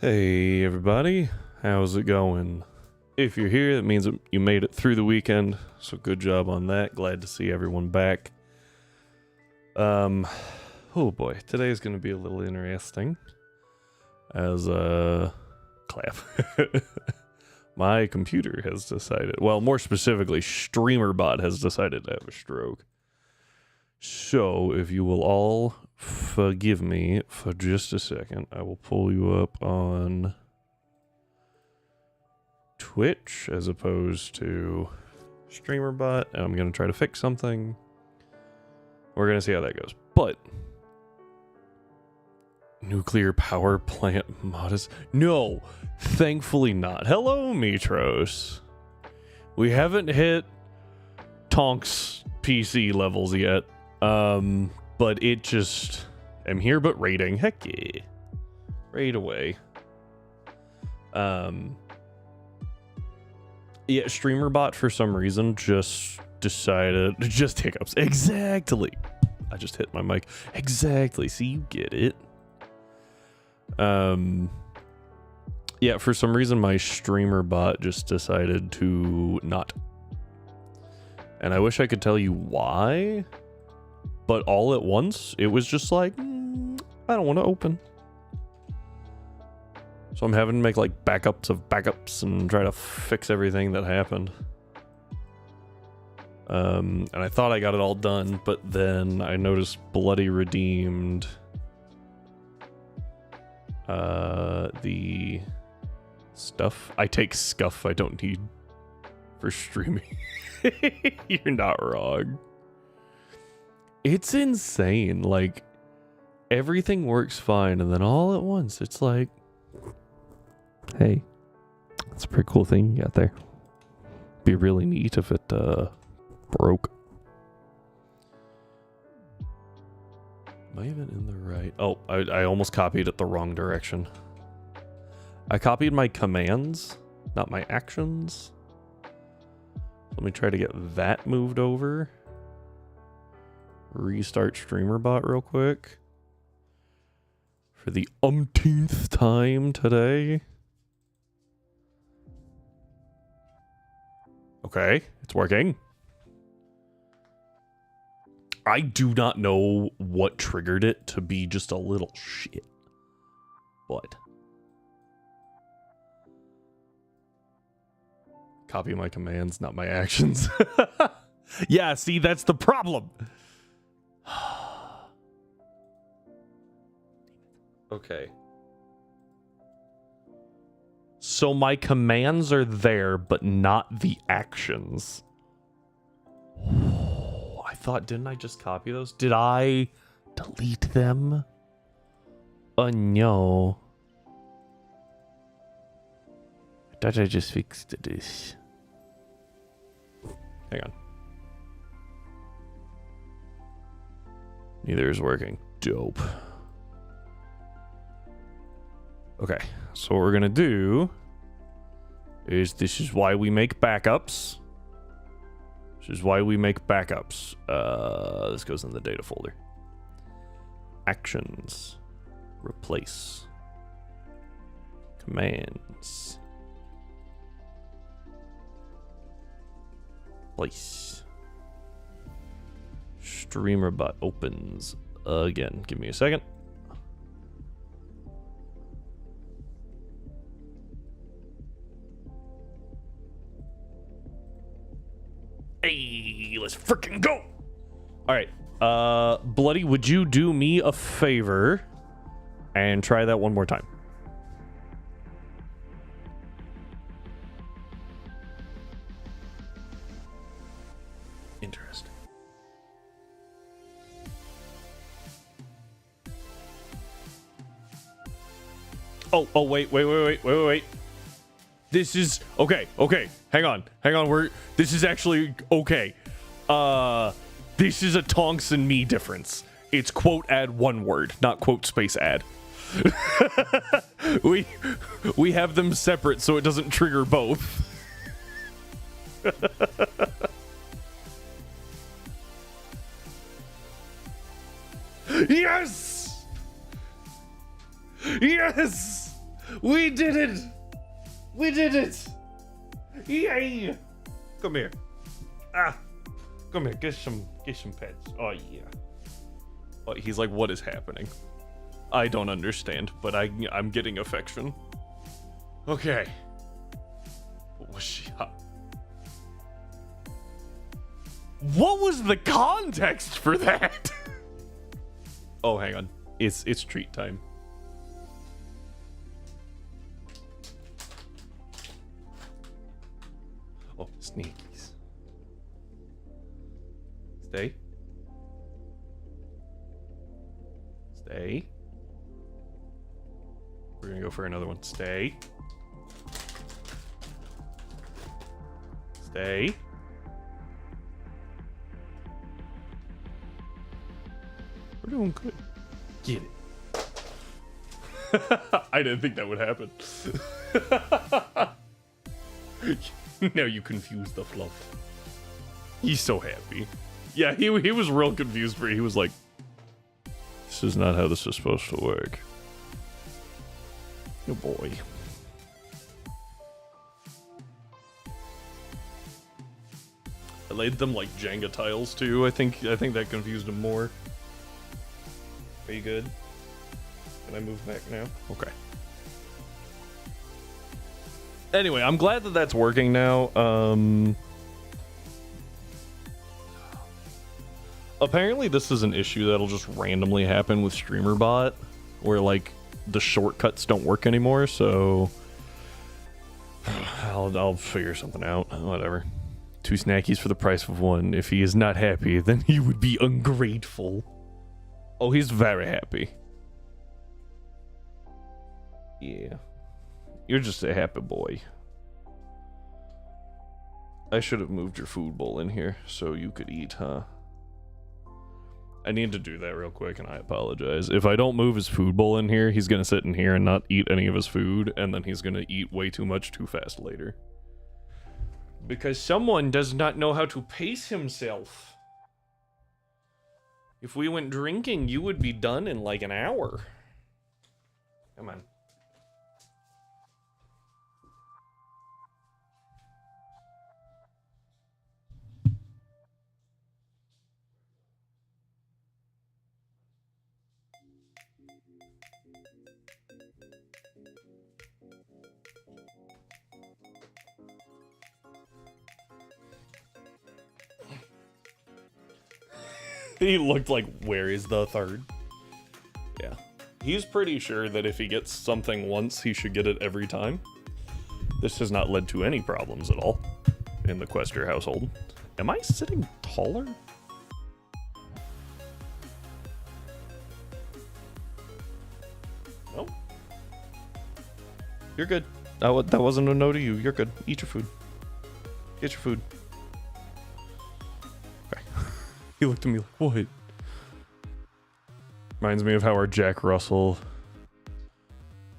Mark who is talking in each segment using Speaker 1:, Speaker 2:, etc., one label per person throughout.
Speaker 1: Hey everybody, how's it going? If you're here, that means that you made it through the weekend, so good job on that. Glad to see everyone back. Oh boy, today is going to be a little interesting. As clap. My computer has decided, well, more specifically, StreamerBot has decided to have a stroke. So, if you will all forgive me for just a second, I will pull you up on Twitch as opposed to StreamerBot, and I'm going to try to fix something. We're going to see how that goes. But, nuclear power plant modest? No, thankfully not. Hello, Mitros. We haven't hit Tonks PC levels yet. But it just, I'm here but raiding. Heck yeah. Raid away. Yeah, StreamerBot for some reason just decided, just hiccups. Exactly. I just hit my mic. Exactly. See, you get it. Yeah, for some reason my StreamerBot just decided to not. And I wish I could tell you why. But all at once, it was just like, I don't want to open. So I'm having to make like backups of backups and try to fix everything that happened. And I thought I got it all done, but then I noticed Bloody redeemed the stuff. I take scuff I don't need for streaming. You're not wrong. It's insane, like, everything works fine, and then all at once, it's like, hey, that's a pretty cool thing you got there. Be really neat if it, broke. Am I even in the right? Oh, I almost copied it the wrong direction. I copied my commands, not my actions. Let me try to get that moved over. Restart StreamerBot real quick for the umpteenth time today. Okay, it's working. I do not know what triggered it to be just a little shit. But copy my commands, not my actions. Yeah, see, that's the problem. Okay. So my commands are there, but not the actions. Oh, I thought, didn't I just copy those? Did I delete them? Oh no. I thought I just fixed this. Hang on. Neither is working. Dope. Okay, so what we're gonna do is, this is why we make backups. This is why we make backups. This goes in the data folder. Actions. Replace. Commands. Place. StreamerBot opens again. Give me a second. Hey, let's freaking go. All right. Bloody, would you do me a favor and try that one more time? Interesting. Oh, wait. This is okay. Hang on. This is actually okay. This is a Tonks and me difference. It's quote add one word, not quote space add. we have them separate so it doesn't trigger both. Yes! Yes! We did it! We did it! Yay! Come here. Ah! Come here, get some pets. Oh yeah. Oh, he's like, what is happening? I don't understand, but I'm getting affection. Okay. What was she up? What was the context for that? Oh, hang on. It's treat time. Oh, sneakies. Stay. Stay. We're gonna go for another one. Stay. Stay. We're doing good. Get it. I didn't think that would happen. Now you confuse the fluff. He's so happy. Yeah, he was real confused for it. He was like, this is not how this is supposed to work. Oh boy. I laid them like Jenga tiles too. I think that confused him more. Are you good? Can I move back now? Okay. Anyway, I'm glad that that's working now. Apparently this is an issue that'll just randomly happen with StreamerBot, where like the shortcuts don't work anymore, so I'll figure something out. Whatever. 2 snackies for the price of 1. If he is not happy, then he would be ungrateful. Oh, he's very happy. Yeah. You're just a happy boy. I should have moved your food bowl in here so you could eat, huh? I need to do that real quick, and I apologize. If I don't move his food bowl in here, he's gonna sit in here and not eat any of his food, and then he's gonna eat way too much too fast later. Because someone does not know how to pace himself. If we went drinking, you would be done in like an hour. Come on. He looked like, where is the third? Yeah. He's pretty sure that if he gets something once, he should get it every time. This has not led to any problems at all in the Quester household. Am I sitting taller? Nope. You're good. That wasn't a no to you. You're good. Eat your food. Get your food. He looked at me like, what? Reminds me of how our Jack Russell,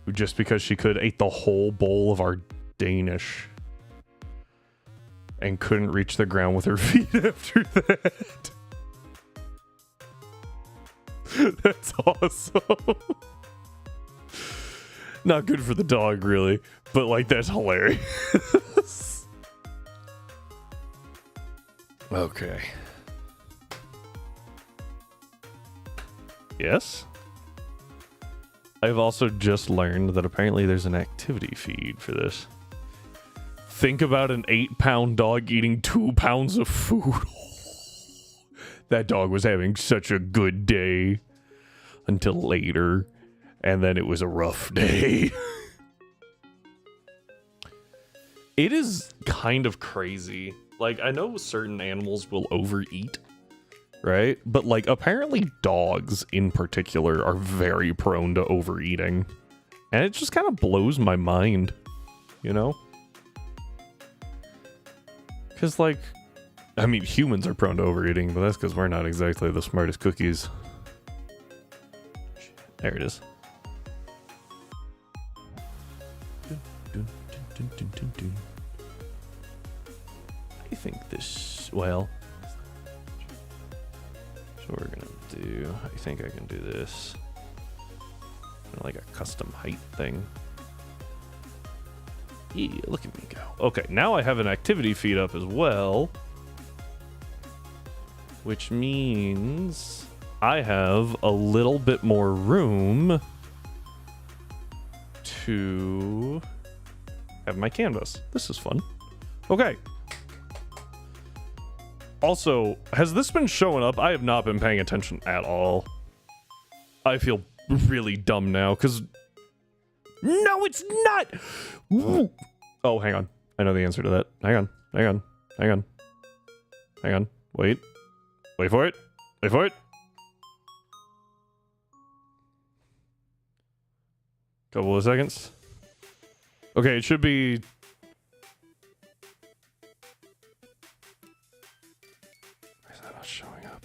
Speaker 1: who just because she could, ate the whole bowl of our Danish and couldn't reach the ground with her feet after that. That's awesome. Not good for the dog, really, but like, that's hilarious. Okay. Yes? I've also just learned that apparently there's an activity feed for this. Think about an 8-pound dog eating 2 pounds of food. That dog was having such a good day until later, and then it was a rough day. It is kind of crazy. Like, I know certain animals will overeat, right? But like, apparently dogs in particular are very prone to overeating. And it just kind of blows my mind, you know? Because like, I mean, humans are prone to overeating, but that's because we're not exactly the smartest cookies. There it is. I think this, well, so we're gonna do, I think I can do this. Like a custom height thing. Yeah, look at me go. Okay, now I have an activity feed up as well. Which means I have a little bit more room to have my canvas. This is fun. Okay. Also, has this been showing up? I have not been paying attention at all. I feel really dumb now, because... No, it's not! Oh, hang on. I know the answer to that. Hang on. Hang on. Hang on. Hang on. Wait. Wait for it. Wait for it. Couple of seconds. Okay, it should be... Why is that not showing up?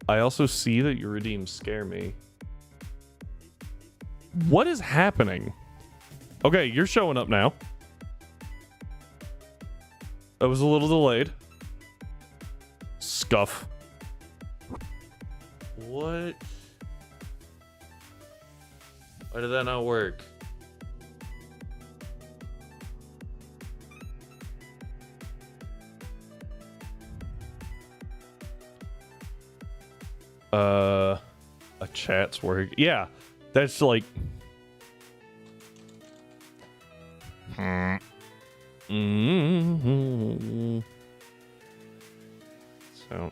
Speaker 1: I also see that your redeems scare me. What is happening? Okay, you're showing up now. That was a little delayed. Scuff. What? Why did that not work? A chat's work. Yeah, that's like...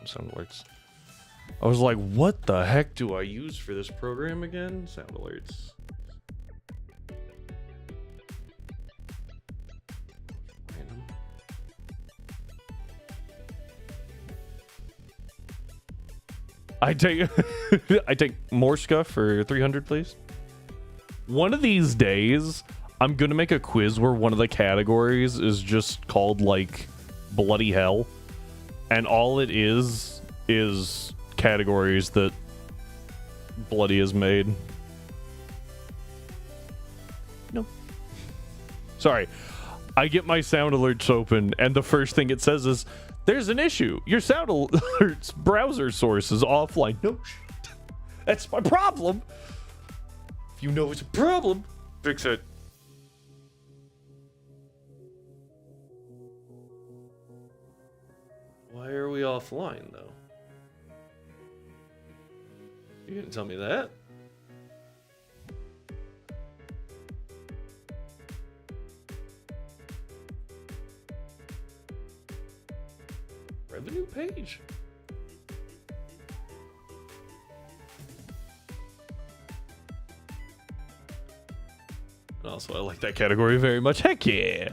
Speaker 1: Sound alerts. I was like, what the heck do I use for this program again? Sound alerts. Random. I take I take more scuff for 300, please. One of these days, I'm gonna make a quiz where one of the categories is just called like bloody hell, and all it is categories that Bloody has made. No. Sorry. I get my sound alerts open, and the first thing it says is, there's an issue. Your sound alerts browser source is offline. No shit. That's my problem. If you know it's a problem, fix it. Why are we offline, though? You didn't tell me that. Revenue page. Also, I like that category very much. Heck yeah!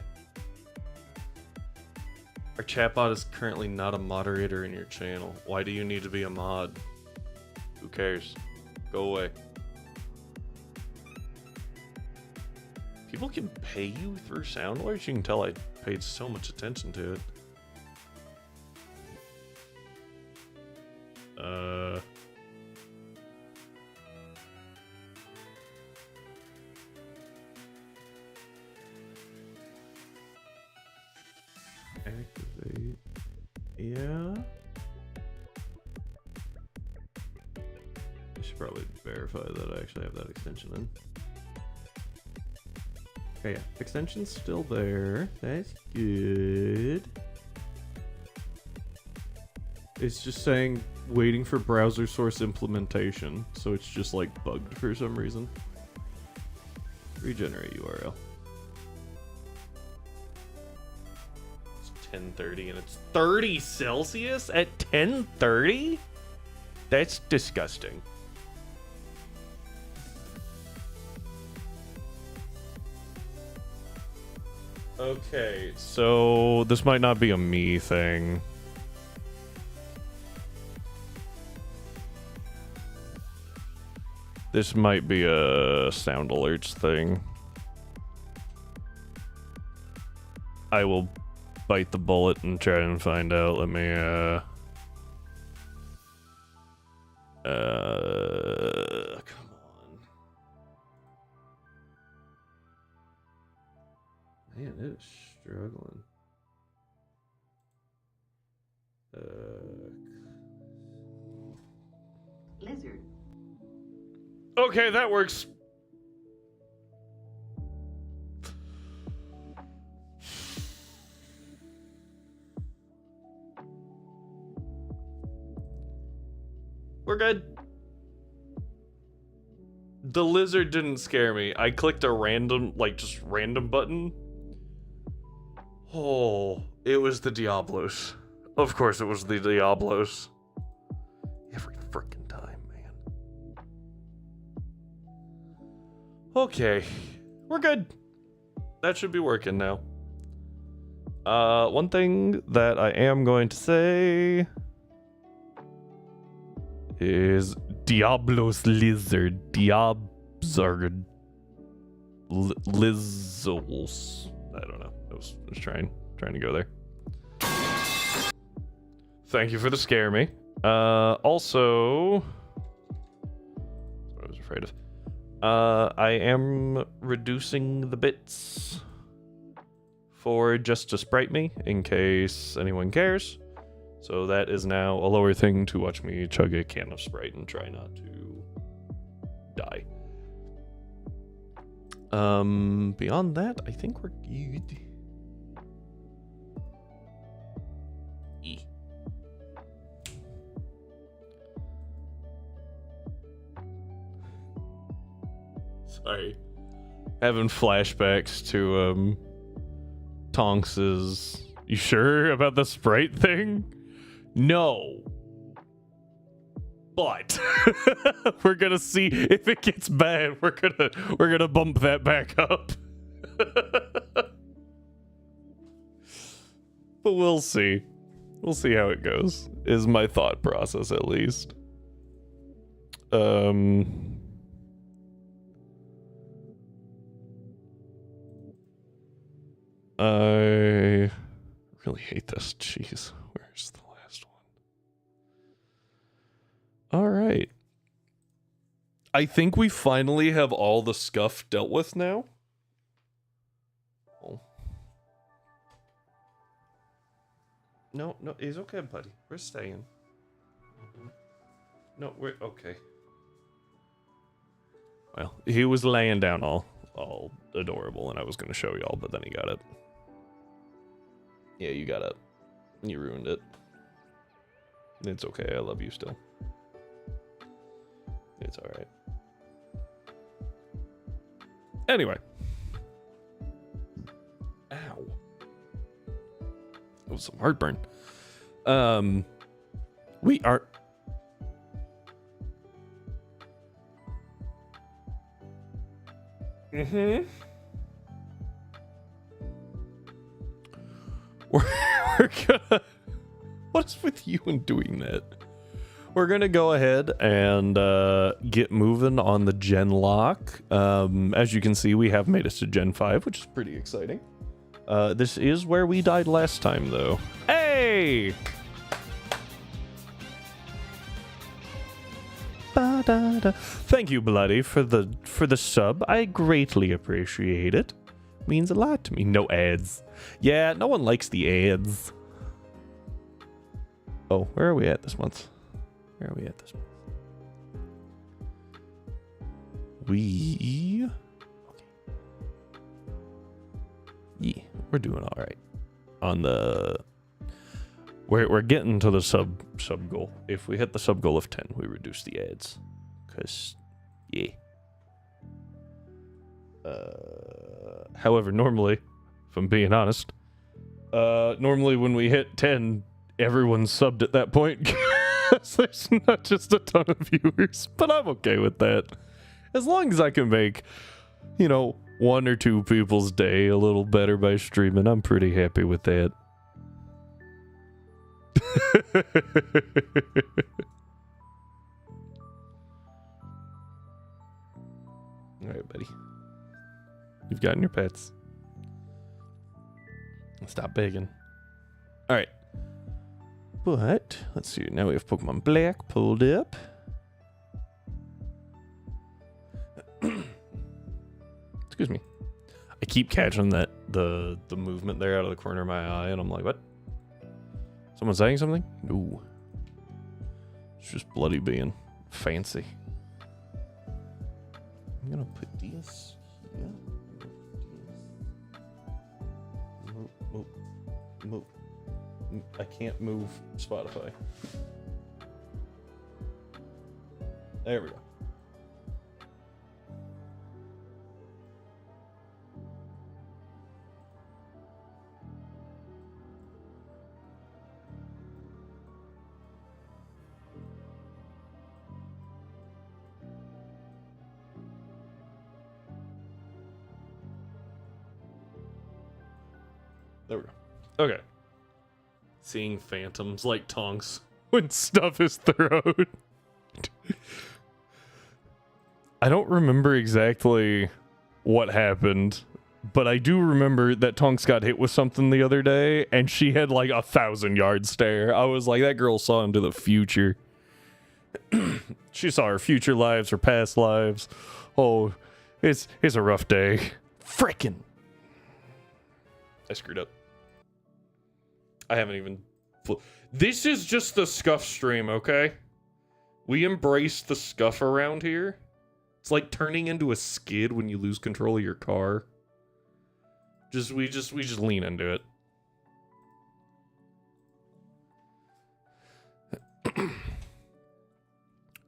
Speaker 1: Our chatbot is currently not a moderator in your channel. Why do you need to be a mod? Who cares? Go away. People can pay you through sound alerts? You can tell I paid so much attention to it. Activate. Yeah. I should probably verify that I actually have that extension in. Okay, yeah. Extension's still there. That's good. It's just saying waiting for browser source implementation, so it's just like bugged for some reason. Regenerate URL. It's 10:30 and it's 30 Celsius at 10:30? That's disgusting. Okay, so this might not be a me thing. This might be a sound alerts thing. I will bite the bullet and try and find out. Let me, come on. Man, it is struggling.
Speaker 2: lizard.
Speaker 1: Okay, that works. We're good. The lizard didn't scare me. I clicked a random, just random button. Oh, it was the Diablos. Of course it was the Diablos. Every frickin' time, man. Okay, we're good. That should be working now. One thing that I am going to say is Diablos lizard. Diabzard. Lizzles. I don't know. I was trying to go there. Thank you for the scare me. Also, that's what I was afraid of. I am reducing the bits for just to sprite me in case anyone cares. So that is now a lower thing to watch me chug a can of Sprite and try not to die. Beyond that, I think we're good. Sorry. Having flashbacks to, Tonks's, you sure about the Sprite thing? No. But we're gonna see if it gets bad. We're gonna bump that back up. But we'll see. We'll see how it goes. Is my thought process at least. I really hate this. Jeez, where's the last one? All right. I think we finally have all the scuff dealt with now. Oh. No, he's okay, buddy. We're staying. No, we're okay. Well, he was laying down all adorable, and I was going to show y'all, but then he got it. Yeah, you got it. You ruined it. It's okay. I love you still. It's all right. Anyway. Ow. That was some heartburn. We are... We're gonna... What is with you and doing that? We're gonna go ahead and get moving on the Genlocke. As you can see, we have made it to Gen 5, which is pretty exciting. This is where we died last time, though. Hey! Ba-da-da. Thank you, Bloody, for the sub. I greatly appreciate it. Means a lot to me. No ads. Yeah, no one likes the ads. Oh, where are we at this month? Where are we at this month? We... Okay. Yeah, we're doing all right. On the... We're getting to the sub goal. If we hit the sub goal of 10, we reduce the ads. Because, yeah. However, normally, if I'm being honest, normally when we hit 10, everyone's subbed at that point. So there's not just a ton of viewers, but I'm okay with that. As long as I can make, you know, 1 or 2 people's day a little better by streaming, I'm pretty happy with that. All right, buddy. You've gotten your pets. Stop begging. All right. But, let's see. Now we have Pokemon Black pulled up. Excuse me. I keep catching that the movement there out of the corner of my eye, and I'm like, what? Someone saying something? No. It's just Bloody being fancy. I'm gonna put this here. Move. I can't move Spotify. There we go. There we go. Okay. Seeing phantoms like Tonks when stuff is thrown. I don't remember exactly what happened, but I do remember that Tonks got hit with something the other day, and she had like 1,000-yard stare. I was like, that girl saw into the future. She saw her future lives, her past lives. Oh, it's a rough day. Frickin'. I screwed up. I haven't even... This is just the scuff stream, okay? We embrace the scuff around here. It's like turning into a skid when you lose control of your car. We just lean into it.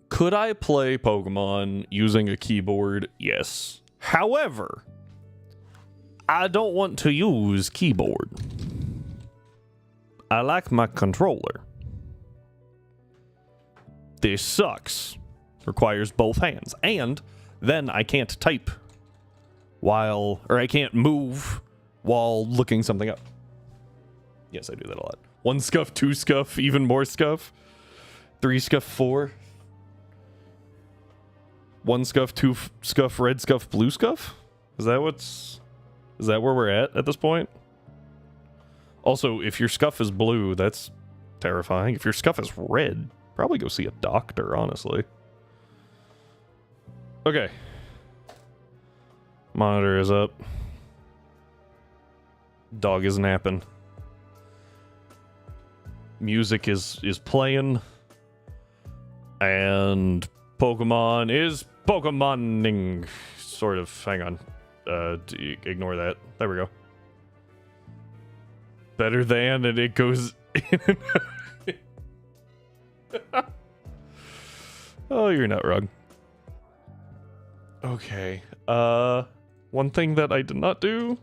Speaker 1: Could I play Pokemon using a keyboard? Yes. However, I don't want to use keyboard. I like my controller. This sucks. Requires both hands. And then I can't type or I can't move while looking something up. Yes, I do that a lot. 1 scuff, 2 scuff, even more scuff. 3 scuff, 4. 1 scuff, 2 scuff, red scuff, blue scuff? Is that where we're at this point? Also, if your scuff is blue, that's terrifying. If your scuff is red, probably go see a doctor, honestly. Okay. Monitor is up. Dog is napping. Music is playing. And Pokemon is Pokemoning. Sort of. Hang on. Ignore that. There we go. Better than, and it goes in and Oh, you're not wrong. Okay. One thing that I did not do.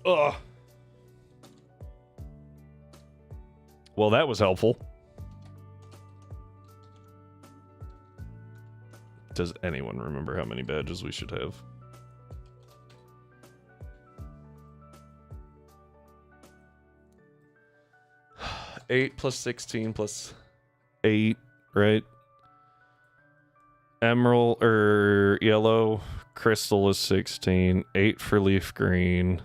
Speaker 1: Ugh. Well, that was helpful. Does anyone remember how many badges we should have? Eight plus 16 plus 8, right? Emerald or yellow, crystal is 16. 8 for leaf green.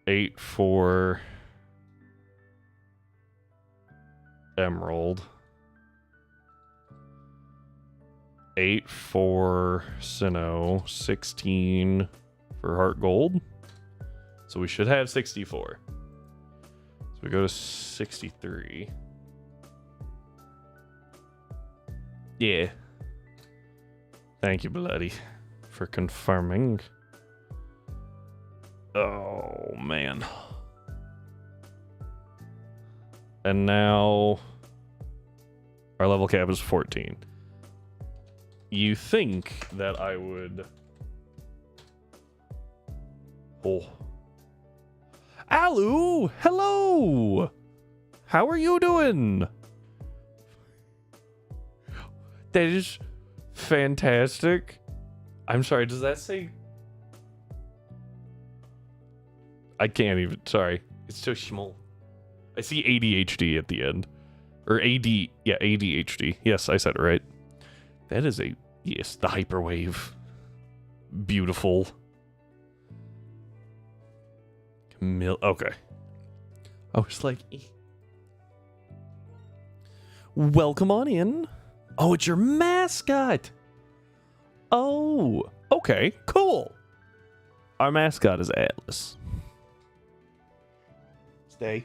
Speaker 1: 8 for emerald. 8 for Sinnoh. 16 for heart gold. So we should have 64. So we go to 63. Yeah. Thank you, Bloody, for confirming. Oh, man. And now our level cap is 14. You think that I would... Oh. Alu! Hello! How are you doing? That is fantastic. I'm sorry, does that say... I can't even... Sorry. It's so small. I see ADHD at the end. Or AD... Yeah, ADHD. Yes, I said it right. That is a... Yes, the hyperwave. Beautiful. Okay. I was like... Welcome on in. Oh, it's your mascot. Oh, okay, cool. Our mascot is Atlas. Stay.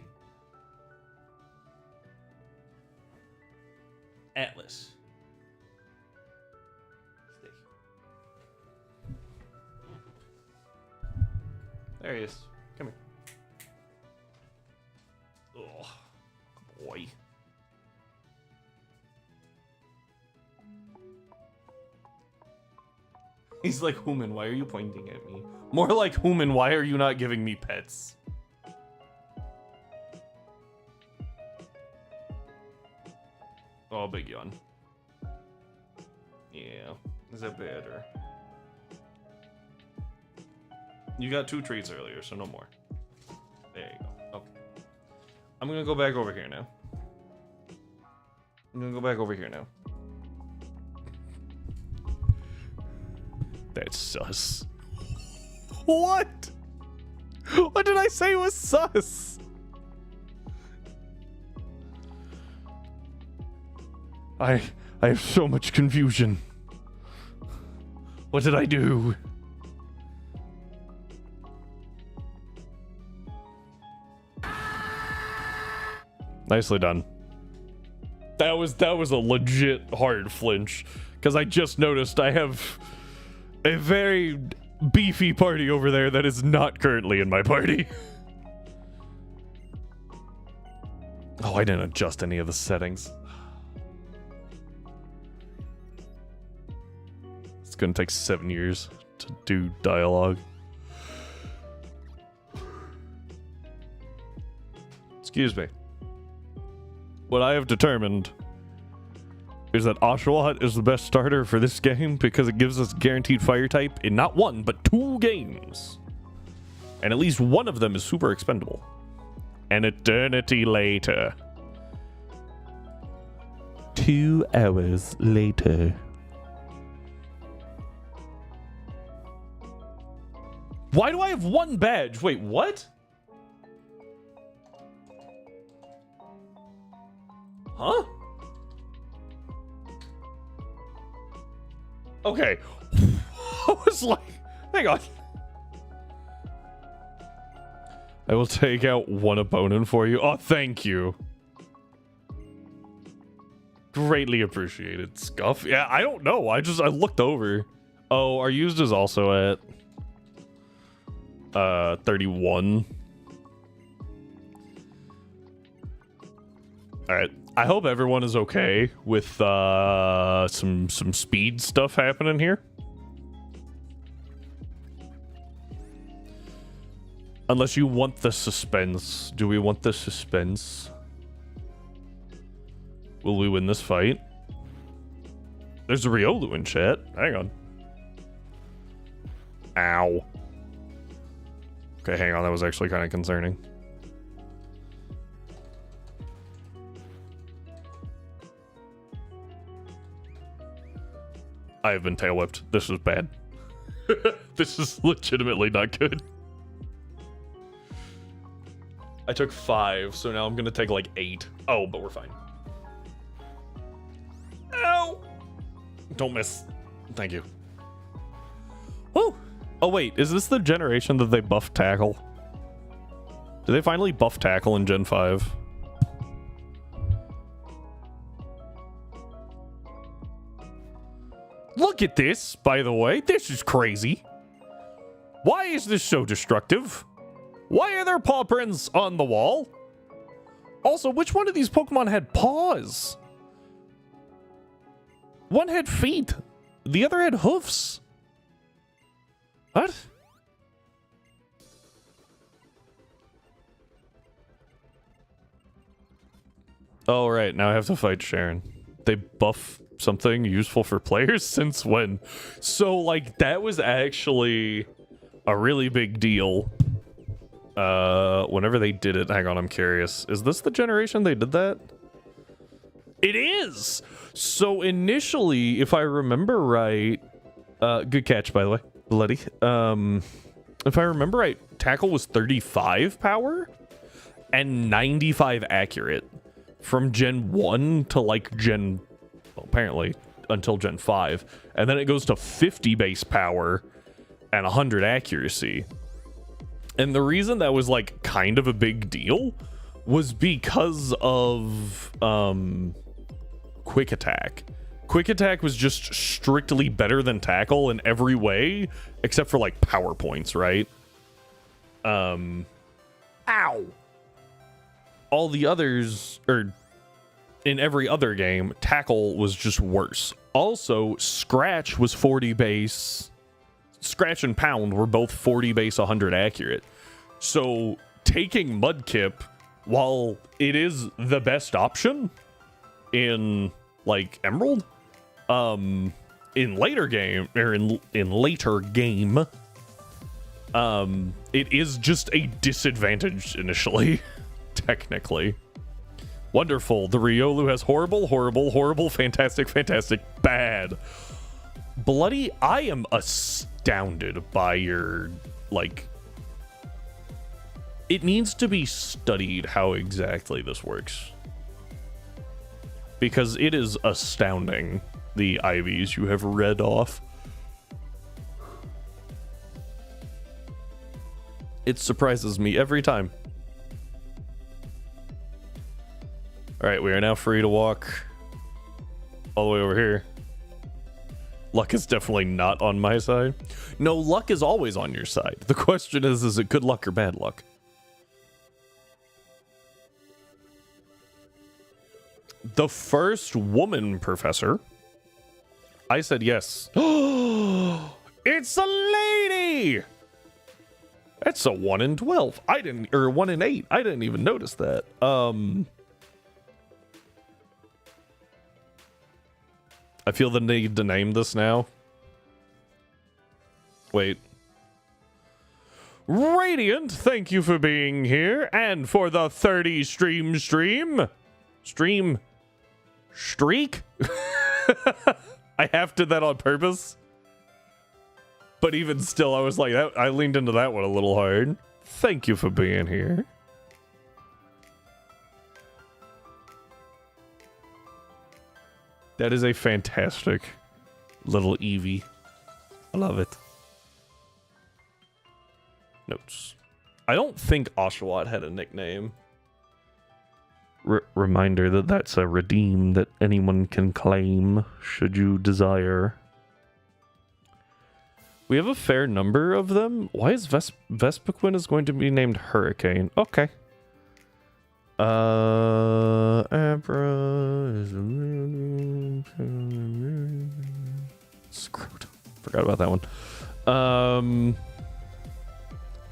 Speaker 1: Atlas. Stay. There he is. Come here. Oh, boy. He's like, Human, why are you pointing at me? More like, Human, why are you not giving me pets? Oh, big yawn. Yeah. Is that better? You got 2 treats earlier, so no more. There you go. Okay. I'm gonna go back over here now. That's sus. What? What did I say was sus? I have so much confusion. What did I do? Nicely done. That was a legit hard flinch, because I just noticed I have a very beefy party over there that is not currently in my party. Oh, I didn't adjust any of the settings. It's gonna take 7 years to do dialogue. Excuse me. What I have determined is that Oshawott is the best starter for this game because it gives us guaranteed fire type in not 1, but 2 games. And at least one of them is super expendable. An eternity later. 2 hours later. Why do I have 1 badge? Wait, what? Huh? Okay. I was like, hang on. I will take out 1 opponent for you. Oh, thank you. Greatly appreciated, Scuff. Yeah, I don't know. I looked over. Oh, our used is also at 31. All right. I hope everyone is okay with some speed stuff happening here. Unless you want the suspense. Do we want the suspense? Will we win this fight? There's a Riolu in chat. Hang on. Ow. Okay, hang on. That was actually kind of concerning. I have been tail whipped. This is bad. This is legitimately not good. I took 5, so now I'm gonna take like 8. Oh, but we're fine. Ow! Don't miss. Thank you. Woo! Oh wait, is this the generation that they buffed tackle? Did they finally buff tackle in Gen 5? Look at this, by the way. This is crazy. Why is this so destructive? Why are there paw prints on the wall? Also, which one of these Pokemon had paws? One had feet. The other had hoofs. What? Oh, right. Now I have to fight Sharon. They buff something useful for players? Since when? So, like, that was actually a really big deal. Whenever they did it. Hang on, I'm curious. Is this the generation they did that? It is! So, initially, if I remember right... good catch, by the way, Bloody. If I remember right, Tackle was 35 power and 95 accurate from Gen 1 to, like, Gen... Well, apparently, until Gen 5. And then it goes to 50 base power and 100 accuracy. And the reason that was, like, kind of a big deal was because of, Quick Attack. Quick Attack was just strictly better than Tackle in every way, except for like power points, right? Ow! All the others, or in every other game, Tackle was just worse. Also, Scratch was 40 base. Scratch and Pound were both 40 base, 100 accurate. So taking Mudkip, while it is the best option in like Emerald, in later game, or in later game, it is just a disadvantage initially, technically. Wonderful. The Riolu has horrible, horrible, horrible, fantastic, fantastic, bad. Bloody, I am astounded by your, like... It needs to be studied how exactly this works. Because it is astounding, the IVs you have read off. It surprises me every time. Alright, we are now free to walk all the way over here. Luck is definitely not on my side. No, luck is always on your side. The question is it good luck or bad luck? The first woman professor. I said yes. It's a lady! That's a 1 in 12. I didn't, or 1 in 8. I didn't even notice that. I feel the need to name this now. Wait. Radiant, thank you for being here and for the 30 streak. I have to that on purpose. But even still, I was like, I leaned into that one a little hard. Thank you for being here. That is a fantastic little Eevee. I love it. Notes. I don't think Oshawott had a nickname. Reminder that that's a redeem that anyone can claim should you desire. We have a fair number of them. Why is Vespiquen is going to be named Hurricane? Okay. Abra is screwed. Forgot about that one.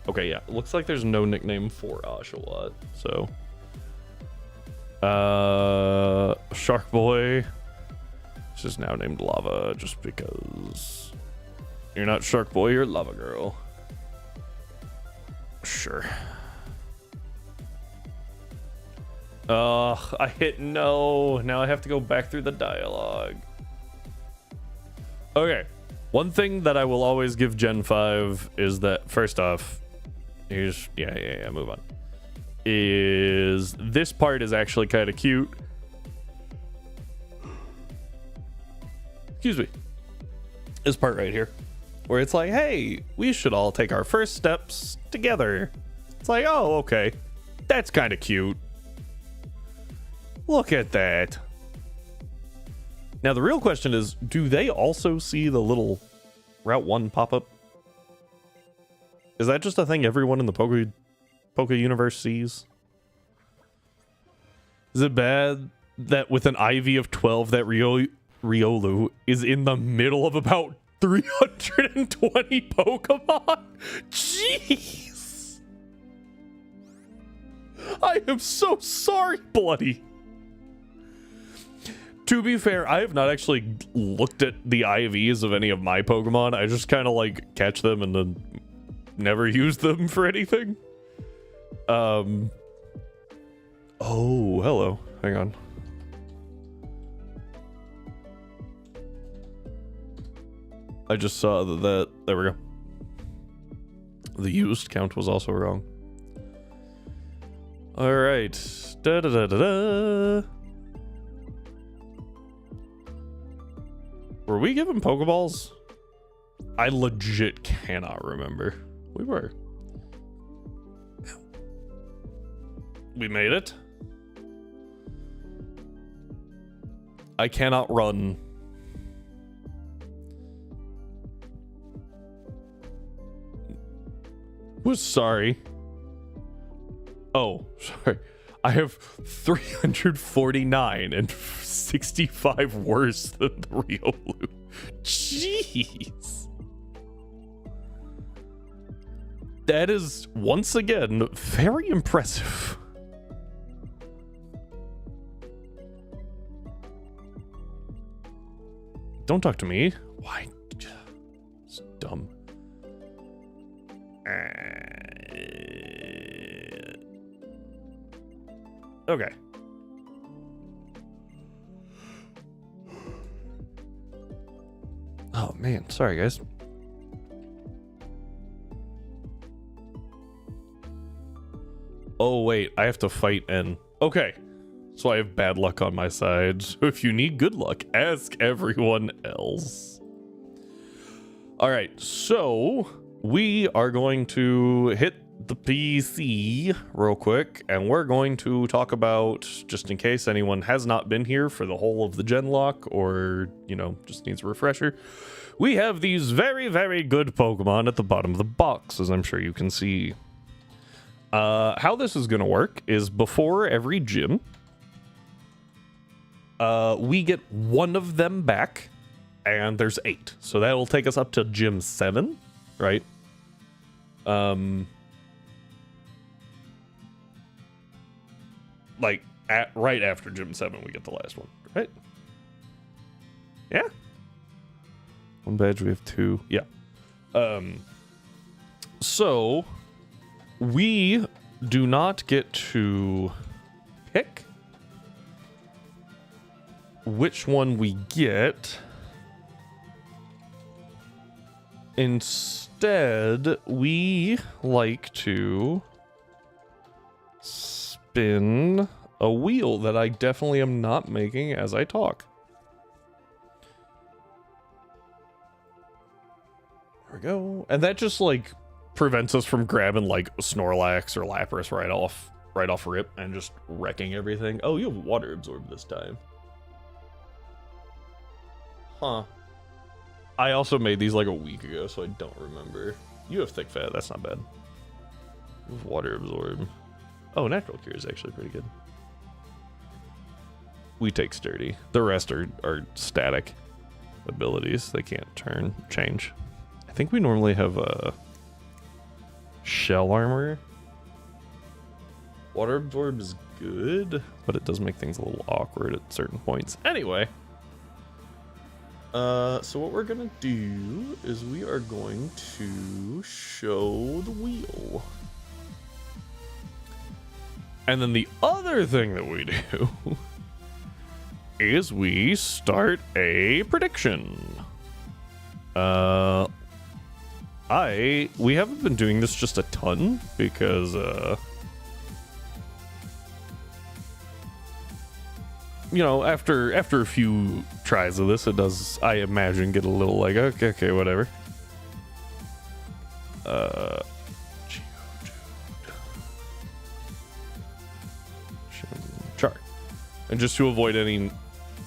Speaker 1: Okay, yeah. Looks like there's no nickname for Oshawott, so. Shark Boy. It's just now named Lava, just because you're not Shark Boy, you're Lava Girl. Sure. I hit no. Now I have to go back through the dialogue. Okay. One thing that I will always give Gen 5 is that, first off, here's, yeah, move on. Is this part is actually kind of cute. Excuse me. This part right here, where it's like, hey, we should all take our first steps together. It's like, oh, okay. That's kind of cute. Look at that. Now, the real question is, do they also see the little Route 1 pop-up? Is that just a thing everyone in the Poke universe sees? Is it bad that with an IV of 12 that Riolu is in the middle of about 320 Pokemon? Jeez! I am so sorry, Bloody. To be fair, I have not actually looked at the IVs of any of my Pokemon. I just kind of like catch them and then never use them for anything. Oh, hello. Hang on. I just saw that there we go. The used count was also wrong. All right. Da da da da da. Were we given Pokeballs? I legit cannot remember. We were. We made it. I cannot run. Was sorry. Oh, sorry. I have 349 and 65 worse than the real loot. Jeez. That is, once again, very impressive. Don't talk to me. Why? It's dumb. Okay. Oh man, sorry guys. Oh wait, I have to fight N. Okay. So I have bad luck on my side. So if you need good luck, ask everyone else. Alright, so we are going to hit the PC real quick, and we're going to talk about, just in case anyone has not been here for the whole of the Genlocke, or, you know, just needs a refresher, we have these very, very good Pokemon at the bottom of the box, as I'm sure you can see. How this is going to work is before every gym, we get one of them back, and there's 8. So that will take us up to gym 7, right? Like, right after gym 7, we get the last one, right? Yeah? One badge, we have 2. Yeah. So, we do not get to pick which one we get. Instead, we like to spin a wheel that I definitely am not making as I talk. There we go. And that just, like, prevents us from grabbing, like, Snorlax or Lapras right off rip and just wrecking everything. Oh, you have water absorb this time. Huh. I also made these like a week ago, so I don't remember. You have thick fat, that's not bad. You have water absorb. Oh, natural cure is actually pretty good. We take sturdy. The rest are static abilities. They can't change. I think we normally have a shell armor. Water absorb is good, but it does make things a little awkward at certain points. Anyway. So what we're gonna do is we are going to show the wheel. And then the other thing that we do is we start a prediction. We haven't been doing this just a ton because, you know, after a few tries of this, it does, I imagine, get a little like, okay, whatever. Char. And just to avoid any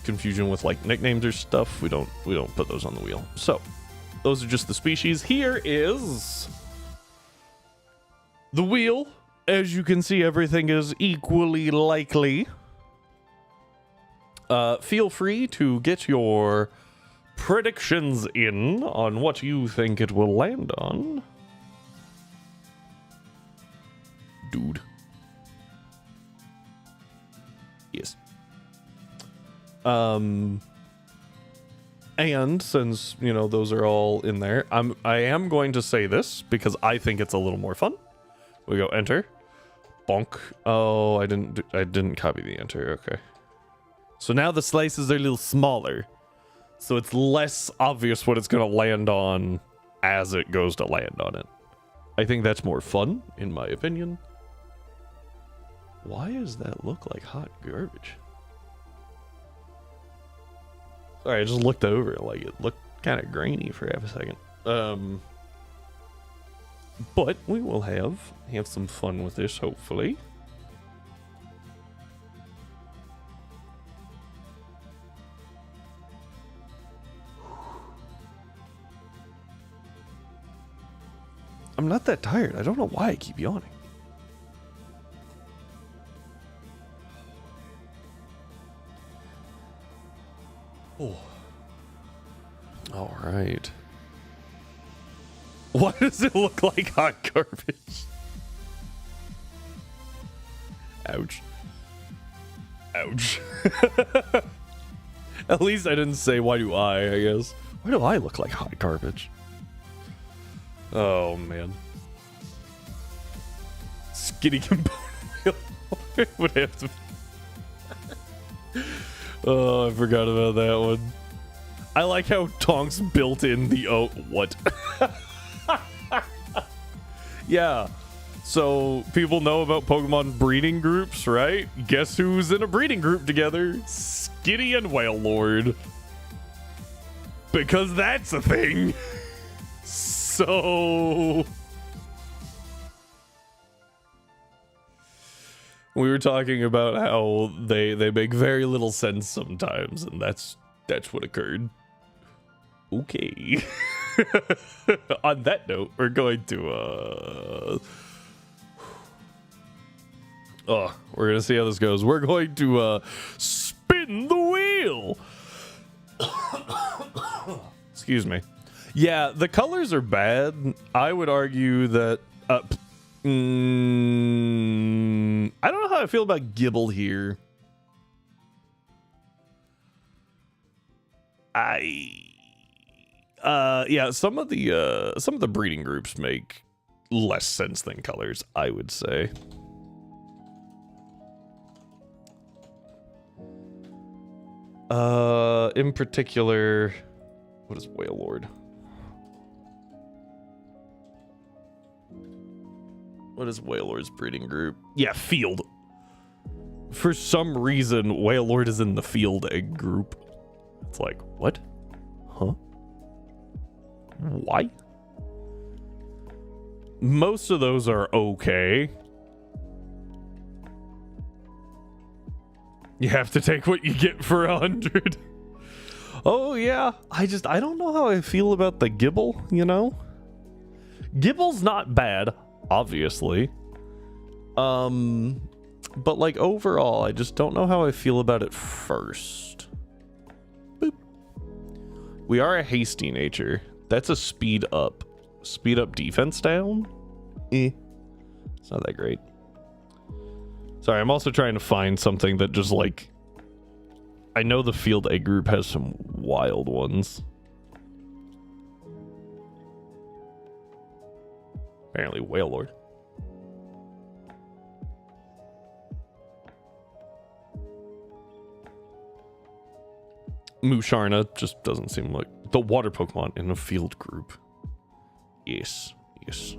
Speaker 1: confusion with like nicknames or stuff, we don't put those on the wheel. So, those are just the species. Here is the wheel. As you can see, everything is equally likely. Feel free to get your predictions in on what you think it will land on. Dude. Yes. And since, you know, those are all in there, I am going to say this because I think it's a little more fun. We go enter. Bonk. Oh, I didn't copy the enter. Okay. So now the slices are a little smaller. So it's less obvious what it's going to land on as it goes to land on it. I think that's more fun, in my opinion. Why does that look like hot garbage? Sorry, I just looked over it like it looked kind of grainy for half a second. But we will have some fun with this, hopefully. I'm not that tired. I don't know why I keep yawning. Oh. All right. Why does it look like hot garbage? Ouch. Ouch. At least I didn't say, why do I guess. Why do I look like hot garbage? Oh, man. Skinny component wheel would have to... Oh, I forgot about that one. I like how Tonks built in the... Oh, what? Yeah. So, people know about Pokemon breeding groups, right? Guess who's in a breeding group together? Skitty and Wailord. Because that's a thing. So... We were talking about how they make very little sense sometimes, and that's what occurred. Okay. On that note, we're going to we're gonna see how this goes. We're going to spin the wheel. Excuse me. Yeah, the colors are bad. I would argue that I don't know how I feel about Gibble here. Yeah, some of the breeding groups make less sense than colors, I would say. In particular, what is Wailord? What is Wailord's breeding group? Yeah, Field. For some reason, Wailord is in the Field egg group. It's like, what? Huh? Why? Most of those are okay. You have to take what you get for 100. Oh, yeah. I don't know how I feel about the Gibble, you know? Gibble's not bad, obviously. But like overall, I just don't know how I feel about it first. Boop. We are a hasty nature. That's a speed up. Speed up defense down? It's not that great. Sorry, I'm also trying to find something that just like... I know the Field egg group has some wild ones. Apparently Wailord. Musharna just doesn't seem like the water Pokemon in a Field group. Yes, yes.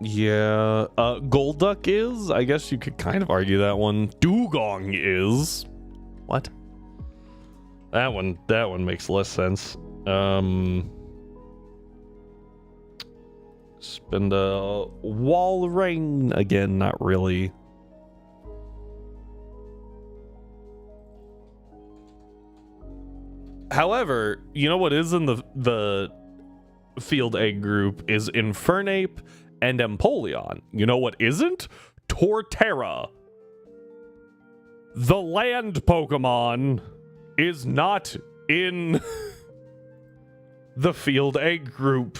Speaker 1: Yeah, Golduck is, I guess you could kind of argue that one. Dugong is. What? That one makes less sense. Spend a Walrein again, not really. However, you know what is in the Field egg group is Infernape and Empoleon. You know what isn't? Torterra. The land Pokemon is not in the Field egg group.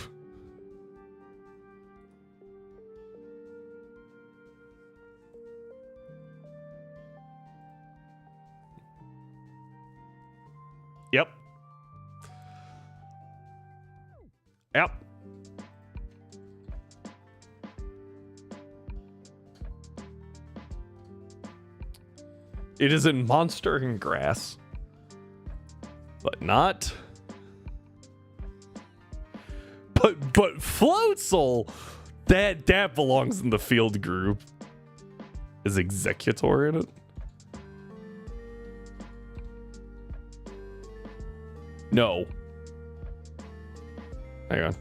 Speaker 1: Yep. Yep. It is in Monster and Grass, but not. But Floatzel, that belongs in the Field group. Is Executor in it? No. Hang on.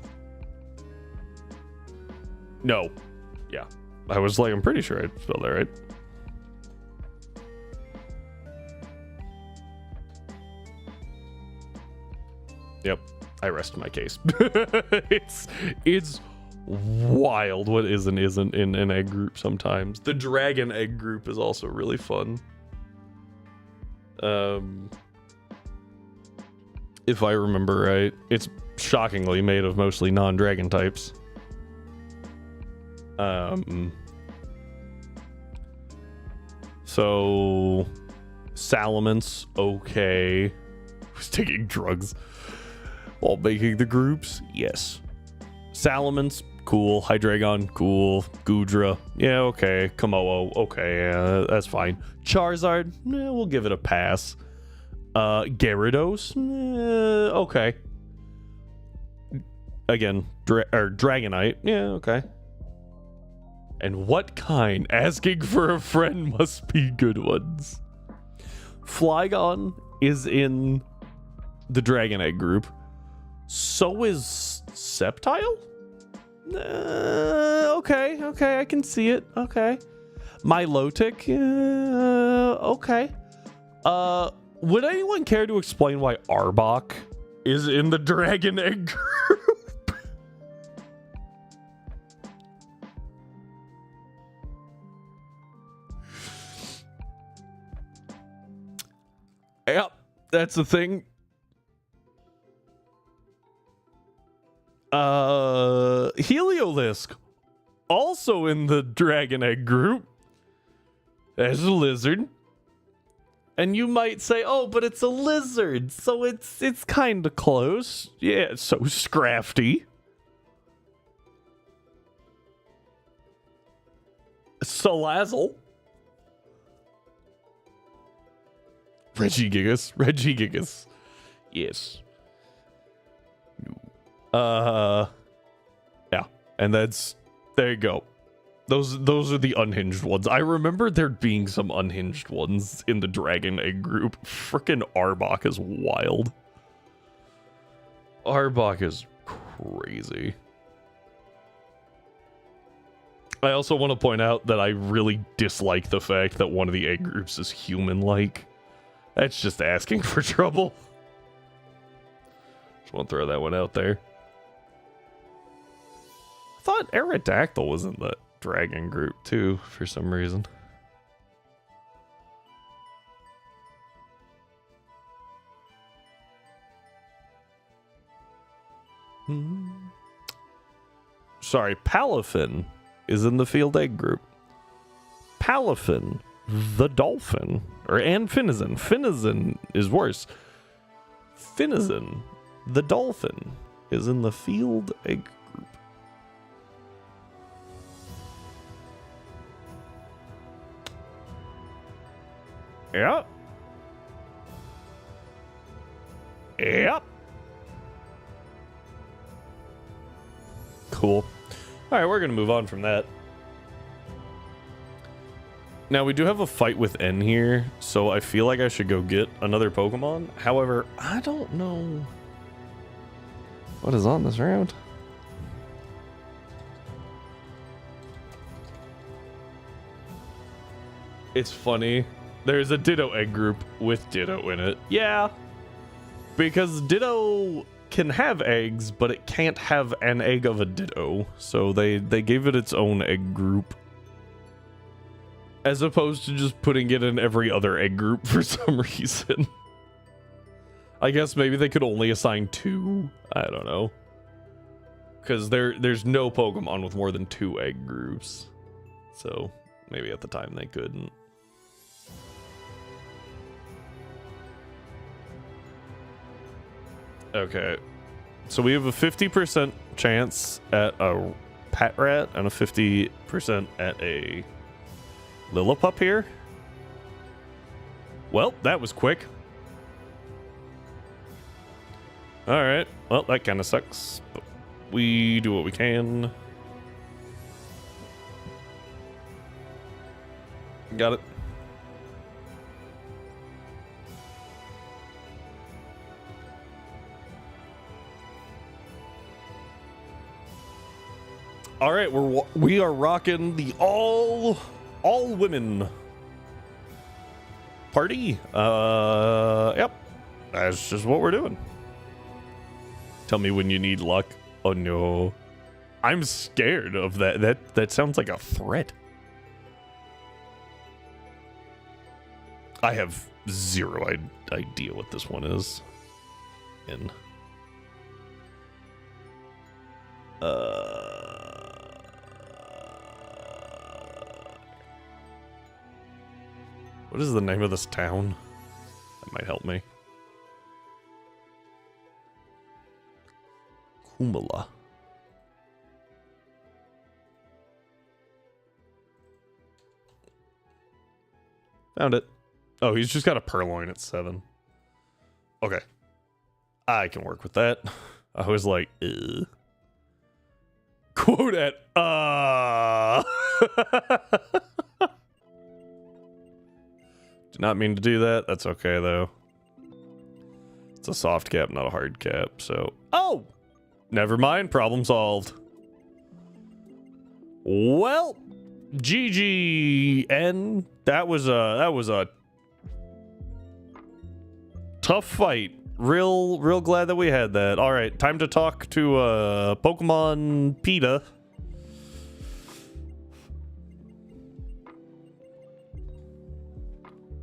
Speaker 1: No. Yeah. I was like, I'm pretty sure I spelled that right. Yep, I rest my case. It's wild what is and isn't in an egg group sometimes. The dragon egg group is also really fun. If I remember right, it's shockingly made of mostly non-dragon types. So Salamence, okay. Who's taking drugs while making the groups? Yes. Salamence, cool. Hydreigon, cool. Goodra, yeah, okay. Komodo, okay, yeah, that's fine. Charizard, we'll give it a pass. Gyarados, okay. Again, Dragonite, yeah, okay. And what kind? Asking for a friend must be good ones. Flygon is in the Dragon Egg group. So is Sceptile? Okay, I can see it. Okay. Milotic? Okay. Would anyone care to explain why Arbok is in the Dragon Egg group? Yep, that's the thing. Heliolisk, also in the Dragon Egg group, as a lizard. And you might say, oh, but it's a lizard, so it's kind of close. Yeah, it's so Scrafty. Salazzle. Regigigas. Yes. Yeah. And there you go. Those are the unhinged ones. I remember there being some unhinged ones in the Dragon Egg group. Frickin' Arbok is wild. Arbok is crazy. I also want to point out that I really dislike the fact that one of the egg groups is human-like. That's just asking for trouble. Just want to throw that one out there. I thought Aerodactyl was in the dragon group too, for some reason. Sorry, Palafin is in the field egg group. Palafin, the dolphin, and Finizen. Finizen is worse. Finizen, the dolphin, is in the field egg group. Yep. Yep. Cool. Alright, we're going to move on from that. Now, we do have a fight with N here, so I feel like I should go get another Pokemon. However, I don't know what is on this round. It's funny. There's a Ditto egg group with Ditto in it. Yeah. Because Ditto can have eggs, but it can't have an egg of a Ditto. So they gave it its own egg group. As opposed to just putting it in every other egg group for some reason. I guess maybe they could only assign 2. I don't know. Because there's no Pokemon with more than 2 egg groups. So maybe at the time they couldn't. Okay, so we have a 50% chance at a Patrat and a 50% at a Lillipup here. Well, that was quick. Alright, well, that kind of sucks, but we do what we can. Got it. All right, we are rocking the all women party. Yep, that's just what we're doing. Tell me when you need luck. Oh no. I'm scared of that. That sounds like a threat. I have zero idea what this one is. What is the name of this town? That might help me. Kumala. Found it. Oh, he's just got a purloin at 7. Okay. I can work with that. I was like, ugh. Quote at, Did not mean to do that. That's okay, though. It's a soft cap, not a hard cap, so... Oh! Never mind. Problem solved. Well, GG, and that was a tough fight. Real glad that we had that. All right, time to talk to Pokemon PETA.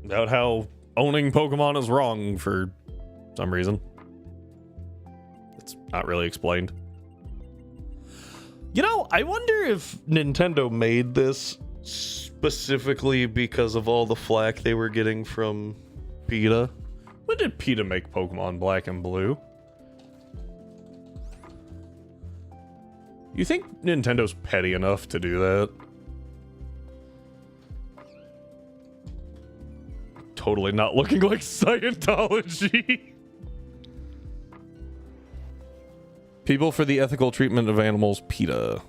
Speaker 1: About how owning Pokemon is wrong for some reason. It's not really explained. You know, I wonder if Nintendo made this specifically because of all the flack they were getting from PETA. When did PETA make Pokemon Black and Blue? You think Nintendo's petty enough to do that? Totally not looking like Scientology. People for the Ethical Treatment of Animals, PETA.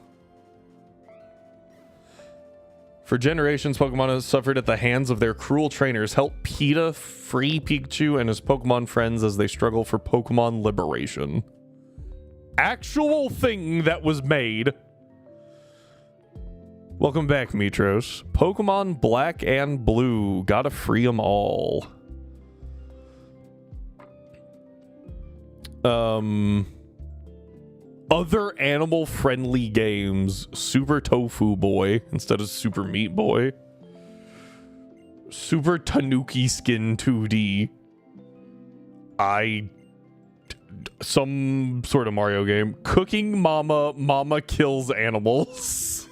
Speaker 1: For generations, Pokemon has suffered at the hands of their cruel trainers. Help PETA free Pikachu and his Pokemon friends as they struggle for Pokemon liberation. Actual thing that was made. Welcome back, Mitros. Pokemon Black and Blue. Gotta free them all. Other animal-friendly games. Super Tofu Boy instead of Super Meat Boy. Super Tanuki Skin 2D. Some sort of Mario game. Cooking Mama. Mama kills animals.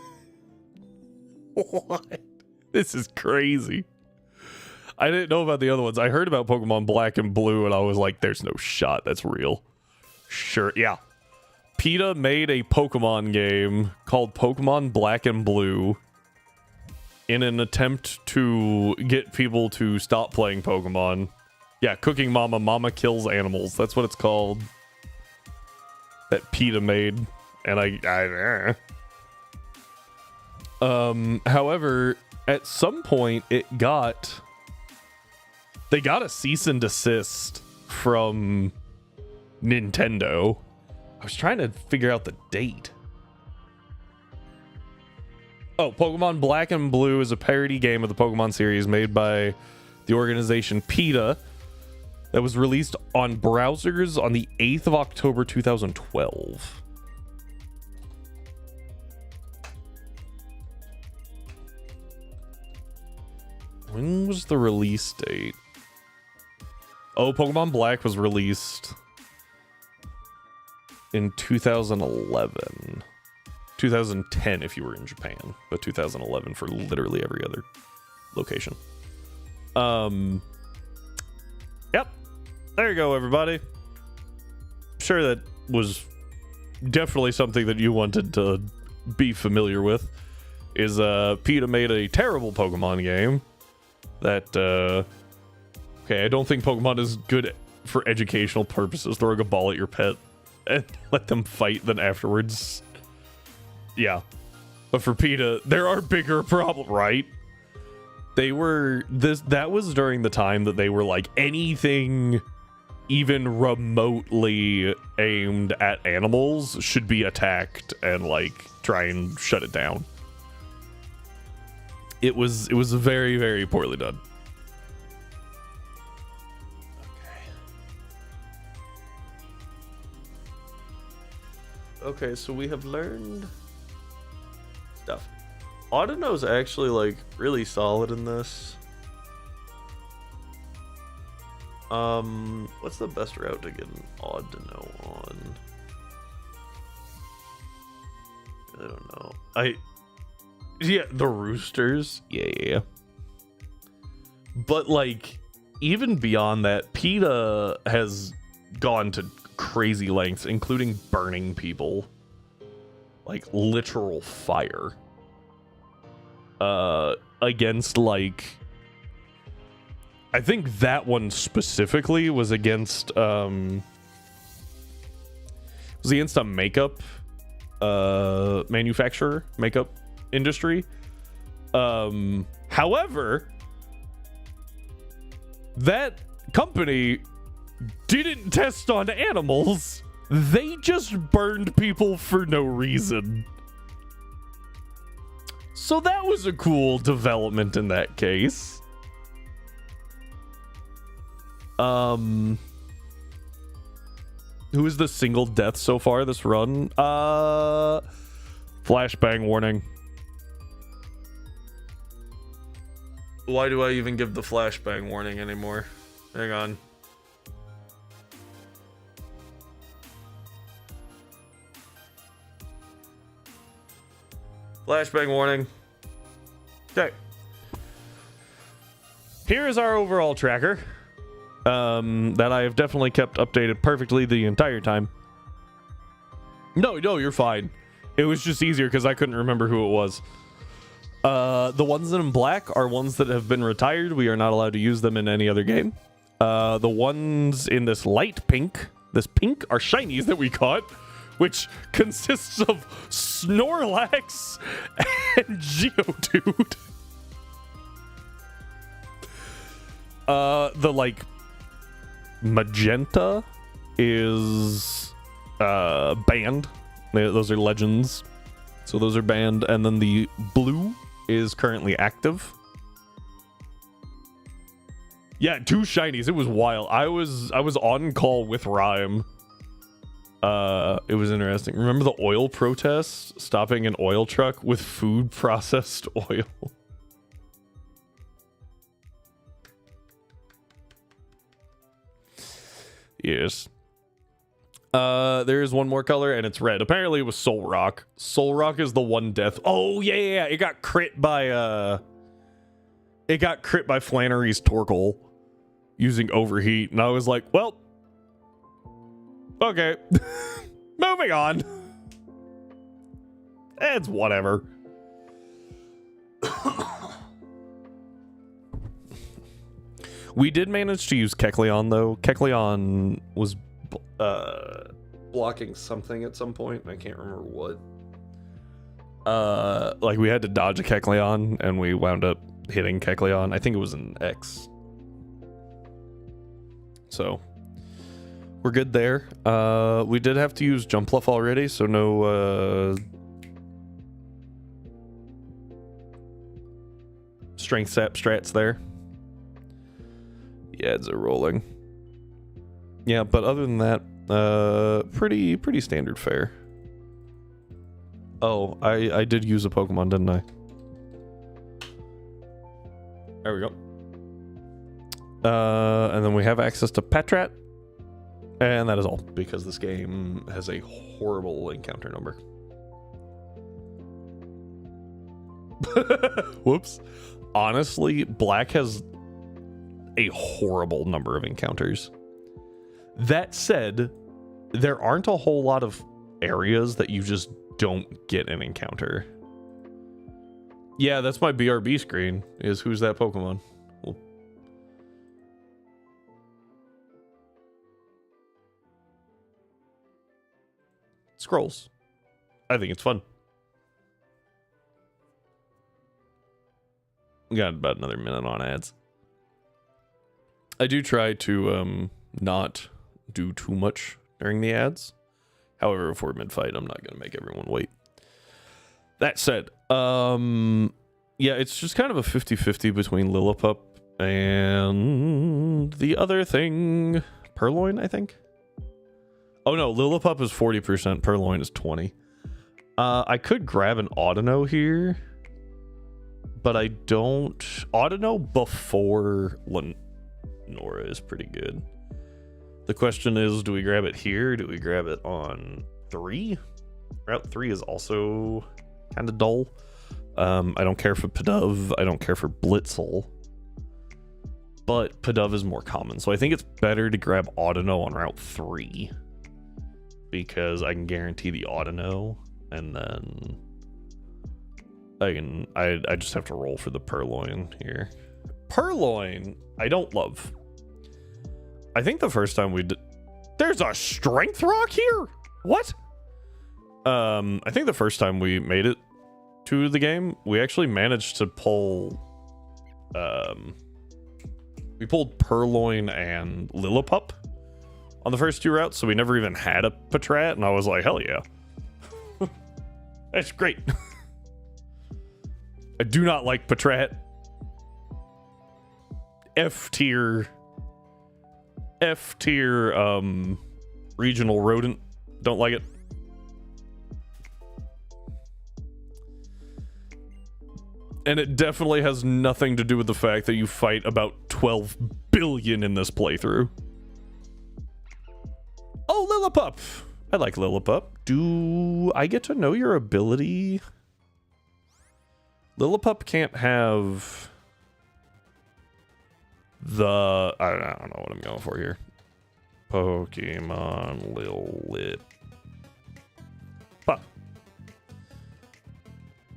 Speaker 1: What? This is crazy. I didn't know about the other ones. I heard about Pokemon Black and Blue and I was like, there's no shot. That's real. Sure, yeah. PETA made a Pokemon game called Pokemon Black and Blue in an attempt to get people to stop playing Pokemon. Yeah, Cooking Mama, Mama Kills Animals. That's what it's called. That PETA made. And however, at some point they got a cease and desist from Nintendo. I was trying to figure out the date. Oh, Pokemon Black and Blue is a parody game of the Pokemon series made by the organization PETA that was released on browsers on the 8th of October 2012. When was the release date? Oh, Pokemon Black was released in 2011. 2010 if you were in Japan, but 2011 for literally every other location. Yep. There you go, everybody. Sure, that was definitely something that you wanted to be familiar with. Is PETA made a terrible Pokemon game that okay, I don't think Pokemon is good for educational purposes. Throwing a ball at your pet and let them fight, then afterwards, yeah. But for PETA, there are bigger problems, right? They were that was during the time that they were like, anything even remotely aimed at animals should be attacked and like try and shut it down. It was very, very poorly done. Okay, so we have learned stuff. Audino's actually, like, really solid in this. What's the best route to get an Audino on? I don't know. Yeah, the roosters. Yeah. But, like, even beyond that, PETA has gone to crazy lengths, including burning people. Like, literal fire. Against, like... I think that one specifically was against, was against a makeup, manufacturer, makeup industry. However, that company didn't test on animals. They just burned people for no reason. So that was a cool development in that case. Who is the single death so far this run? Flashbang warning. Why do I even give the flashbang warning anymore? Hang on. Flashbang warning. Okay. Here is our overall tracker. That I have definitely kept updated perfectly the entire time. No, you're fine. It was just easier because I couldn't remember who it was. The ones in black are ones that have been retired. We are not allowed to use them in any other game. The ones in this light pink, are shinies that we caught, which consists of Snorlax and Geodude. The, like, magenta is banned. Those are legends, so those are banned. And then the blue is currently active. Yeah, 2 shinies. It was wild. I was on call with Rhyme. It was interesting. Remember the oil protest? Stopping an oil truck with food processed oil. Yes. There is one more color, and it's red. Apparently, it was Soul Rock. Soul Rock is the one death. Oh yeah. It got crit by Flannery's Torkoal using overheat, and I was like, well, okay, moving on. It's whatever. We did manage to use Kecleon, though. Kecleon was blocking something at some point. I can't remember what. Like, we had to dodge a Kecleon, and we wound up hitting Kecleon. I think it was an X. So, we're good there. We did have to use Jump Fluff already, so no Strength Sap strats there. The ads are rolling. Yeah, but other than that, pretty standard fare. Oh, I did use a Pokemon, didn't I? There we go. And then we have access to Patrat. And that is all, because this game has a horrible encounter number. Whoops. Honestly, Black has a horrible number of encounters. That said, there aren't a whole lot of areas that you just don't get an encounter. Yeah, that's my BRB screen, is who's that Pokemon? Well, Scrolls. I think it's fun. We got about another minute on ads. I do try to not do too much during the ads. However, if we're mid-fight, I'm not going to make everyone wait. That said, yeah, it's just kind of a 50-50 between Lillipup and the other thing. Purloin, I think? Oh no, Lillipup is 40%, Purloin is 20. I could grab an Audino here, but I don't. Audino before Lenora is pretty good. The question is, do we grab it here? Do we grab it on 3? Route 3 is also kind of dull. I don't care for Pidove. I don't care for Blitzel. But Pidove is more common. So I think it's better to grab Audino on Route 3. Because I can guarantee the Audino. And then I just have to roll for the Purloin here. Purloin, I don't love. I think the first time we did... There's a Strength Rock here? What? I think the first time we made it to the game, we actually managed to pull... we pulled Purloin and Lillipup on the first 2 routes, so we never even had a Patrat, and I was like, hell yeah. That's great. I do not like Patrat. F tier regional rodent. Don't like it. And it definitely has nothing to do with the fact that you fight about 12 billion in this playthrough. Oh, Lillipup! I like Lillipup. Do I get to know your ability? Lillipup can't have the... I don't know what I'm going for here. Pokemon Lillipup.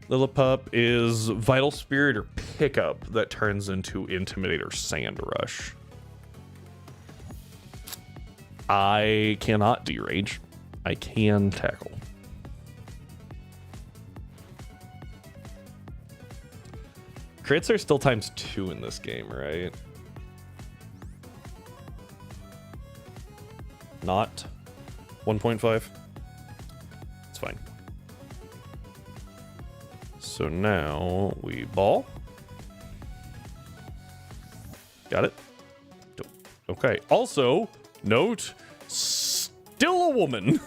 Speaker 1: Lillipup is Vital Spirit or Pickup that turns into Intimidate or Sand Rush. I cannot derage. I can tackle. Crits are still ×2 in this game, right? Not 1.5. It's fine. So now we ball. Got it. Okay. Also, note, still a woman.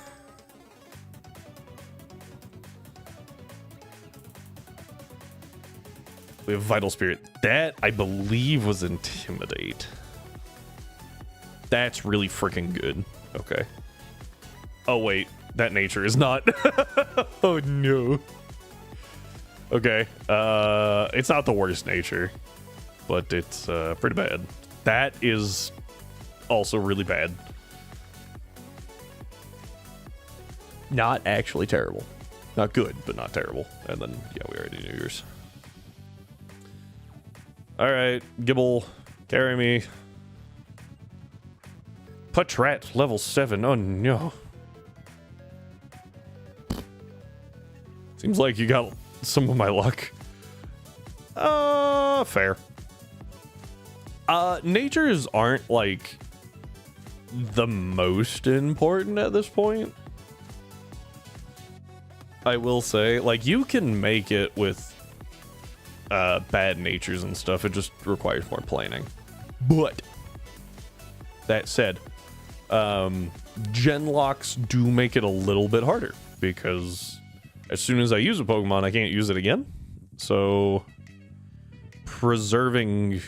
Speaker 1: We have Vital Spirit. That, I believe, was Intimidate. That's really freaking good. Okay. Oh, wait. That nature is not. Oh, no. Okay. It's not the worst nature, but it's pretty bad. That is also really bad. Not actually terrible. Not good, but not terrible. And then, yeah, we already knew yours. All right, Gibble, carry me. Patrat, level 7. Oh, no. Seems like you got some of my luck. Fair. Natures aren't, like, the most important at this point. I will say, like, you can make it with bad natures and stuff. It just requires more planning. But that said, Genlocks do make it a little bit harder because as soon as I use a Pokemon, I can't use it again. So preserving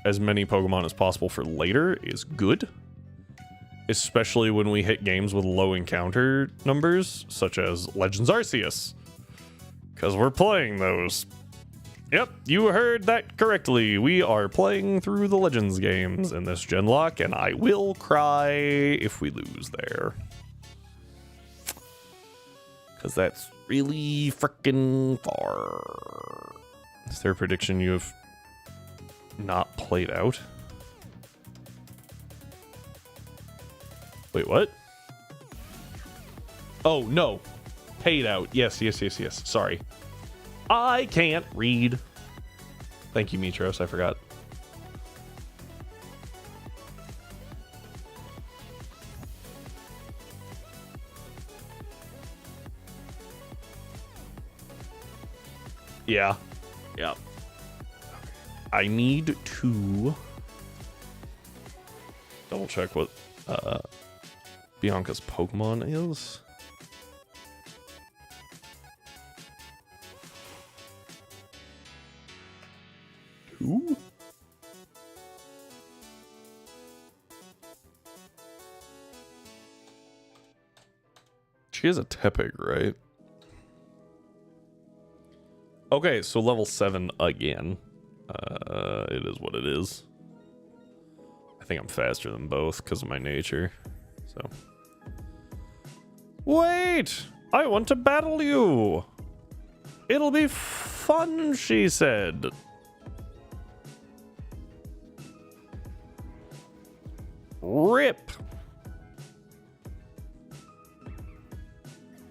Speaker 1: as many Pokemon as possible for later is good, especially when we hit games with low encounter numbers, such as Legends Arceus, because we're playing those. Yep, you heard that correctly. We are playing through the Legends games in this Genlocke, and I will cry if we lose there. Because that's really freaking far. Is there a prediction you have not played out? Wait, what? Oh, no. Paid out. Yes. Sorry. I can't read. Thank you, Mitros. I forgot. Yeah. I need to double check what Bianca's Pokemon is. Who? She is a Tepig, right? Okay, so level 7 again. It is what it is. I think I'm faster than both because of my nature. So. Wait! I want to battle you! It'll be fun, she said. Rip!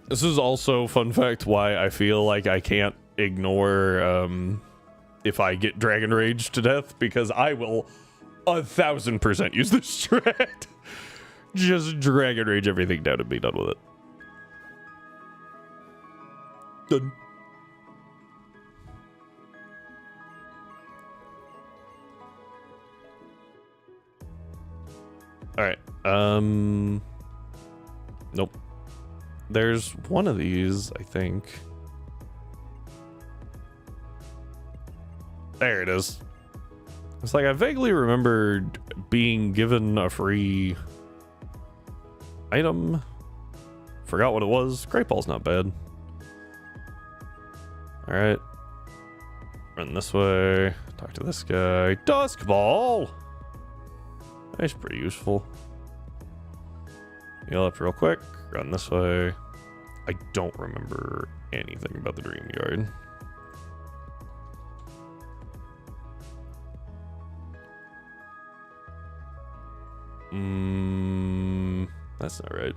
Speaker 1: This is also, fun fact, why I feel like I can't ignore if I get Dragon Rage to death, because I will 1000% use this strat. Just Dragon Rage everything down and be done with it. Done. Alright, nope. There's one of these, I think. There it is. It's like I vaguely remembered being given a free item. Forgot what it was. Great Ball's not bad. Alright. Run this way. Talk to this guy. Dusk Ball! That's pretty useful. Heal up real quick. Run this way. I don't remember anything about the Dream Yard. That's not right.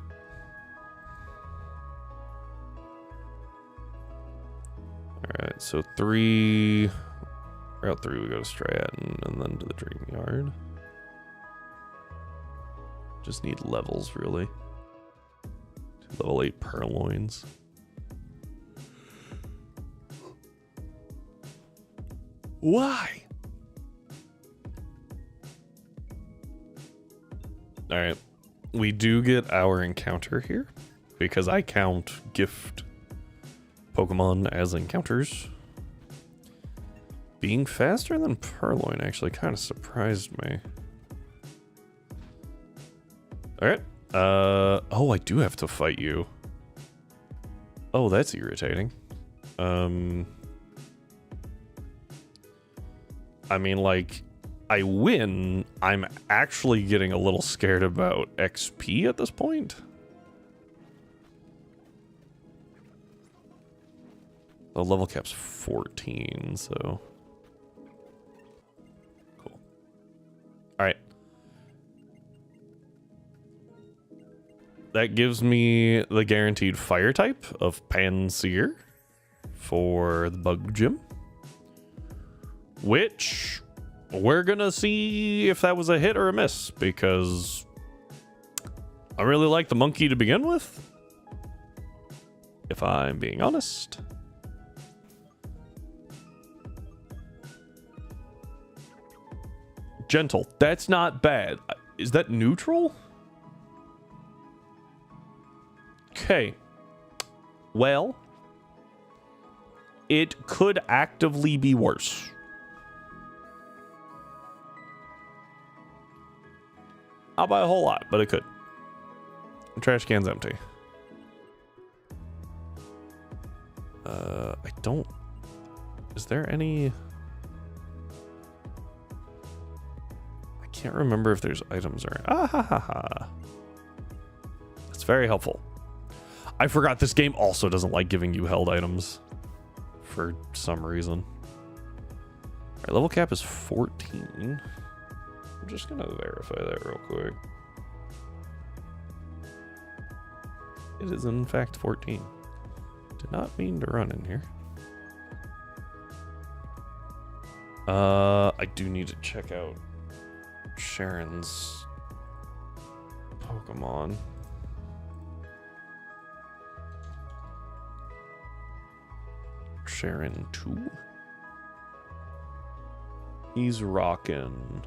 Speaker 1: Alright, so Route 3 we go to Stratton and then to the Dream Yard. Just need levels, really. Level 8 Purloins. Why? Alright. We do get our encounter here, because I count gift Pokemon as encounters. Being faster than Purloin actually kind of surprised me. Alright. Oh, I do have to fight you. Oh, that's irritating. I mean, like, I win. I'm actually getting a little scared about XP at this point. The level cap's 14, so... Cool. Alright. That gives me the guaranteed fire type of Panseer for the Bug Gym. Which we're gonna see if that was a hit or a miss, because I really like the monkey to begin with, if I'm being honest. Gentle. That's not bad. Is that neutral? Okay. Well, it could actively be worse. Not by a whole lot, but it could. The trash can's empty. I don't... Is there any... I can't remember if there's items or... Ah ha ha ha. That's very helpful. I forgot this game also doesn't like giving you held items. For some reason. Alright, level cap is 14. I'm just gonna verify that real quick. It is in fact 14. Did not mean to run in here. I do need to check out Sharon's Pokemon. Sharon 2. He's rocking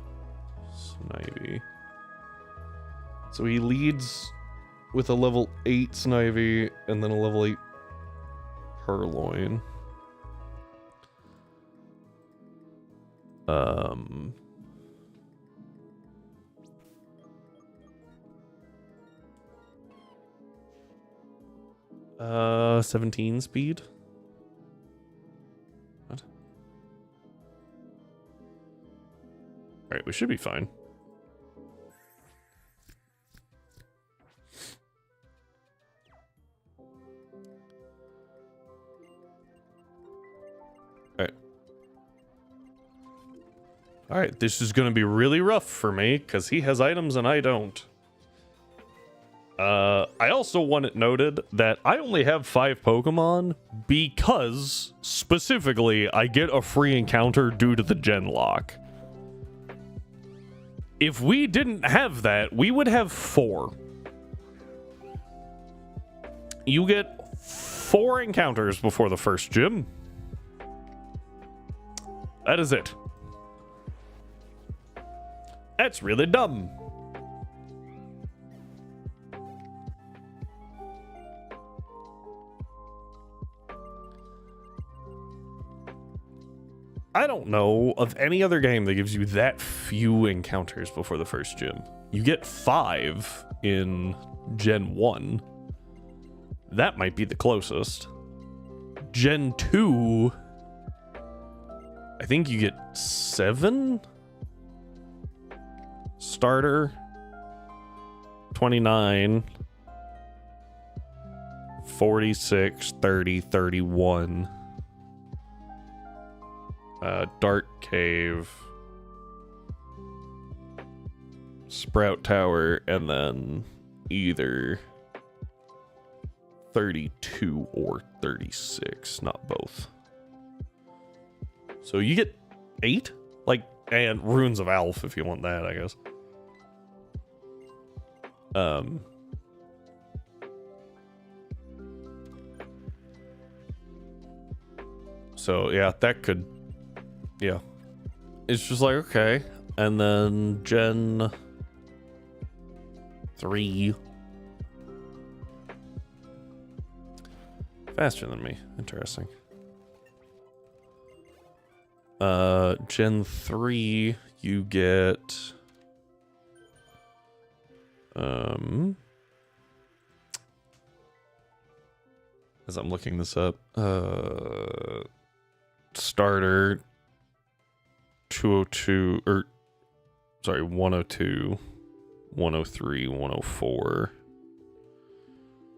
Speaker 1: Snivy. So he leads with a level 8 Snivy and then a level 8 Purloin. 17 speed. What? Alright, we should be fine. Alright, this is going to be really rough for me, because he has items and I don't. I also want it noted that I only have 5 Pokemon because, specifically, I get a free encounter due to the Genlocke. If we didn't have that, we would have 4. You get 4 encounters before the first gym. That is it. That's really dumb. I don't know of any other game that gives you that few encounters before the first gym. You get 5 in Gen 1. That might be the closest. Gen 2, I think you get 7? Starter, 29, 46, 30, 31. Dark Cave, Sprout Tower, and then either 32 or 36, not both. So you get 8? Like, and Runes of Alph if you want that, I guess. So yeah, that could, yeah. It's just like, okay. And then Gen 3. Faster than me. Interesting. Gen 3, you get as I'm looking this up, starter 202, or sorry, 102, 103, 104.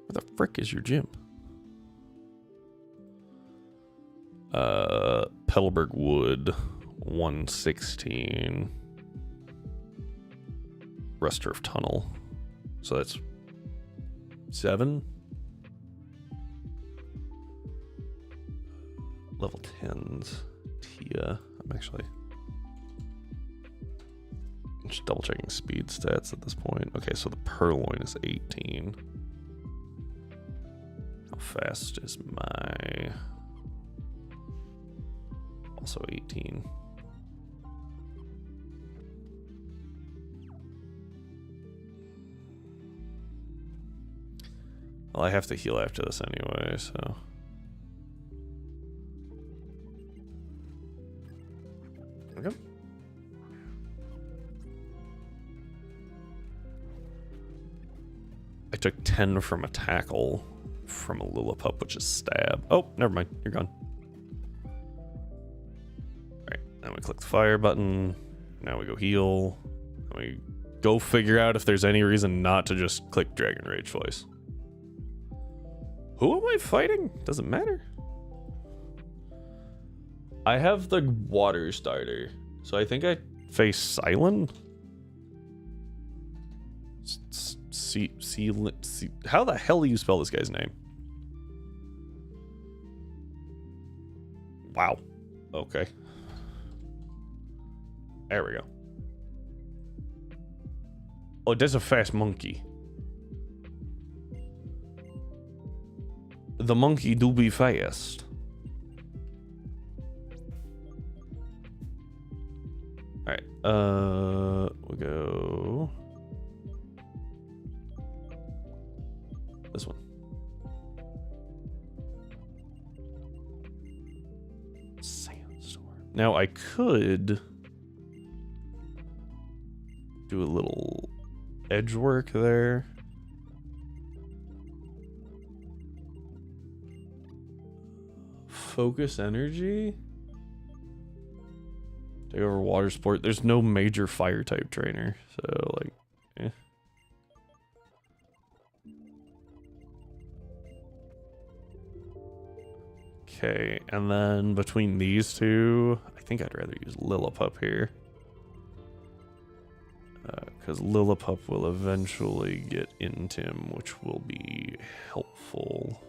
Speaker 1: Where the frick is your gym? Petalburg Wood, 116. Rusturf Tunnel. So that's 7. Level 10s. Tia. I'm actually just double checking speed stats at this point. Okay, so the Purloin is 18. How fast is my... Also 18. Well, I have to heal after this anyway, so... Okay. I took 10 from a tackle from a Lillipup, which is stab. Oh, never mind. You're gone. Alright, now we click the fire button. Now we go heal. Now we go figure out if there's any reason not to just click Dragon Rage twice. Who am I fighting? Doesn't matter. I have the water starter, so I think I face Silent. How the hell do you spell this guy's name? Wow. Okay. There we go. Oh, that's a fast monkey. The monkey do be fast. Alright, we'll go... This one. Sandstorm. Now I could do a little edge work there. Focus energy. Take over water sport. There's no major fire type trainer, so like, eh. Okay, and then between these two, I think I'd rather use Lillipup here. Because Lillipup will eventually get Intim, which will be helpful.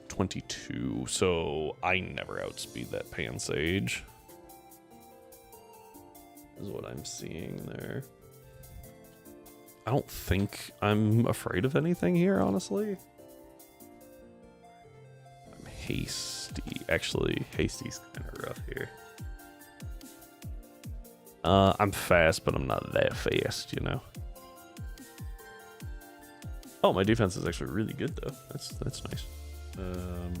Speaker 1: .22, so I never outspeed that Pansage. Is what I'm seeing there. I don't think I'm afraid of anything here, honestly. I'm hasty. Actually, hasty's kind of rough here. I'm fast, but I'm not that fast, you know. Oh, my defense is actually really good, though. That's nice. Okay.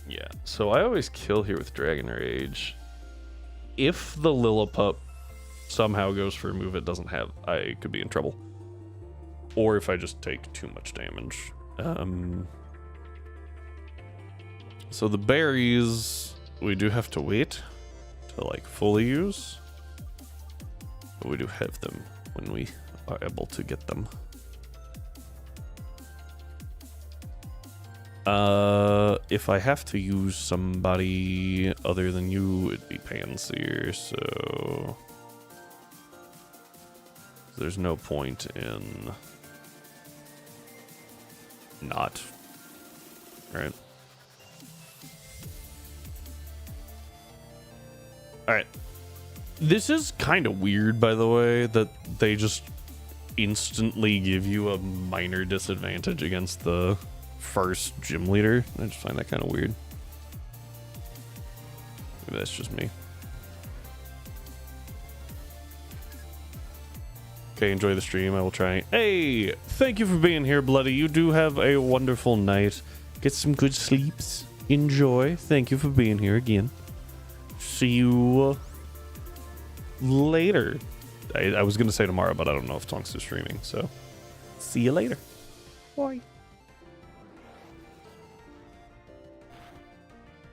Speaker 1: Yeah, so I always kill here with Dragon Rage. If the Lillipup somehow goes for a move it doesn't have, I could be in trouble. Or if I just take too much damage. So the berries, we do have to wait to like fully use. But we do have them when we are able to get them. If I have to use somebody other than you, it'd be Panseer, so there's no point in not, right? Alright. This is kind of weird, by the way, that they just instantly give you a minor disadvantage against the first gym leader. I just find that kind of weird. Maybe that's just me. Okay, enjoy the stream. I will try. Hey, thank you for being here, Bloody. You do have a wonderful night. Get some good sleeps. Enjoy. Thank you for being here again. See you later. I was going to say tomorrow, but I don't know if Tonks is streaming, so see you later. Bye.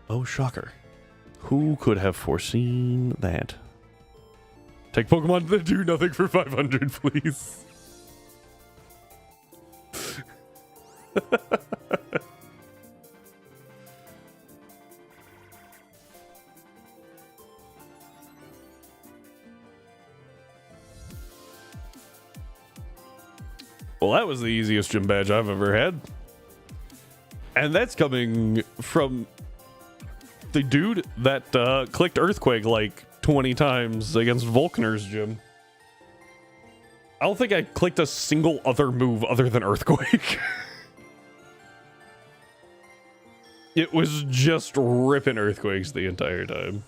Speaker 1: Oh, shocker. Who could have foreseen that? Take Pokemon that do nothing for 500, please. Well, that was the easiest gym badge I've ever had. And that's coming from the dude that clicked Earthquake like 20 times against Volkner's gym. I don't think I clicked a single other move other than Earthquake. It was just ripping Earthquakes the entire time.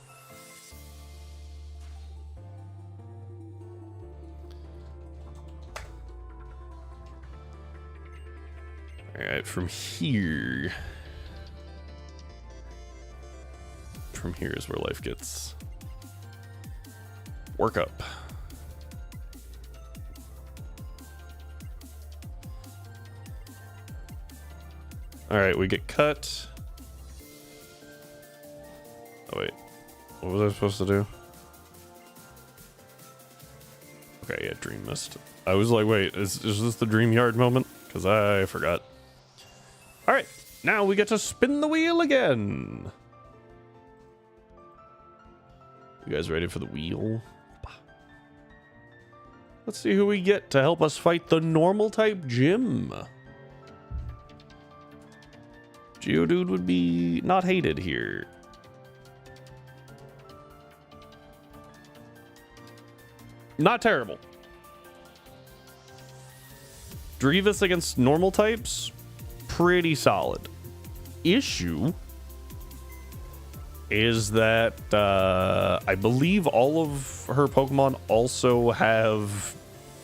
Speaker 1: Alright, from here is where life gets work up. Alright, we get cut. Oh wait, what was I supposed to do? Okay, yeah, Dream Mist. I was like, wait, is this the Dream Yard moment? Because I forgot. Alright, now we get to spin the wheel again. You guys ready for the wheel? Let's see who we get to help us fight the normal type gym. Geodude would be not hated here. Not terrible. Drevis against normal types, pretty solid. Issue is that I believe all of her Pokemon also have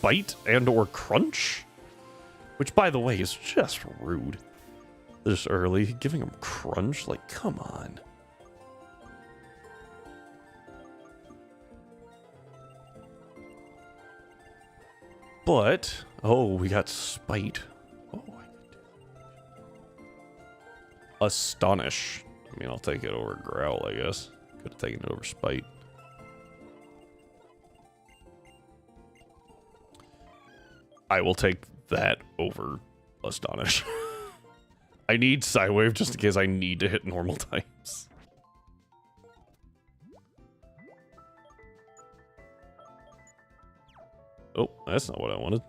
Speaker 1: Bite and or Crunch, which, by the way, is just rude. This early, giving them Crunch, like, come on. But, oh, we got Spite. Oh, Astonish. I mean, I'll take it over Growl, I guess. Could have taken it over Spite. I will take that over Astonish. I need Psywave just in case I need to hit normal types. Oh, that's not what I wanted.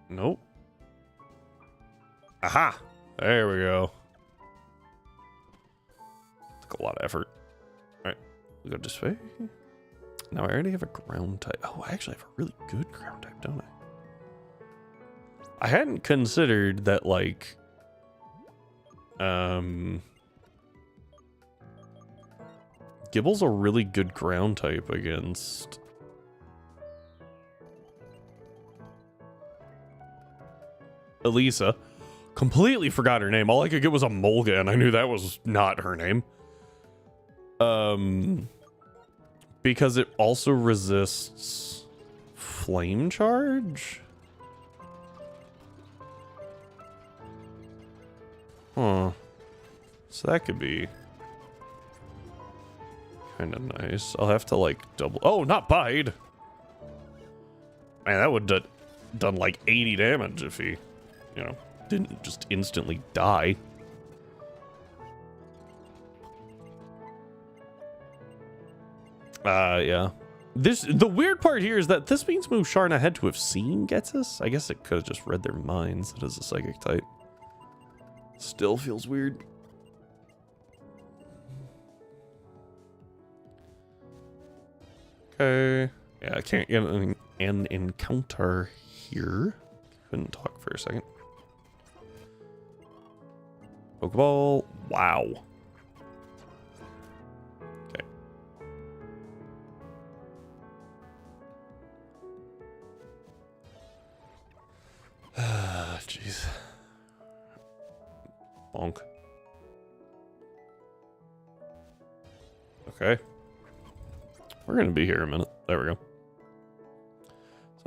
Speaker 1: Nope. Aha! There we go. Took a lot of effort. Alright, we go this way. Now I already have a ground type. Oh, I actually have a really good ground type, don't I? I hadn't considered that, like, Gibble's a really good ground type against Elisa. Completely forgot her name. All I could get was a Mulga, and I knew that was not her name. Because it also resists Flame Charge? Huh. So that could be kind of nice. I'll have to, like, double... Oh, not Bite! Man, that would have done, like, 80 damage if he, you know, didn't just instantly die. Yeah. The weird part here is that this means Musharna had to have seen Ghetsis. I guess it could have just read their minds. It is a psychic type. Still feels weird. Okay. Yeah, I can't get an encounter here. Couldn't talk for a second. Pokeball. Wow. Okay. Jeez. Bonk. Okay. We're gonna be here a minute. There we go. So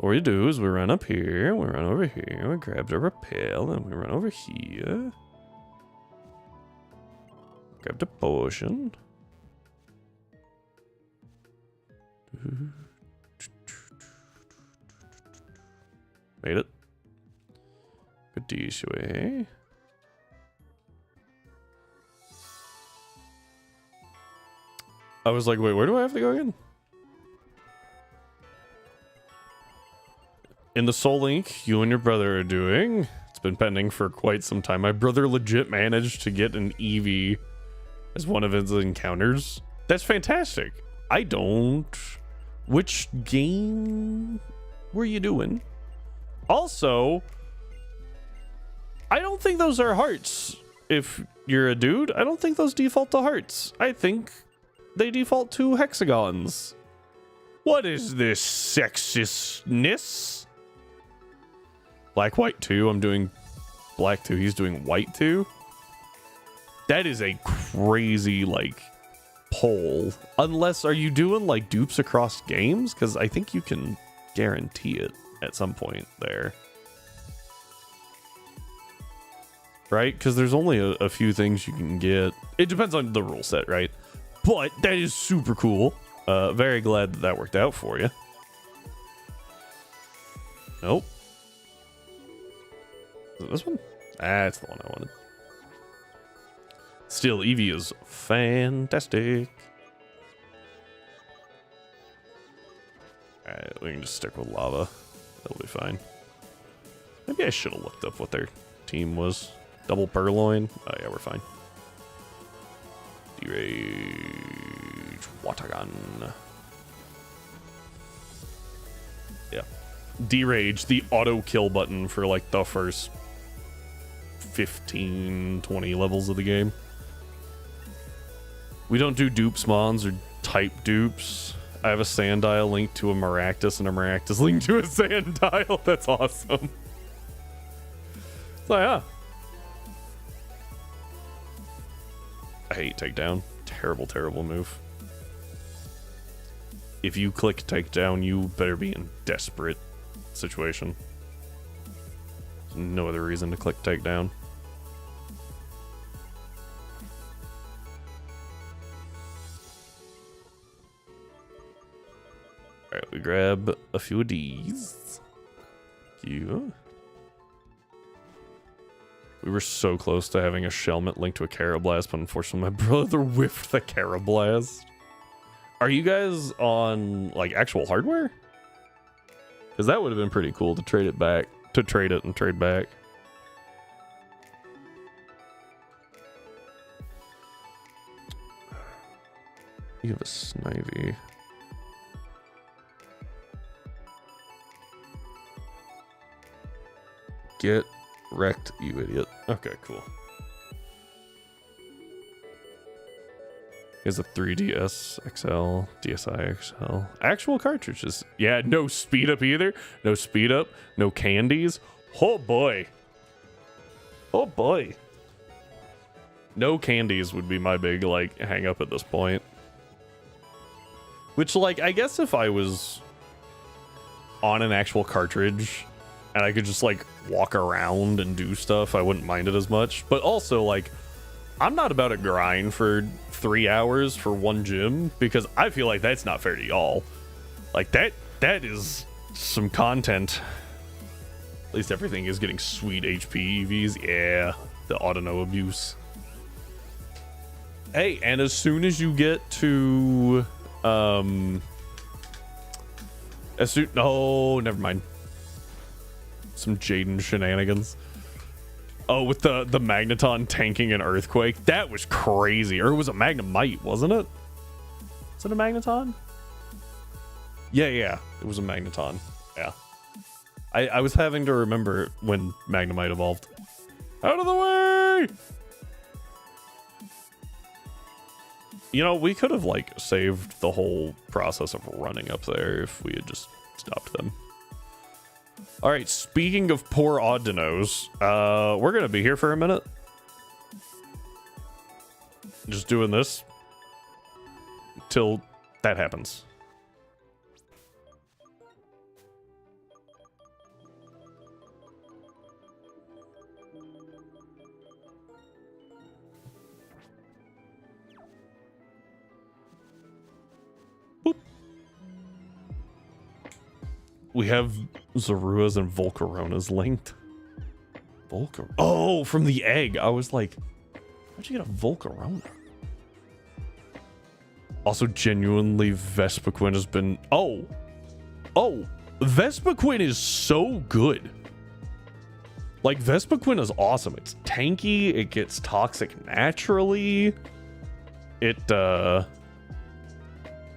Speaker 1: what we do is we run up here, we run over here, we grab the repel, and we run over here. Grab the potion. Made it. Good this way. I was like, wait, where do I have to go again? In the Soul Link you and your brother are doing. It's been pending for quite some time. My brother legit managed to get an Eevee as one of his encounters. That's fantastic. I don't. Which game were you doing? Also, I don't think those are hearts. If you're a dude, I don't think those default to hearts. I think they default to hexagons. What is this sexistness? Black, white 2. I'm doing black 2. He's doing white 2. That is a crazy, like, poll. Unless, are you doing, like, dupes across games? Because I think you can guarantee it at some point there. Right? Because there's only a few things you can get. It depends on the rule set, right? But that is super cool. Very glad that worked out for you. Nope. Is it this one? That's the one I wanted. Still, Eevee is fantastic. Alright, we can just stick with lava. That'll be fine. Maybe I should have looked up what their team was. Double Purloin. Oh yeah, we're fine. Derage Water Gun. Yeah. Derage, the auto kill button for like the first 15, 20 levels of the game. We don't do dupe spawns or type dupes. I have a Sandile linked to a Maractus and a Maractus linked to a Sandile. That's awesome. So yeah. I hate takedown. Terrible, terrible move. If you click takedown, you better be in desperate situation. There's no other reason to click takedown. Alright, we grab a few of these. Thank you. We were so close to having a Shelmet linked to a Carablast, but unfortunately my brother whiffed the Carablast. Are you guys on, like, actual hardware? Because that would have been pretty cool to trade it back. To trade it and trade back. You have a Snivy. Get wrecked, you idiot. Okay, cool. Here's a 3DS XL, DSi XL. Actual cartridges. Yeah, no speed up either. No speed up. No candies. Oh boy. Oh boy. No candies would be my big, like, hang up at this point. Which, like, I guess if I was on an actual cartridge and I could just, like, walk around and do stuff, I wouldn't mind it as much. But also, like, I'm not about to grind for 3 hours for one gym, because I feel like that's not fair to y'all. Like, that is some content. At least everything is getting sweet HP EVs. Yeah, the auto abuse. Hey, and as soon as you get to oh, never mind. Some Jaden shenanigans. Oh, with the Magneton tanking an Earthquake. That was crazy. Or it was a Magnemite, wasn't it? Is it a Magneton? Yeah. It was a Magneton. Yeah. I was having to remember when Magnemite evolved. Out of the way! You know, we could have, like, saved the whole process of running up there if we had just stopped them. Alright, speaking of poor Audinos, we're gonna be here for a minute. Just doing this till that happens. Boop. We have Zoruas and Volcaronas linked. Oh, from the egg. I was like, how'd you get a Volcarona? Also, genuinely, Vespiquen has been... Oh, Vespiquen is so good. Like, Vespiquen is awesome. It's tanky. It gets toxic naturally. It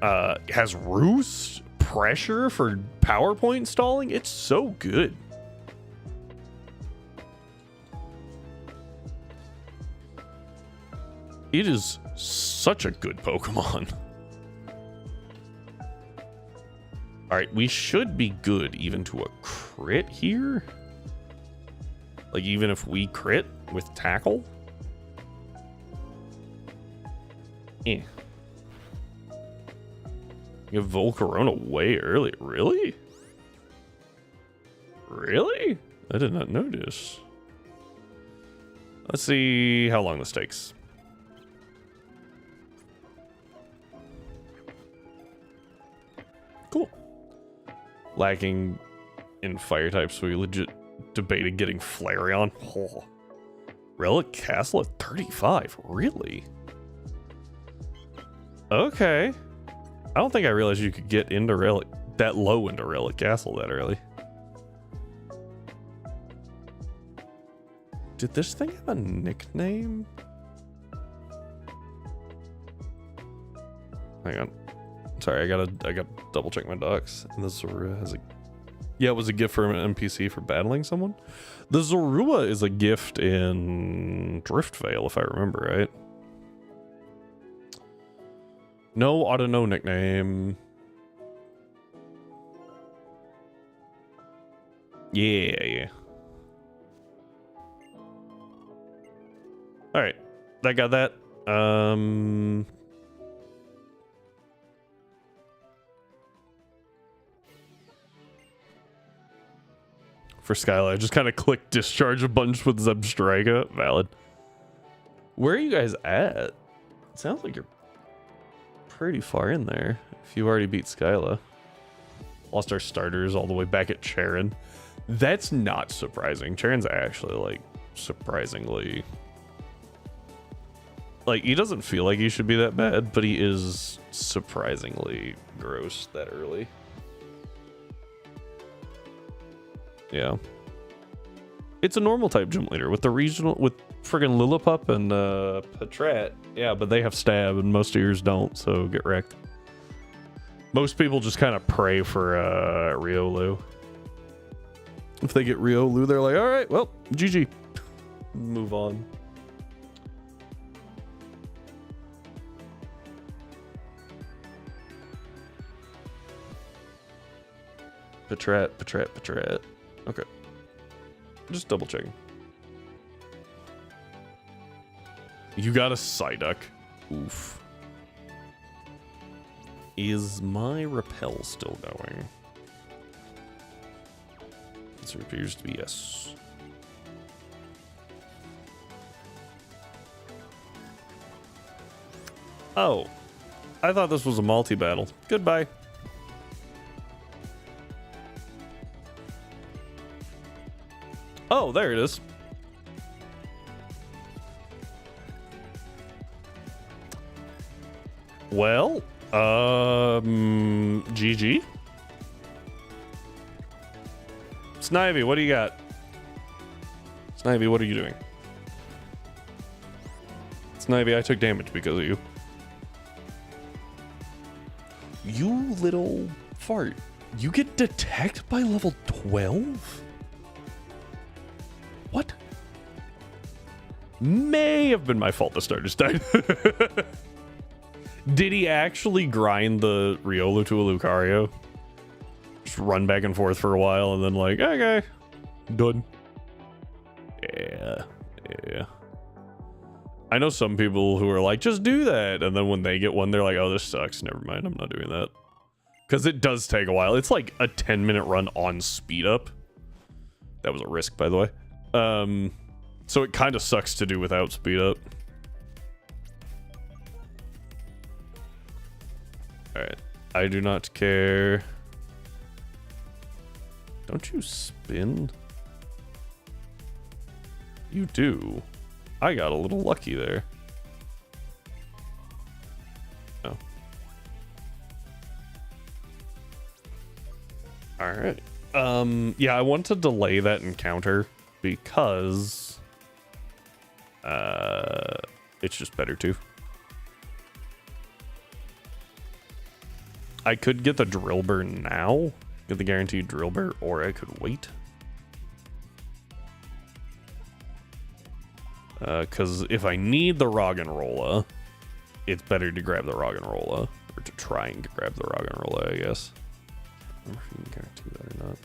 Speaker 1: has roost, pressure for PowerPoint stalling. It's so good. It is such a good Pokemon. Alright, we should be good even to a crit here. Like, even if we crit with Tackle. Eh. You have Volcarona way early. Really? Really? I did not notice. Let's see how long this takes. Cool. Lacking in fire types, so we legit debated getting Flareon. Oh. Relic Castle at 35. Really? Okay. I don't think I realized you could get into Relic that low into Relic Castle that early. Did this thing have a nickname? Hang on. Sorry, I gotta double check my docs. And this Zorua has a Yeah, it was a gift from an NPC for battling someone. The Zorua is a gift in Driftvale, if I remember right. No auto no nickname. Yeah. All right, I got that. For Skyla, I just kind of clicked discharge a bunch with Zebstrika. Valid. Where are you guys at? It sounds like you're pretty far in there. If you already beat Skyla. Lost our starters all the way back at Charon. That's not surprising. Charon's actually, like, surprisingly... Like, he doesn't feel like he should be that bad, but he is surprisingly gross that early. Yeah. It's a normal type gym leader with the regional, with friggin' Lillipup and Patrat. Yeah, but they have stab and most of yours don't, so get wrecked. Most people just kind of pray for Riolu. If they get Riolu, they're like, alright, well, GG. Move on. Patrat. Okay. Just double checking. You got a Psyduck. Oof. Is my repel still going? It appears to be yes. Oh. I thought this was a multi-battle. Goodbye. Oh, there it is. Well, GG. Snivy, what do you got? Snivy, what are you doing? Snivy, I took damage because of you. You little fart. You get detect by level 12? What? May have been my fault the starters died. Did he actually grind the Riolu to a Lucario? Just run back and forth for a while and then like, okay, done. Yeah. I know some people who are like, just do that. And then when they get one, they're like, oh, this sucks. Never mind, I'm not doing that. Because it does take a while. It's like a 10-minute run on speed up. That was a risk, by the way. So it kind of sucks to do without speed up. Alright. I do not care. Don't you spin? You do. I got a little lucky there. Oh. Alright. Yeah, I want to delay that encounter because it's just better too. I could get the Drillbur now, get the guaranteed Drillbur, or I could wait. Because if I need the Roggenrola, it's better to grab the Roggenrola, or to try and grab the Roggenrola, I guess. I don't know if you can guarantee that or not.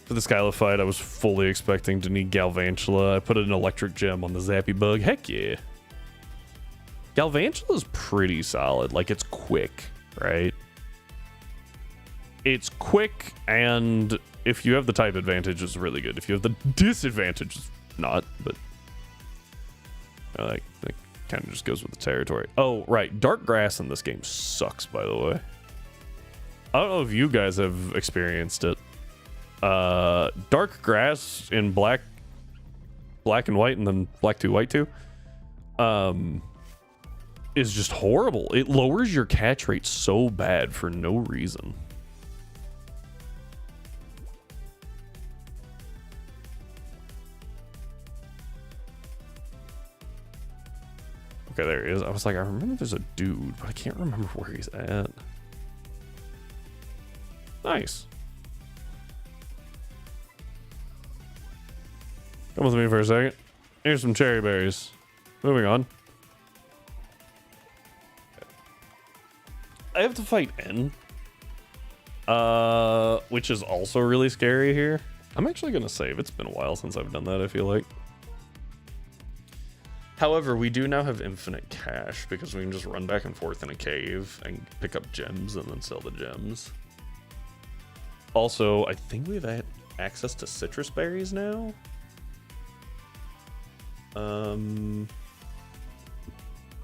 Speaker 1: For the Skyla fight, I was fully expecting to need Galvantula. I put an electric gem on the Zappy Bug. Heck yeah. Galvantula's pretty solid. Like, it's quick, right? It's quick, and if you have the type advantage, it's really good. If you have the disadvantage, it's not, but like that kind of just goes with the territory. Oh, right. Dark Grass in this game sucks, by the way. I don't know if you guys have experienced it. Dark Grass in black and white, and then black 2, white 2, is just horrible. It lowers your catch rate so bad for no reason. Okay, there he is. I was like, I remember there's a dude, but I can't remember where he's at. Nice. Come with me for a second. Here's some cherry berries. Moving on. I have to fight N. Which is also really scary here. I'm actually gonna save. It's been a while since I've done that, I feel like. However, we do now have infinite cash because we can just run back and forth in a cave and pick up gems and then sell the gems. Also, I think we've had access to citrus berries now.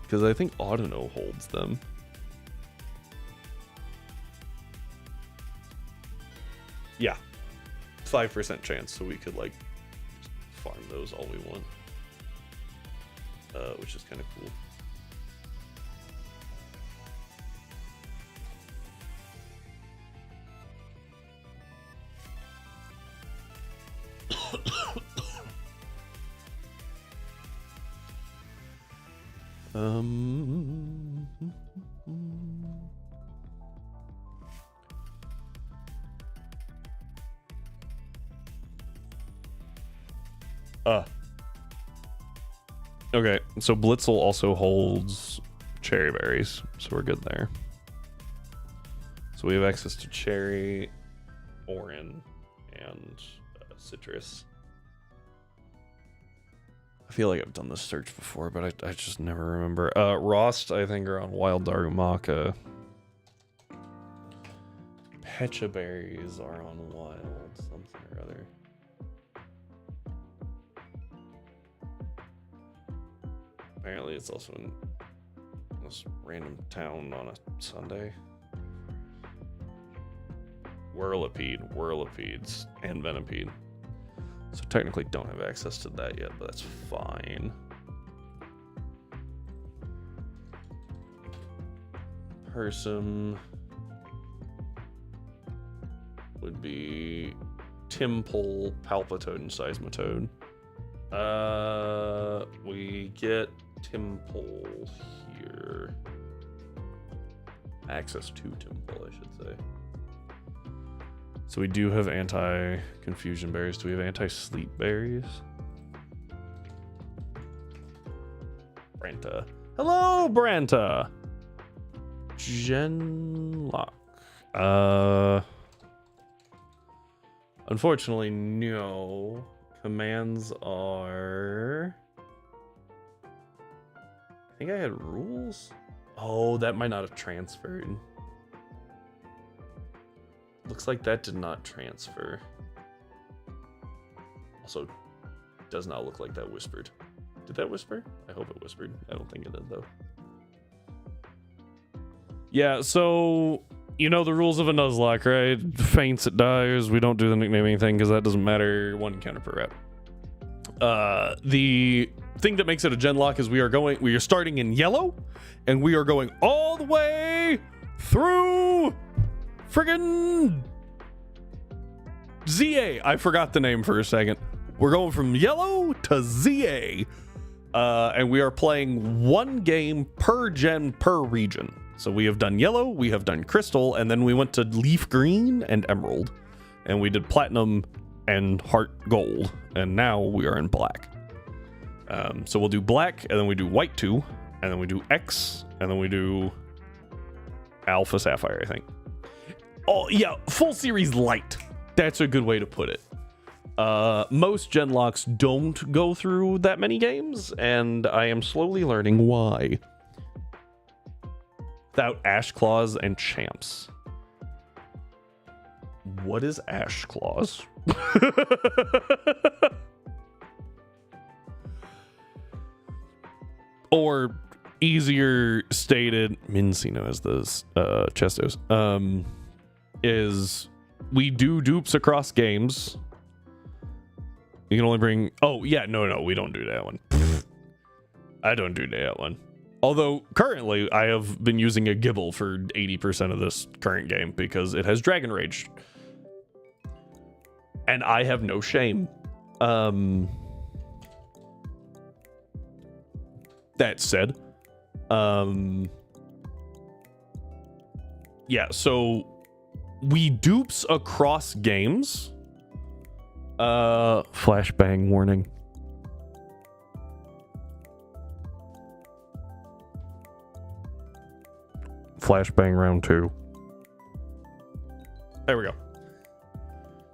Speaker 1: Because I think Audino holds them. Yeah. 5% chance, so we could like farm those all we want. Which is kind of cool. Okay, so Blitzel also holds cherry berries, so we're good there. So we have access to cherry, orange, and citrus. I feel like I've done this search before, but I just never remember. Rost, I think, are on Wild Darumaka. Pecha berries are on Wild something or other. Apparently it's also in this random town on a Sunday. Whirlipedes, and Venipede. So technically don't have access to that yet, but that's fine. Person would be Timpole, Palpitoad, and Seismitoad. We get Timpole here. Access to Timpole, I should say. So we do have anti-confusion berries. Do we have anti-sleep berries? Branta. Hello, Branta! Genlocke. Unfortunately, no. Commands are... I think I had rules? Oh, that might not have transferred. Looks like that did not transfer. Also, does not look like that whispered. Did that whisper? I hope it whispered. I don't think it did, though. Yeah, so... You know the rules of a Nuzlocke, right? Faints, it dies. We don't do the nicknaming thing because that doesn't matter. 1 encounter per rep. The thing that makes it a Genlocke is we are starting in yellow, and we are going all the way through friggin' ZA. I forgot the name for a second. We're going from yellow to ZA. And we are playing 1 game per gen per region. So we have done yellow, we have done crystal, and then we went to leaf green and emerald. And we did platinum and heart gold. And now we are in black. So we'll do black, and then we do white 2, and then we do X, and then we do alpha sapphire, I think. Oh, yeah, full series light. That's a good way to put it. Most Genlocks don't go through that many games, and I am slowly learning why. Without Ash Claws and Champs. What is Ash Claws? Or easier stated, Mincino as those Chestos, is we do dupes across games. You can only bring... Oh, yeah, no, we don't do that one. I don't do that one. Although, currently, I have been using a Gibble for 80% of this current game because it has Dragon Rage. And I have no shame. That said, yeah, so we dupes across games. Flashbang warning. Flashbang round 2. There we go.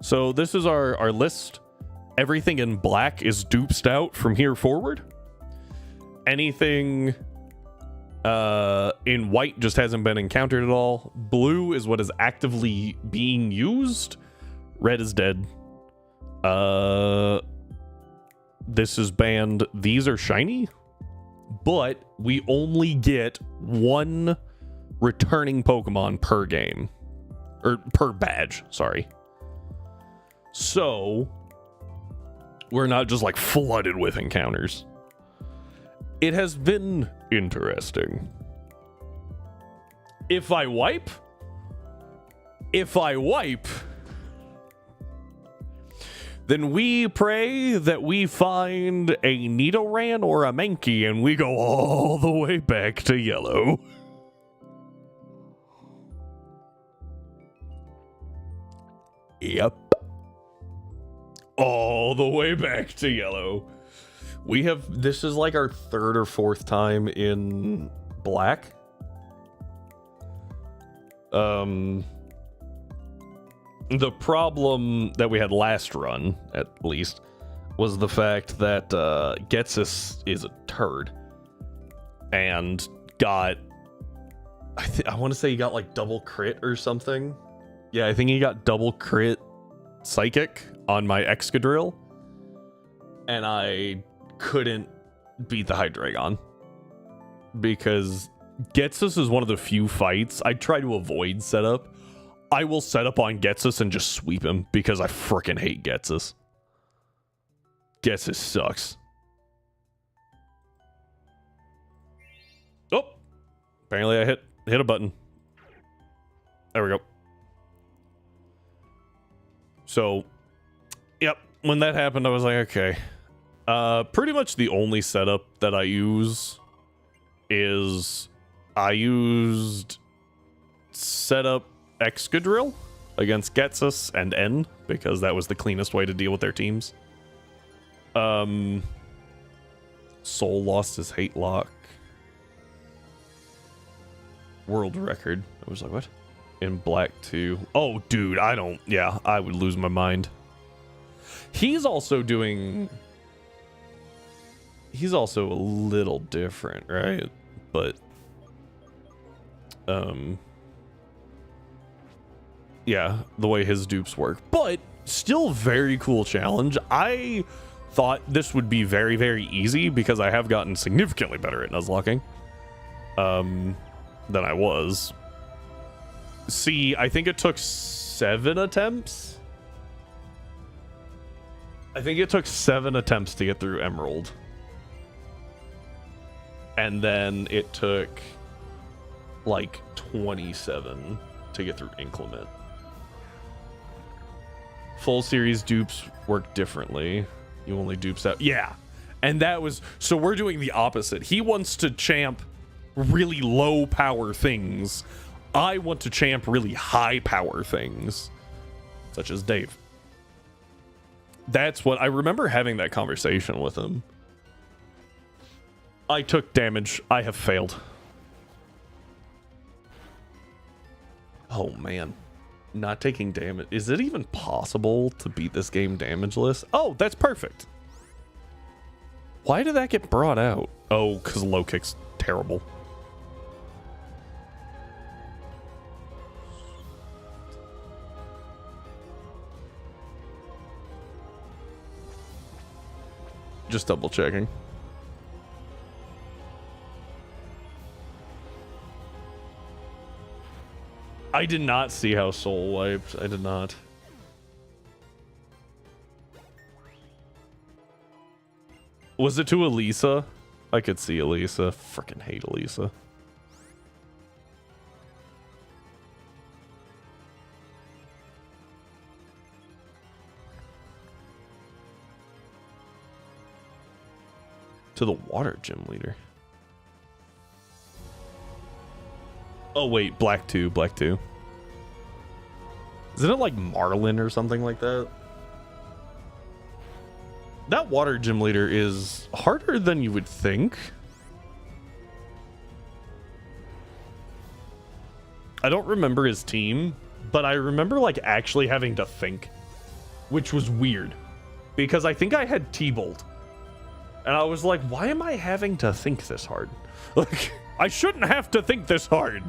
Speaker 1: So this is our list. Everything in black is duped out from here forward. Anything in white just hasn't been encountered at all. Blue is what is actively being used. Red is dead. This is banned. These are shiny, but we only get 1 returning Pokemon per game. Or per badge, sorry. So, we're not just like flooded with encounters. It has been interesting. If I wipe, then we pray that we find a Nidoran or a Mankey and we go all the way back to yellow. Yep. All the way back to yellow. This is like our 3rd or 4th time in black. The problem that we had last run, at least, was the fact that Getsus is a turd. And got... I want to say he got like double crit or something. Yeah, I think he got double crit Psychic on my Excadrill. And I couldn't beat the Hydreigon. Because Getsus is one of the few fights I try to avoid setup. I will set up on Getsus and just sweep him because I frickin' hate Getsus. Getsus sucks. Oh! Apparently I hit a button. There we go. So, yep, when that happened, I was like, okay. Pretty much the only setup that I use is I used setup Excadrill against Getsus and N because that was the cleanest way to deal with their teams. Soul lost his hate lock. World record. I was like, what? In black too. Oh, dude, I would lose my mind. He's also a little different, right? But, yeah, the way his dupes work. But, still very cool challenge. I thought this would be very, very easy because I have gotten significantly better at Nuzlocking than I was. See, I think it took 7 attempts. I think it took 7 attempts to get through Emerald. And then it took like 27 to get through Inclement. Full series dupes work differently. You only dupes out. Yeah. And that was... So we're doing the opposite. He wants to champ really low power things. I want to champ really high power things. Such as Dave. That's what... I remember having that conversation with him. I took damage. I have failed. Oh, man. Not taking damage. Is it even possible to beat this game damageless? Oh, that's perfect. Why did that get brought out? Oh, because low kick's terrible. Just double checking. I did not see how Soul wiped. I did not. Was it to Elisa? I could see Elisa. Freaking hate Elisa. To the water gym leader. Oh wait, black 2, black 2. Isn't it like Marlin or something like that? That water gym leader is harder than you would think. I don't remember his team, but I remember like actually having to think, which was weird because I think I had T-Bolt and I was like, why am I having to think this hard? Like, I shouldn't have to think this hard.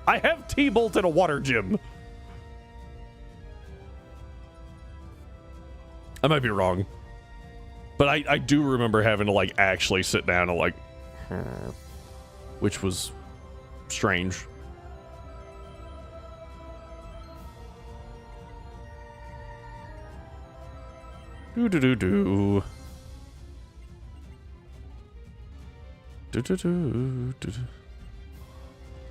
Speaker 1: I have T-Bolt in a water gym. I might be wrong, but I do remember having to like actually sit down and like, which was strange. Do do do do. Do do do do.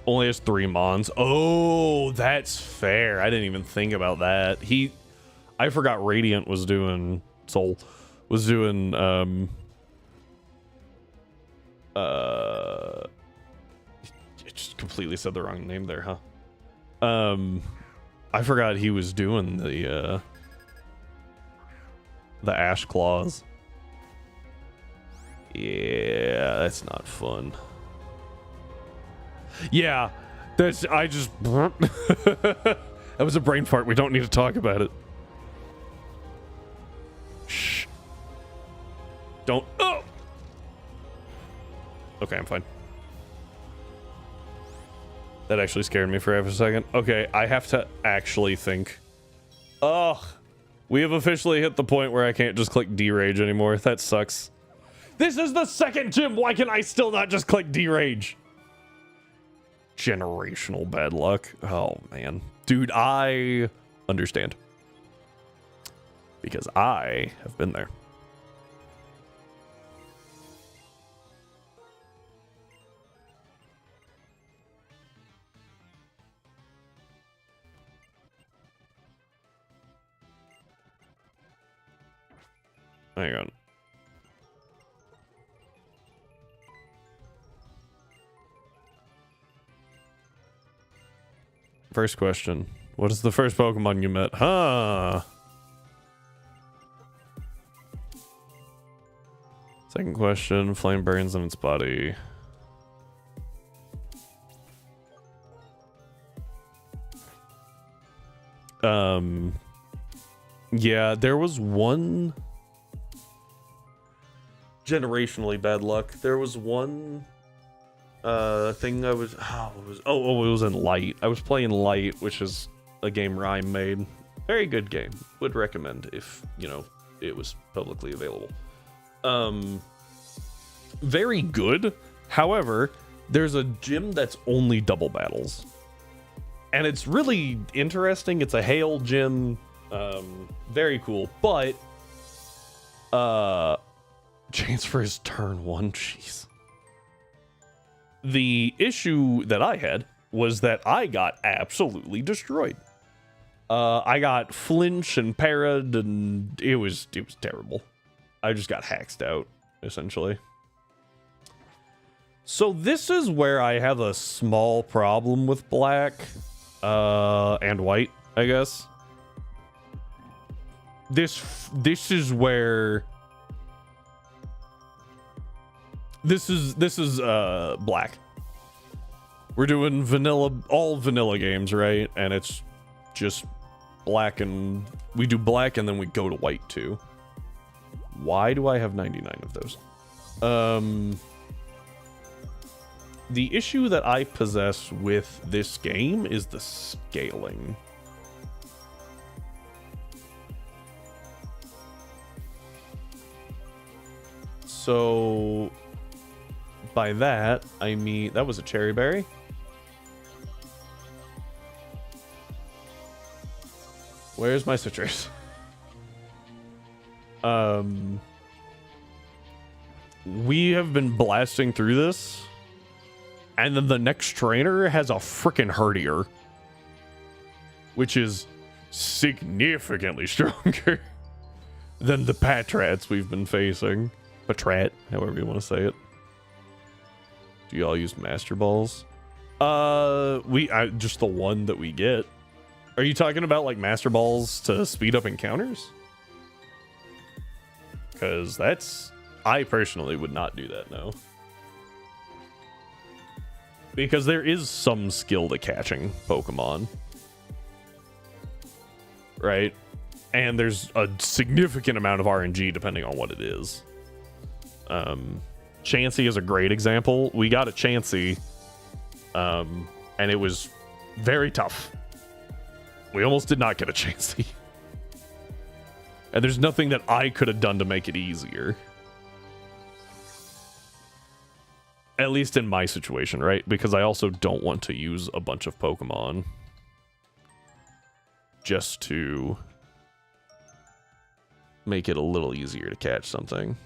Speaker 1: Only has 3 mons. Oh, that's fair. I didn't even think about that. I forgot Radiant was doing Soul was doing it just completely said the wrong name there, huh? I forgot he was doing the Ash Claws. Yeah, that's not fun. Yeah, I just that was a brain fart. We don't need to talk about it. Shh. Don't. Oh. Okay, I'm fine. That actually scared me for half a second. Okay, I have to actually think. Ugh. We have officially hit the point where I can't just click D-Rage anymore. That sucks. This is the second gym. Why can I still not just click D-Rage? Generational bad luck. Oh, man. Dude, I understand. Because I have been there. Hang on. First question. What is the first Pokemon you met? Huh. Second question. Flame burns in its body. Yeah, there was one generationally bad luck. There was one thing I was it was in Light. I was playing Light, which is a game Rhyme made. Very good game. Would recommend if, you know, it was publicly available. Very good. However, there's a gym that's only double battles. And it's really interesting. It's a hail gym. Very cool. But chance for his turn 1. Jeez. The issue that I had was that I got absolutely destroyed. I got flinched and parried, and it was terrible. I just got hacked out, essentially. So this is where I have a small problem with black and white, I guess. This is where this is black. We're doing all vanilla games, right? And it's just black, and we do black and then we go to white too. Why do I have 99 of those? The issue that I possess with this game is the scaling. So by that, I mean, that was a cherry berry. Where's my citrus? We have been blasting through this, and then the next trainer has a freaking Herdier, which is significantly stronger than the Patrats we've been facing. Patrat, however you want to say it. Do y'all use Master Balls? Just the one that we get. Are you talking about like Master Balls to speed up encounters? Because I personally would not do that, no. Because there is some skill to catching Pokemon. Right? And there's a significant amount of RNG depending on what it is. Chansey is a great example. We got a Chansey, and it was very tough. We almost did not get a Chansey. And there's nothing that I could have done to make it easier. At least in my situation, right? Because I also don't want to use a bunch of Pokemon just to make it a little easier to catch something.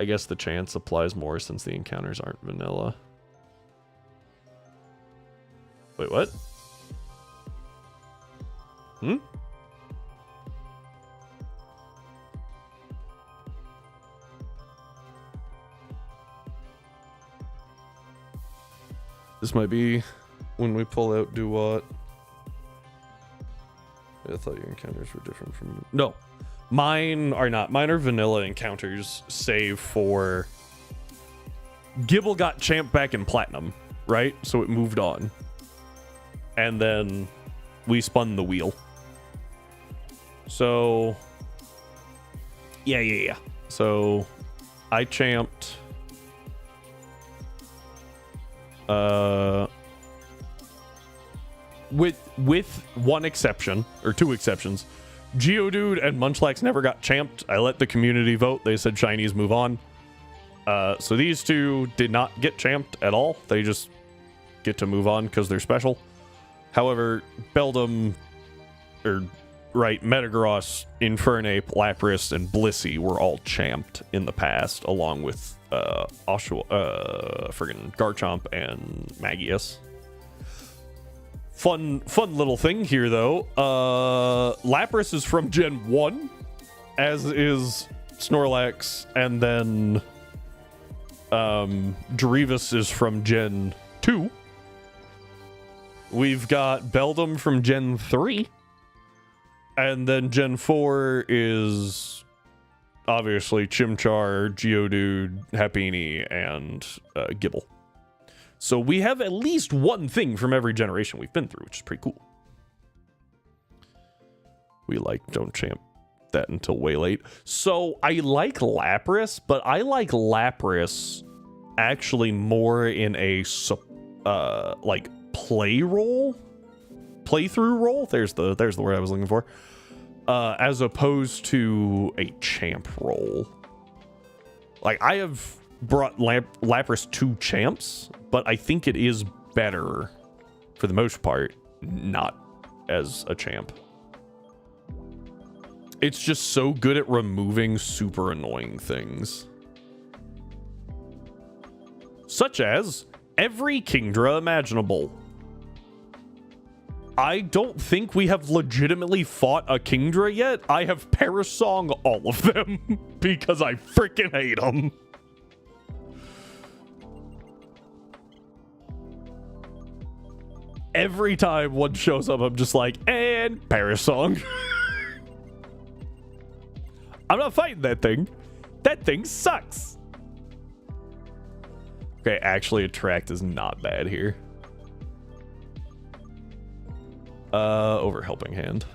Speaker 1: I guess the chance applies more since the encounters aren't vanilla. Wait, what? This might be when we pull out do what? I thought your encounters were different from... No, mine are not. Mine are vanilla encounters, save for... Gibble got champ back in Platinum, right? So it moved on. And then we spun the wheel. So... Yeah. So I champed... With one exception, or two exceptions, Geodude and Munchlax never got champed. I let the community vote. They said shinies move on. So these two did not get champed at all. They just get to move on because they're special. However, Beldum, Metagross, Infernape, Lapras, and Blissey were all champed in the past, along with friggin' Garchomp and Magius. Fun little thing here, though. Lapras is from Gen 1, as is Snorlax, and then Derivis is from Gen 2. We've got Beldum from Gen 3, and then Gen 4 is obviously Chimchar, Geodude, Happiny, and Gibble. So we have at least one thing from every generation we've been through, which is pretty cool. We don't champ that until way late. So I like Lapras, but I like Lapras actually more in a playthrough role. There's the word I was looking for. As opposed to a champ role. Like, I have brought Lapras to champs, but I think it is better, for the most part, not as a champ. It's just so good at removing super annoying things. Such as every Kingdra imaginable. I don't think we have legitimately fought a Kingdra yet. I have Parasong all of them because I freaking hate them. Every time one shows up, I'm just like, and Parasong. I'm not fighting that thing. That thing sucks. Okay, actually, Attract is not bad here. Over Helping Hand.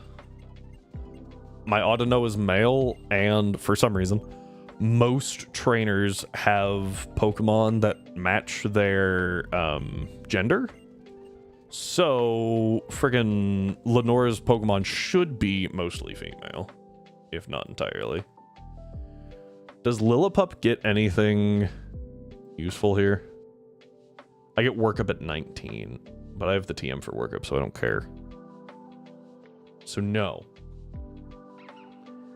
Speaker 1: My Audino is male, and for some reason, most trainers have Pokemon that match their gender. So, friggin' Lenora's Pokemon should be mostly female, if not entirely. Does Lillipup get anything useful here? I get Workup at 19, but I have the TM for Workup, so I don't care. So no.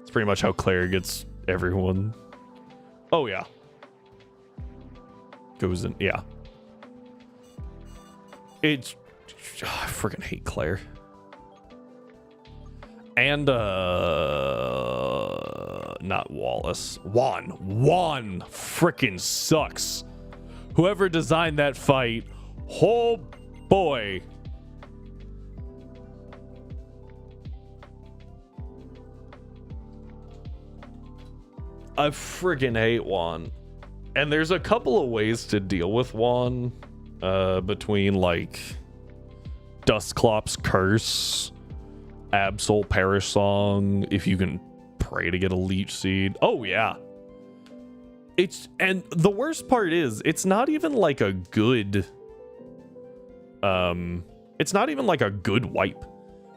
Speaker 1: It's pretty much how Claire gets everyone. Oh yeah. Goes in, yeah. It's... I freaking hate Claire. And, not Wallace. Juan freaking sucks. Whoever designed that fight, oh boy. I friggin' hate Juan. And there's a couple of ways to deal with Juan. Between, like, Dustclop's Curse, Absol Perish Song, if you can pray to get a Leech Seed. Oh, yeah. And the worst part is, it's not even like a good... it's not even like a good wipe.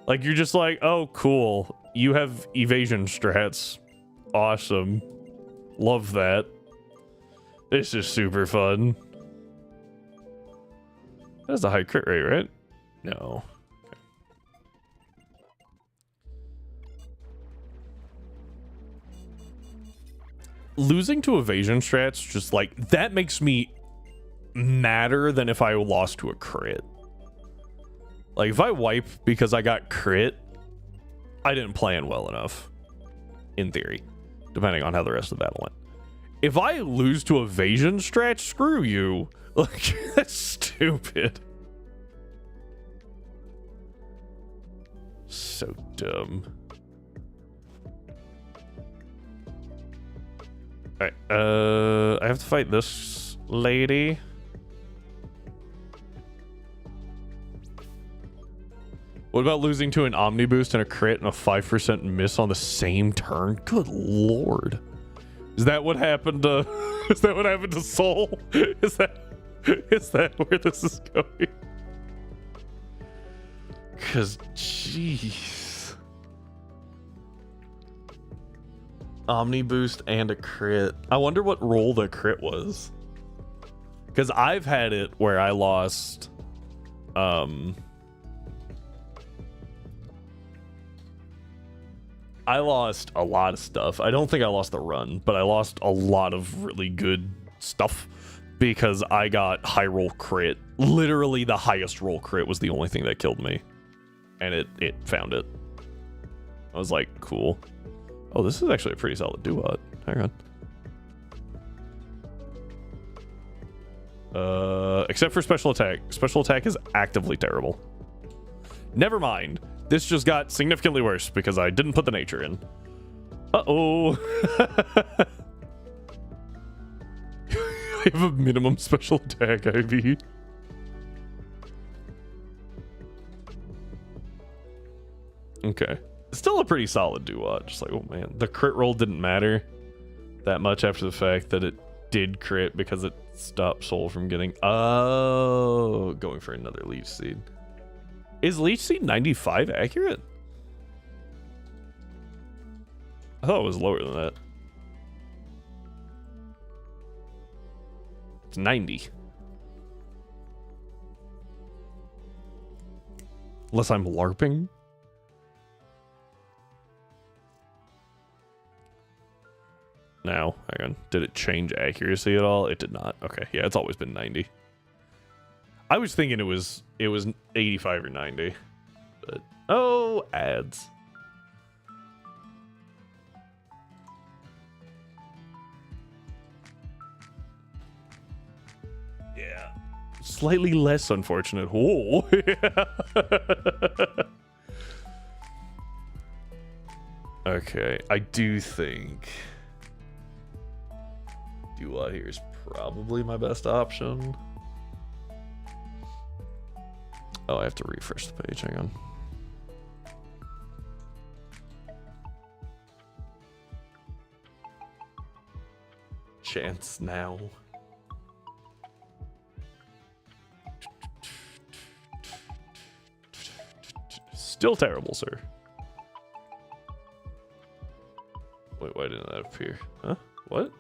Speaker 1: Like, you're just like, oh, cool. You have evasion strats. Awesome. Love that. This is super fun. That's a high crit rate, right? No. Okay. Losing to evasion strats, just like, that makes me madder than if I lost to a crit. Like, if I wipe because I got crit, I didn't plan well enough. In theory. Depending on how the rest of the battle went. If I lose to evasion strat, screw you. Like, that's stupid. So dumb. Alright, I have to fight this lady. What about losing to an Omni Boost and a crit and a 5% miss on the same turn? Good lord. Is that what happened to... Is that what happened to Soul? Is that where this is going? Because, jeez. Omni Boost and a crit. I wonder what roll the crit was. Because I've had it where I lost... I lost a lot of stuff. I don't think I lost the run, but I lost a lot of really good stuff because I got high roll crit. Literally the highest roll crit was the only thing that killed me. And it found it. I was like, cool. Oh, this is actually a pretty solid duot. Hang on. Except for special attack. Special attack is actively terrible. Never mind. This just got significantly worse because I didn't put the nature in. Uh-oh. I have a minimum special attack IV. Okay. Still a pretty solid duo. Just like, oh man. The crit roll didn't matter that much after the fact that it did crit because it stopped Soul from getting... Oh, going for another Leech Seed. Is Leech Seed 95 accurate? I thought it was lower than that. It's 90. Unless I'm LARPing. Now, hang on. Did it change accuracy at all? It did not. Okay, yeah, it's always been 90. I was thinking it was 85 or 90. But oh, ads. Yeah. Slightly less unfortunate. Oh, yeah. Okay, I do think Duo here is probably my best option. Oh, I have to refresh the page. Hang on. Chance now. Still terrible, sir. Wait, why didn't that appear? Huh? What?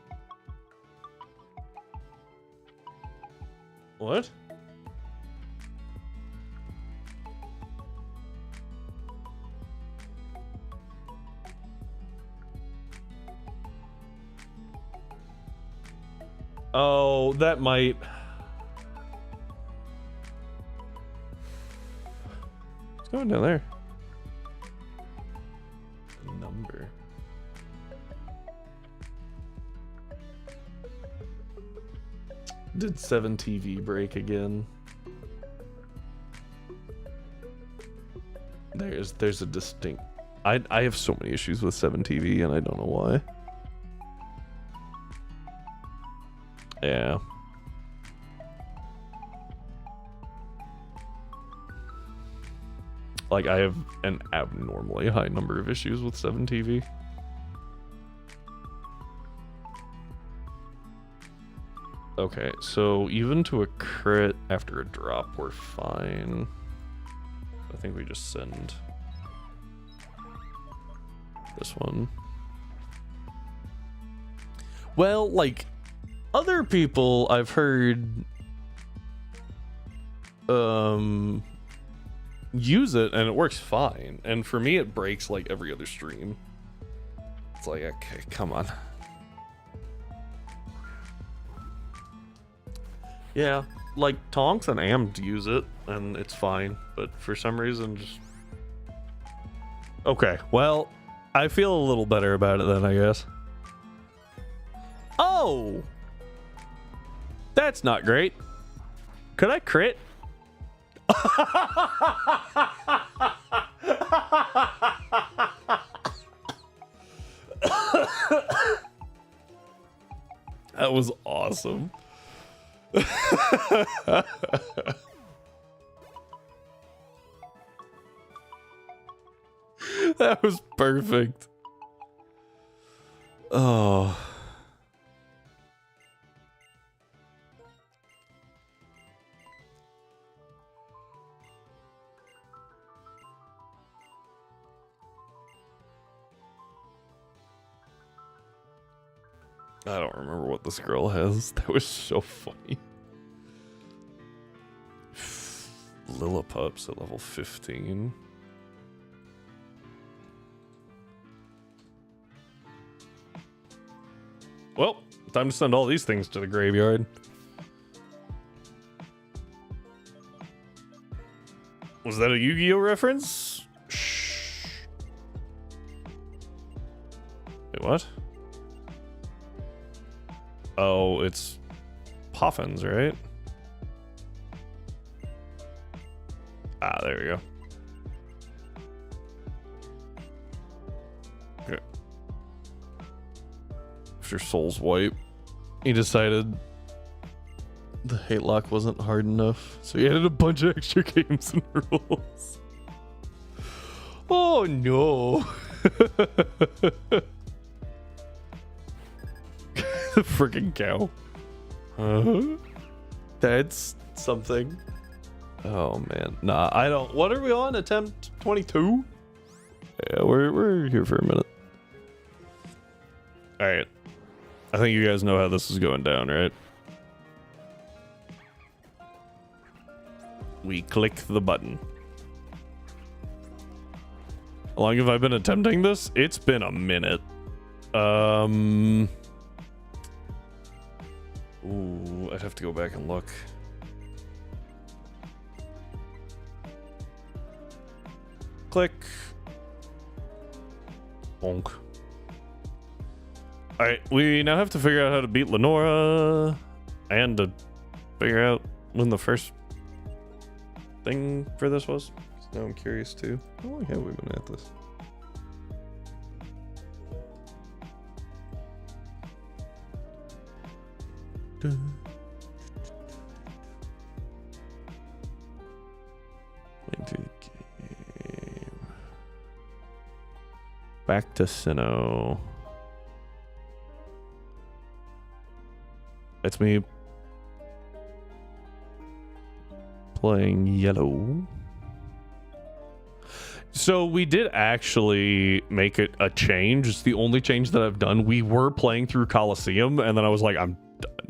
Speaker 1: What? Oh, that might... What's going down there? Number. Did 7 TV break again? there's a distinct. I have so many issues with 7TV, and I don't know why. Yeah. Like, I have an abnormally high number of issues with 7TV. Okay, so even to a crit after a drop, we're fine. I think we just send this one. Well, like, other people I've heard use it and it works fine. And for me, it breaks like every other stream. It's like, okay, come on. Yeah, like Tonks and Amd use it and it's fine, but for some reason just... Okay, well, I feel a little better about it then, I guess. Oh! That's not great. Could I crit? That was awesome. That was perfect. Oh. I don't remember what this girl has. That was so funny. Lillipup's at level 15. Well, time to send all these things to the graveyard. Was that a Yu-Gi-Oh reference? Shh. Wait, what? Oh, it's Poffins, right? Ah, there we go. Okay. After Soul's Wipe, he decided the hate lock wasn't hard enough, so he added a bunch of extra games and rules. Oh no. The freaking cow. That's something. Oh man, nah, I don't. What are we on? Attempt 22? Yeah, we're here for a minute. All right, I think you guys know how this is going down, right? We click the button. How long have I been attempting this? It's been a minute. Ooh, I'd have to go back and look. Click. Bonk. Alright, we now have to figure out how to beat Lenora and to figure out when the first thing for this was. Now I'm curious too. How long have we been at this? Playing through the game. Back to Sinnoh. It's me playing yellow. So we did actually make it a change. It's the only change that I've done. We were playing through Coliseum, and then I was like,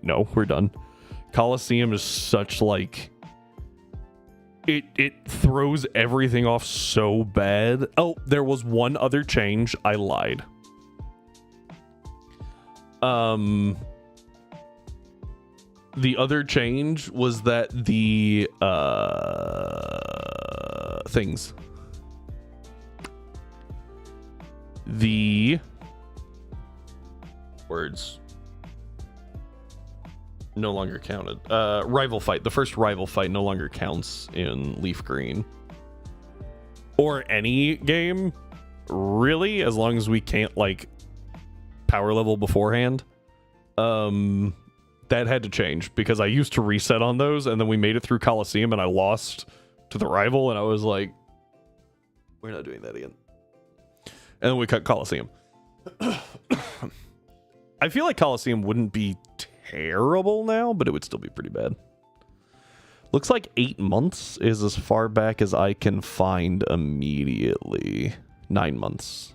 Speaker 1: no, we're done. Coliseum is such like it throws everything off so bad. Oh, there was one other change. I lied. The other change was that the things. The words no longer counted. Rival fight. The first rival fight no longer counts in Leaf Green. or any game, really, as long as we can't like power level beforehand. That had to change because I used to reset on those, and then we made it through Coliseum and I lost to the rival, and I was like, we're not doing that again. And then we cut Coliseum. I feel like Coliseum wouldn't be terrible now, but it would still be pretty bad. Looks like 8 months is as far back as I can find immediately. 9 months.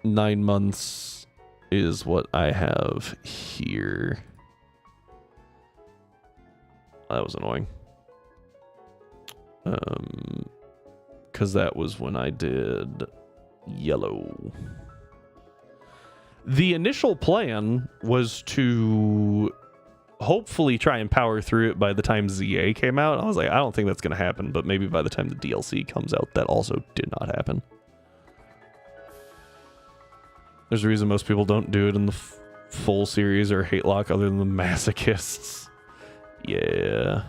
Speaker 1: 9 months is what I have here. That was annoying. Because that was when I did yellow. The initial plan was to hopefully try and power through it by the time ZA came out. I was like, I don't think that's going to happen, but maybe by the time the DLC comes out, that also did not happen. There's a reason most people don't do it in the full series or hate lock other than the masochists. Yeah.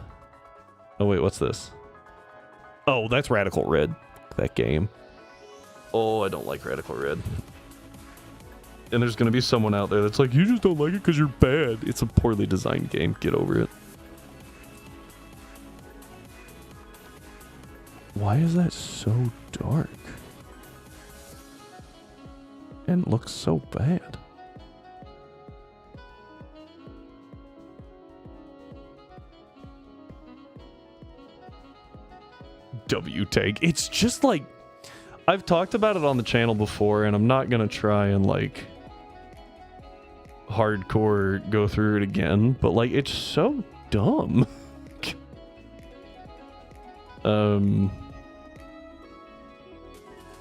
Speaker 1: Oh, wait, what's this? Oh, that's Radical Red. That game. Oh, I don't like Radical Red. And there's going to be someone out there that's like, you just don't like it because you're bad. It's a poorly designed game. Get over it. Why is that so dark? And looks so bad. W-Tag. It's just like, I've talked about it on the channel before, and I'm not going to try and like hardcore go through it again, but like it's so dumb.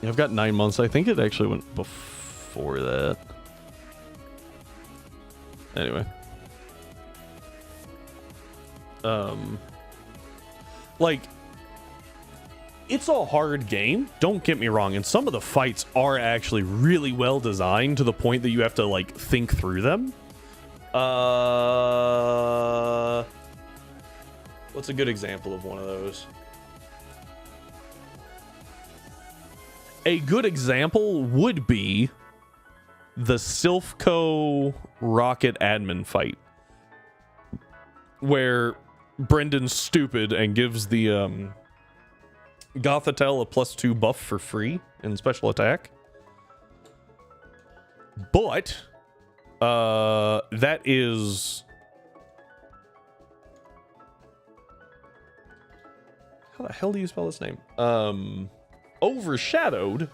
Speaker 1: I've got 9 months. I think it actually went before that. Anyway. Like, it's a hard game, don't get me wrong, and some of the fights are actually really well designed to the point that you have to like think through them. What's a good example of one of those? A good example would be the Silphco Rocket admin fight, where Brendan's stupid and gives the Gothitelle a +2 buff for free in special attack. But that is, how the hell do you spell this name? Overshadowed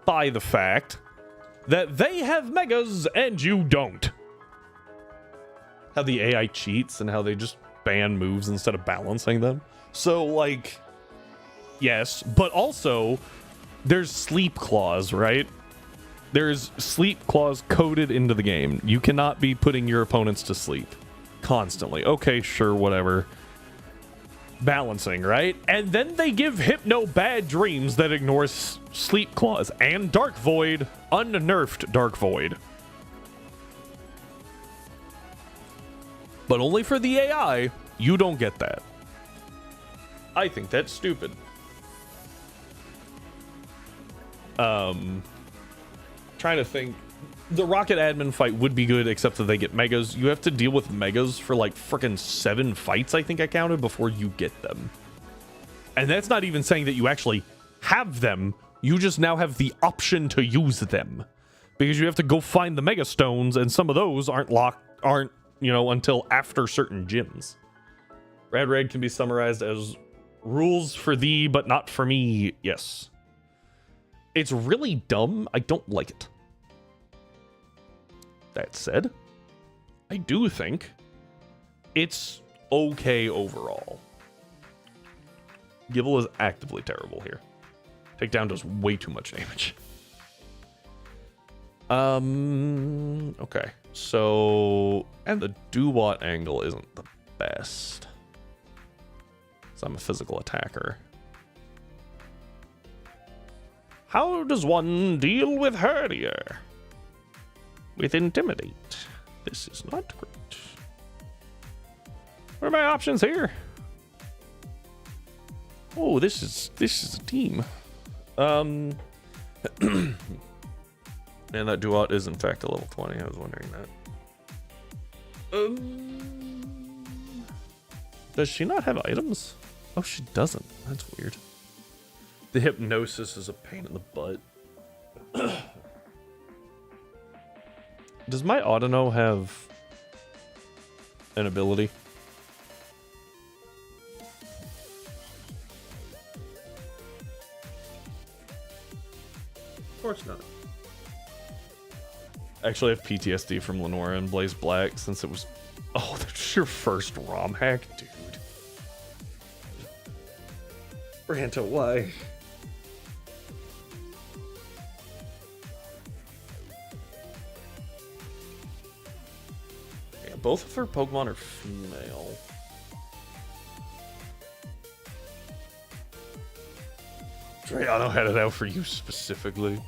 Speaker 1: by the fact that they have megas and you don't. How the AI cheats and how they just ban moves instead of balancing them. So like, yes, but also there's sleep clause, right? There's sleep clause coded into the game. You cannot be putting your opponents to sleep constantly. Okay, sure, whatever. Balancing, right? And then they give Hypno bad dreams that ignores sleep clause and Dark Void, unnerfed Dark Void. But only for the AI, you don't get that. I think that's stupid. Trying to think. The Rocket admin fight would be good, except that they get megas. You have to deal with megas for like frickin' 7 fights, I think I counted, before you get them. And that's not even saying that you actually have them. You just now have the option to use them. Because you have to go find the mega stones, and some of those aren't, you know, until after certain gyms. Rad Red can be summarized as rules for thee, but not for me. Yes. It's really dumb. I don't like it. That said, I do think it's okay overall. Gible is actively terrible here. Takedown does way too much damage. Okay. So, and the Duwat angle isn't the best. So I'm a physical attacker. How does one deal with Herdier? With Intimidate. This is not great. What are my options here? Oh, this is a team. And that Duat is in fact a level 20. I was wondering that. Does she not have items? Oh, she doesn't. That's weird. The hypnosis is a pain in the butt. Does my Autono have an ability? Of course not. Actually, I have PTSD from Lenora and Blaze Black since it was... Oh, that's your first ROM hack? Dude. Ranta, why? Yeah, both of her Pokemon are female. Drayano had it out for you specifically.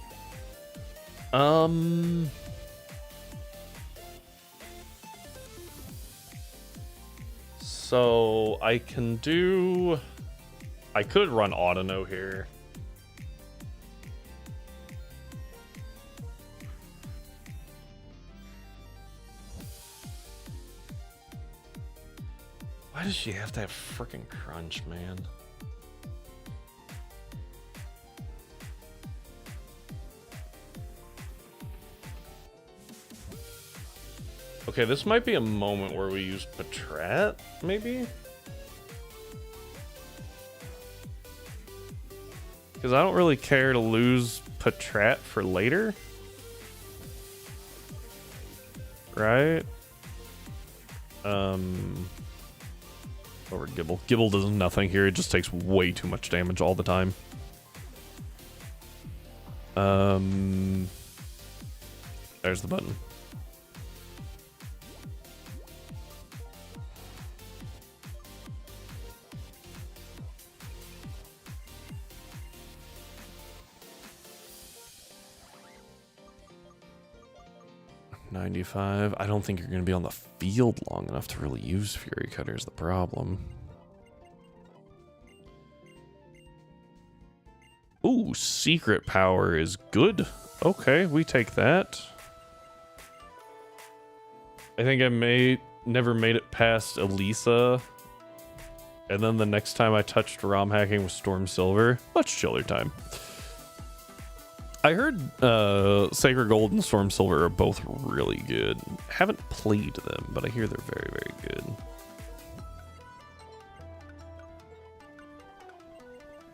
Speaker 1: So I can do... I could run Autono here. Why does she have to have freaking Crunch, man? Okay, this might be a moment where we use Patrat, maybe? Because I don't really care to lose Patrat for later. Right? Over Gibble. Gibble does nothing here, it just takes way too much damage all the time. There's the button. $95. I don't think you're going to be on the field long enough to really use Fury Cutter is the problem. Ooh, Secret Power is good. Okay, we take that. I think I never made it past Elisa. And then the next time I touched ROM hacking with Storm Silver. Much chiller time. I heard Sacred Gold and Storm Silver are both really good. Haven't played them, but I hear they're very, very good.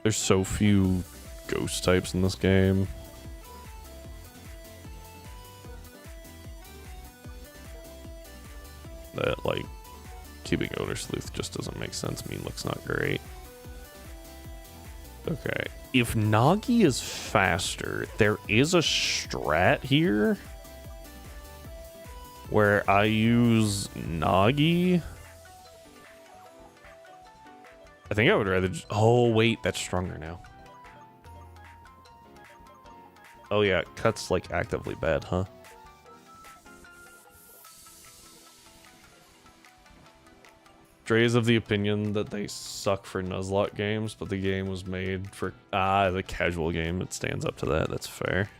Speaker 1: There's so few ghost types in this game. That, like, keeping Odor Sleuth just doesn't make sense. Mean looks not great. Okay. If Nagi is faster, there is a strat here where I use Nagi. I think I would rather just... Oh, wait, that's stronger now. Oh, yeah, Cut's, like, actively bad, huh? Dre is of the opinion that they suck for Nuzlocke games, but the game was made for the casual game. It stands up to that. That's fair.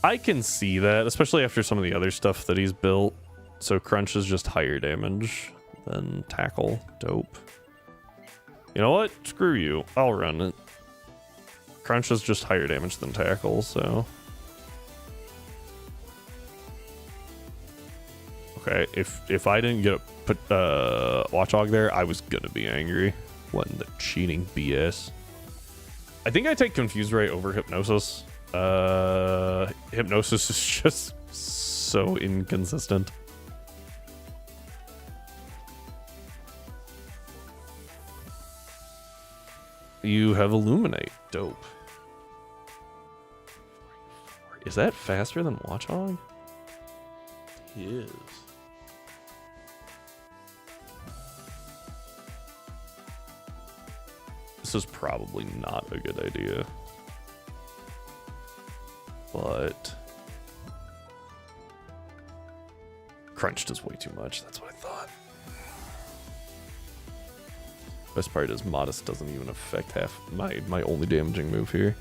Speaker 1: I can see that, especially after some of the other stuff that he's built. So Crunch is just higher damage than Tackle. Dope. You know what? Screw you. I'll run it. Crunch is just higher damage than Tackle, so... Okay, if I didn't get a Watchog there, I was gonna be angry. What in the cheating BS? I think I take Confused Ray over Hypnosis. Hypnosis is just so inconsistent. You have Illuminate. Dope. Is that faster than Watchog? It is. This is probably not a good idea. But Crunch does way too much. That's what I thought. Best part is Modest doesn't even affect half my only damaging move here.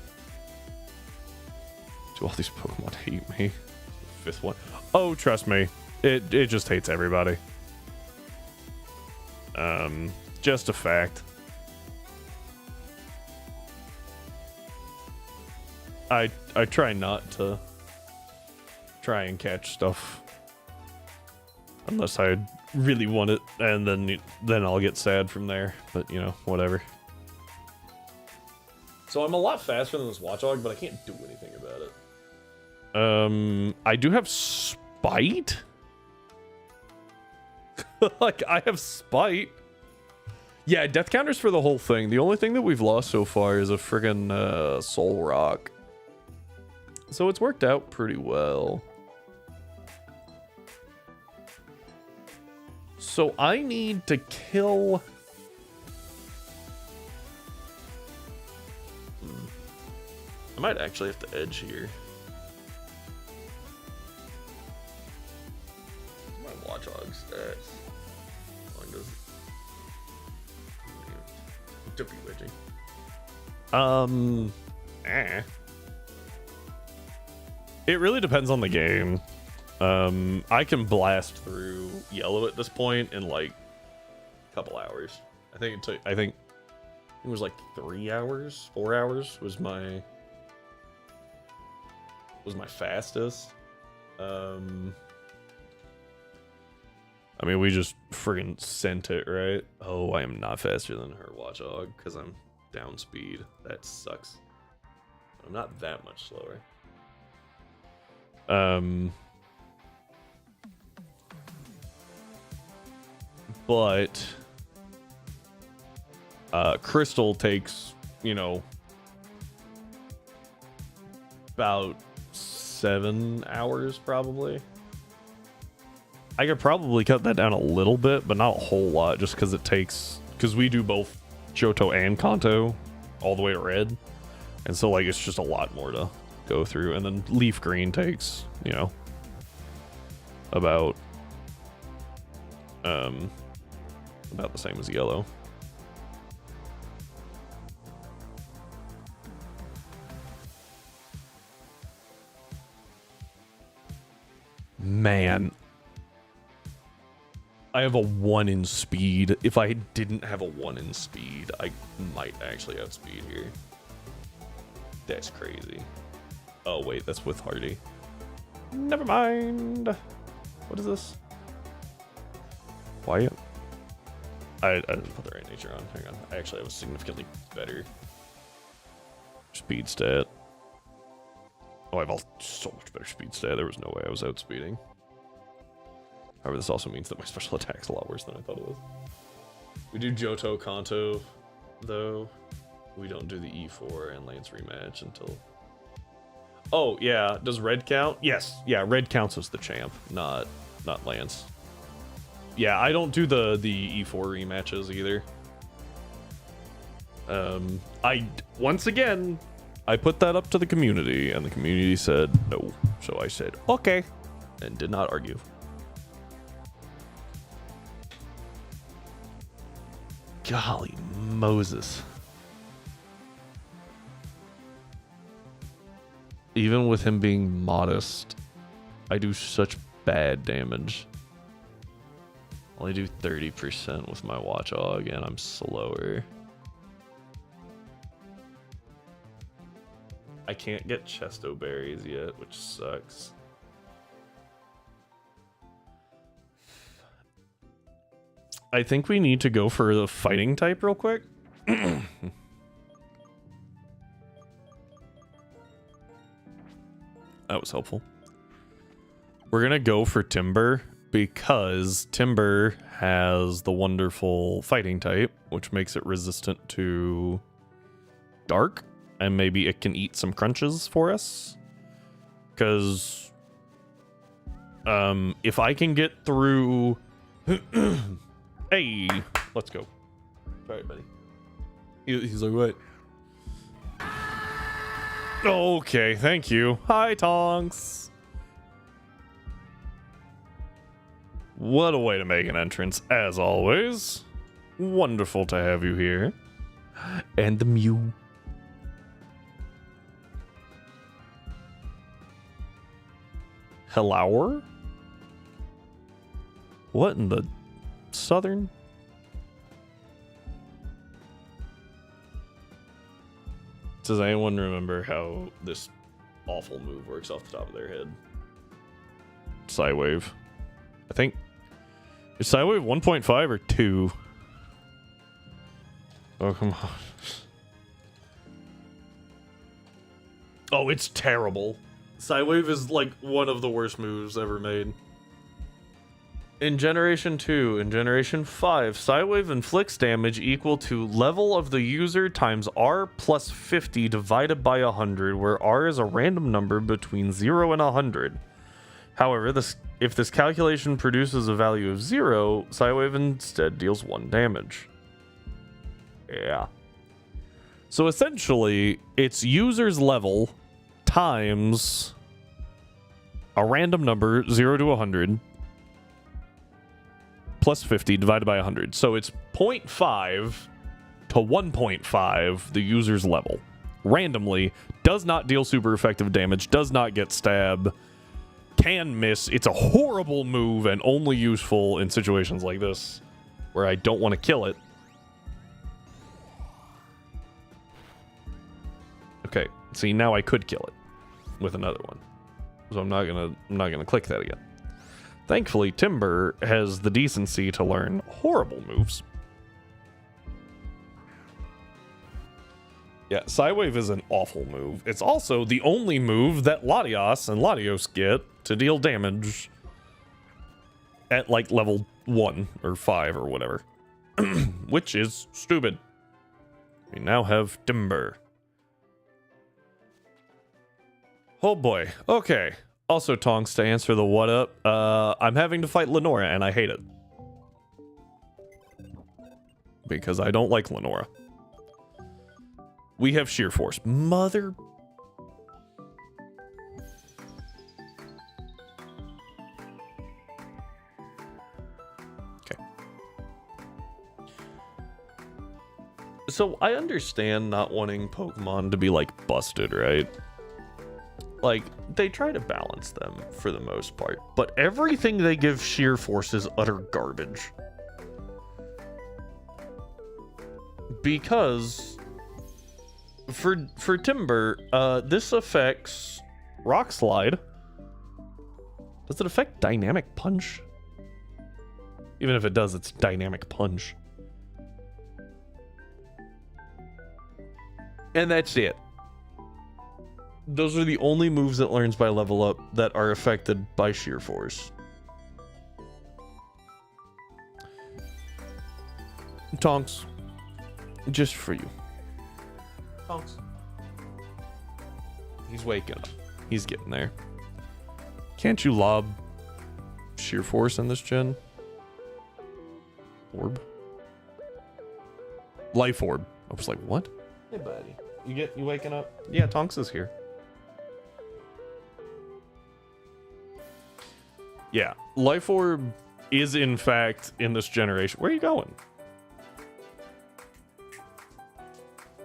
Speaker 1: Do all these Pokemon hate me? Fifth one. Oh, trust me. It just hates everybody. Just a fact. I try not to try and catch stuff unless I really want it, and then I'll get sad from there. But you know, whatever. So I'm a lot faster than this Watchdog, but I can't do anything about it. I do have Spite. Like, I have Spite. Yeah, death counters for the whole thing. The only thing that we've lost so far is a friggin' Soul Rock. So it's worked out pretty well. So I need to kill... I might actually have to edge here. My Watchdog stats. How long does it? Don't be wedging. It really depends on the game. I can blast through yellow at this point in like a couple hours. I think it was like 3 hours, 4 hours was my fastest. I mean, we just friggin' sent it, right? Oh, I am not faster than her Watchdog because I'm down speed. That sucks. I'm not that much slower. But Crystal takes, you know, about 7 hours probably. I could probably cut that down a little bit, but not a whole lot, just because because we do both Johto and Kanto all the way to red, and so like it's just a lot more to go through. And then Leaf Green takes, you know, about the same as yellow. Man, I have a 1 in speed. If I didn't have a 1 in speed, I might actually outspeed here. That's crazy. Oh wait, that's with Hardy. Never mind. What is this? Why? I didn't put the right nature on. Hang on. I actually have a significantly better speed stat. Oh, I have so much better speed stat. There was no way I was outspeeding. However, this also means that my special attack's a lot worse than I thought it was. We do Johto Kanto, though. We don't do the E4 and Lance rematch until... Oh, yeah. Does Red count? Yes. Yeah, Red counts as the champ, not Lance. Yeah, I don't do the E4 rematches either. Once again, I put that up to the community, and the community said no. So I said, okay, and did not argue. Golly Moses. Even with him being modest, I do such bad damage. Only do 30% with my Watchdog, and I'm slower. I can't get Chesto Berries yet, which sucks. I think we need to go for the fighting type real quick. That was helpful. We're gonna go for Timber because Timber has the wonderful fighting type, which makes it resistant to dark, and maybe it can eat some crunches for us. Because if I can get through... Hey, let's go. All right, buddy. He's like, what? Okay, thank you. Hi, Tonks. What a way to make an entrance, as always. Wonderful to have you here. And the Mew. Hellower? What in the southern? Does anyone remember how this awful move works off the top of their head? Psywave. I think. Is Psywave 1.5 or 2? Oh, come on. Oh, it's terrible. Psywave is like one of the worst moves ever made. In Generation 2 and Generation 5, Psywave inflicts damage equal to level of the user times R plus 50 divided by 100, where R is a random number between 0 and 100. However, if this calculation produces a value of 0, Psywave instead deals 1 damage. Yeah. So essentially, it's user's level times a random number, 0 to 100, plus 50 divided by 100. So it's 0.5 to 1.5, the user's level. Randomly, does not deal super effective damage, does not get stab, can miss. It's a horrible move and only useful in situations like this, where I don't want to kill it. Okay, see, now I could kill it with another one. So I'm not gonna click that again. Thankfully, Timber has the decency to learn horrible moves. Yeah, Psywave is an awful move. It's also the only move that Latios and Latios get to deal damage at like level 1 or 5 or whatever. Which is stupid. We now have Timber. Oh boy. Okay. Also, Tonks, to answer the what up, I'm having to fight Lenora, and I hate it. Because I don't like Lenora. We have Sheer Force. Mother... Okay. So, I understand not wanting Pokemon to be, like, busted, right? Like, they try to balance them for the most part, but everything they give Sheer Force is utter garbage. Because for Timber, this affects Rock Slide. Does it affect Dynamic Punch? Even if it does, it's Dynamic Punch. And that's it. Those are the only moves it learns by level up that are affected by Sheer Force. Tonks. Just for you. Tonks. He's waking up. He's getting there. Can't you lob Sheer Force in this gen? Orb? Life Orb. I was like, what? Hey, buddy. You waking up? Yeah, Tonks is here. Yeah, Life Orb is in fact in this generation. Where are you going?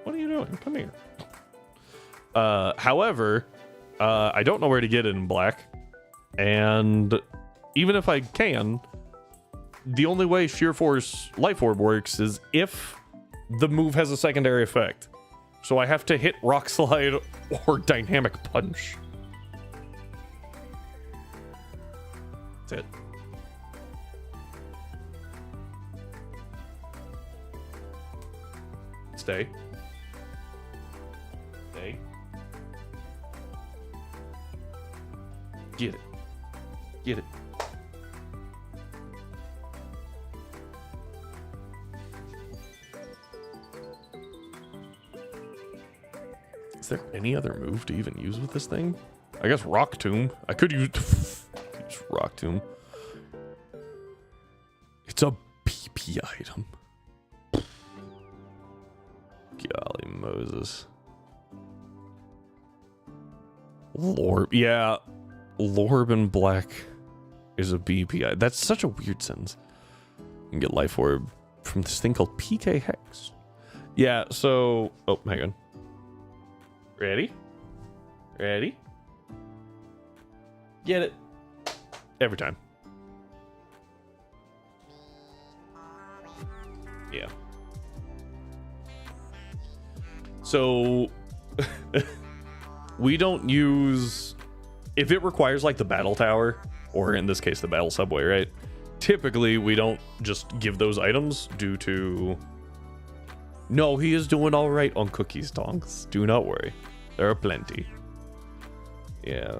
Speaker 1: What are you doing? Come here. However, I don't know where to get it in black. And even if I can, the only way Sheer Force Life Orb works is if the move has a secondary effect. So I have to hit Rock Slide or Dynamic Punch. That's it. Stay. Stay. Get it. Get it. Is there any other move to even use with this thing? I guess Rock Tomb. I could use Rock Tomb. It's a PP item. Golly Moses. Lorb. Yeah. Lorb in black is a BP. That's such a weird sentence. You can get Life Orb from from this thing called PK Hex. Yeah, so... Oh, hang on. Ready? Ready? Get it. Every time. Yeah. So... we don't use... If it requires, like, the battle tower, or in this case, the battle subway, right? Typically, we don't just give those items due to... No, he is doing all right on cookies, Tonks. Do not worry. There are plenty. Yeah.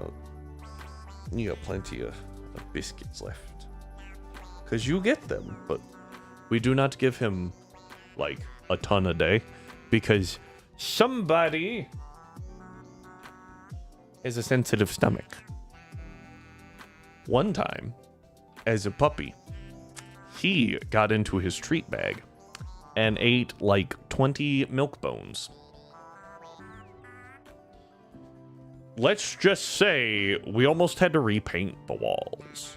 Speaker 1: You got plenty of biscuits left. Because you get them, but we do not give him, like, a ton a day. Because somebody has a sensitive stomach. One time, as a puppy, he got into his treat bag and ate like 20 milk bones. Let's just say we almost had to repaint the walls.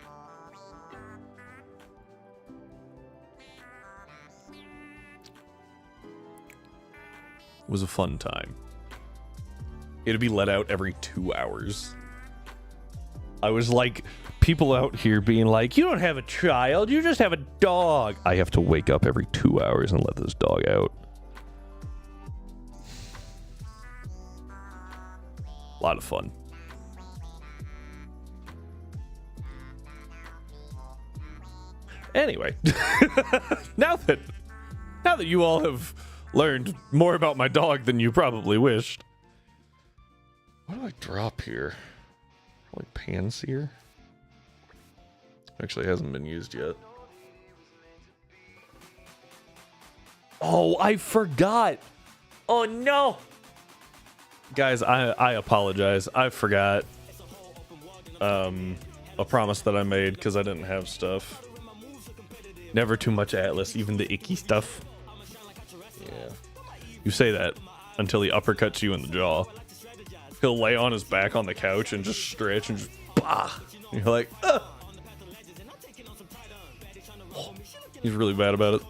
Speaker 1: It was a fun time. It'd be let out every 2 hours. I was like, people out here being like, you don't have a child, you just have a dog. I have to wake up every 2 hours and let this dog out. A lot of fun. Anyway, now that you all have learned more about my dog than you probably wished. What do I drop here? Like Panseer? Actually hasn't been used yet. Oh, I forgot. Oh no. Guys, I apologize. I forgot a promise that I made because I didn't have stuff. Never too much Atlas, even the icky stuff. Yeah. You say that until he uppercuts you in the jaw. He'll lay on his back on the couch and just stretch and just bah. And you're like, ugh. Oh, he's really bad about it.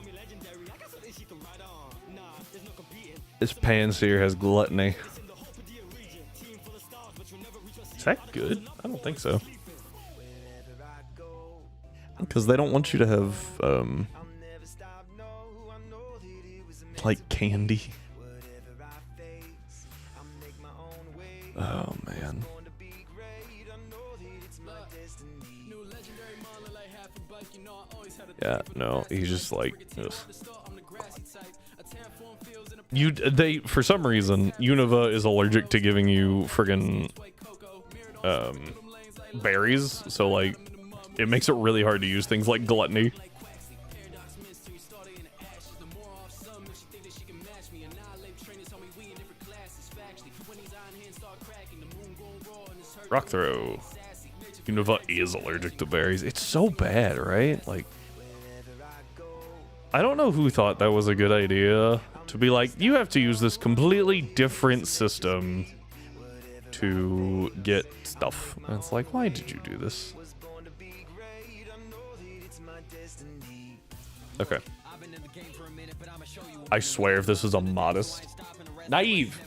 Speaker 1: This Panseer has gluttony. Is that good? I don't think so. Because they don't want you to have, like candy. Oh, man. Yeah, no, he's just like, ugh. They, for some reason, Unova is allergic to giving you friggin' berries, so like, it makes it really hard to use things like gluttony. Rock throw. Unova is allergic to berries. It's so bad, right? Like, I don't know who thought that was a good idea. To be like, you have to use this completely different system to get stuff. And it's like, why did you do this? Okay. I swear if this is a modest... Naive!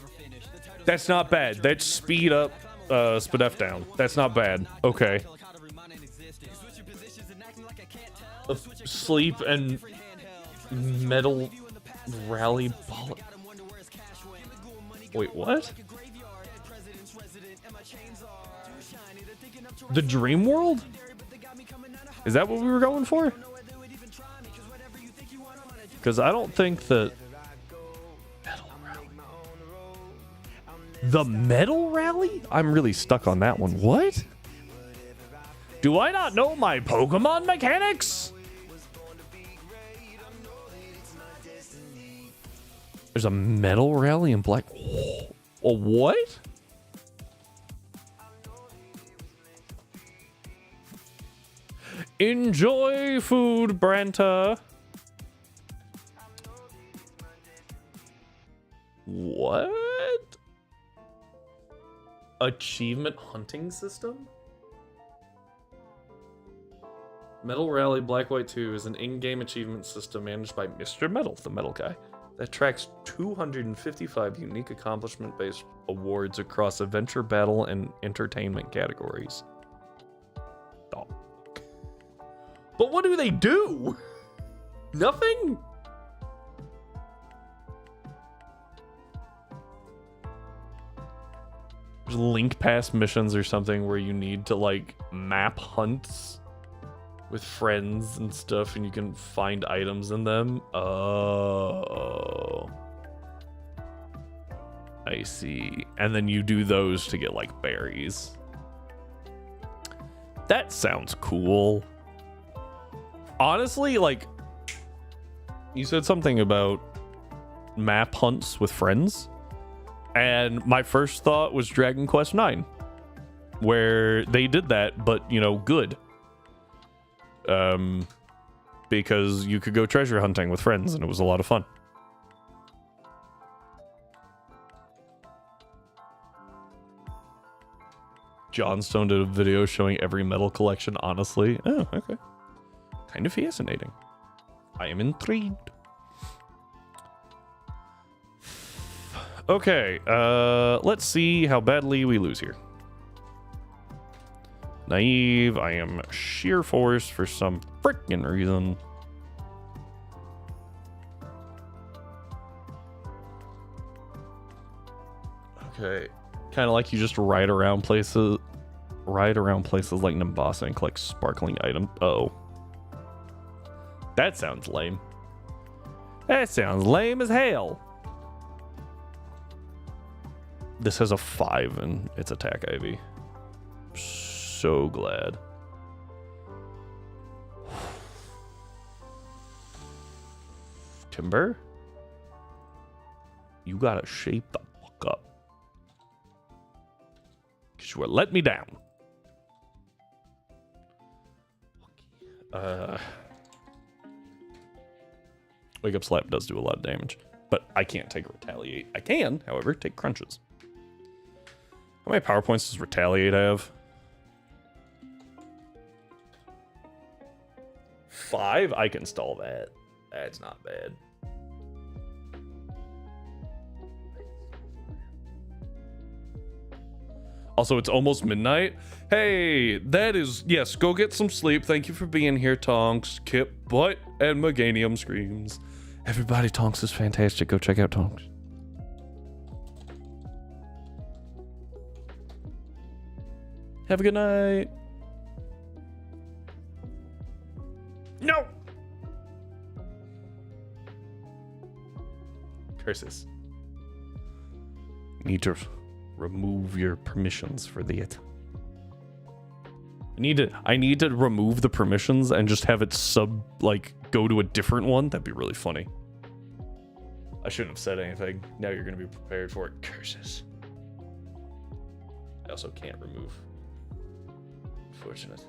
Speaker 1: That's not bad. That's speed up, Spadef down. That's not bad. Okay. Sleep and metal rally ball. Wait, what? The Dream World? Is that what we were going for? Because I don't think that... Metal Rally. The Metal Rally? I'm really stuck on that one. What? Do I not know my Pokemon mechanics? There's a Metal Rally in Black... Oh, what? Enjoy food, Branta. What? Achievement hunting system? Metal Rally Black White 2 is an in-game achievement system managed by Mr. Metal, the metal guy, that tracks 255 unique accomplishment-based awards across adventure, battle, and entertainment categories. Oh. But what do they do? Nothing? There's link pass missions or something where you need to like map hunts with friends and stuff, and you can find items in them. Oh, I see. And then you do those to get like berries. That sounds cool. Honestly, like, you said something about map hunts with friends, and my first thought was Dragon Quest IX, where they did that, but, you know, good. Because you could go treasure hunting with friends, and it was a lot of fun. Johnstone did a video showing every metal collection, honestly. Oh, okay. Kind of fascinating. I am intrigued. Okay, let's see how badly we lose here. Naive, I am sheer force for some freaking reason. Okay, kind of like you just ride around places like Nimbasa and collect sparkling items. Oh. That sounds lame. That sounds lame as hell. This has a 5 in its attack IV. So glad. Timber? You gotta shape the fuck up. Cause you will let me down. Wake Up Slap does do a lot of damage, but I can't take Retaliate. I can, however, take Crunches. How many power points does Retaliate have? 5? I can stall that. That's not bad. Also, it's almost midnight. Hey, that is... Yes, go get some sleep. Thank you for being here, Tonks, Kip, Butt, and Meganium Screams. Everybody, Tonks is fantastic. Go check out Tonks. Have a good night. No! Curses. Need to remove your permissions for that. I need to remove the permissions and just have it go to a different one. That'd be really funny. I shouldn't have said anything. Now you're gonna be prepared for it. Curses. I also can't remove. Unfortunate.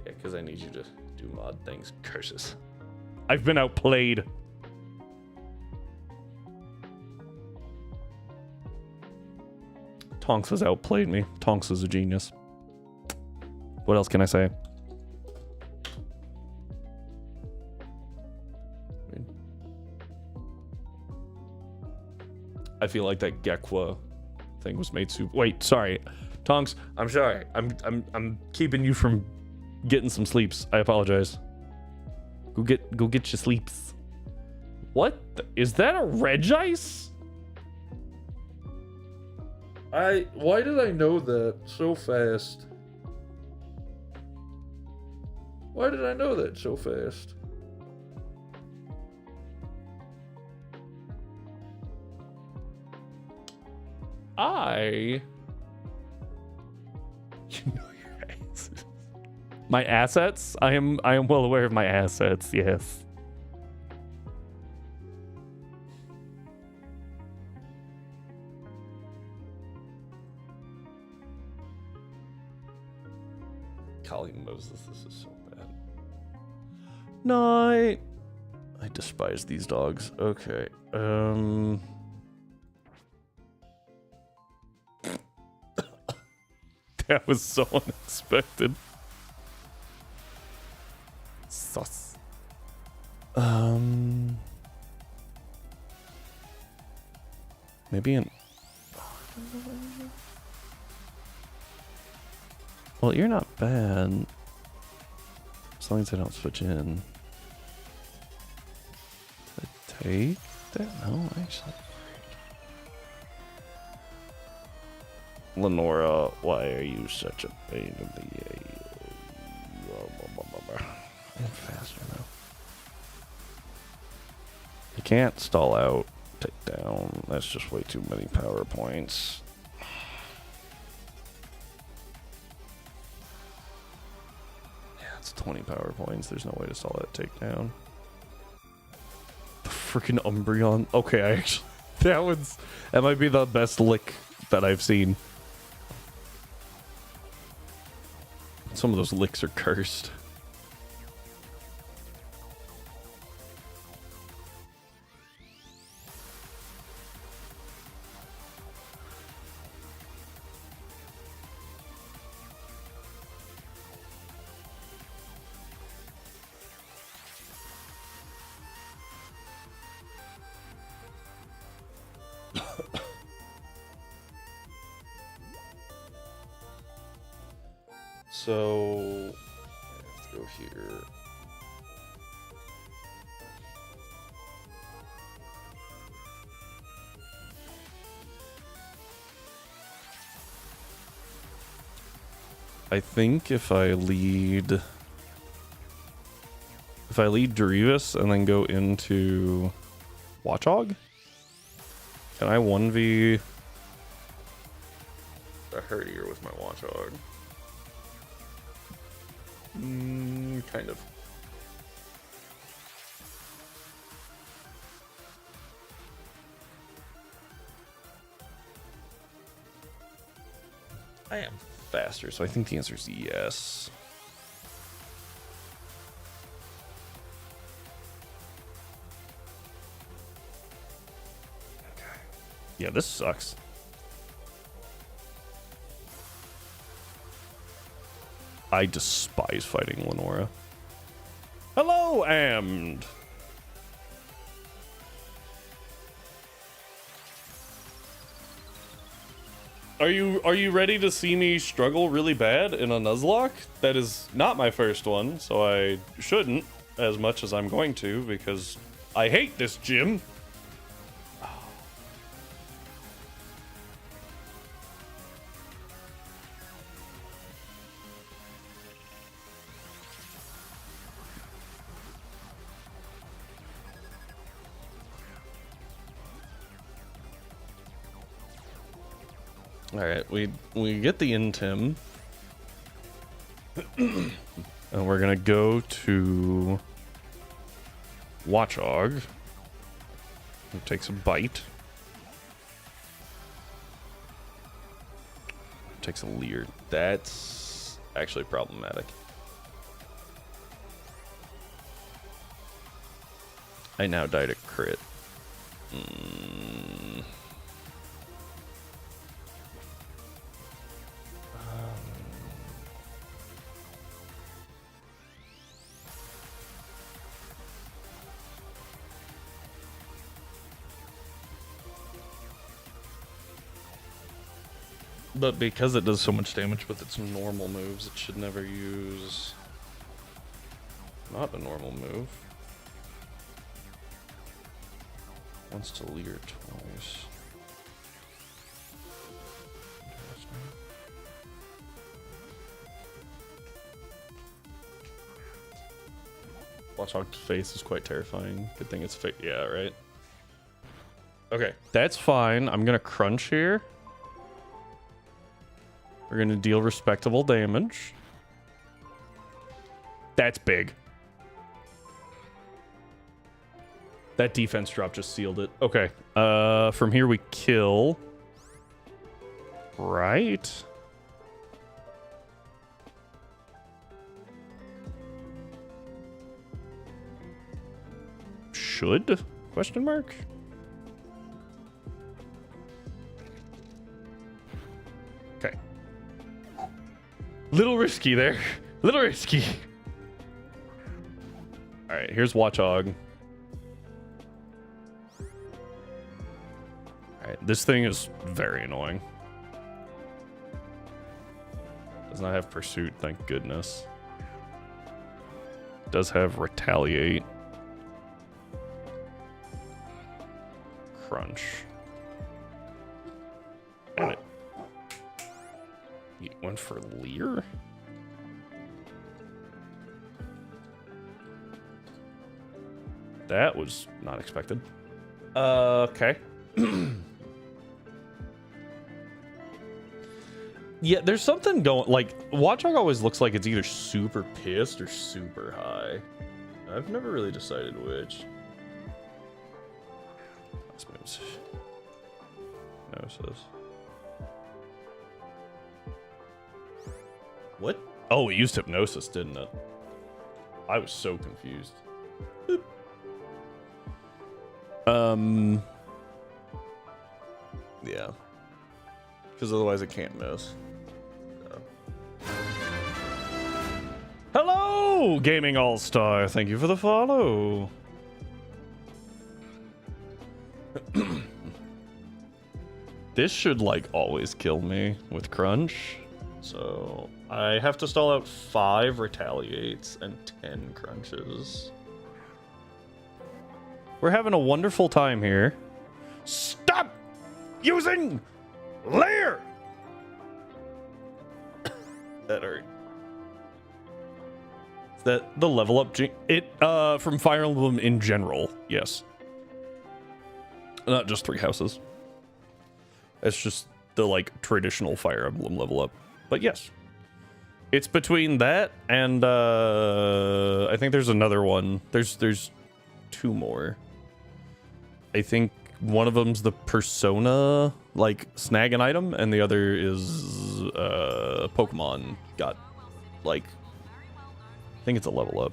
Speaker 1: Yeah, because I need you to do mod things. Curses. I've been outplayed. Tonks has outplayed me. Tonks is a genius. What else can I say? I feel like that Gekwa thing was made super. Wait, sorry, Tonks. I'm sorry. I'm keeping you from getting some sleeps. I apologize. Go get your sleeps. What? Is that a Regice? Why did I know that so fast? Why did I know that so fast? You know your assets. My assets? I am well aware of my assets, yes. Colleen Moses, this is so bad. Night. I despise these dogs. Okay. That was so unexpected. Sus. Maybe an... Well, you're not bad. As long as I don't switch in. Did I take that? No, actually. Lenora, why are you such a pain in the ass? I'm faster now. I can't stall out, take down. That's just way too many power points. Yeah, it's 20 power points. There's no way to stall that takedown. The freaking Umbreon. Okay, I actually... That might be the best lick that I've seen. Some of those licks are cursed. So, let's go here. I think if I lead Darius and then go into Watchog, can I 1v a Herdier with my Watchog? Kind of. I am faster, so I think the answer is yes. Okay. Yeah, this sucks. I despise fighting Lenora. Hello, and are you ready to see me struggle really bad in a Nuzlocke? That is not my first one, so I shouldn't as much as I'm going to because I hate this gym. All right, we get the Intim, and we're gonna go to Watchog, who takes a bite, takes a leer. That's actually problematic. I now died a crit. But because it does so much damage with its normal moves, it should never use not a normal move. Wants to leer twice. Watchog's face is quite terrifying. Good thing it's fake. Yeah, right. Okay, that's fine. I'm gonna crunch here. We're gonna deal respectable damage. That's big. That defense drop just sealed it. Okay. From here we kill. Right? Should? Question mark? Okay. Little risky there. Little risky. All right, here's Watchog. All right, this thing is very annoying. Does not have Pursuit, thank goodness. Does have Retaliate. Crunch. And it went for Leer? That was not expected. Okay. Yeah, there's something going. Like, Watchog always looks like it's either super pissed or super high. I've never really decided which. Hypnosis. What? Oh, it used Hypnosis, didn't it? I was so confused. Boop. Yeah. Because otherwise it can't miss. So. Hello, Gaming All-Star. Thank you for the follow. This should, like, always kill me with Crunch. So, I have to stall out 5 Retaliates and 10 Crunches. We're having a wonderful time here. Stop using Lair! That hurt. Is that the level up? From Fire Emblem in general, yes. Not just 3 houses. It's just the, like, traditional Fire Emblem level up. But yes. It's between that and, I think there's another one. There's 2 more. I think one of them's the Persona, like, snag an item, and the other is, Pokemon got, like, I think it's a level up.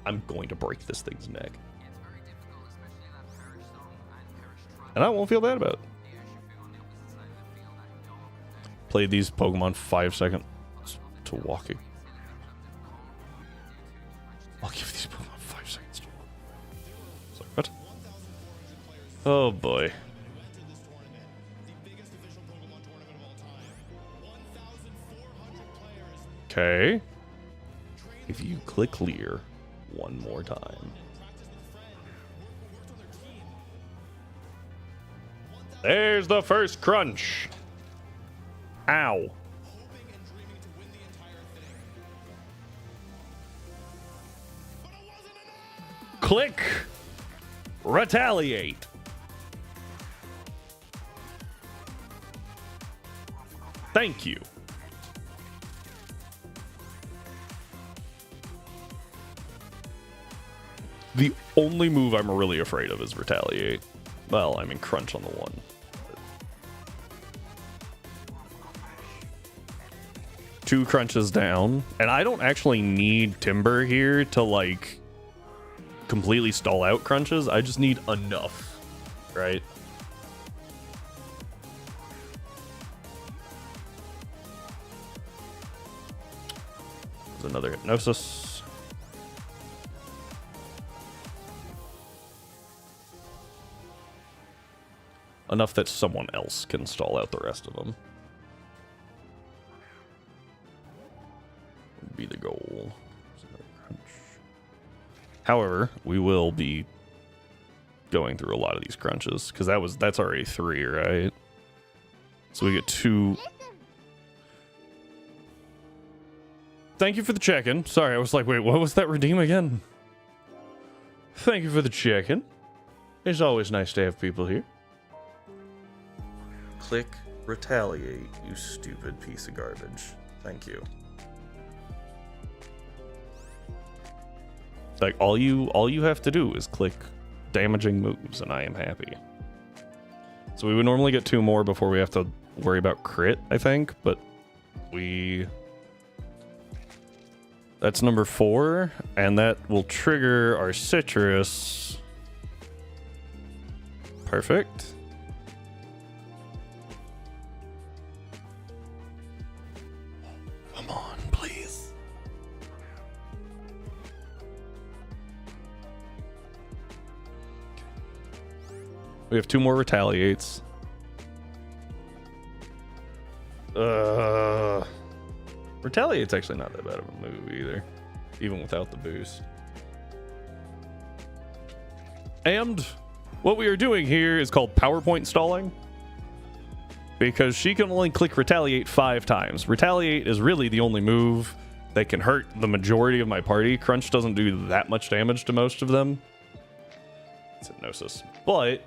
Speaker 1: I'm going to break this thing's neck. And I won't feel bad about it. Played these Pokemon 5 seconds to walking. I'll give these Pokemon 5 seconds to walk. Sorry, what? Oh boy. Okay. If you click clear one more time. There's the first crunch. Ow. Click. Retaliate. Thank you. The only move I'm really afraid of is Retaliate. Well, I mean Crunch on the 1. Two crunches down. And I don't actually need Timber here to, like, completely stall out crunches. I just need enough, right? There's another Hypnosis. Enough that someone else can stall out the rest of them. Would be the goal. However, we will be going through a lot of these crunches because that's already 3, right? So we get 2. Thank you for the check-in. Sorry, I was like, wait, what was that redeem again? Thank you for the check-in. It's always nice to have people here. Click retaliate, you stupid piece of garbage. Thank you. Like, all you have to do is click damaging moves, and I am happy. So we would normally get 2 more before we have to worry about crit, I think, but that's number 4, and that will trigger our citrus Perfect. Come on, please. We have 2 more retaliates. Retaliate's actually not that bad of a move either, even without the boost. And what we are doing here is called PowerPoint stalling, because she can only click Retaliate 5 times. Retaliate is really the only move that can hurt the majority of my party. Crunch doesn't do that much damage to most of them. It's hypnosis. But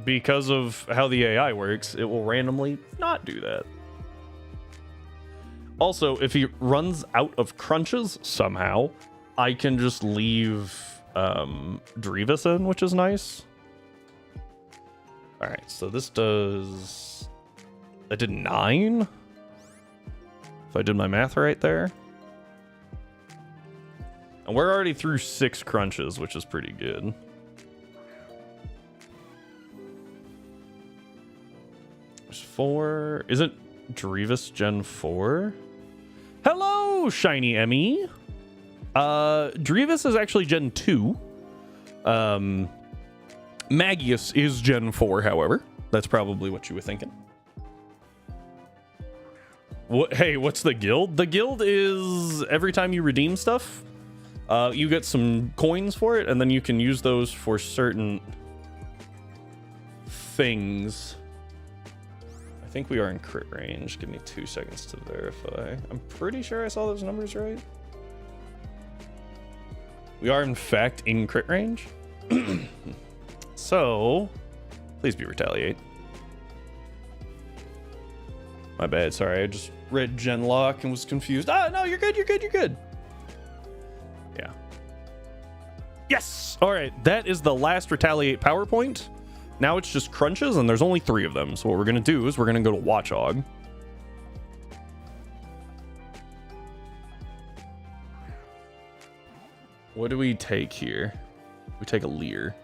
Speaker 1: because of how the AI works, it will randomly not do that. Also, if he runs out of crunches somehow, I can just leave Drevis in, which is nice. All right, so this does... I did 9? If I did my math right there. And we're already through 6 crunches, which is pretty good. There's 4... Isn't Drevis Gen 4? Hello, Shiny Emmy! Drevis is actually Gen 2. Magius is Gen 4, however. That's probably what you were thinking. Hey, what's the guild? The guild is every time you redeem stuff, you get some coins for it, and then you can use those for certain things. I think we are in crit range. Give me 2 seconds to verify. I'm pretty sure I saw those numbers right. We are, in fact, in crit range. So, please be retaliate. My bad, sorry. I just read Genlocke and was confused. Ah, no, you're good, you're good, you're good. Yeah. Yes! All right, that is the last retaliate PowerPoint. Now it's just crunches, and there's only 3 of them. So what we're going to do is we're going to go to Watchog. What do we take here? We take a Leer.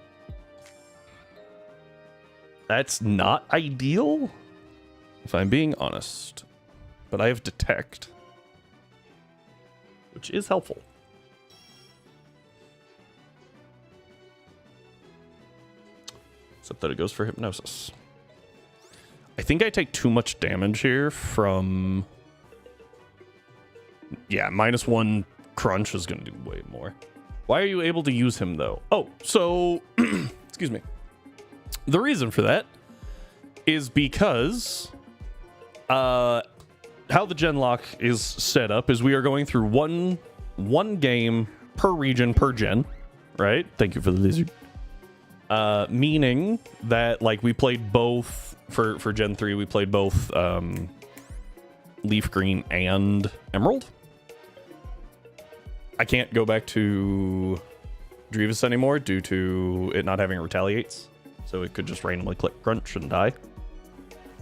Speaker 1: That's not ideal, if I'm being honest. But I have Detect, which is helpful. Except that it goes for Hypnosis. I think I take too much damage here from... Yeah, -1 crunch is going to do way more. Why are you able to use him, though? Oh, so... excuse me. The reason for that is because... how the Genlocke is set up is we are going through one game per region per gen, right? Thank you for the lizard. Meaning that, like, we played both for Gen 3, we played both Leaf Green and Emerald. I can't go back to Drevis anymore due to it not having retaliates, so it could just randomly click crunch and die,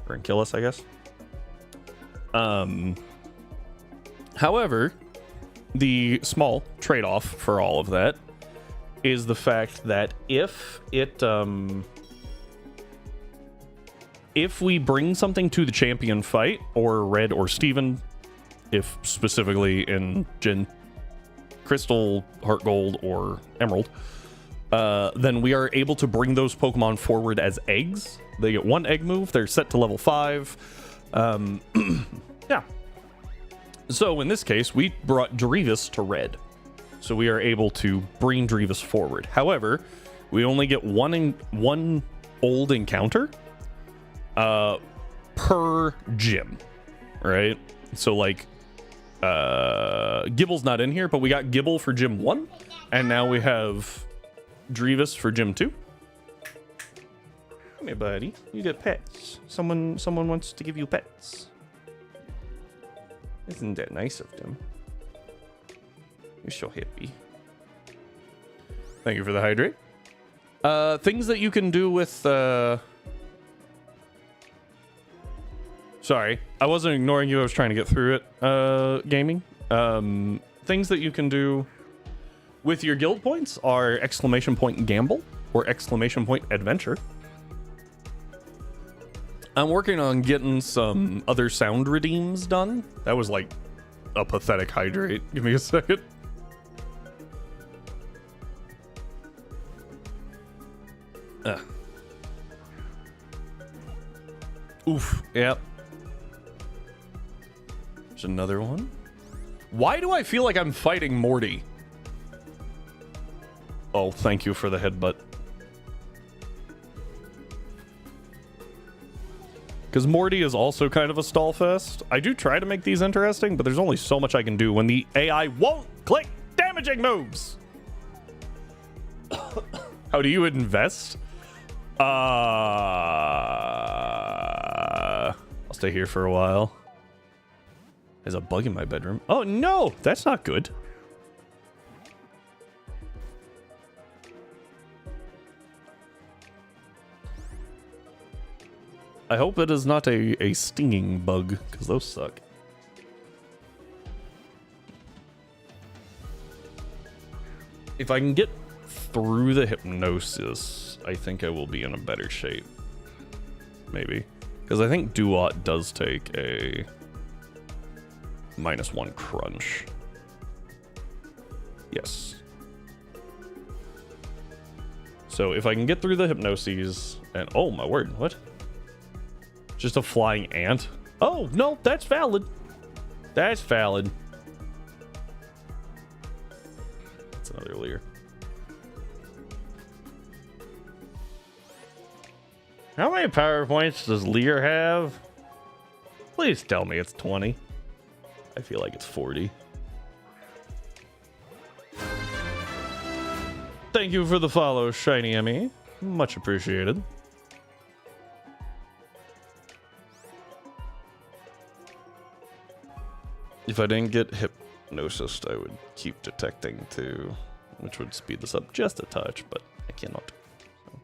Speaker 1: or and kill us, I guess. However, the small trade-off for all of that is the fact that if we bring something to the champion fight, or Red or Steven, if specifically in Gen Crystal, Heart Gold, or Emerald, then we are able to bring those Pokemon forward as eggs. They get 1 egg move, they're set to level 5. Yeah. So in this case, we brought Drevis to Red. So we are able to bring Drevis forward. However, we only get one old encounter per gym, right? So like Gibble's not in here, but we got Gibble for Gym 1, and now we have Drevis for Gym 2. Come here, buddy. You get pets. Someone wants to give you pets. Isn't that nice of them? You're so happy. Thank you for the hydrate. Things that you can do with... Sorry, I wasn't ignoring you. I was trying to get through it, gaming. Things that you can do with your guild points are ! Gamble or ! Adventure. I'm working on getting some other sound redeems done. That was like a pathetic hydrate. Give me a second. Oof. Yep. There's another one. Why do I feel like I'm fighting Morty? Oh, thank you for the headbutt. Because Morty is also kind of a stall fest. I do try to make these interesting, but there's only so much I can do when the AI won't click damaging moves. How do you invest? I'll stay here for a while. There's a bug in my bedroom. Oh, no, that's not good. I hope it is not a stinging bug, because those suck. If I can get through the hypnosis, I think I will be in a better shape. Maybe. Because I think Duat does take a -1 crunch. Yes. So if I can get through the hypnoses, and oh my word, what? Just a flying ant? Oh, no, that's valid. That's valid. That's another Lear. How many power points does Lear have? Please tell me it's 20. I feel like it's 40. Thank you for the follow, Shiny Emmy. Much appreciated. If I didn't get hypnosis, I would keep detecting too, which would speed this up just a touch, but I cannot. So.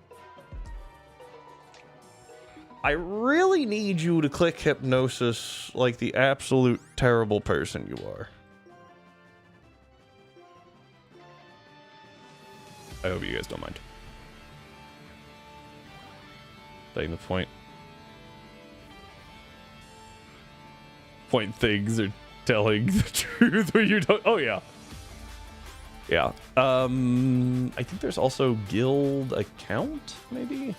Speaker 1: I really need you to click hypnosis like the absolute terrible person you are. I hope you guys don't mind. Saying the point things are telling the truth when you don't. Oh yeah. Yeah. I think there's also guild account, maybe?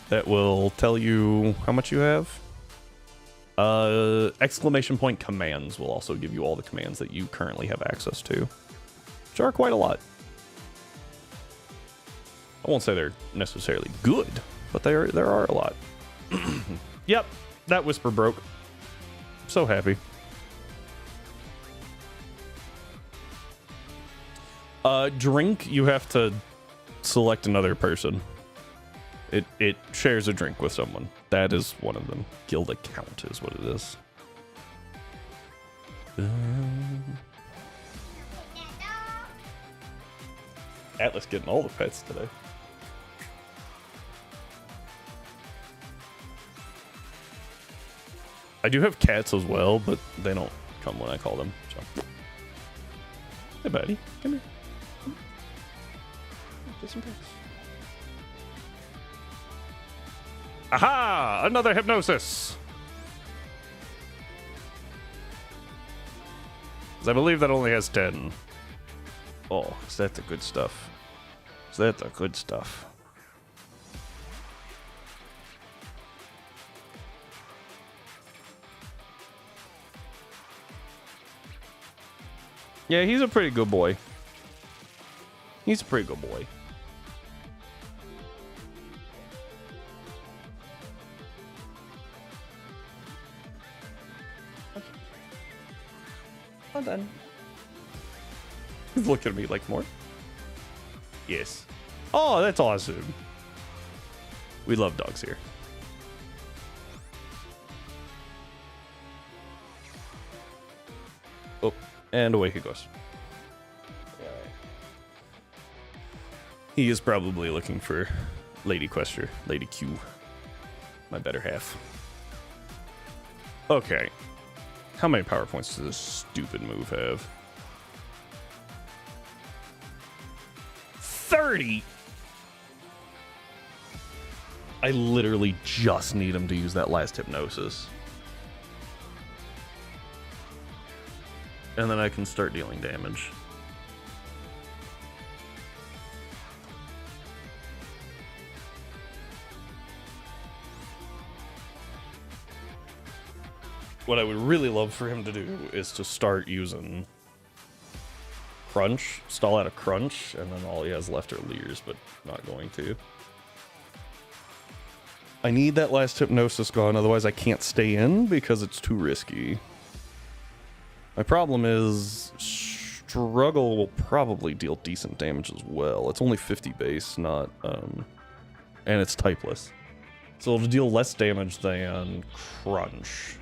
Speaker 1: That will tell you how much you have. Exclamation point commands will also give you all the commands that you currently have access to, which are quite a lot. I won't say they're necessarily good, but there are a lot. Yep, that whisper broke. So happy. Drink, you have to select another person. It shares a drink with someone. That is one of them. Guild account is what it is. Atlas getting all the pets today. I do have cats as well, but they don't come when I call them. So. Hey, buddy. Come here. Get some pets. Aha! Another hypnosis! I believe that only has 10. Oh, is that the good stuff? Is that the good stuff? Yeah, he's a pretty good boy. He's a pretty good boy. Well done. He's looking at me like more. Yes. Oh, that's awesome. We love dogs here. Oh, and away he goes. He is probably looking for Lady Quester, Lady Q, my better half. Okay. How many power points does this stupid move have? 30! I literally just need him to use that last hypnosis. And then I can start dealing damage. What I would really love for him to do is to start using Crunch, stall out a Crunch, and then all he has left are Leers, but not going to. I need that last hypnosis gone, otherwise I can't stay in because it's too risky. My problem is Struggle will probably deal decent damage as well. It's only 50 base, not and it's typeless. So it'll deal less damage than Crunch,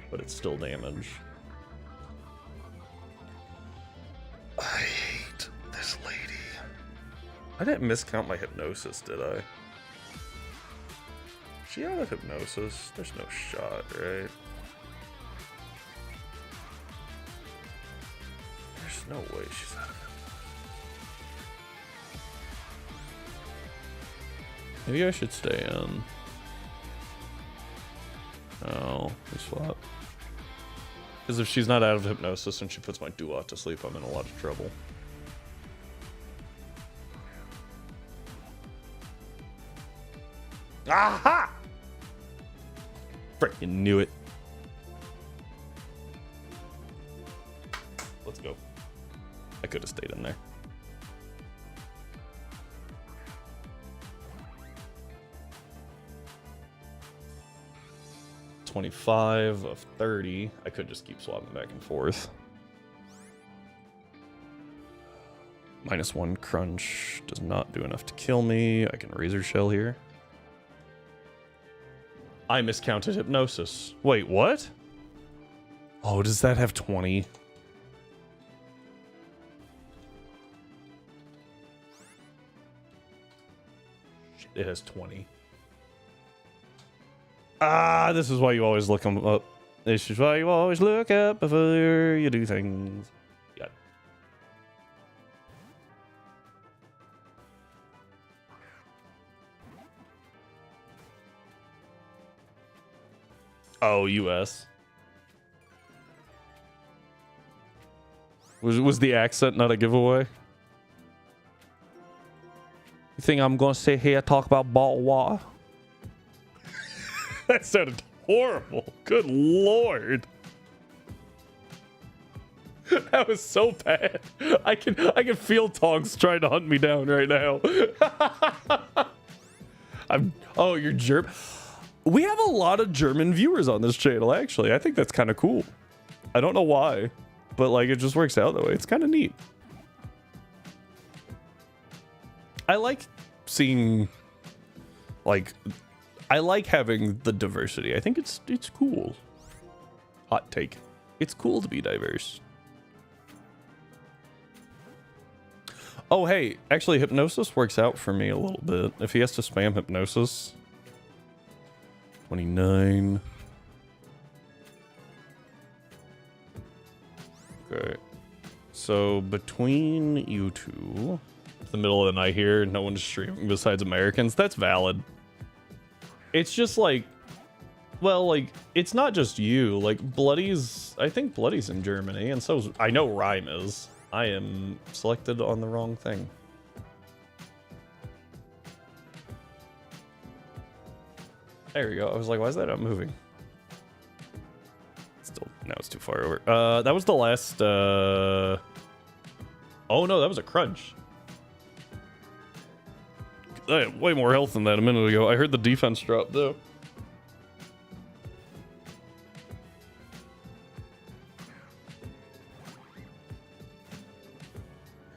Speaker 1: but it's still damage. I hate this lady. I didn't miscount my hypnosis, did I? Is she out of hypnosis? There's no shot, right? There's no way she's out of hypnosis. Maybe I should stay in. Oh, we swap. Because if she's not out of hypnosis and she puts my Duat to sleep, I'm in a lot of trouble. Aha! Freaking knew it. Let's go. I could have stayed in there. $25 of 30. I could just keep swapping back and forth. -1 Crunch does not do enough to kill me. I can Razor Shell here. I miscounted Hypnosis. Wait, what? Oh, does that have 20? Shit, it has 20. Ah, this is why you always look them up. This is why you always look up before you do things. Yeah. Oh, US. Was the accent not a giveaway? You think I'm gonna sit here and talk about bottled water? That sounded horrible. Good lord. That was so bad. I can feel Tongs trying to hunt me down right now. Oh, you're German. We have a lot of German viewers on this channel, actually. I think that's kind of cool. I don't know why, but like it just works out that way. It's kind of neat. I like seeing like I like having the diversity. I think it's cool. Hot take. It's cool to be diverse. Oh, hey, actually Hypnosis works out for me a little bit. If he has to spam Hypnosis. 29. Okay. So between you two, it's the middle of the night here, no one's streaming besides Americans. That's valid. It's just like, well, like, it's not just you. Like, Bloody's, I think Bloody's in Germany, and so I know Rhyme is. I am selected on the wrong thing. There we go. I was like, why is that not moving? Still, no, it's too far over. That was the last, oh no, that was a Crunch. I had way more health than that a minute ago. I heard the defense drop, though.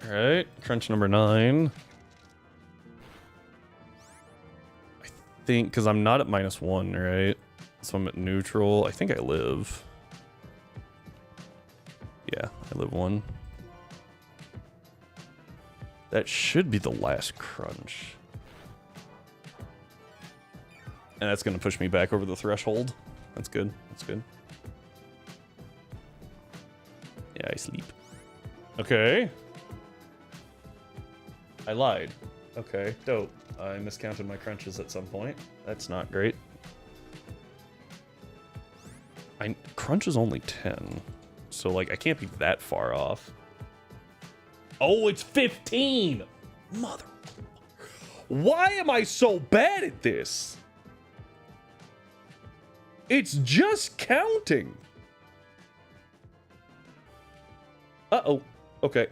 Speaker 1: Alright, Crunch number 9. I think, because I'm not at -1, right? So I'm at neutral. I think I live. Yeah, I live 1. That should be the last Crunch. And that's going to push me back over the threshold. That's good. That's good. Yeah, I sleep. Okay. I lied. Okay, dope. I miscounted my crunches at some point. That's not great. Crunch is only 10. So, like, I can't be that far off. Oh, it's 15! Mother... Why am I so bad at this? It's just counting. Uh-oh. Okay,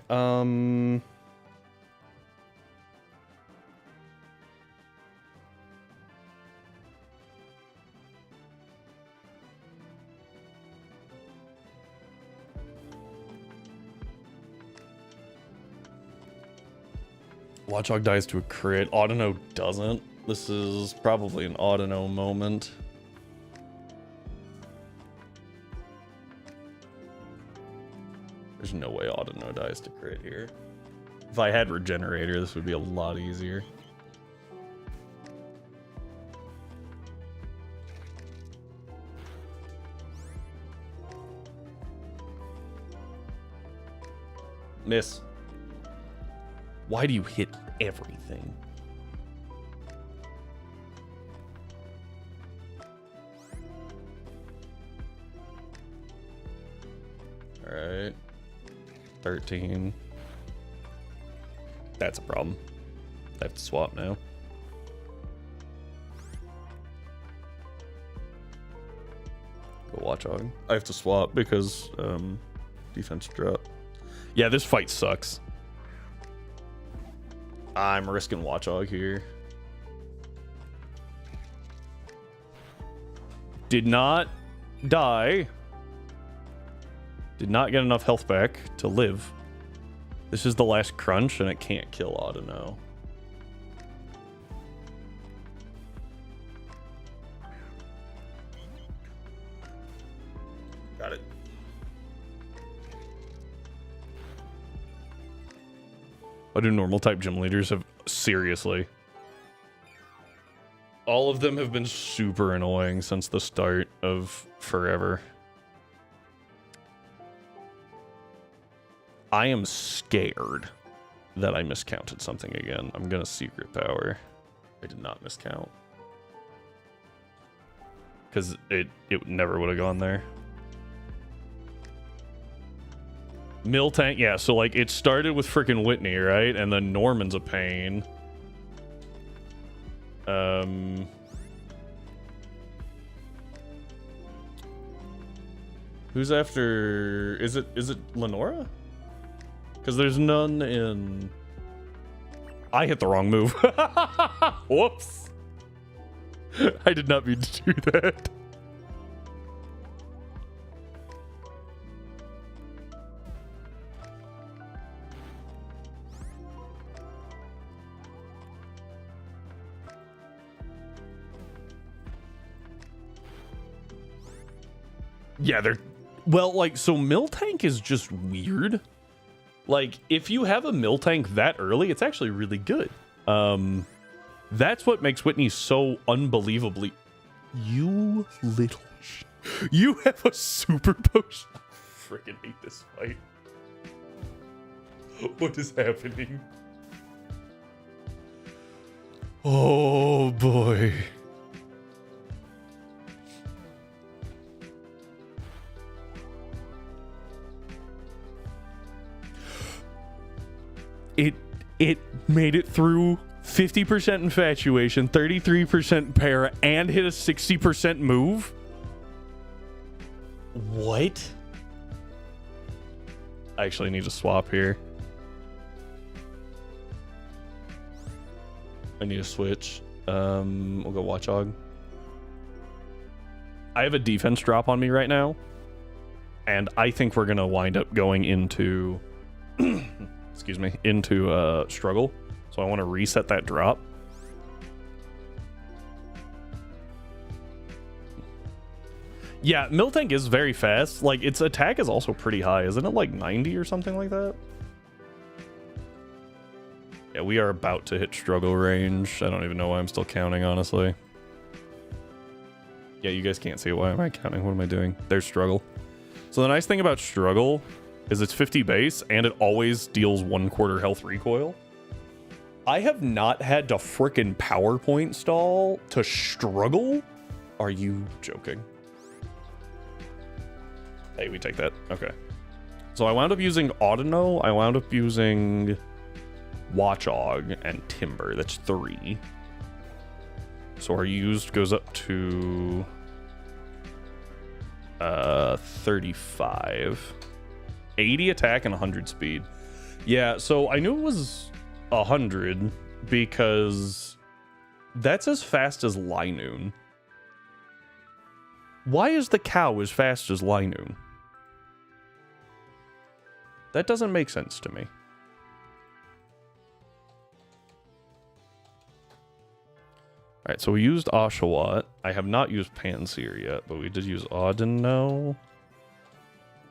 Speaker 1: Watchdog dies to a crit. Autono doesn't. This is probably an Autono moment. There's no way Autono dies to crit here. If I had Regenerator, this would be a lot easier. Miss. Why do you hit everything? All right. 13. That's a problem. I have to swap now. Go Watchdog. I have to swap because defense drop. Yeah, this fight sucks. I'm risking Watchdog here. Did not die. Did not get enough health back to live. This is the last crunch, and it can't kill Autono. Got it. Why do normal type gym leaders have... Seriously. All of them have been super annoying since the start of forever. I am scared that I miscounted something again. I'm gonna secret power. I did not miscount. Because it never would have gone there. Miltank, yeah, so like it started with freaking Whitney, right? And then Norman's a pain. Who's after... Is it Lenora? Because there's none in... I hit the wrong move. Whoops. I did not mean to do that. Yeah, they're... Well, like, so Miltank is just weird. Like, if you have a Miltank that early, it's actually really good. That's what makes Whitney so unbelievably... You little You have a super potion. I freaking hate this fight. What is happening? Oh, boy. It made it through 50% infatuation, 33% para, and hit a 60% move? What? I actually need to swap here. I need to switch. We'll go Watchdog. I have a defense drop on me right now, and I think we're gonna wind up going into excuse me, into struggle. So I want to reset that drop. Yeah, Miltank is very fast. Like, its attack is also pretty high. Isn't it like 90 or something like that? Yeah, we are about to hit struggle range. I don't even know why I'm still counting, honestly. Yeah, you guys can't see it. Why am I counting? What am I doing? There's struggle. So the nice thing about struggle is it's 50 base, and it always deals 1/4 health recoil. I have not had to frickin' PowerPoint stall to struggle. Are you joking? Hey, we take that. Okay. So I wound up using Audino. I wound up using Watchog and Timber. That's 3. So our used goes up to 35. 80 attack and 100 speed. Yeah, so I knew it was 100 because that's as fast as Linoon. Why is the cow as fast as Linoon? That doesn't make sense to me. Alright, so we used Oshawott. I have not used Panseer yet, but we did use Audino.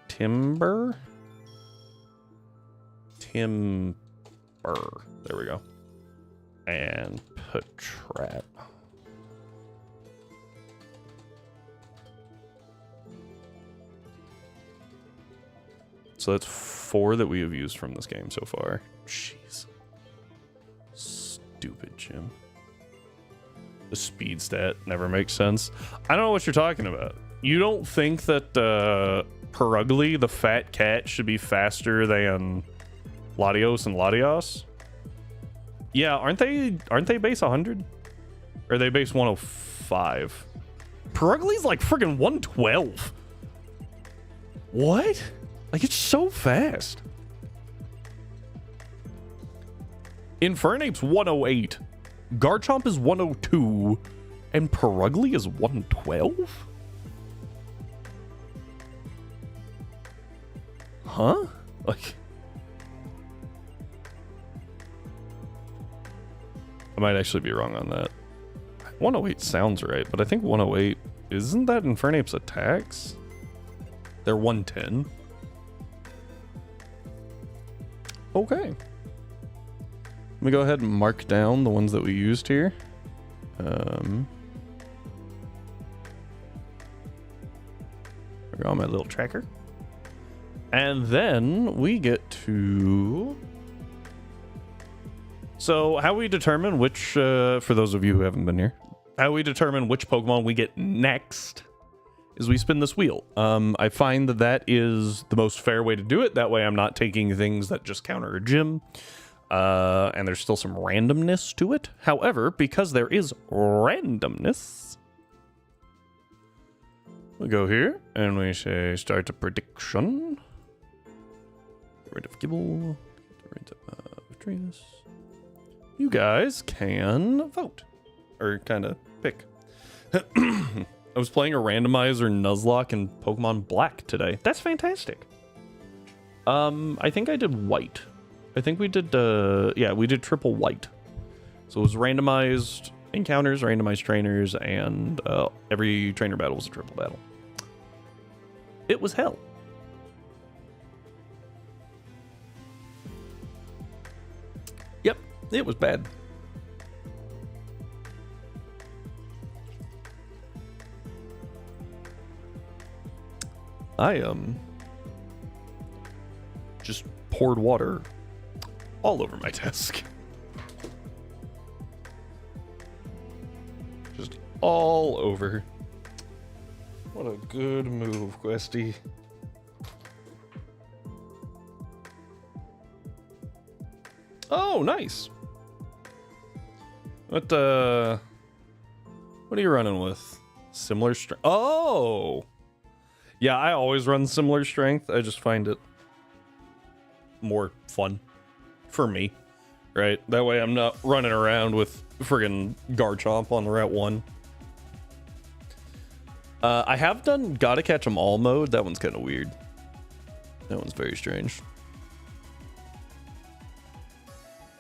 Speaker 1: Timber? Timber. There we go. And Patrat. So that's 4 that we have used from this game so far. Jeez. Stupid Jim. The speed stat never makes sense. I don't know what you're talking about. You don't think that Perugly, the fat cat, should be faster than Latios and Latios? Yeah, aren't they base 100? Or are they base 105? Perugly's like friggin' 112. What? Like, it's so fast. Infernape's 108. Garchomp is 102. And Perugly is 112? Huh? Like... I might actually be wrong on that. 108 sounds right, but I think 108... Isn't that Infernape's attacks? They're 110. Okay. Let me go ahead and mark down the ones that we used here. We're on my little tracker. And then we get to... So how we determine which, for those of you who haven't been here, how we determine which Pokemon we get next is we spin this wheel. I find that that is the most fair way to do it. That way I'm not taking things that just counter a gym. And there's still some randomness to it. However, because there is randomness, we go here and we say start a prediction. Get rid of Gibble. Get rid of Venus. You guys can vote. Or kind of pick. I was playing a randomizer Nuzlocke in Pokemon Black today. That's fantastic. I think I did white. I think we did, yeah, we did triple white. So it was randomized encounters, randomized trainers, and every trainer battle was a triple battle. It was hell. Yep, it was bad. I just poured water all over my desk. Just all over. What a good move, Questy. Oh, nice. What are you running with? Similar strength. Oh! Yeah, I always run similar strength. I just find it more fun for me, right? That way I'm not running around with friggin' Garchomp on Route 1. I have done Gotta Catch 'em All mode. That one's kind of weird. That one's very strange.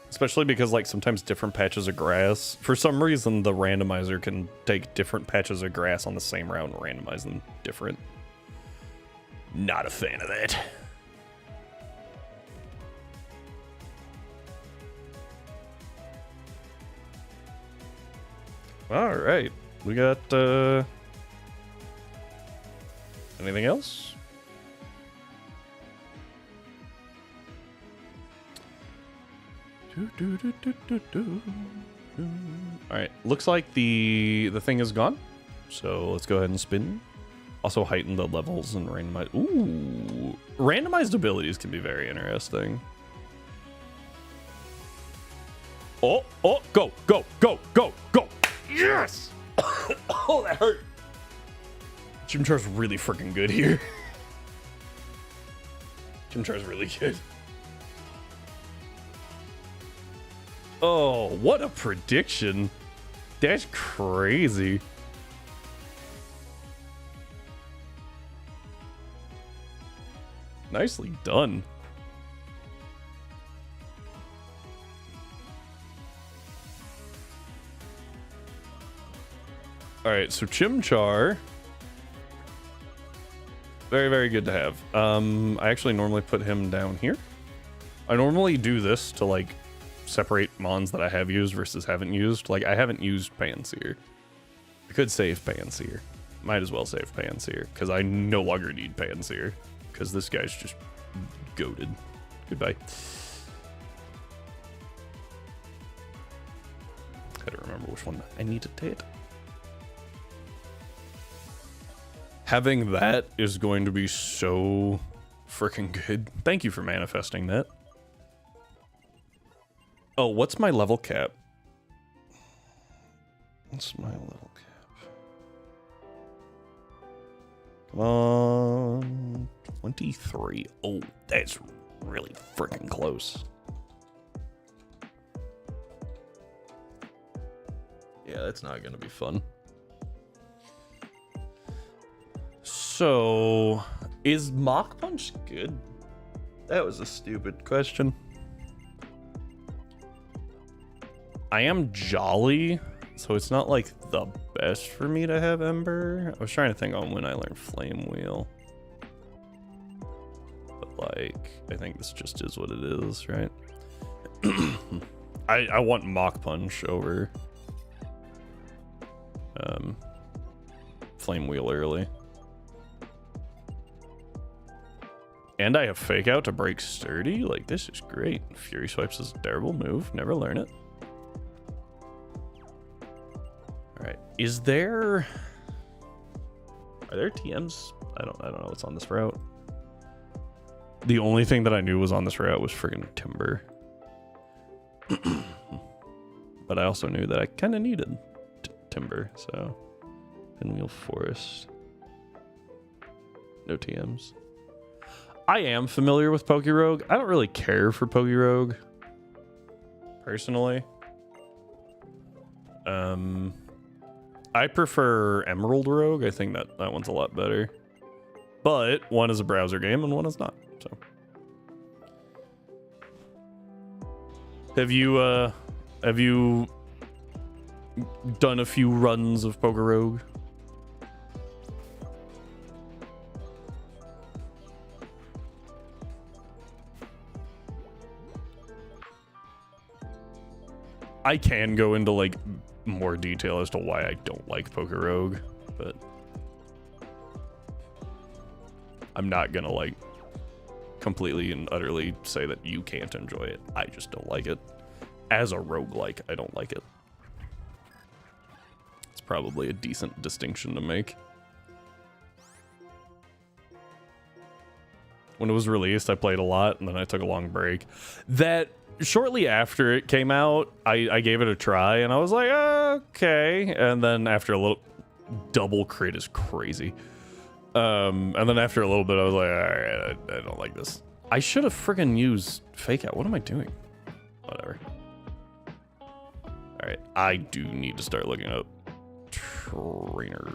Speaker 1: Especially because, like, sometimes different patches of grass, for some reason, the randomizer can take different patches of grass on the same route and randomize them different. Not a fan of that. All right, we got anything else? All right, looks like the thing is gone. So let's go ahead and spin. Also heighten the levels and randomize. Ooh, randomized abilities can be very interesting. Oh, go, go, go, go, go. Yes! Oh, that hurt. Chimchar's really freaking good here. Chimchar's really good. Oh, what a prediction. That's crazy. Nicely done. All right, so Chimchar. Very, very good to have. I actually normally put him down here. I normally do this to like separate mons that I have used versus haven't used. Like I haven't used Panseer. I could save Panseer. Might as well save Panseer because I no longer need Panseer because this guy's just goated. Goodbye. I don't remember which one I need to take. Having that is going to be so freaking good. Thank you for manifesting that. Oh, what's my level cap? What's my level cap? Come on. 23. Oh, that's really freaking close. Yeah, that's not going to be fun. So, is Mach Punch good? That was a stupid question. I am Jolly, so it's not like the best for me to have Ember. I was trying to think on when I learned Flame Wheel. But like, I think this just is what it is, right? I want Mach Punch over Flame Wheel early. And I have Fake Out to break Sturdy. Like, this is great. Fury Swipes is a terrible move. Never learn it. Alright. Is there... Are there TMs? I don't know what's on this route. The only thing that I knew was on this route was friggin' Timber. But I also knew that I kind of needed Timber, so... Pinwheel Forest. No TMs. I am familiar with Pokerogue. I don't really care for Pokerogue, personally. I prefer Emerald Rogue. I think that one's a lot better. But one is a browser game and one is not. So, have you done a few runs of Pokerogue? I can go into like more detail as to why I don't like Pokerogue, but I'm not gonna like completely and utterly say that you can't enjoy it. I just don't like it. As a roguelike, I don't like it. It's probably a decent distinction to make. When it was released, I played a lot, and then I took a long break. Shortly after it came out, I gave it a try, and I was like, okay. And then after a little... Double crit is crazy. And then after a little bit, I was like, alright, I don't like this. I should have friggin' used Fake Out. What am I doing? Whatever. Alright, I do need to start looking up trainers.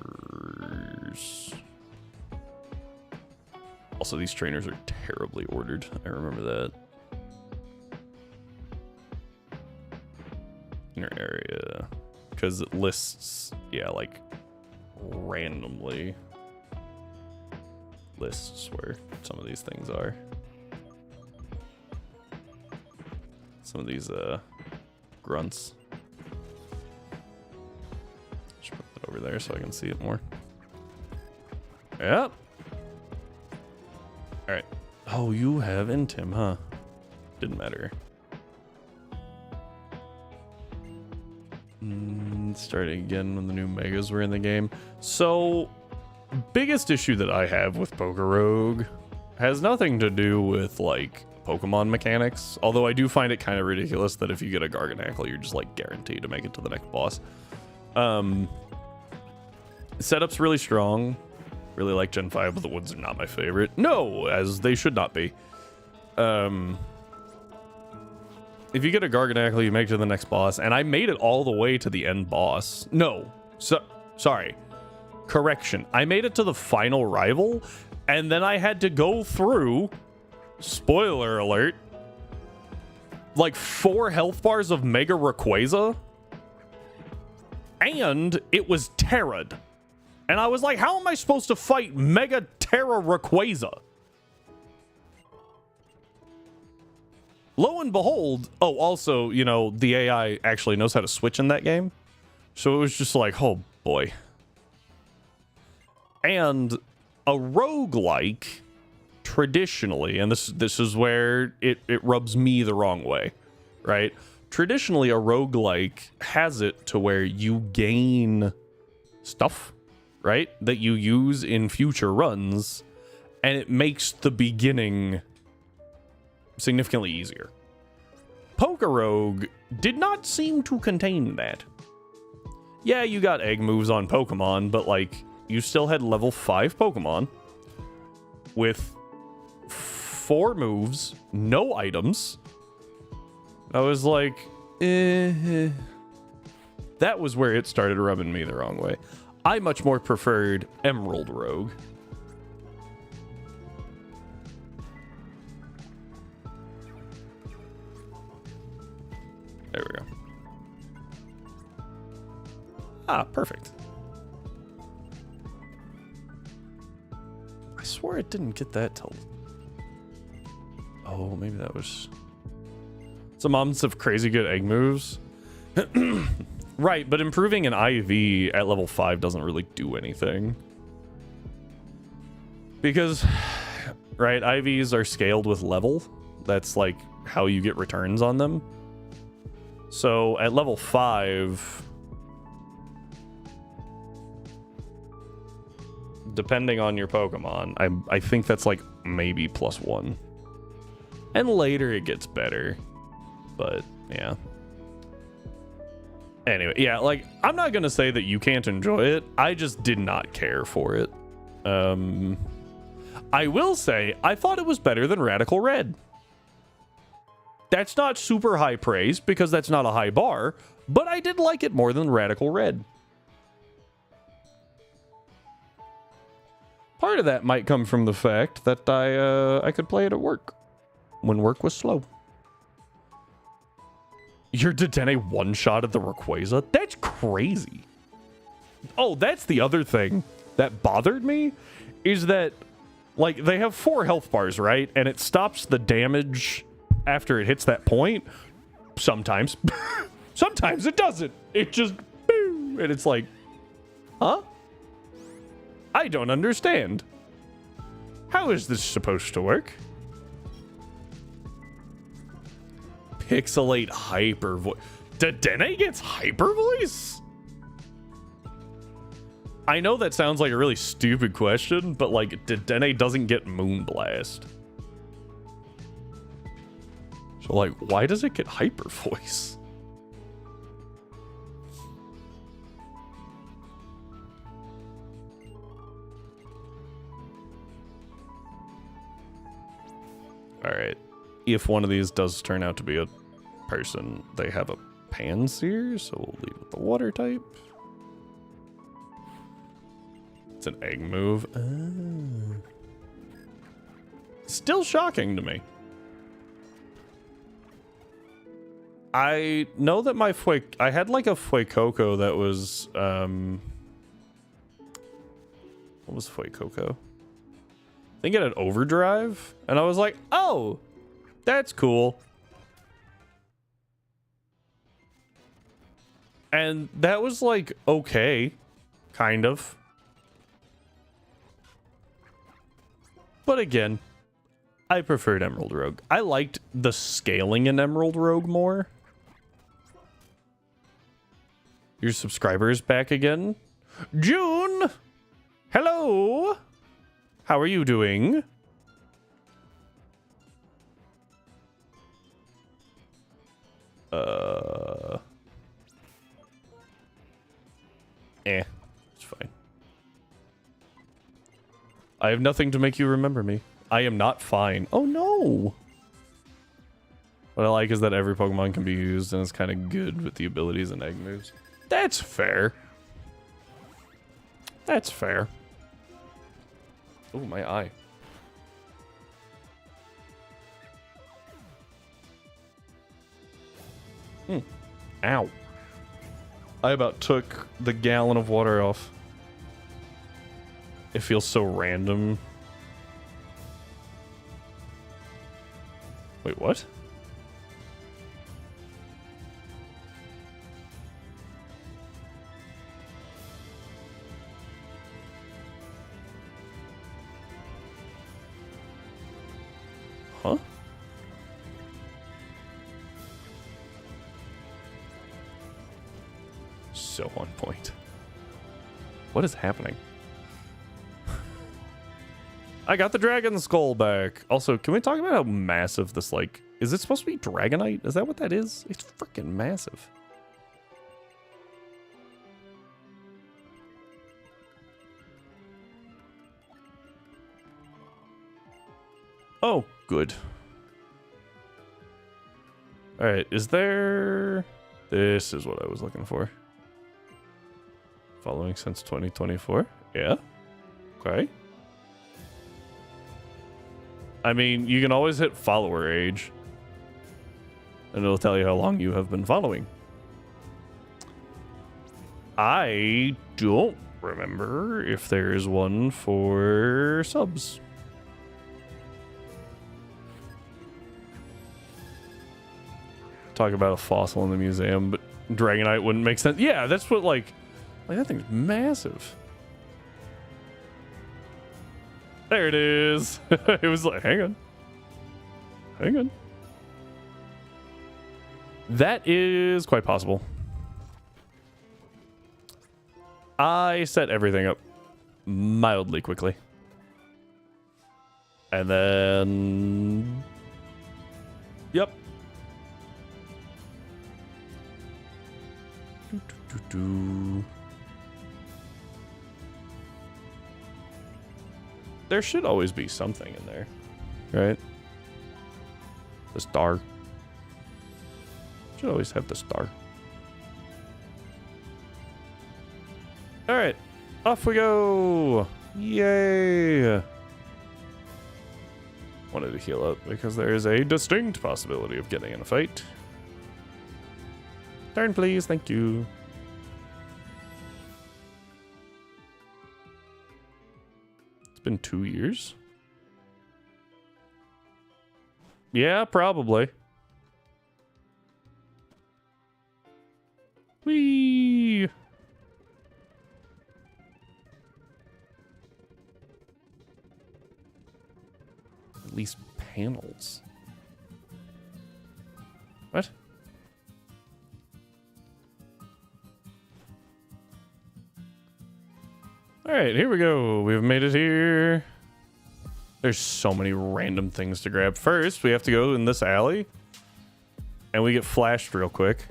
Speaker 1: Also, these trainers are terribly ordered. I remember that. Inner area, because it lists, yeah, like randomly lists where some of these things are. Some of these grunts. Just put that over there so I can see it more. Yep. All right. Oh, you have Intim, huh? Didn't matter. Starting again when the new megas were in the game. So, biggest issue that I have with Poker Rogue has nothing to do with, like, Pokemon mechanics. Although I do find it kind of ridiculous that if you get a Garganacl, you're just, like, guaranteed to make it to the next boss. Setup's really strong. Really like Gen 5, but the woods are not my favorite. No, as they should not be. If you get a Garganacl, you make it to the next boss, and I made it all the way to the end boss. No, sorry. Correction. I made it to the final rival, and then I had to go through, spoiler alert, like 4 health bars of Mega Rayquaza, and it was Terra'd. And I was like, how am I supposed to fight Mega Terra Rayquaza? Lo and behold, oh, also, you know, the AI actually knows how to switch in that game. So it was just like, oh boy. And a roguelike, traditionally, and this is where it rubs me the wrong way, right? Traditionally, a roguelike has it to where you gain stuff, right, that you use in future runs, and it makes the beginning significantly easier. Poker Rogue did not seem to contain that. Yeah, you got egg moves on Pokemon, but like you still had level 5 Pokemon with 4 moves, no items. I was like, That was where it started rubbing me the wrong way. I much more preferred Emerald Rogue. There we go. Ah, perfect. I swore it didn't get that till... Oh, maybe that was... Some months of crazy good egg moves. Right, but improving an IV at level 5 doesn't really do anything. Because, right, IVs are scaled with level. That's like how you get returns on them. So at level 5, depending on your Pokemon, I think that's like maybe +1. And later it gets better. But yeah. Anyway, yeah, like I'm not gonna say that you can't enjoy it. I just did not care for it. I will say I thought it was better than Radical Red. That's not super high praise because that's not a high bar, but I did like it more than Radical Red. Part of that might come from the fact that I could play it at work when work was slow. Your Dedenne one-shot at the Rayquaza? That's crazy. Oh, that's the other thing that bothered me, is that, like, they have 4 health bars, right? And it stops the damage after it hits that point. Sometimes. Sometimes it doesn't. It just, boom, and it's like, huh? I don't understand. How is this supposed to work? Pixelate hyper voice. Dedenne gets hyper voice? I know that sounds like a really stupid question, but like Dedenne doesn't get Moonblast. So like, why does it get hyper voice? All right. If one of these does turn out to be a person, they have a Panseer, so we'll leave with the water type. It's an egg move. Still shocking to me. I know that my I had like a Fuecoco that was what was Fuecoco? I think it had Overdrive, and I was like, oh, that's cool. And that was like, okay, kind of. But again, I preferred Emerald Rogue. I liked the scaling in Emerald Rogue more. Your subscriber is back again. June! Hello! How are you doing? It's fine. I have nothing to make you remember me. I am not fine. Oh no! What I like is that every Pokemon can be used and it's kind of good with the abilities and egg moves. That's fair. That's fair. Oh, my eye. Ow. I about took the gallon of water off. It feels so random. Wait, what? Huh? So on point. What is happening? I got the dragon skull back. Also, can we talk about how massive this, like... Is it supposed to be Dragonite? Is that what that is? It's freaking massive. Oh, good. Alright, is there... This is what I was looking for. Following since 2024? Yeah. Okay. I mean, you can always hit follower age. And it'll tell you how long you have been following. I don't remember if there is one for subs. Talk about a fossil in the museum, but Dragonite wouldn't make sense. Yeah, that's what, like that thing's massive. There it is. It was like, hang on. Hang on. That is quite possible. I set everything up mildly quickly. And then... Yep. There should always be something in there, right? The star. Should always have the star. All right, off we go. Yay. Wanted to heal up because there is a distinct possibility of getting in a fight. Turn, please. Thank you. It's been 2 years. Yeah, probably. Whee! At least panels. What? All right, here we go. We've made it here. There's so many random things to grab. First, we have to go in this alley. And we get flashed real quick.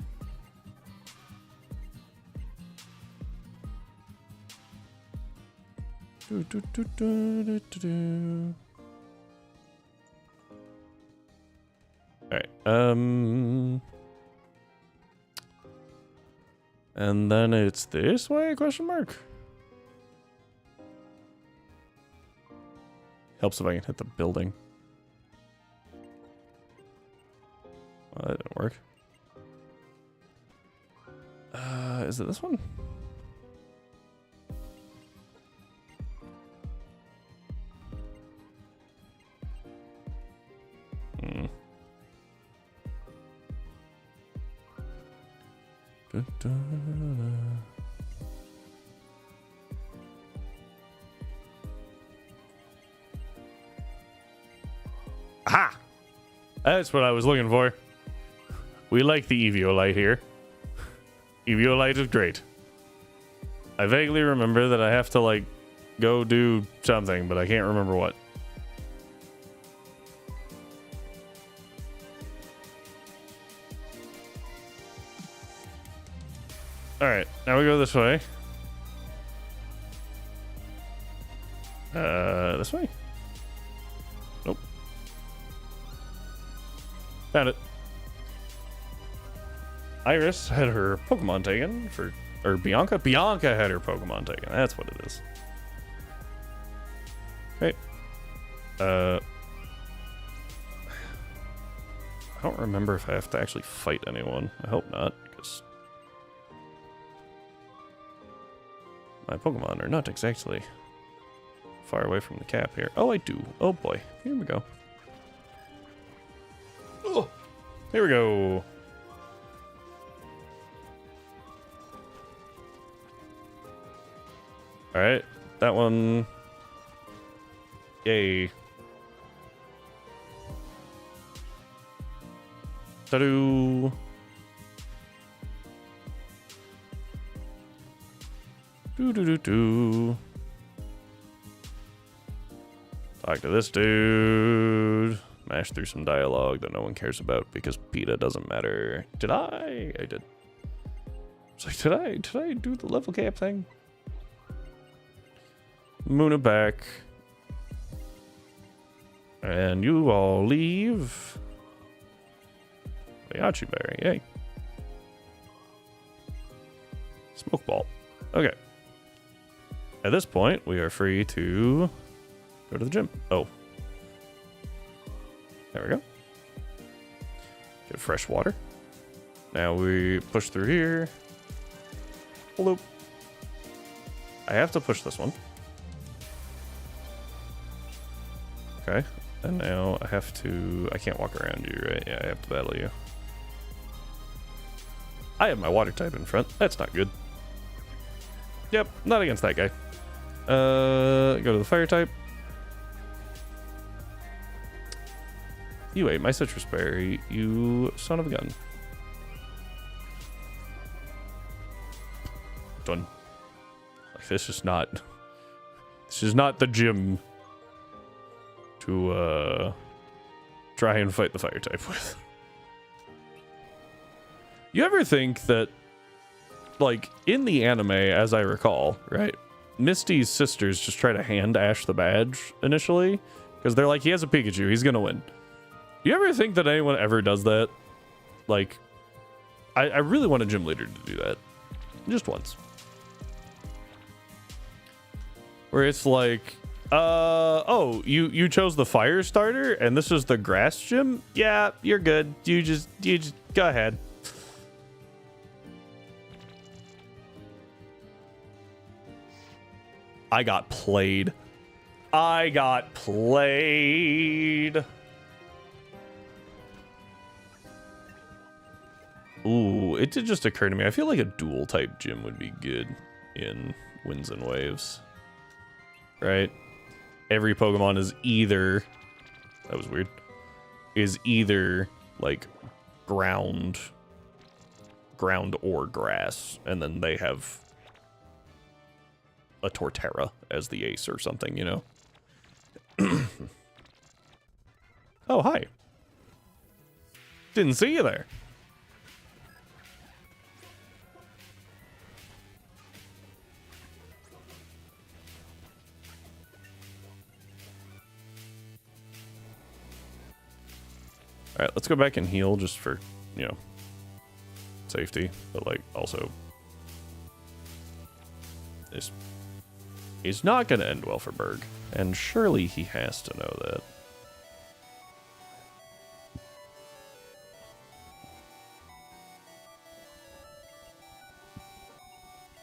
Speaker 1: Alright, and then it's this way, question mark? Helps if I can hit the building. Well, that didn't work. Is it this one? Aha! That's what I was looking for. We like the Eviolite here. Eviolite is great. I vaguely remember that I have to, like, go do something, but I can't remember what. Alright, now we go this way. This way? Nope. Found it. Iris had her Pokemon taken for... Or Bianca? Bianca had her Pokemon taken. That's what it is. Okay. I don't remember if I have to actually fight anyone. I hope not, because... my Pokemon are not exactly far away from the cap here. Oh, I do. Oh boy. Here we go. Oh, here we go. Alright. That one. Yay. Ta-doo. Do-do-do-do. Talk to this dude. Mash through some dialogue that no one cares about because PETA doesn't matter. Did I? I did. It's like, did I do the level cap thing? Moona back. And you all leave. Yachi berry, yay. Smoke ball. Okay. At this point, we are free to go to the gym. Oh. There we go. Get fresh water. Now we push through here. Bloop. I have to push this one. Okay. And now I have to... I can't walk around you, right? Yeah, I have to battle you. I have my water type in front. That's not good. Yep, not against that guy. Go to the fire type. You ate my citrus berry, you son of a gun. Done. Like, this is not the gym to try and fight the fire type with. You ever think that, like, in the anime, as I recall, right, Misty's sisters just try to hand Ash the badge initially because they're like, he has a Pikachu, he's gonna win. You ever think that anyone ever does that? Like, I really want a gym leader to do that. Just once. Where it's like, oh, you chose the fire starter and this is the grass gym? Yeah, you're good. You just go ahead. I got played. I got played. Ooh, it did just occur to me. I feel like a dual type gym would be good in Winds and Waves. Right? Every Pokemon is either... That was weird. Is either, like, ground or grass. And then they have a Torterra as the ace or something, you know? Oh, hi. Didn't see you there. All right, let's go back and heal just for, you know, safety, but like also this is not going to end well for Berg, and surely he has to know that.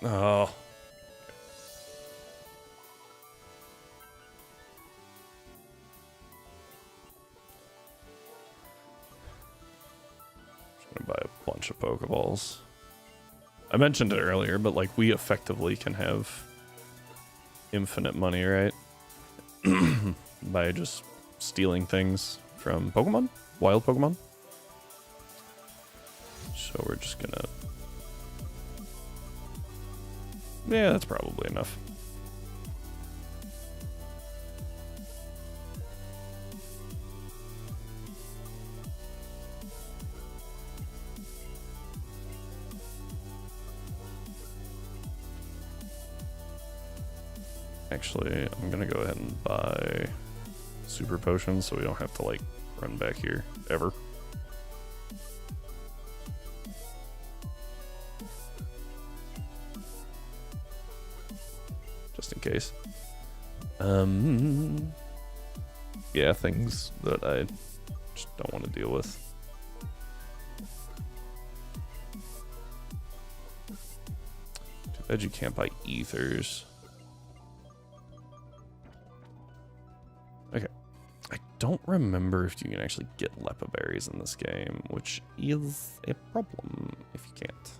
Speaker 1: Oh. Buy a bunch of Pokeballs. I mentioned it earlier, but like we effectively can have infinite money, right? By just stealing things from Pokemon, wild Pokemon. So we're just gonna Yeah, that's probably enough. Actually, I'm gonna go ahead and buy super potions so we don't have to like run back here ever. Just in case. Yeah, things that I just don't want to deal with. Too bad you can't buy ethers. Okay. I don't remember if you can actually get lepa berries in this game, which is a problem if you can't.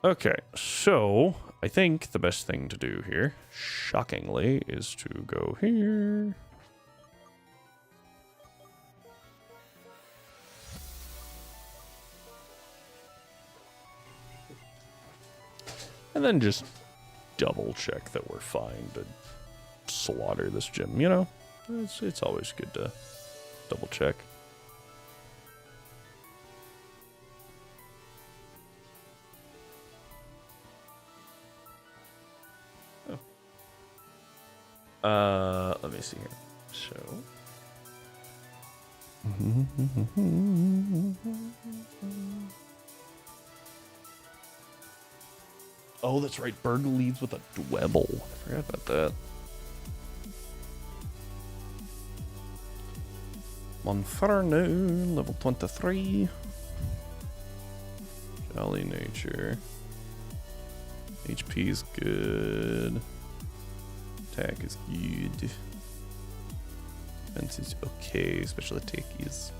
Speaker 1: Okay, so I think the best thing to do here, shockingly, is to go here. And then just double check that we're fine to slaughter this gym, you know? It's always good to double check. Let me see here. So. Oh, that's right. Berg leads with a Dwebble. I forgot about that. Monferno, level 23. Jolly nature. HP is good. Attack is good. Defense is okay. Special attack is,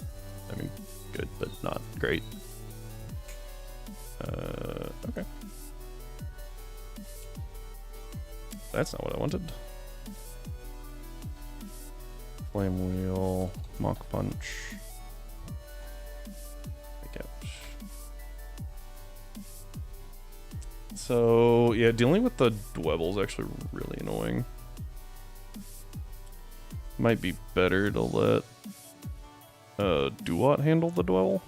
Speaker 1: I mean, good, but not great. Okay. That's not what I wanted. Flame wheel, mock punch. So yeah, dealing with the Dwebble is actually really annoying. Might be better to let Duat handle the Dwebble.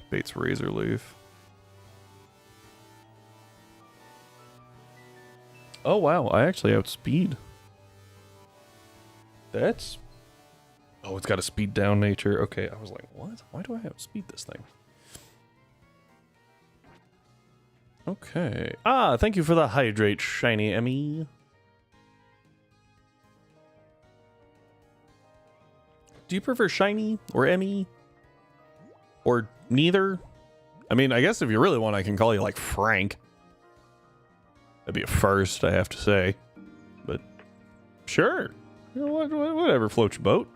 Speaker 1: Bates Razor Leaf. Oh wow, I actually outspeed. That's... Oh, it's got a speed down nature. Okay, I was like, what? Why do I outspeed this thing? Okay. Ah, thank you for the hydrate, shiny Emmy. Do you prefer shiny or Emmy? Or neither? I mean, I guess if you really want, I can call you like Frank. That'd be a first, I have to say. But sure. You know, whatever floats your boat.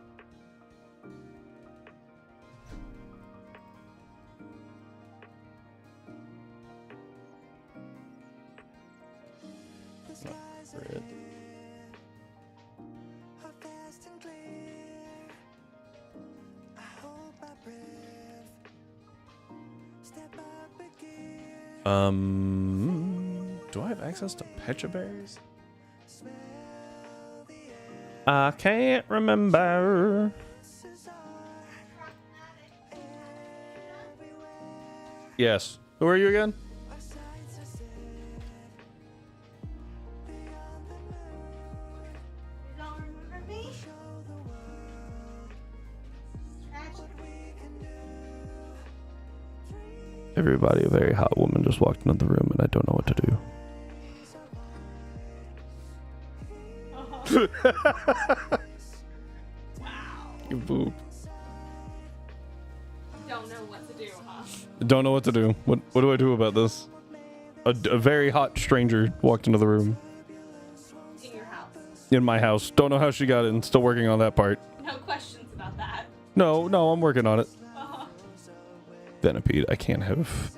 Speaker 1: Do I have access to Pecha Berries? I can't remember. Yes. Who are you again?
Speaker 2: Don't remember me?
Speaker 1: Everybody, a very hot woman just walked into the room and I don't know what to do.
Speaker 2: Wow.
Speaker 1: You boob.
Speaker 2: Don't know what to do, huh?
Speaker 1: Don't know what to do. What do I do about this? A very hot stranger walked into the room.
Speaker 2: In your house.
Speaker 1: In my house. Don't know how she got in. Still working on that part.
Speaker 2: No questions about that.
Speaker 1: No, I'm working on it. Venipede, I can't have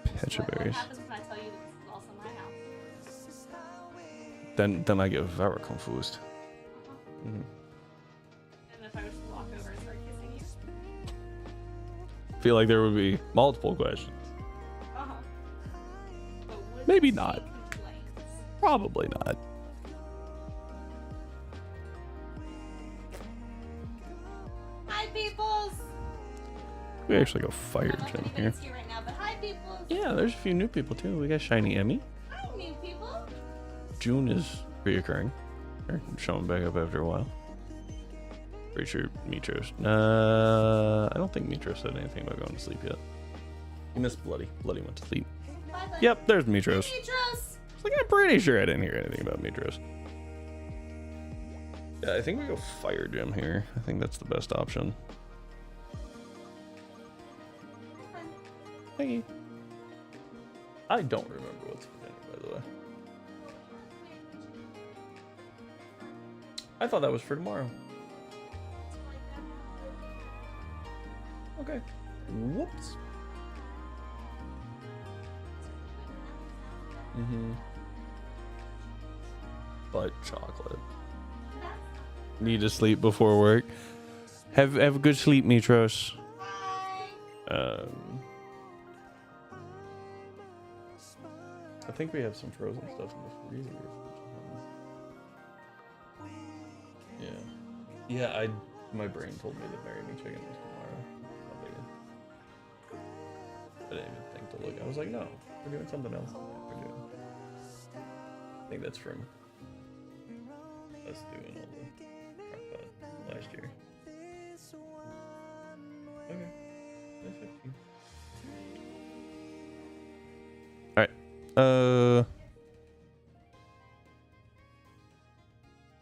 Speaker 1: Pecha Berries.
Speaker 2: What happens when I tell you this is also my house?
Speaker 1: Then I get very confused. Mm-hmm.
Speaker 2: And if I was to walk over and start kissing you?
Speaker 1: Feel like there would be multiple questions.
Speaker 2: Uh-huh. But would
Speaker 1: Maybe
Speaker 2: there
Speaker 1: not.
Speaker 2: be complaints?
Speaker 1: Probably not.
Speaker 2: Hi, peoples!
Speaker 1: We actually go
Speaker 2: I
Speaker 1: fire
Speaker 2: don't know if
Speaker 1: gym here.
Speaker 2: anybody's here right now, but hi, peoples!
Speaker 1: Yeah, there's a few new people too. We got Shiny Emmy.
Speaker 2: Hi, new people!
Speaker 1: June is reoccurring. Or showing back up after a while. Pretty sure Mitros. I don't think Mitros said anything about going to sleep yet. You missed Bloody. Bloody went to sleep.
Speaker 2: Bye, bye.
Speaker 1: Yep, there's Mitros.
Speaker 2: Mitros!
Speaker 1: It's like, I'm pretty sure I didn't hear anything about Mitros. Yeah, I think we go fire gym here. I think that's the best option. Thank you. I don't remember what's for dinner, by the way. I thought that was for tomorrow. Okay. Whoops. But chocolate. Need to sleep before work. Have a good sleep, Mitros. I think we have some frozen stuff in the freezer. Yeah, my brain told me that Marry Me Chicken was tomorrow. I didn't even think to look. I was like, no, we're doing something else. I think that's from us doing all the crock pot last year. Okay. That's 15. Alright.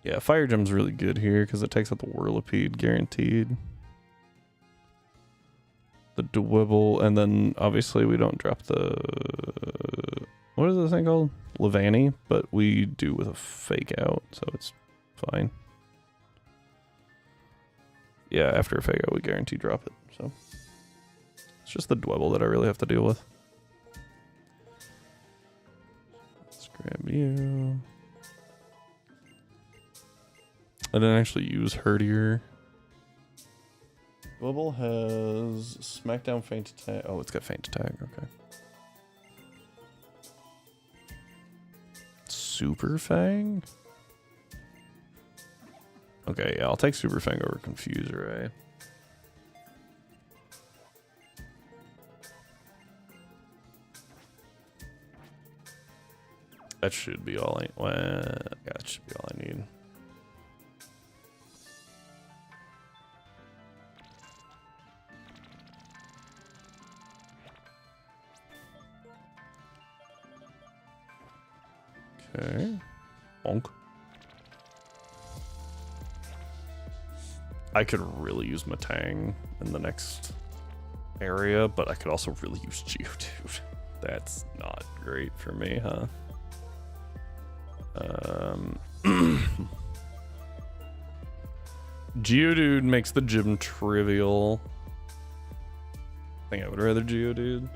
Speaker 1: Yeah, Fire Gem's really good here because it takes out the Whirlipede guaranteed. The Dwibble, and then obviously we don't drop the... What is this thing called? Levani, but we do with a fake out, so it's fine. Yeah, after a fake out, we guarantee drop it, so... It's just the Dwibble that I really have to deal with. Let's grab you. I didn't actually use Herdier. Dwibble has Smackdown, Feint Attack. Oh, it's got Feint Attack, okay. Super Fang? Okay, yeah, I'll take Super Fang over Confuser, eh? That should be all I... Well, yeah, that should be all I need. Okay. Bonk. I could really use Matang in the next area, but I could also really use Geodude. That's not great for me, huh? Geodude makes the gym trivial. I think I would rather Geodude.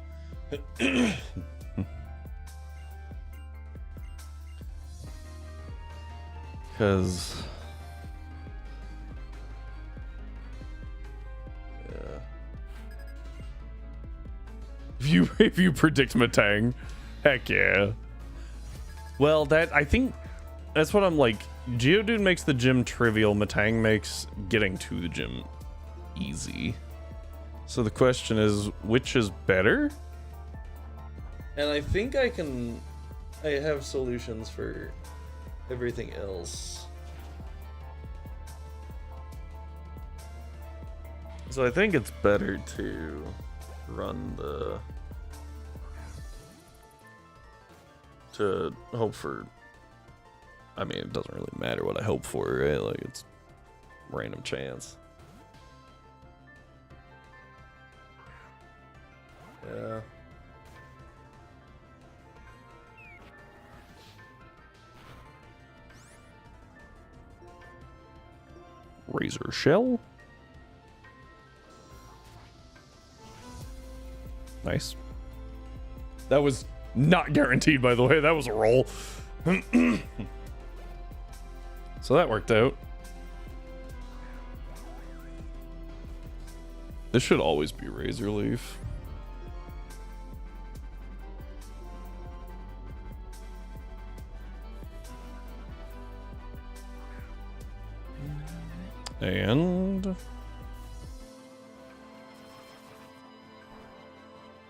Speaker 1: Because if you predict Matang, heck yeah. Well, I think that's what I'm like. Geodude makes the gym trivial. Matang makes getting to the gym easy. So the question is, which is better? And I think I have solutions for everything else. So I think it's better to run to hope for... I mean, it doesn't really matter what I hope for, right? Like, it's random chance. Yeah. Razor Shell. Nice. That was not guaranteed, by the way. That was a roll. So that worked out. This should always be Razor Leaf. And...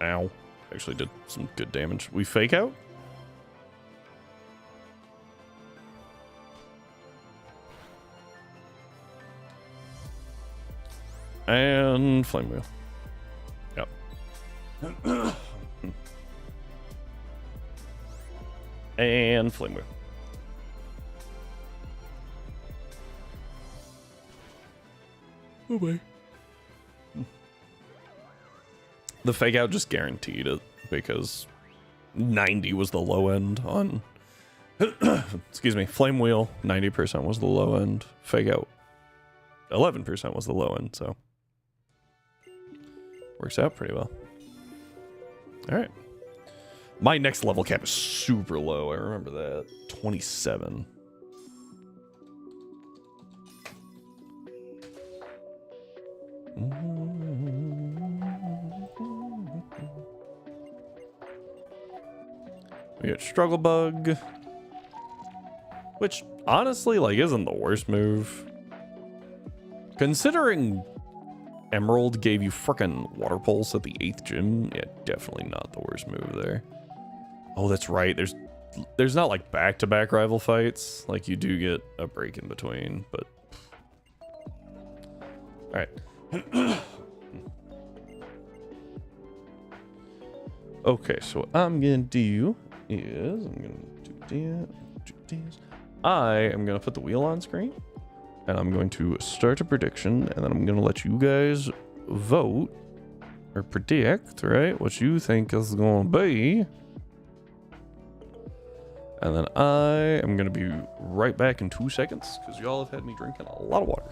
Speaker 1: Ow. Actually did some good damage. We fake out? And Flame Wheel. Yep. And Flame Wheel. Oh boy. The fake out just guaranteed it because 90 was the low end on excuse me, Flame Wheel 90% was the low end. Fake out 11% was the low end, so works out pretty well. Alright. My next level cap is super low, I remember that. 27. We got Struggle Bug, which honestly, like, isn't the worst move. Considering Emerald gave you frickin' Water Pulse at the 8th gym, yeah, definitely not the worst move there. Oh, that's right. There's not like back-to-back rival fights. Like, you do get a break in between, but all right. Okay, so what I'm gonna do is I am gonna put the wheel on screen, and I'm going to start a prediction, and then I'm gonna let you guys vote or predict, right, what you think is gonna be. And then I am gonna be right back in 2 seconds because y'all have had me drinking a lot of water.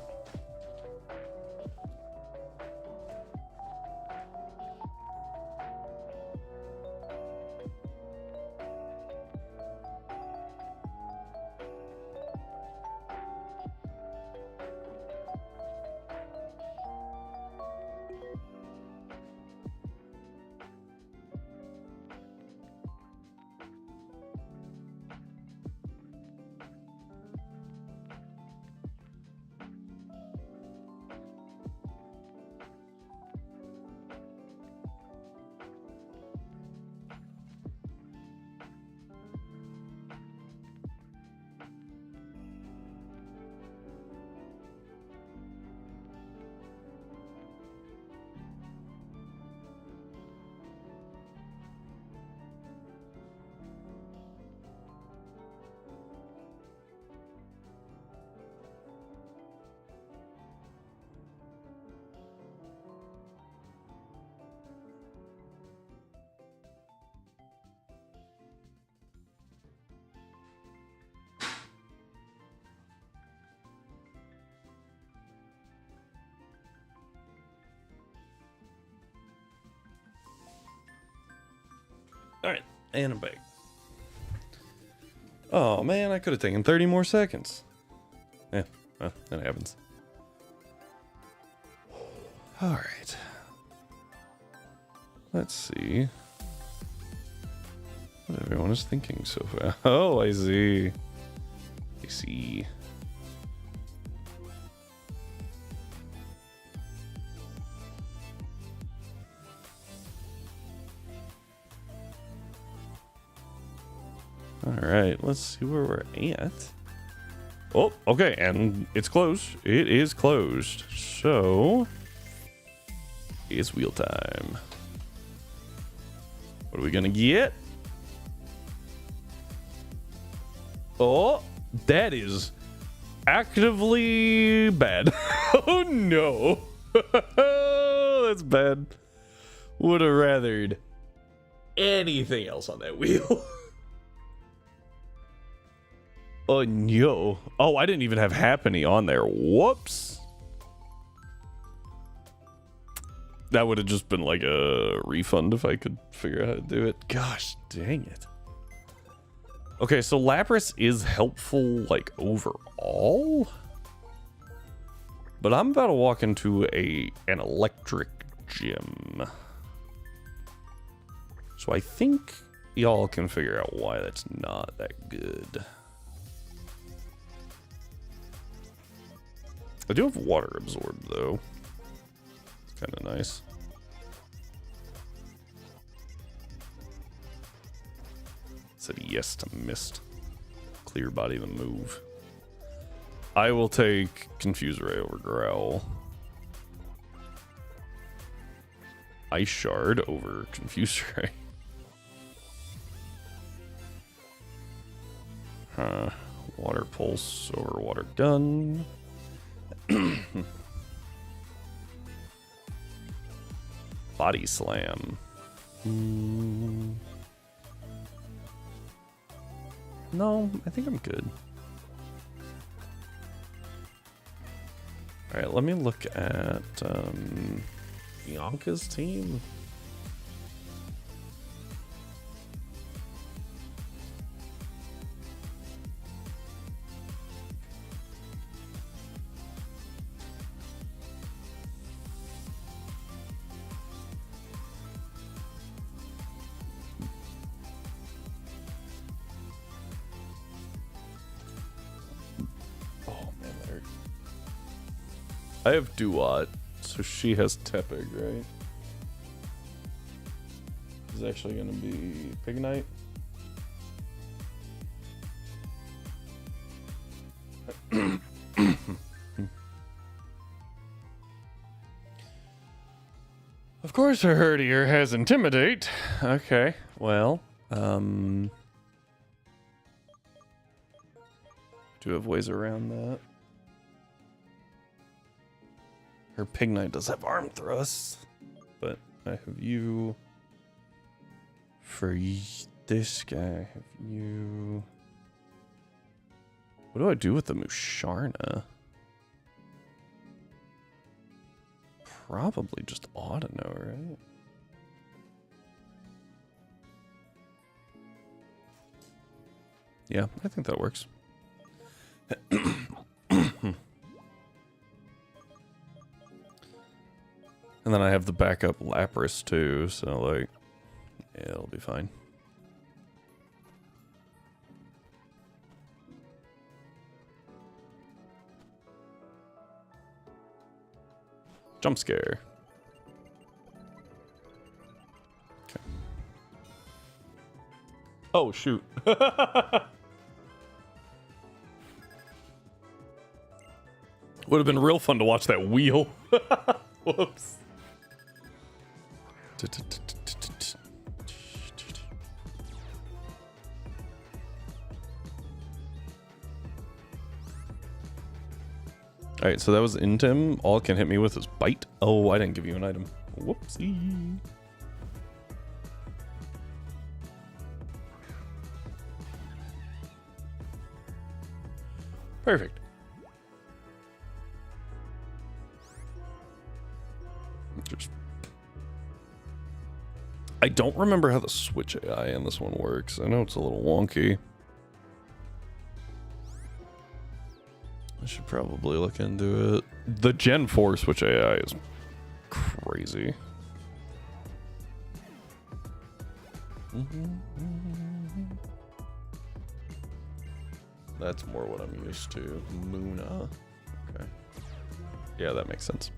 Speaker 1: All right, and I'm back. Oh man, I could have taken 30 more seconds. Yeah, well, that happens. All right. Let's see what everyone is thinking so far. Oh, I see. I see. All right, let's see where we're at. Oh, okay, and it's closed. It is closed. So it's wheel time. What are we gonna get? Oh, that is actively bad. Oh no. That's bad. Would have rathered anything else on that wheel. Oh no. Oh, I didn't even have Happiny on there. Whoops. That would have just been like a refund if I could figure out how to do it. Gosh, dang it. Okay, so Lapras is helpful, like, overall. But I'm about to walk into an electric gym. So I think y'all can figure out why that's not that good. I do have water absorbed though. It's kind of nice. Said yes to mist. Clear body to move. I will take Confuse Ray over Growl. Ice Shard over Confuse Ray. Water Pulse over Water Gun. Body Slam. No, I think I'm good. Alright, let me look at Bianca's team. I have Duat, so she has Tepig, right? It's actually going to be Pignite. Of course her Herdier has Intimidate. Okay, well, do have ways around that. Her Pignite does have Arm Thrust, but I have you. For this guy, I have you. What do I do with the Musharna? Probably just Audino, right? Yeah, I think that works. And then I have the backup Lapras too, so like, yeah, it'll be fine. Jump scare. Okay. Oh shoot. Would have been real fun to watch that wheel. Whoops. Alright, so that was Intim. All it can hit me with is Bite. Oh, I didn't give you an item. Whoopsie. Perfect. I don't remember how the switch AI in this one works. I know it's a little wonky. I should probably look into it. The Gen 4 switch AI is crazy. That's more what I'm used to. Muna. Okay. Yeah, that makes sense.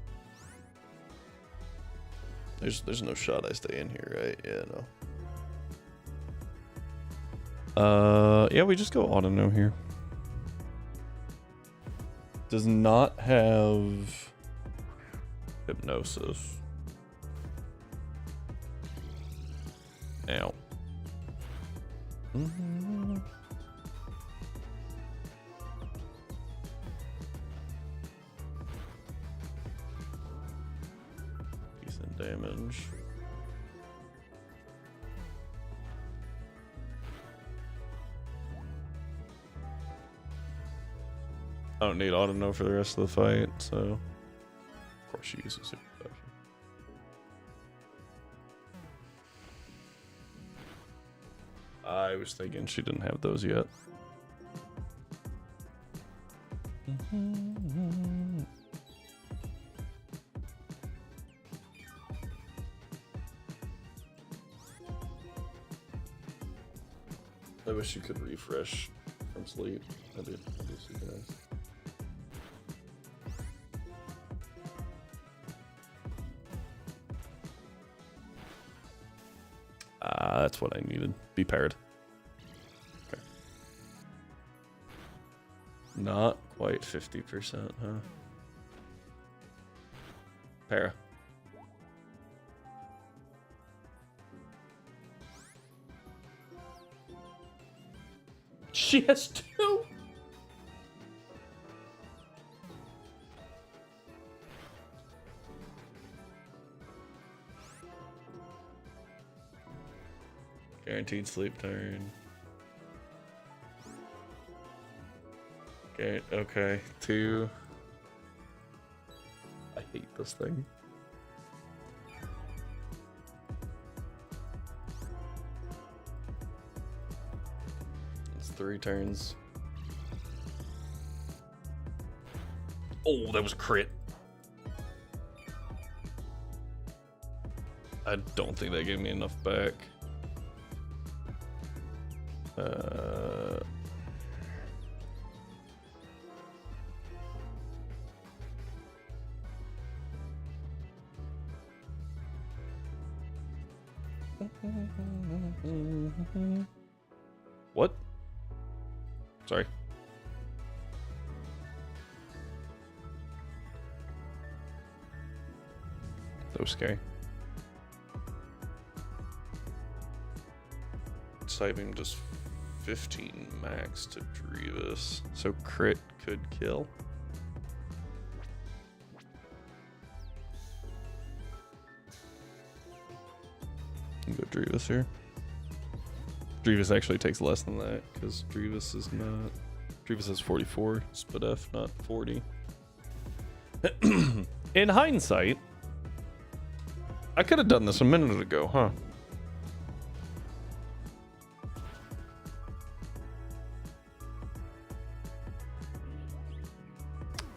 Speaker 1: There's no shot I stay in here, right? Yeah, no. Yeah, we just go Audino here. Does not have Hypnosis. Ow. Decent damage. I don't need Audino for the rest of the fight, so of course she uses super potion. I was thinking she didn't have those yet. I wish you could refresh from sleep. That'd be super nice. That's what I needed. Be paired. Okay. Not quite 50%, huh? Para. She has 2. Guaranteed sleep turn. Okay, 2. I hate this thing. It's 3 turns. Oh, that was a crit. I don't think that gave me enough back. What? Sorry. That was scary. Psybeam does 15 max to Drevis, so crit could kill. You go Drevis here. Drevis actually takes less than that because Drevis is not. Drevis has 44, Spadef not 40. In hindsight, I could have done this a minute ago, huh?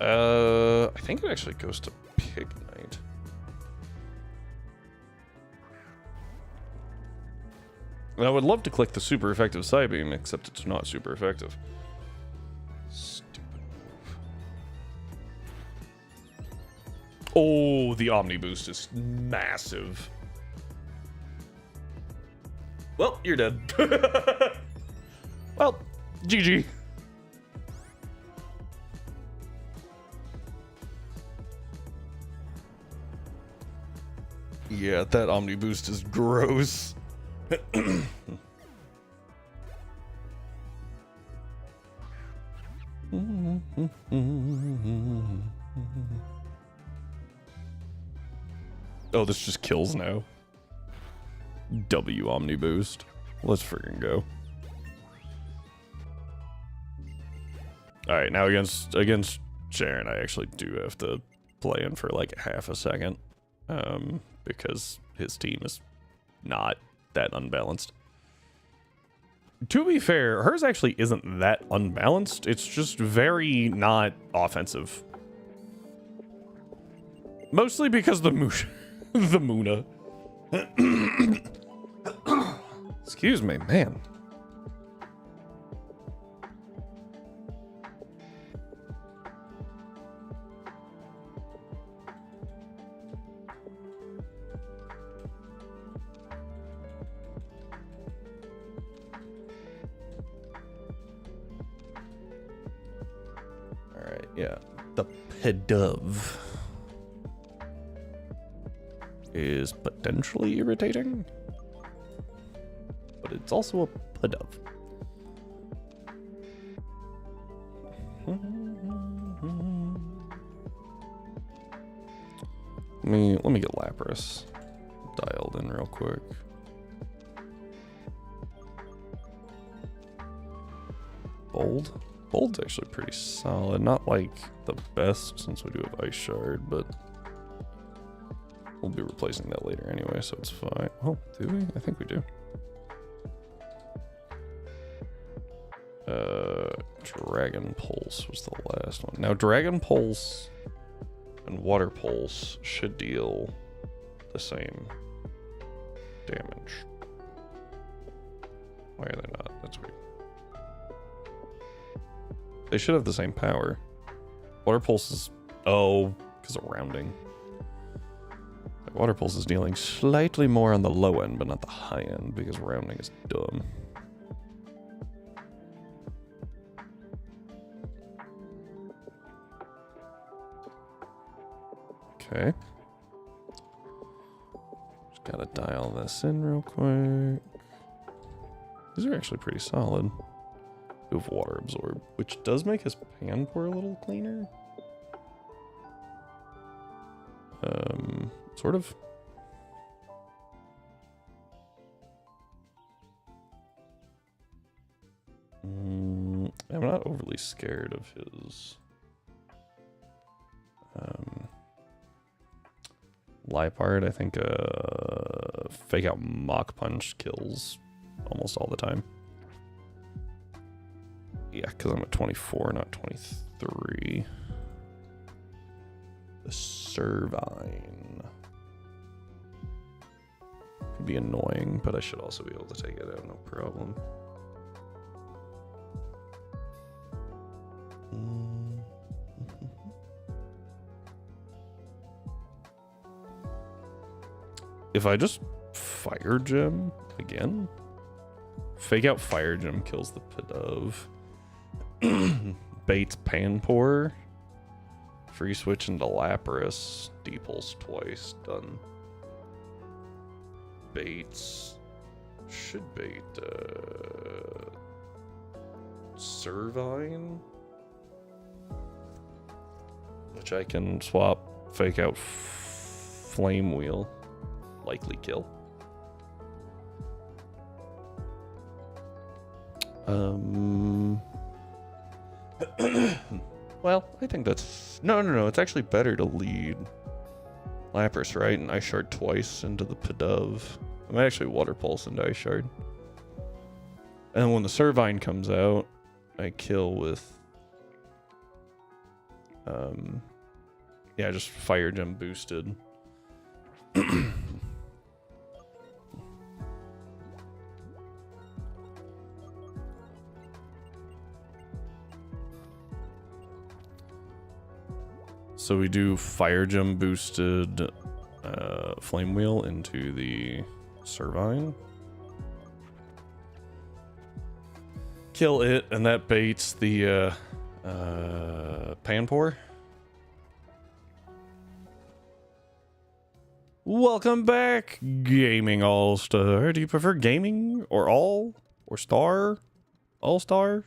Speaker 1: I think it actually goes to Pig Knight. And I would love to click the super effective Psybeam, except it's not super effective. Stupid move. Oh, the Omni boost is massive. Well, you're dead. Well, GG. Yeah, that Omni boost is gross. Oh, this just kills now. W Omni boost. Let's freaking go. Alright, now against Sharon, I actually do have to play in for like half a second. Because his team is not that unbalanced. To be fair, hers actually isn't that unbalanced. It's just very not offensive. Mostly because the Muna. Excuse me, man. Yeah, the Pidove is potentially irritating, but it's also a Pidove. Let me get Lapras dialed in real quick. Bold? Bold's actually pretty solid. Not like the best since we do have Ice Shard, but we'll be replacing that later anyway, so it's fine. Oh, do we? I think we do. Dragon Pulse was the last one. Now, Dragon Pulse and Water Pulse should deal the same damage. Why are they not? That's weird. They should have the same power. Water Pulse is... Oh, because of rounding. Water Pulse is dealing slightly more on the low end, but not the high end, because rounding is dumb. Okay. Just gotta dial this in real quick. These are actually pretty solid. We have Water Absorb, which does make his pan pour a little cleaner. Sort of. I'm not overly scared of his Liepard. I think Fake Out Mach Punch kills almost all the time. Yeah, because I'm at 24, not 23. The Servine could be annoying, but I should also be able to take it out, no problem. If I just Fire Gem again, Fake Out Fire Gem kills the Pidove. Bates Panpour. Free switch into Lapras. D-pulse twice. Done. Bates. Should bait Servine. Which I can swap Fake Out Flame Wheel. Likely kill. Well, I think that's... No. It's actually better to lead Lapras, right? And Ice Shard twice into the Pidove. I might actually Water Pulse into Ice Shard. And when the Servine comes out, I kill with... yeah, just Fire Gem boosted. So we do Fire Gem boosted Flame Wheel into the Servine. Kill it, and that baits the Panpour. Welcome back, Gaming All-Star. Do you prefer gaming or all or star? All-Star?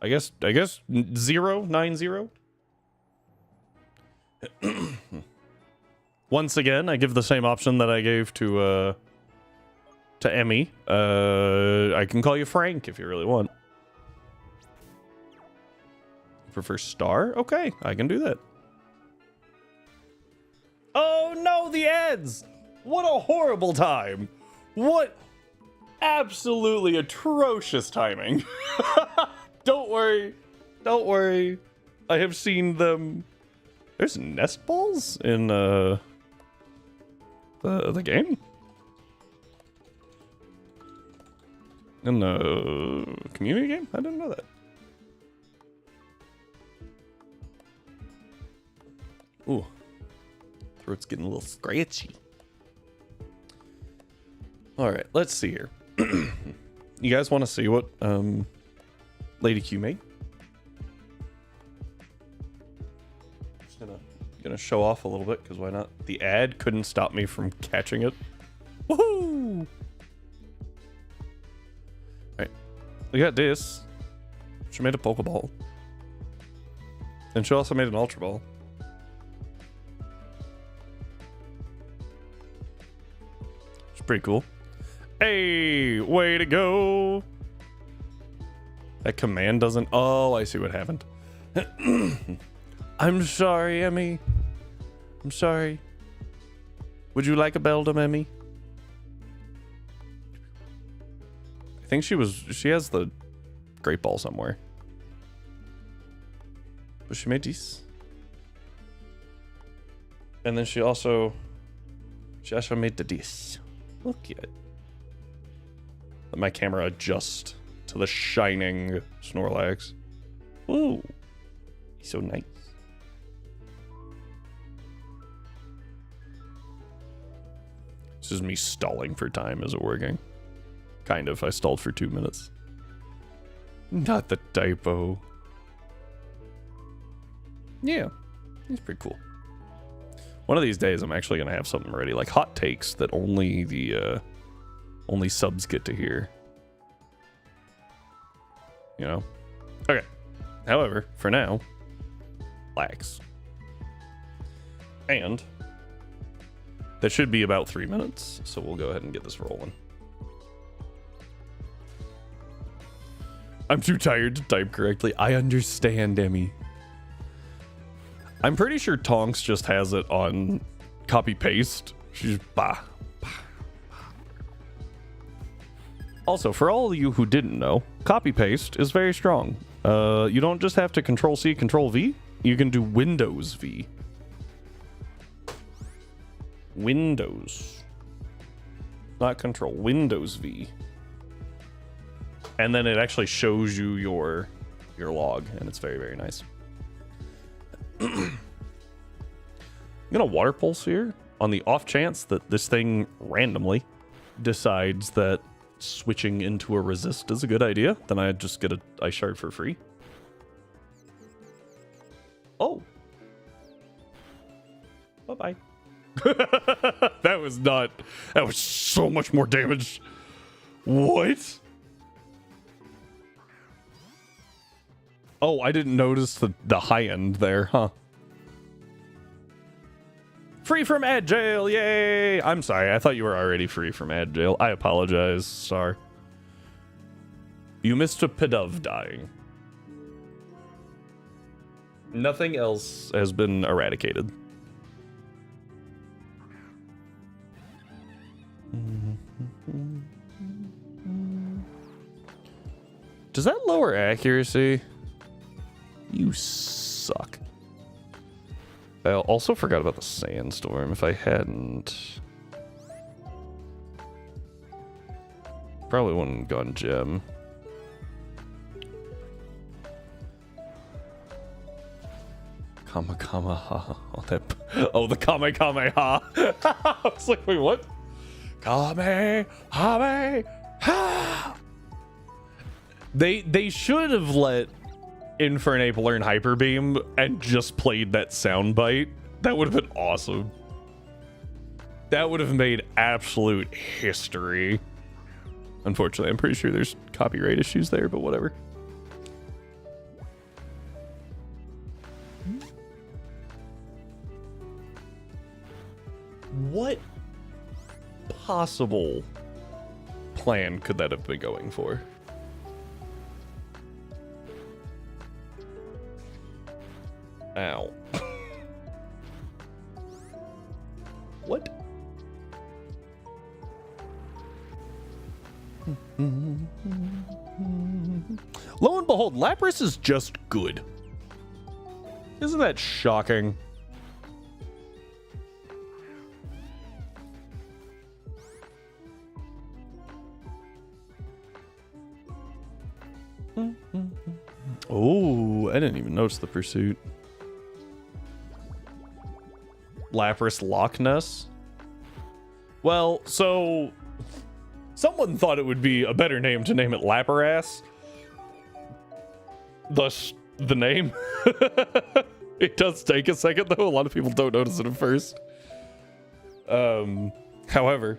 Speaker 1: I guess 090. Once again, I give the same option that I gave to Emmy. I can call you Frank if you really want. You prefer star? Okay, I can do that. Oh no, the ads! What a horrible time! What absolutely atrocious timing. Don't worry. I have seen them. There's nest balls in the game? In the community game? I didn't know that. Ooh. Throat's getting a little scratchy. Alright, let's see here. You guys want to see what Lady Q made? Gonna show off a little bit, because why not? The ad couldn't stop me from catching it. Woohoo! Alright. We got this. She made a Pokeball. And she also made an Ultra Ball. It's pretty cool. Hey, way to go! That command doesn't... Oh, I see what happened. I'm sorry, Emmy. I'm sorry. Would you like a Beldum, Emmy? I think she has the Great Ball somewhere. But she made these. And then she also made the this. Look at it. Let my camera adjust to the shining Snorlax. Ooh, he's so nice. This is me stalling for time. Is it working? Kind of. I stalled for 2 minutes. Not the typo. Yeah, he's pretty cool. One of these days, I'm actually gonna have something ready, like hot takes that only the only subs get to hear. You know. Okay. However, for now, relax. And that should be about 3 minutes, so we'll go ahead and get this rolling. I'm too tired to type correctly. I understand, Emmy. I'm pretty sure Tonks just has it on copy-paste. She's bah. Also, for all of you who didn't know, copy-paste is very strong. You don't just have to Control-C, Control-V. You can do Windows-V. Windows. Not Control. Windows-V. And then it actually shows you your log, and it's very, very nice. I'm gonna water pulse here on the off chance that this thing randomly decides that switching into a resist is a good idea. Then I just get a ice shard for free. Oh. Bye-bye. That was so much more damage. What? Oh, I didn't notice the high end there, huh? Free from ad jail, yay! I'm sorry, I thought you were already free from ad jail. I apologize, sorry. You missed a Pidove dying. Nothing else has been eradicated. Does that lower accuracy? You suck. I also forgot about the sandstorm. If I hadn't, probably wouldn't have gone gem. Kamehameha. Oh, the Kamehameha. I was like, wait, what? Kamehameha. They should have let Infernape learn Hyper Beam and just played that soundbite. That would have been awesome. That would have made absolute history. Unfortunately, I'm pretty sure there's copyright issues there, but whatever. What possible plan could that have been going for? Ow. What? Lo and behold, Lapras is just good. Isn't that shocking? Oh, I didn't even notice the pursuit. Lapras Loch Ness? Well, so someone thought it would be a better name to name it Lapras. Thus, the name. It does take a second, though. A lot of people don't notice it at first. However,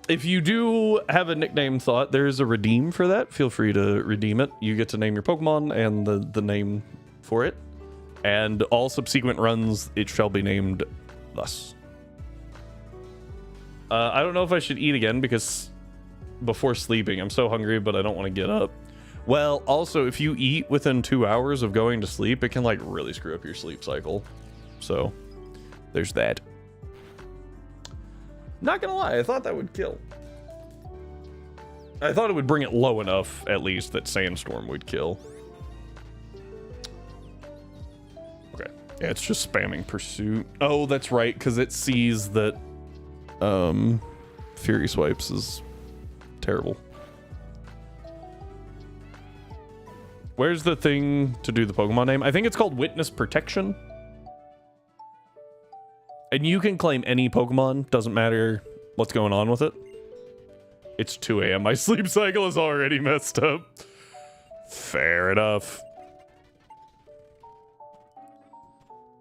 Speaker 1: if you do have a nickname thought, there's a redeem for that. Feel free to redeem it. You get to name your Pokemon and the name for it. And all subsequent runs, it shall be named thus. I don't know if I should eat again because before sleeping, I'm so hungry, but I don't want to get up. Well, also, if you eat within 2 hours of going to sleep, it can like really screw up your sleep cycle. So there's that. Not gonna lie, I thought that would kill. I thought it would bring it low enough, at least, that Sandstorm would kill. Okay. Yeah, it's just spamming Pursuit. Oh, that's right, because it sees that Fury Swipes is terrible. Where's the thing to do the Pokemon name? I think it's called Witness Protection. And you can claim any Pokemon, doesn't matter what's going on with it. It's 2 a.m. My sleep cycle is already messed up. Fair enough.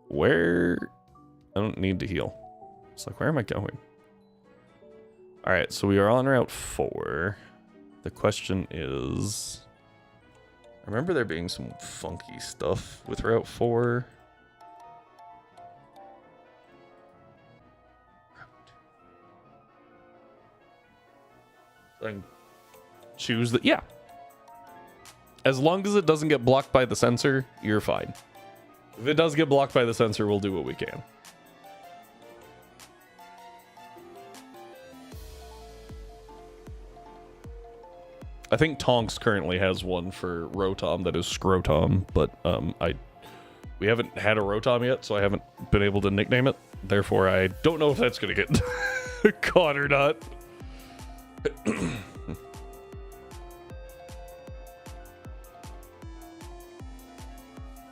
Speaker 1: Where? I don't need to heal. It's like, where am I going? Alright, so we are on Route 4. The question is... I remember there being some funky stuff with Route 4. I can choose the... Yeah. As long as it doesn't get blocked by the sensor, you're fine. If it does get blocked by the sensor, we'll do what we can. I think Tonks currently has one for Rotom that is Scrotom, but we haven't had a Rotom yet, so I haven't been able to nickname it. Therefore, I don't know if that's going to get caught or not.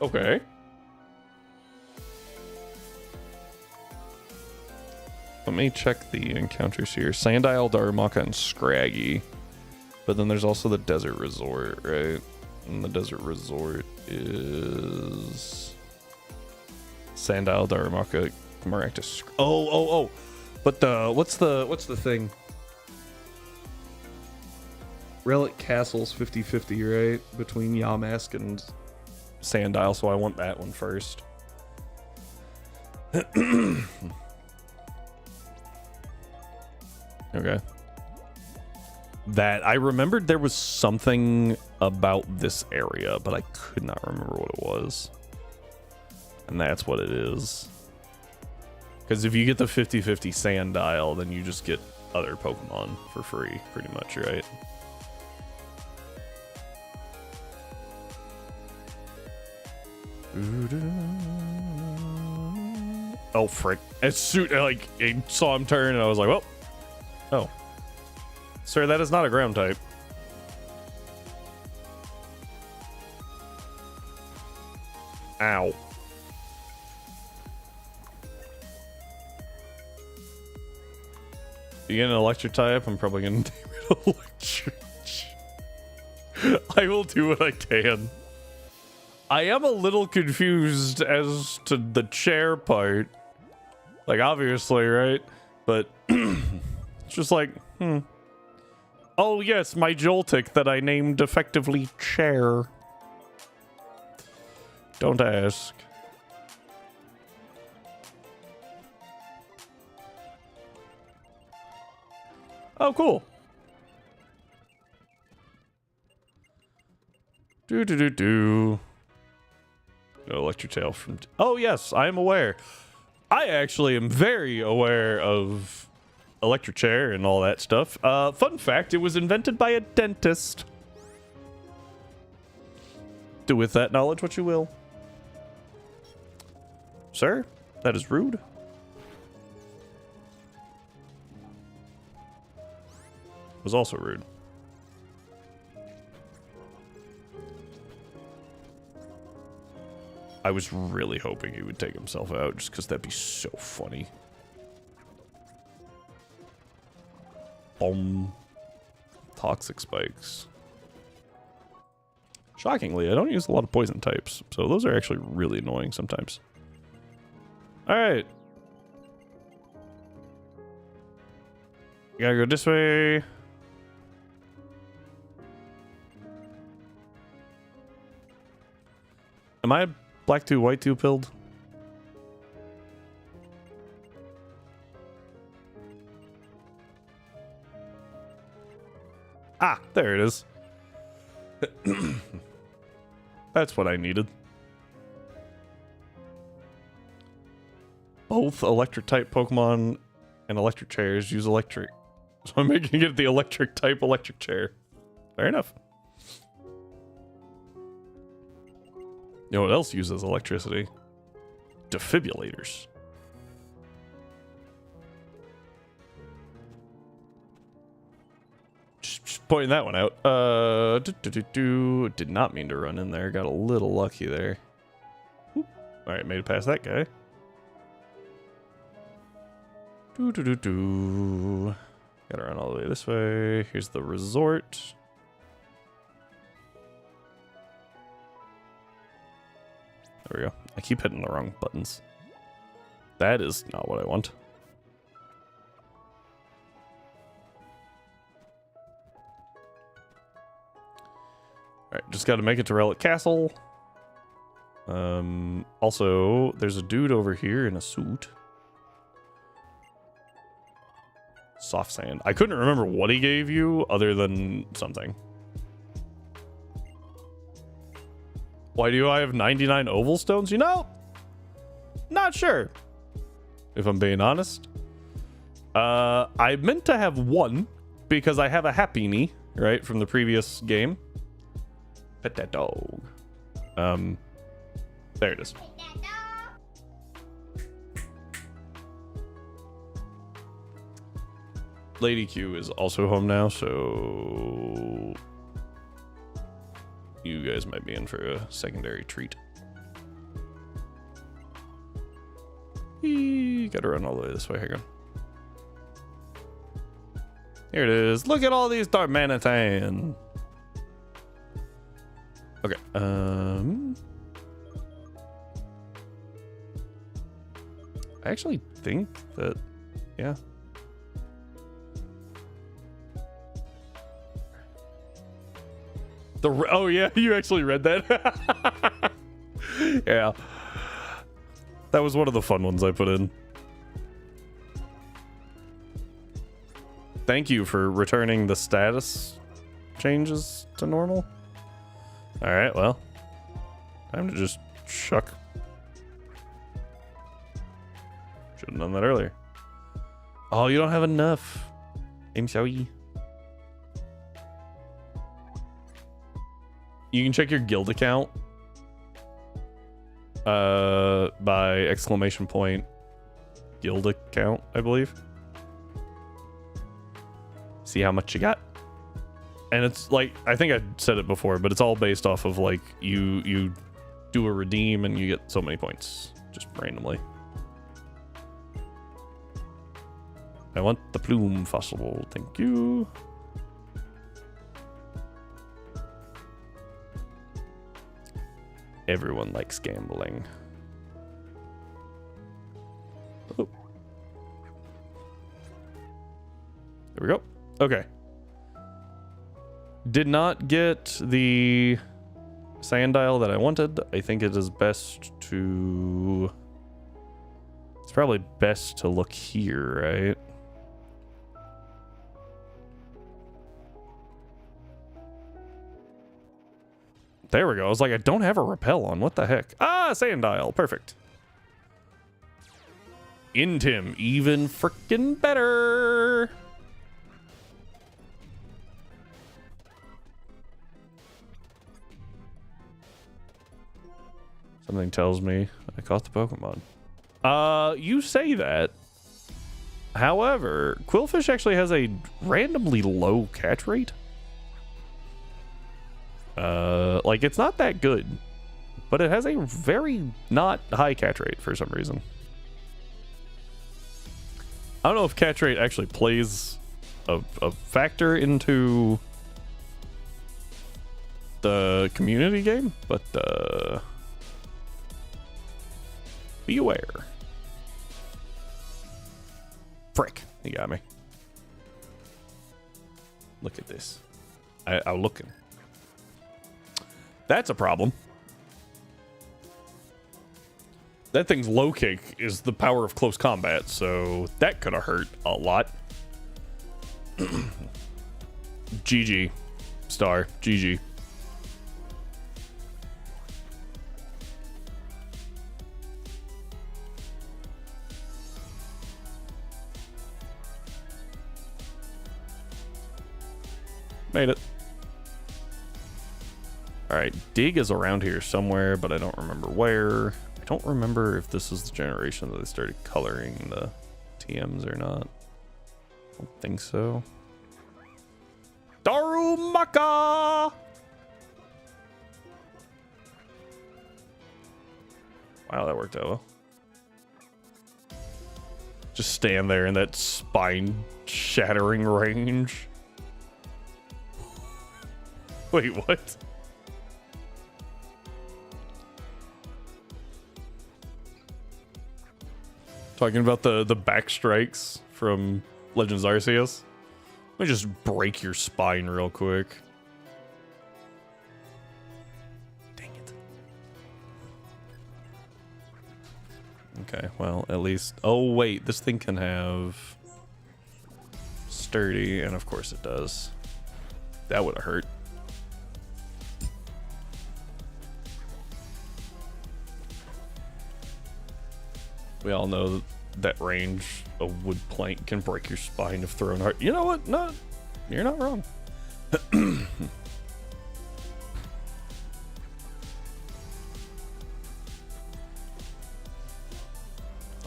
Speaker 1: Okay. Let me check the encounters here. Sandile, Darumaka, and Scraggy. But then there's also the Desert Resort, right? And the Desert Resort is... Sandile, Darumaka, Maractus. Oh. But what's the thing? Relic Castle's 50-50, right? Between Yamask and Sandile, so I want that one first. Okay. That I remembered there was something about this area, but I could not remember what it was. And that's what it is. Because if you get the 50-50 Sandile, then you just get other Pokemon for free, pretty much, right? Oh, frick. As soon like I saw him turn and I was like, well. Oh. Sir, that is not a ground type. Ow. You get an electric type, I'm probably gonna name it electric. I will do what I can. I am a little confused as to the chair part. Like, obviously, right? But it's just like, Oh, yes, my Joltik that I named effectively Chair. Don't ask. Oh, cool. Do. Electric Tail from... Oh, yes, I am aware. I actually am very aware of electric chair and all that stuff. Fun fact, it was invented by a dentist. Do with that knowledge what you will. Sir, that is rude. Was also rude. I was really hoping he would take himself out just because that'd be so funny. Boom. Toxic spikes. Shockingly, I don't use a lot of poison types, so those are actually really annoying sometimes. Alright. You gotta go this way. Am I black 2, white 2 pilled? Ah, there it is. That's what I needed. Both electric type Pokemon and electric chairs use electric. So I'm making it the electric type electric chair. Fair enough. You know what else uses electricity? Defibrillators. pointing that one out. Did not mean to run in there. Got a little lucky there. All right, made it past that guy. Gotta run all the way this way. Here's the resort. There we go. I keep hitting the wrong buttons. That is not what I want. Alright, just gotta make it to Relic Castle. Also, there's a dude over here in a suit. Soft sand. I couldn't remember what he gave you other than something. Why do I have 99 oval stones? You know, not sure. If I'm being honest. I meant to have one because I have a happy knee, right, from the previous game. Pet that dog. There it is. Lady Q is also home now, so you guys might be in for a secondary treat. Gotta run all the way this way. Hang on. Here it is. Look at all these Darmanitan. Okay. I actually think that, yeah. Oh yeah, you actually read that. Yeah, that was one of the fun ones I put in. Thank you for returning the status changes to normal. All right, well, time to just shuck. Should have done that earlier. Oh, you don't have enough. I'm sorry. You can check your guild account by exclamation point guild account, I believe. See how much you got. And it's like, I think I said it before, but it's all based off of like you do a redeem and you get so many points just randomly. I want the plume fossil, thank you. Everyone likes gambling. Oh. There we go. Okay. Did not get the sand dial that I wanted. I think it is best to... It's probably best to look here, right? There we go. I was like, I don't have a rappel on. What the heck? Ah, sand dial. Perfect. Intim. Even freaking better. Something tells me I caught the Pokemon. You say that. However, Quillfish actually has a randomly low catch rate. Like, it's not that good, but it has a very not high catch rate for some reason. I don't know if catch rate actually plays a factor into the community game, but be aware. Frick, he got me. Look at this. I'm looking. That's a problem. That thing's low kick is the power of close combat, so that could have hurt a lot. GG. Star. GG. Made it. Alright, Dig is around here somewhere, but I don't remember where. I don't remember if this is the generation that they started coloring the TMs or not. I don't think so. Daru! Maka! Wow, that worked out well. Just stand there in that spine-shattering range. Wait, what? Talking about the back strikes from Legends Arceus. Let me just break your spine real quick. Dang it. Okay, well, at least... Oh, wait, this thing can have... Sturdy, and of course it does. That would have hurt. We all know that range, a wood plank can break your spine if thrown hard. You know what? No, you're not wrong.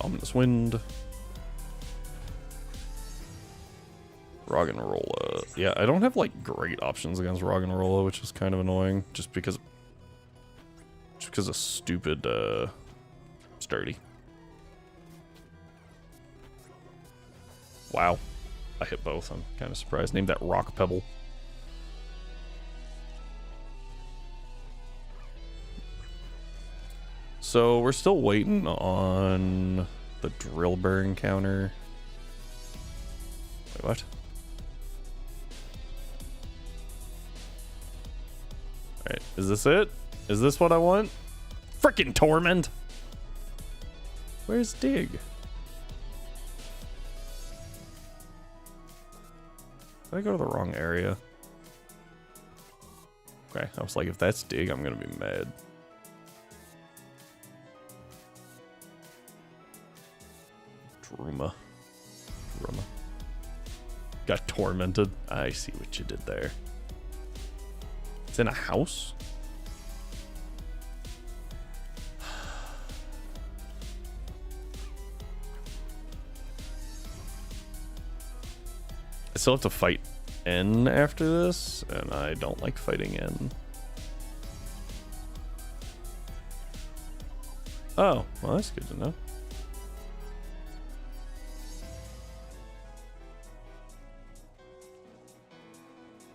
Speaker 1: Ominous wind. Roggenrola. Yeah, I don't have like great options against Roggenrola, which is kind of annoying, just because of stupid sturdy. Wow, I hit both. I'm kind of surprised. Name that Rock Pebble. So we're still waiting on the drill burn counter. Wait, what? Alright, is this it? Is this what I want? Frickin' Torment! Where's Dig? Did I go to the wrong area? Okay, I was like, if that's Dig, I'm gonna be mad. Druma. Got tormented. I see what you did there. It's in a house? I still have to fight N after this, and I don't like fighting N. Oh, well, that's good to know.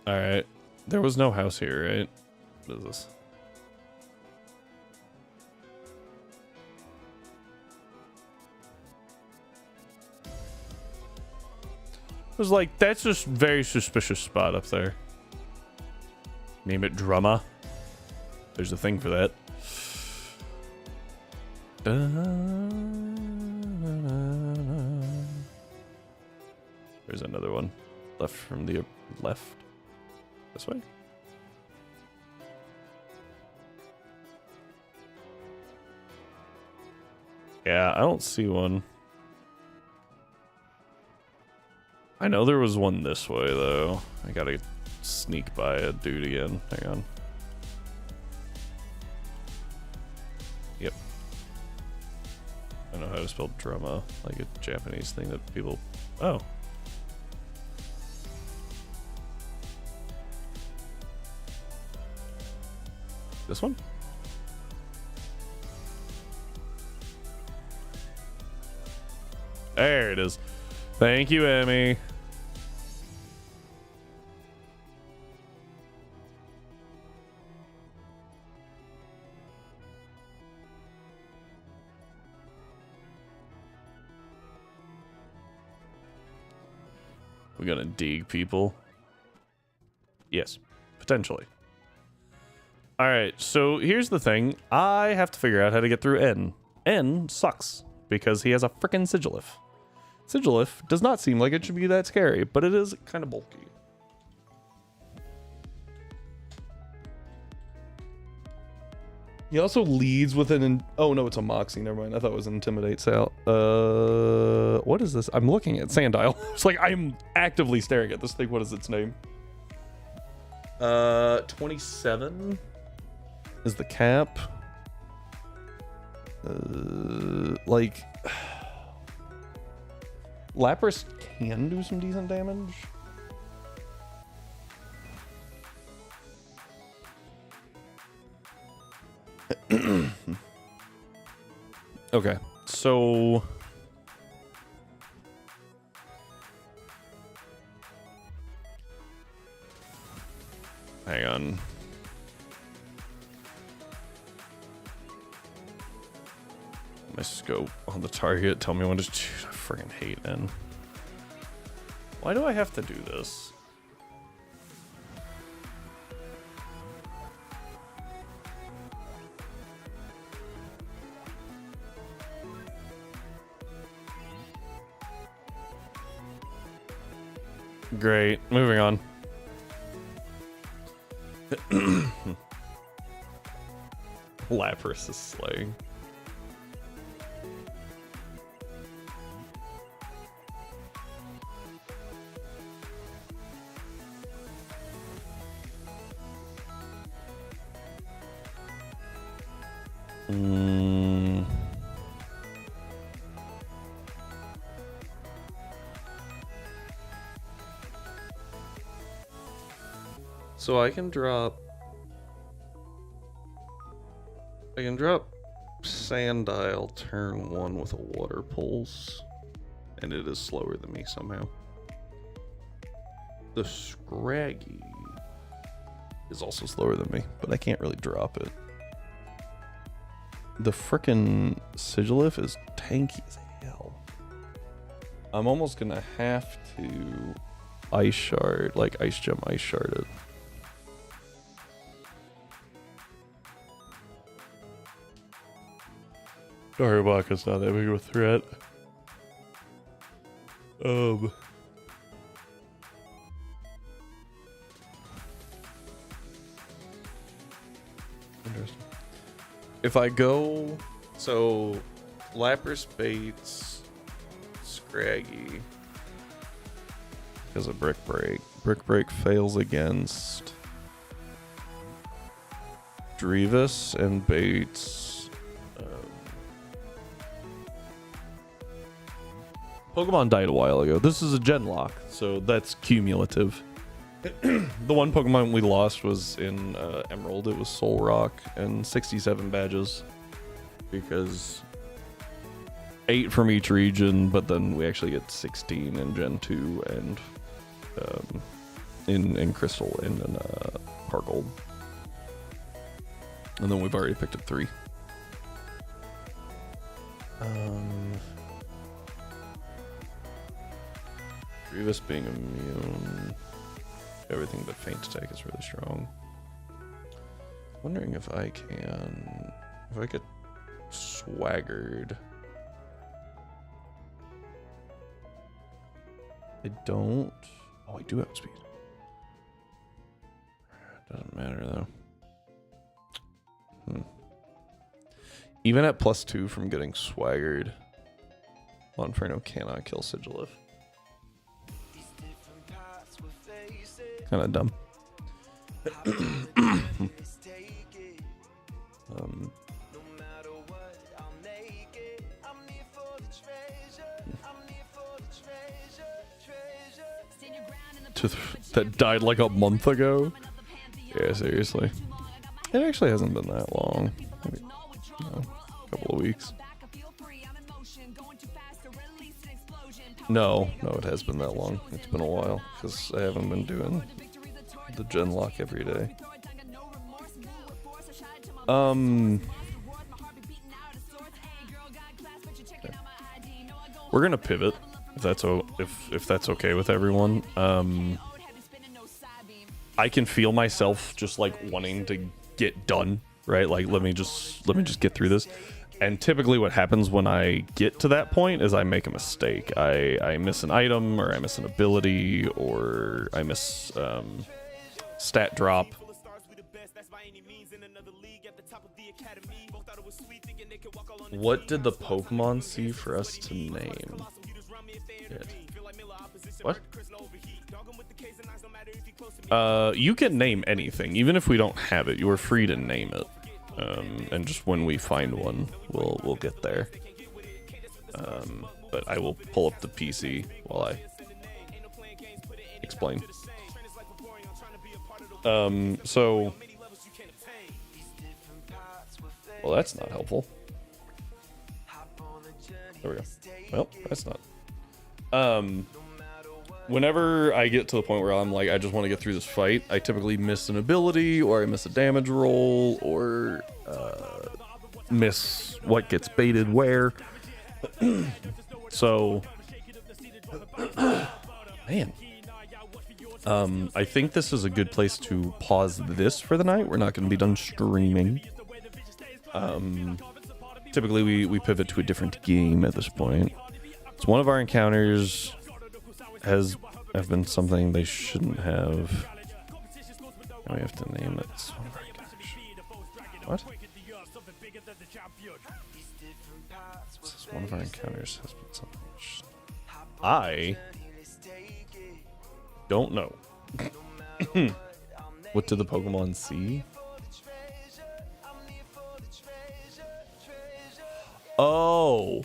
Speaker 1: Alright. There was no house here, right? What is this? I was like, that's just a very suspicious spot up there. Name it Drama. There's a thing for that. There's another one. Left from the left. This way? Yeah, I don't see one. I know there was one this way, though. I gotta sneak by a dude again. Hang on. Yep. I know how to spell drama, like a Japanese thing that people... Oh. This one? There it is. Thank you, Emmy. We're gonna dig people. Yes, potentially. Alright, so here's the thing. I have to figure out how to get through N. N sucks, because he has a frickin' Sigilif. Sigilif does not seem like it should be that scary, but it is kind of bulky. He also leads with an... Oh, no, it's a Moxie. Never mind. I thought it was an Intimidate Sal. What is this? I'm looking at Sandile. It's like I'm actively staring at this thing. What is its name? 27 is the cap. Like... Lapras can do some decent damage. Okay, so hang on. My scope on the target. Tell me when to. Dude, I freaking hate N. Why do I have to do this? Great. Moving on. Lapras is slaying. So I can drop Sandile turn 1 with a water pulse, and it is slower than me somehow. The Scraggy is also slower than me, but I can't really drop it. The frickin' Sigilif is tanky as hell. I'm almost gonna have to Ice Shard, like Ice Gem, Ice Shard it. Darubaka's not that big of a threat. Interesting. If I go, so Lapras baits Scraggy because of Brick Break. Brick Break fails against Drevis and baits Pokemon died a while ago. This is a Genlocke, so that's cumulative. The one Pokemon we lost was in Emerald. It was Soul Rock and 67 badges because 8 from each region, but then we actually get 16 in Gen 2 and in Crystal and in Park Gold. And then we've already picked up 3. Grievous being immune. Everything but Feint Attack is really strong. Wondering if I get swaggered. I don't. Oh, I do have speed. Doesn't matter though. Even at +2 from getting swaggered, Monferno cannot kill Sigilif. Kind of dumb. That died like a month ago. Yeah, seriously. It actually hasn't been that long. Maybe, a couple of weeks. No, it has been that long. It's been a while because I haven't been doing the Genlocke every day. We're gonna pivot if that's okay with everyone. I can feel myself just like wanting to get done, right? Like let me just get through this. And typically what happens when I get to that point is I make a mistake. I miss an item, or I miss an ability, or I miss stat drop. What did the Pokemon see for us to name it? What? You can name anything, even if we don't have it. You are free to name it. And just when we find one, we'll get there. But I will pull up the PC while I explain. So, well, that's not helpful. There we go. Well, that's not. Whenever I get to the point where I'm like, I just want to get through this fight, I typically miss an ability, or I miss a damage roll, or miss what gets baited where. So, man. I think this is a good place to pause this for the night. We're not going to be done streaming. Typically, we pivot to a different game at this point. It's one of our encounters have been something they shouldn't have. Now we have to name it. It's one of our encounters. What? This is one of our encounters has been something. I don't know. What did the Pokemon see? Oh,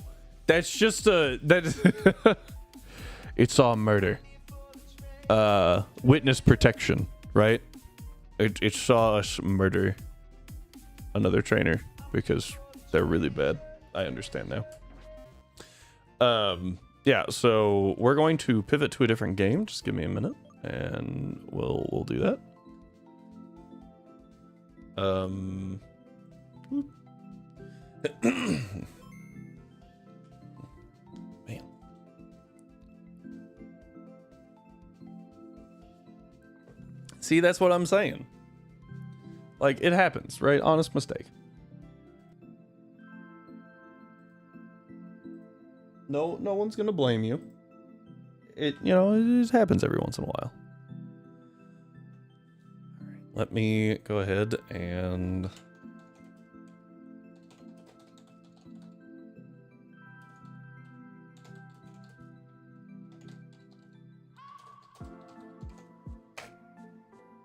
Speaker 1: that's just that. It saw murder. Witness protection, right? It saw us murder another trainer because they're really bad. I understand now. Yeah, so we're going to pivot to a different game. Just give me a minute, and we'll do that. Man. See, that's what I'm saying. Like, it happens, right? Honest mistake. No one's gonna blame you. It just happens every once in a while. All right, let me go ahead and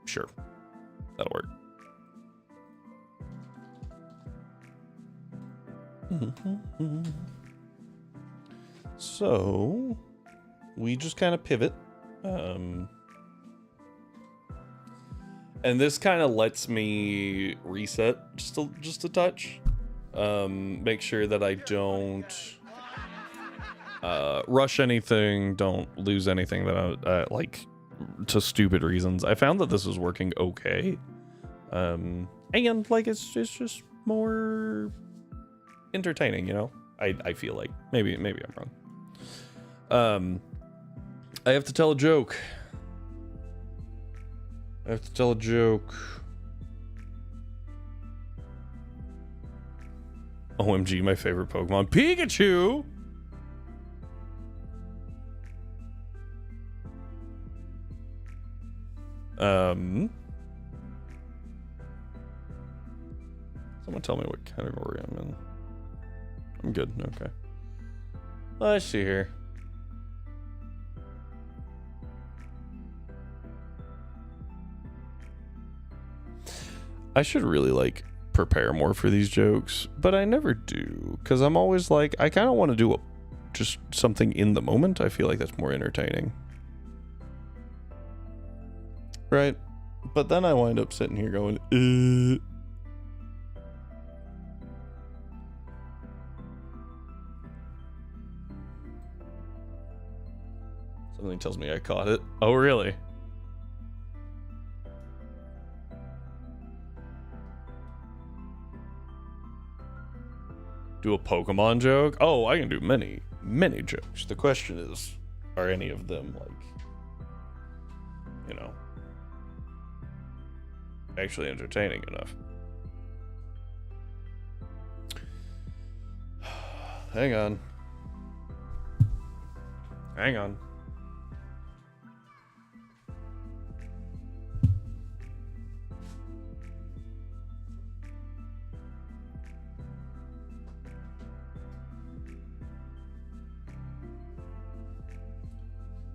Speaker 1: sure, that'll work. So we just kind of pivot, and this kind of lets me reset just a touch, make sure that I don't rush anything, don't lose anything that I like to stupid reasons. I found that this is working okay, and like it's just more entertaining, I feel like maybe I'm wrong. I have to tell a joke. OMG, my favorite Pokemon, Pikachu. Someone tell me what category I'm in. I'm good. Okay. Let's see here. I should really prepare more for these jokes, but I never do, because I'm always like, I kind of want to do just something in the moment. I feel like that's more entertaining, right? But then I wind up sitting here going, Something tells me I caught it. Oh, really? Do a Pokemon joke? Oh, I can do many jokes. The question is, are any of them actually entertaining enough? Hang on.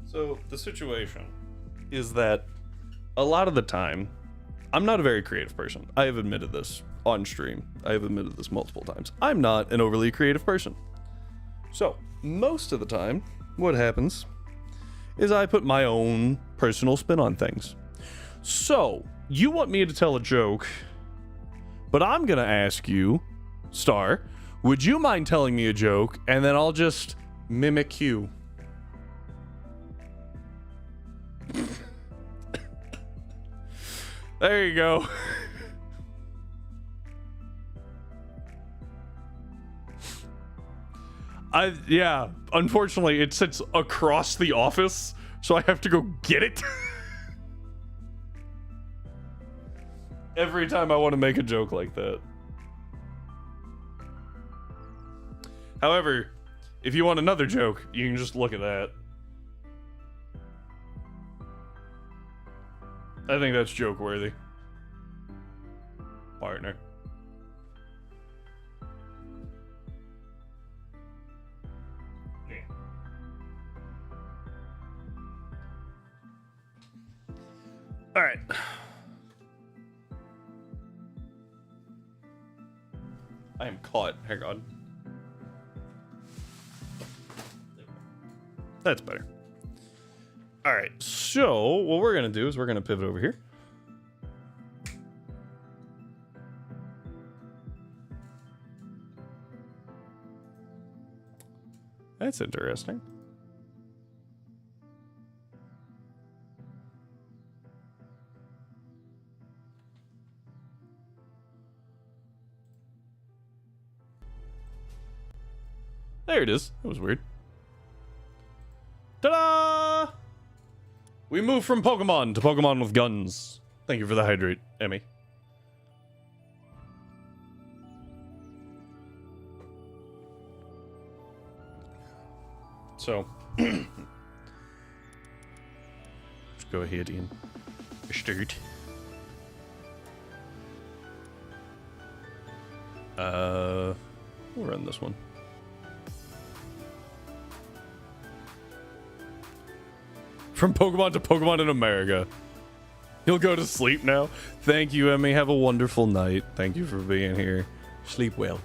Speaker 1: So the situation is that a lot of the time, I'm not a very creative person. I have admitted this on stream. I have admitted this multiple times. I'm not an overly creative person. So most of the time, what happens is I put my own personal spin on things. So you want me to tell a joke, but I'm going to ask you, Star, would you mind telling me a joke? And then I'll just mimic you. There you go. Yeah, unfortunately it sits across the office, so I have to go get it. Every time I want to make a joke like that. However, if you want another joke, you can just look at that. I think that's joke worthy. Partner. All right. I am caught. Hang on. That's better. All right. So what we're going to do is we're going to pivot over here. That's interesting. There it is. That was weird. Ta-da! We moved from Pokemon to Pokemon with guns. Thank you for the hydrate, Emmy. So, let's go ahead and start. We'll run this one. From Pokemon to Pokemon in America. You'll go to sleep now. Thank you, Emmy. Have a wonderful night. Thank you for being here. Sleep well.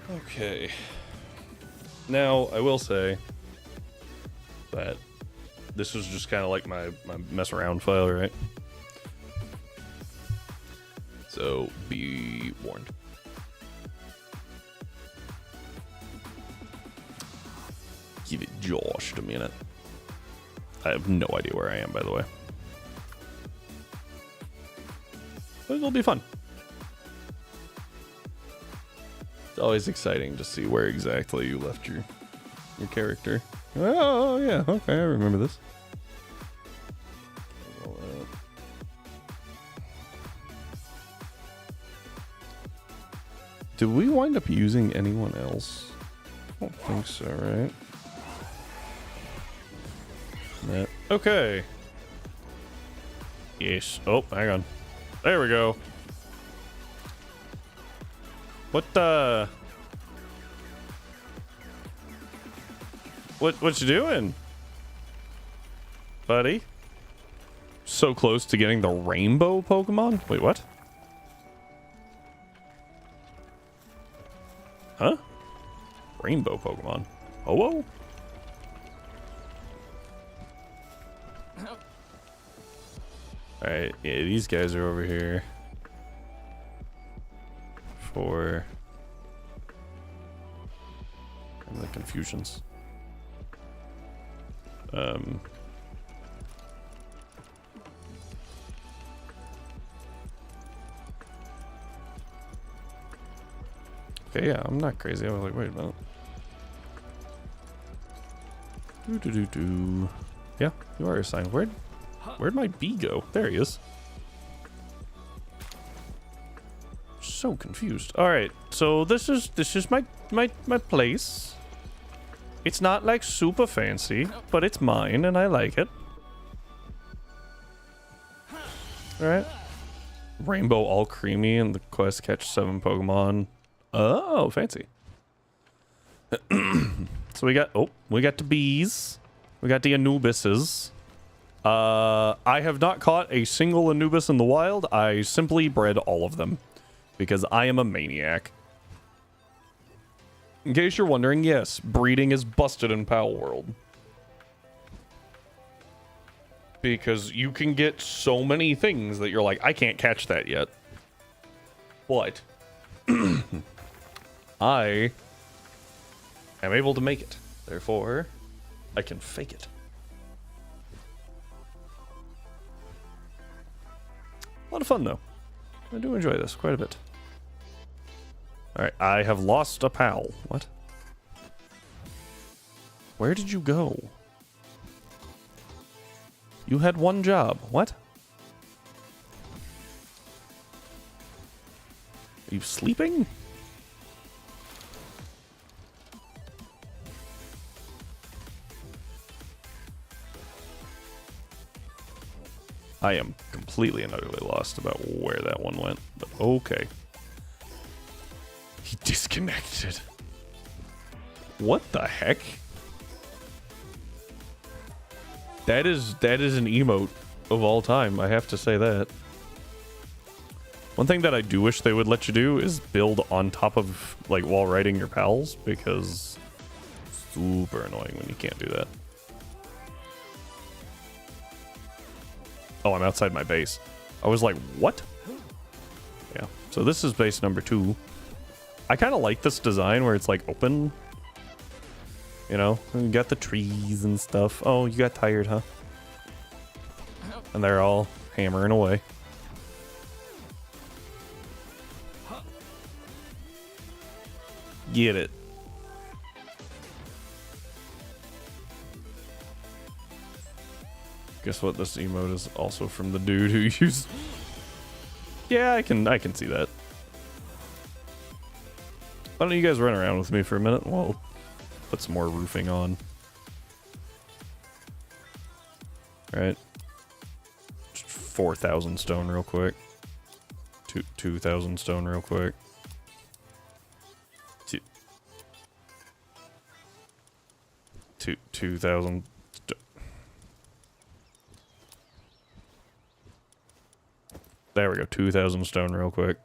Speaker 1: Okay. Now, I will say that this was just kind of like my mess around file, right? So, be warned. Give it Josh a minute. I have no idea where I am, by the way. But it'll be fun. It's always exciting to see where exactly you left your character. Oh, yeah. Okay, I remember this. Did we wind up using anyone else? I don't think so, right? Okay. Yes. Oh, hang on. There we go. What you doing, buddy? So close to getting the rainbow Pokemon? Wait, what? Huh? Rainbow Pokemon. Oh, whoa. Alright, yeah, these guys are over here for the confusions. Okay, yeah, I'm not crazy. I was like, wait a minute. Yeah, you are assigned. Where'd my bee go? There he is. So confused. All right, so this is my place. It's not like super fancy, but it's mine and I like it. All right. Rainbow all creamy and the quest catch 7 Pokemon. Oh, fancy. So we got the bees. We got the Anubises. I have not caught a single Anubis in the wild. I simply bred all of them because I am a maniac. In case you're wondering, yes, breeding is busted in Pal World. because you can get so many things that you're like, I can't catch that yet. But I am able to make it. Therefore, I can fake it. A lot of fun, though. I do enjoy this quite a bit. Alright, I have lost a pal. What? Where did you go? You had one job. What? Are you sleeping? I am completely and utterly lost about where that one went, but okay. He disconnected. What the heck? That is an emote of all time, I have to say that. One thing that I do wish they would let you do is build on top of, like, while riding your pals, because it's super annoying when you can't do that. Oh, I'm outside my base. I was like, what? Yeah, so this is base number 2. I kind of like this design where it's, like, open. You know, you got the trees and stuff. Oh, you got tired, huh? And they're all hammering away. Get it. Guess what? This emote is also from the dude who used. Yeah, I can see that. Why don't you guys run around with me for a minute? We'll put some more roofing on. All right. 4,000 stone real quick. 2,000 stone real quick. 2,000. There we go. 2,000 stone real quick.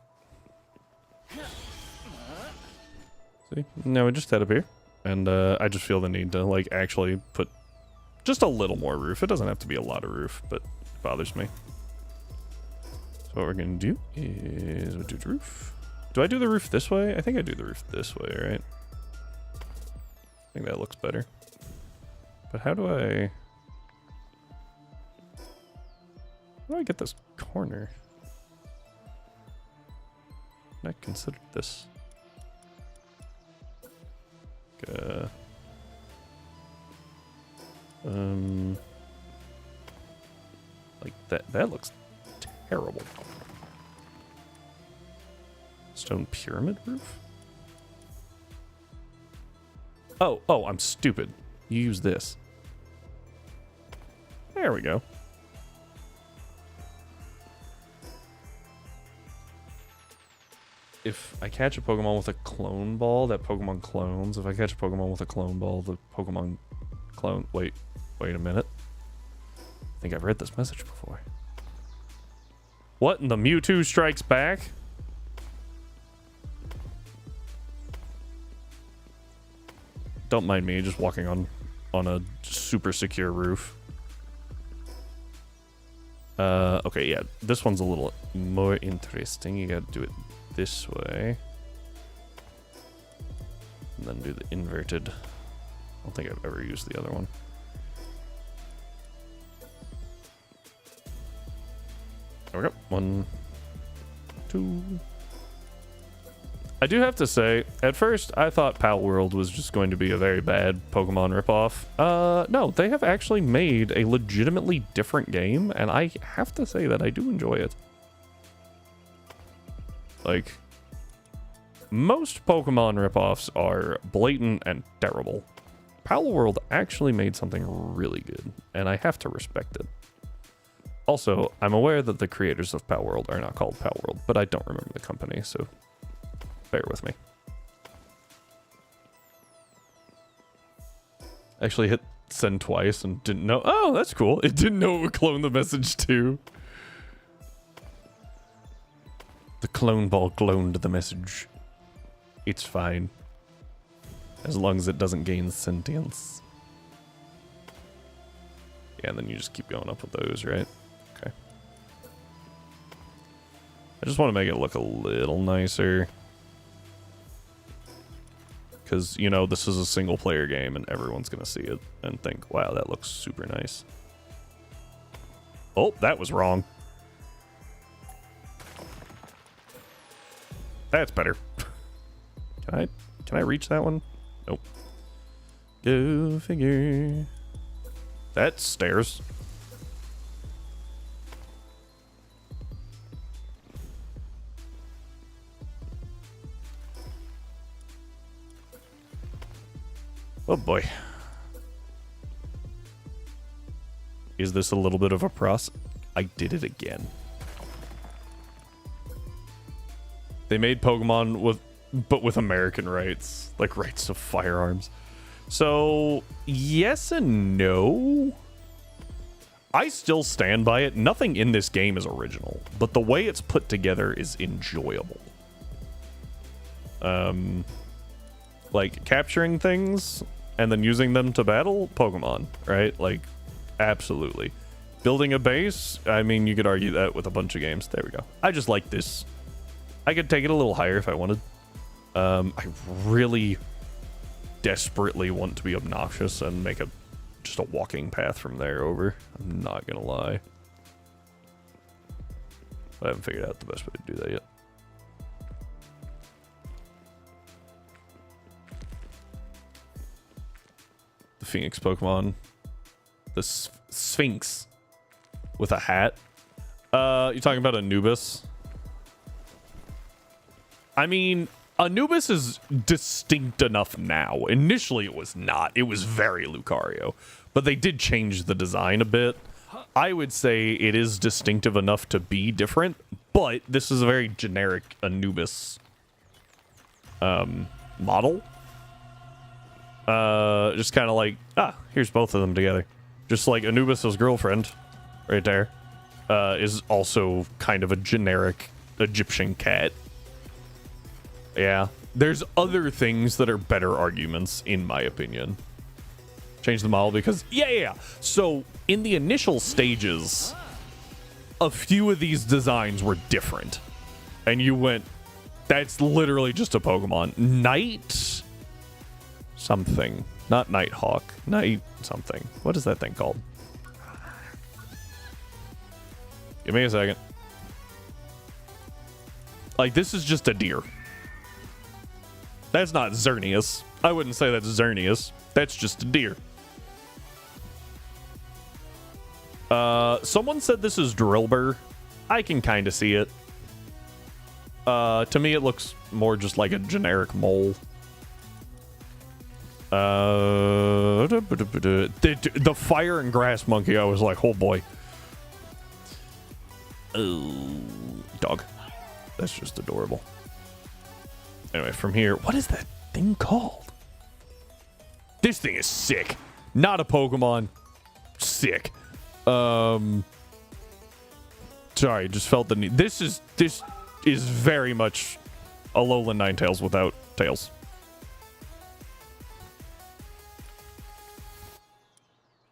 Speaker 1: See? Now we just head up here. And I just feel the need to, like, actually put just a little more roof. It doesn't have to be a lot of roof, but it bothers me. So what we're going to do is we'll do the roof. Do I do the roof this way? I think I do the roof this way, right? I think that looks better. But how do I get this corner? I considered this. Like that looks terrible. Stone pyramid roof? Oh, I'm stupid. You use this. There we go. If I catch a Pokemon with a clone ball, that Pokemon clones. If I catch a Pokemon with a clone ball, the Pokemon clone... Wait a minute. I think I've read this message before. What? And the Mewtwo strikes back? Don't mind me, just walking on a super secure roof. Okay, yeah, this one's a little more interesting. You gotta do it this way. And then do the inverted. I don't think I've ever used the other one. There we go. 1, 2. I do have to say, at first, I thought Pal World was just going to be a very bad Pokemon ripoff. No, they have actually made a legitimately different game, and I have to say that I do enjoy it. Like, most Pokemon ripoffs are blatant and terrible. Pal World actually made something really good, and I have to respect it. Also, I'm aware that the creators of Pal World are not called Pal World, but I don't remember the company, so bear with me. Actually hit send twice and didn't know. Oh, that's cool. It didn't know it would clone the message too. The clone ball cloned the message. It's fine. As long as it doesn't gain sentience. Yeah, and then you just keep going up with those, right? Okay. I just want to make it look a little nicer. Because, you know, this is a single player game and everyone's going to see it and think, wow, that looks super nice. Oh, that was wrong. That's better. Can I reach that one? Nope. Go figure. That's stairs. Oh boy. Is this a little bit of a process? I did it again. They made Pokemon but with American rights, like rights to firearms. So, yes and no. I still stand by it. Nothing in this game is original, but the way it's put together is enjoyable. Like capturing things and then using them to battle Pokemon, right? Like, absolutely. Building a base, I mean, you could argue that with a bunch of games. There we go. I just like this. I could take it a little higher if I wanted. I really desperately want to be obnoxious and make just a walking path from there over. I'm not gonna lie. I haven't figured out the best way to do that yet. The Phoenix Pokemon. The Sphinx with a hat. You're talking about Anubis? I mean, Anubis is distinct enough now. Initially, it was not. It was very Lucario. But they did change the design a bit. I would say it is distinctive enough to be different, but this is a very generic Anubis model. Just kind of like, here's both of them together. Just like Anubis' girlfriend, right there, is also kind of a generic Egyptian cat. Yeah, there's other things that are better arguments, in my opinion. Change the model because, yeah. So, in the initial stages, a few of these designs were different. And you went, that's literally just a Pokemon. Night something. Not Nighthawk. Night something. What is that thing called? Give me a second. Like, this is just a deer. That's not Xerneas. I wouldn't say that's Xerneas. That's just a deer. Someone said this is Drillbur. I can kind of see it. To me, it looks more just like a generic mole. The fire and grass monkey, I was like, oh boy. Oh, dog. That's just adorable. Anyway, from here, what is that thing called? This thing is sick. Not a Pokemon. Sick. Sorry, just felt the need. This is very much a Alolan Ninetales without tails.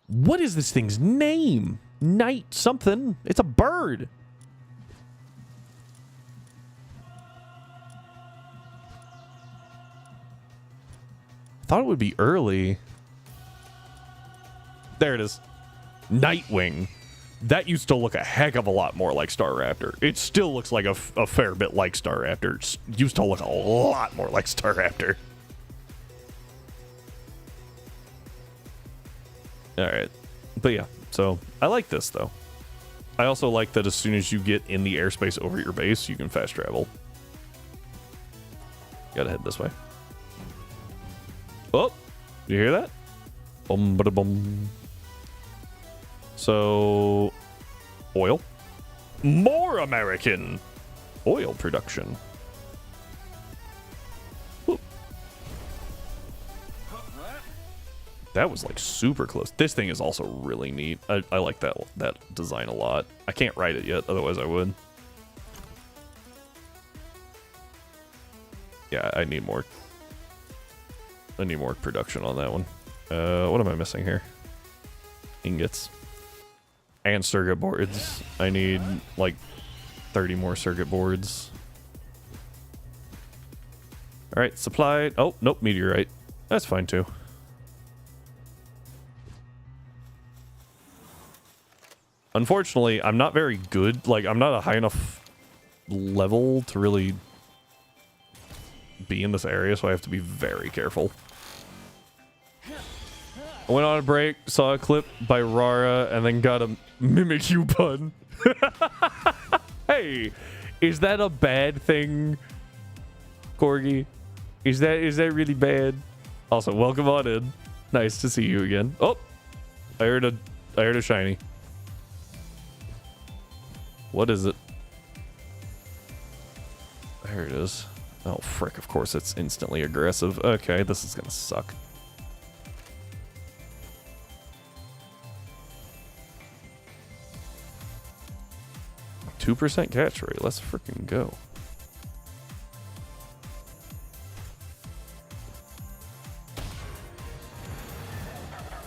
Speaker 1: What is this thing's name? Night something. It's a bird. Thought it would be early. There it is. Nightwing. That used to look a heck of a lot more like Staraptor. It still looks like a fair bit like Staraptor. It used to look a lot more like Staraptor. Alright. But yeah, so I like this though. I also like that as soon as you get in the airspace over your base, you can fast travel. Gotta head this way. Oh, you hear that? Bum bada bum. So, oil. More American oil production. Whoop. That was like super close. This thing is also really neat. I like that design a lot. I can't write it yet, otherwise I would. Yeah, I need more production on that one. What am I missing here? Ingots. And circuit boards. I need like 30 more circuit boards. Alright, supply. Oh, nope, meteorite. That's fine too. Unfortunately, I'm not very good. Like, I'm not a high enough level to really be in this area, so I have to be very careful. I went on a break, saw a clip by Rara, and then got a Mimikyu pun. Hey, is that a bad thing, Corgi? Is that really bad? Also, welcome on in. Nice to see you again. Oh, I heard a shiny. What is it? There it is. Oh, frick, of course it's instantly aggressive. Okay, this is gonna suck. %2 catch rate. Let's freaking go.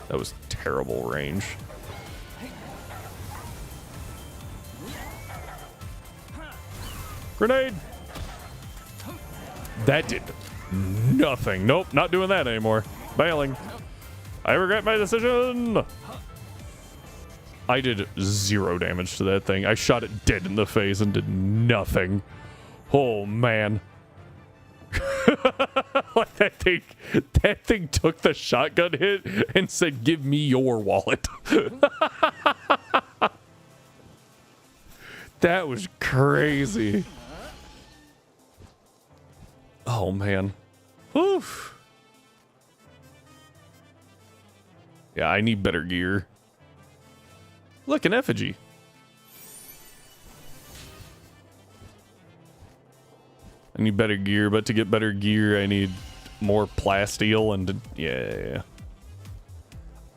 Speaker 1: That was terrible range. Grenade! That did nothing. Nope, not doing that anymore. Bailing. I regret my decision. I did 0 damage to that thing. I shot it dead in the face and did nothing. Oh, man. Like that thing took the shotgun hit and said, "Give me your wallet." That was crazy. Oh, man. Oof. Yeah, I need better gear. Look, an effigy. I need better gear, but to get better gear, I need more plasteel and yeah.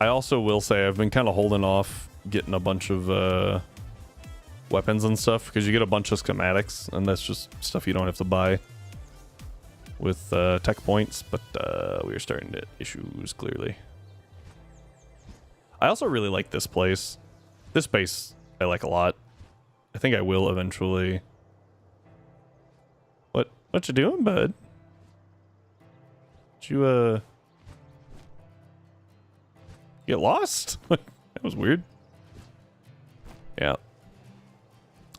Speaker 1: I also will say I've been kind of holding off getting a bunch of weapons and stuff because you get a bunch of schematics and that's just stuff you don't have to buy with tech points, but we are starting to hit issues clearly. I also really like this place. This base I like a lot. I think I will eventually. What you doing, bud? Did you get lost? That was weird. Yeah.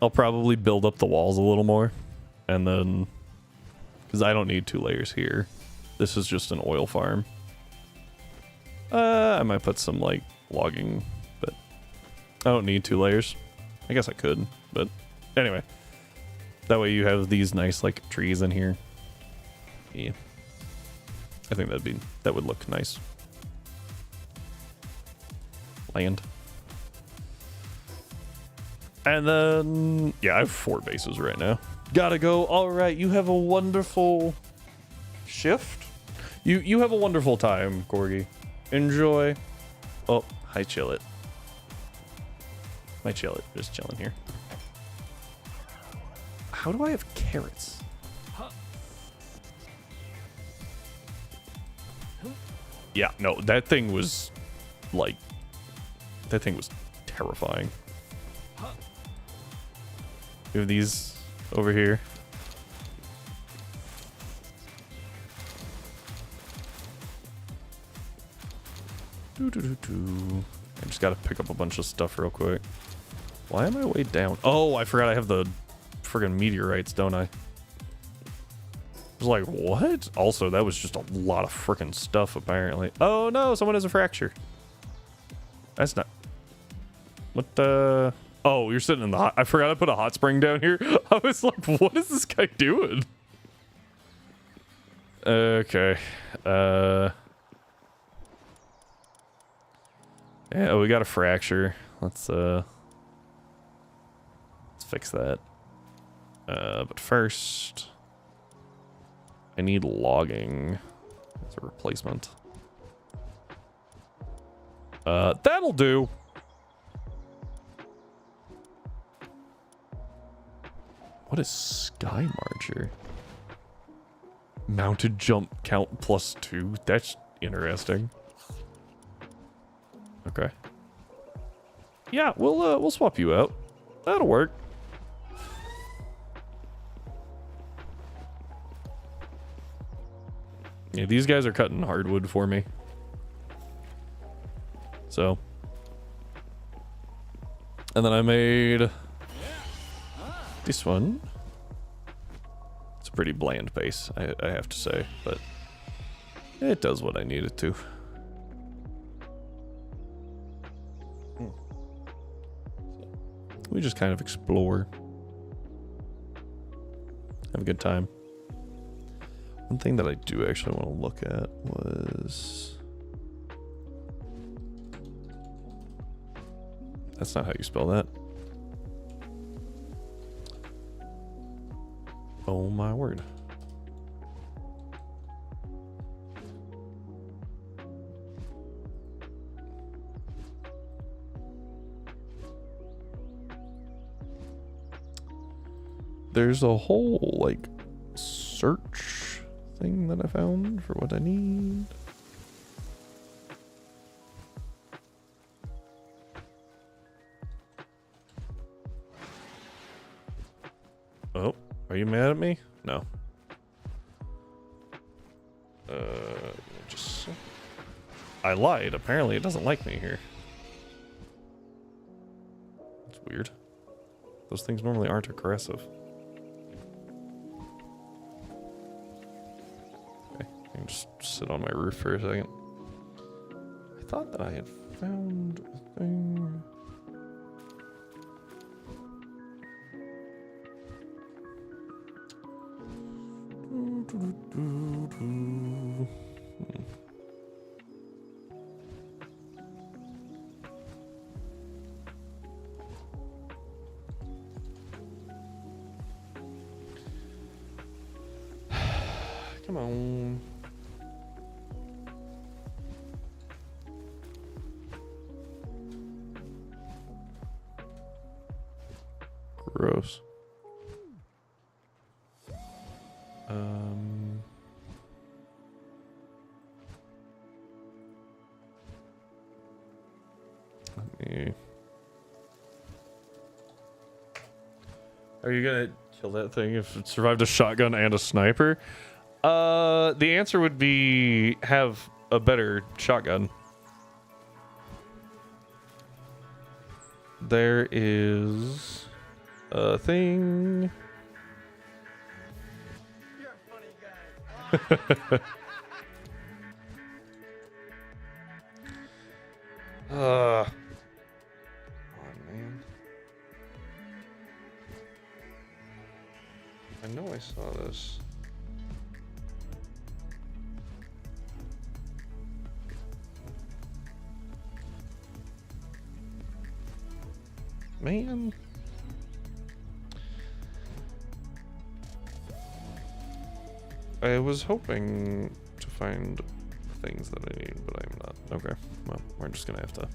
Speaker 1: I'll probably build up the walls a little more. And then, because I don't need 2 layers here. This is just an oil farm. I might put some like logging, but I don't need 2 layers. I guess I could, but anyway. That way you have these nice like trees in here. Yeah. I think that would look nice. Land. And then yeah, I have 4 bases right now. Gotta go. All right, you have a wonderful shift. You have a wonderful time, Corgi. Enjoy. Oh, hi, Chillet. My Chillet just chilling here. How do I have carrots? Yeah, no, that thing was like, that thing was terrifying. We have these over here. I just gotta pick up a bunch of stuff real quick. Why am I way down? Oh, I forgot I have the friggin' meteorites, don't I? I was like, what? Also, that was just a lot of frickin' stuff, apparently. Oh no, someone has a fracture. That's not... What the... Oh, you're sitting in the hot... I forgot I put a hot spring down here. I was like, what is this guy doing? Okay. Yeah, we got a fracture. Let's fix that. But first, I need logging as a replacement. That'll do. What is Sky Marcher? Mounted jump count +2. That's interesting. Okay. Yeah, we'll swap you out. That'll work. Yeah, these guys are cutting hardwood for me. So. And then I made this one. It's a pretty bland base, I have to say, but it does what I need it to. We just kind of explore. Have a good time. One thing that I do actually want to look at was... That's not how you spell that. Oh my word. There's a whole, like, search thing that I found for what I need. Oh, are you mad at me? No. Just... I lied. Apparently it doesn't like me here. That's weird. Those things normally aren't aggressive. I can just sit on my roof for a second. I thought that I had found a thing. Come on. Gross. Let me... Are you gonna kill that thing if it survived a shotgun and a sniper? The answer would be have a better shotgun. There is a thing.
Speaker 3: You're a funny guy.
Speaker 1: Oh man. I know I saw this. Man. I was hoping to find things that I need, but I'm not. Okay, well, we're just gonna have to.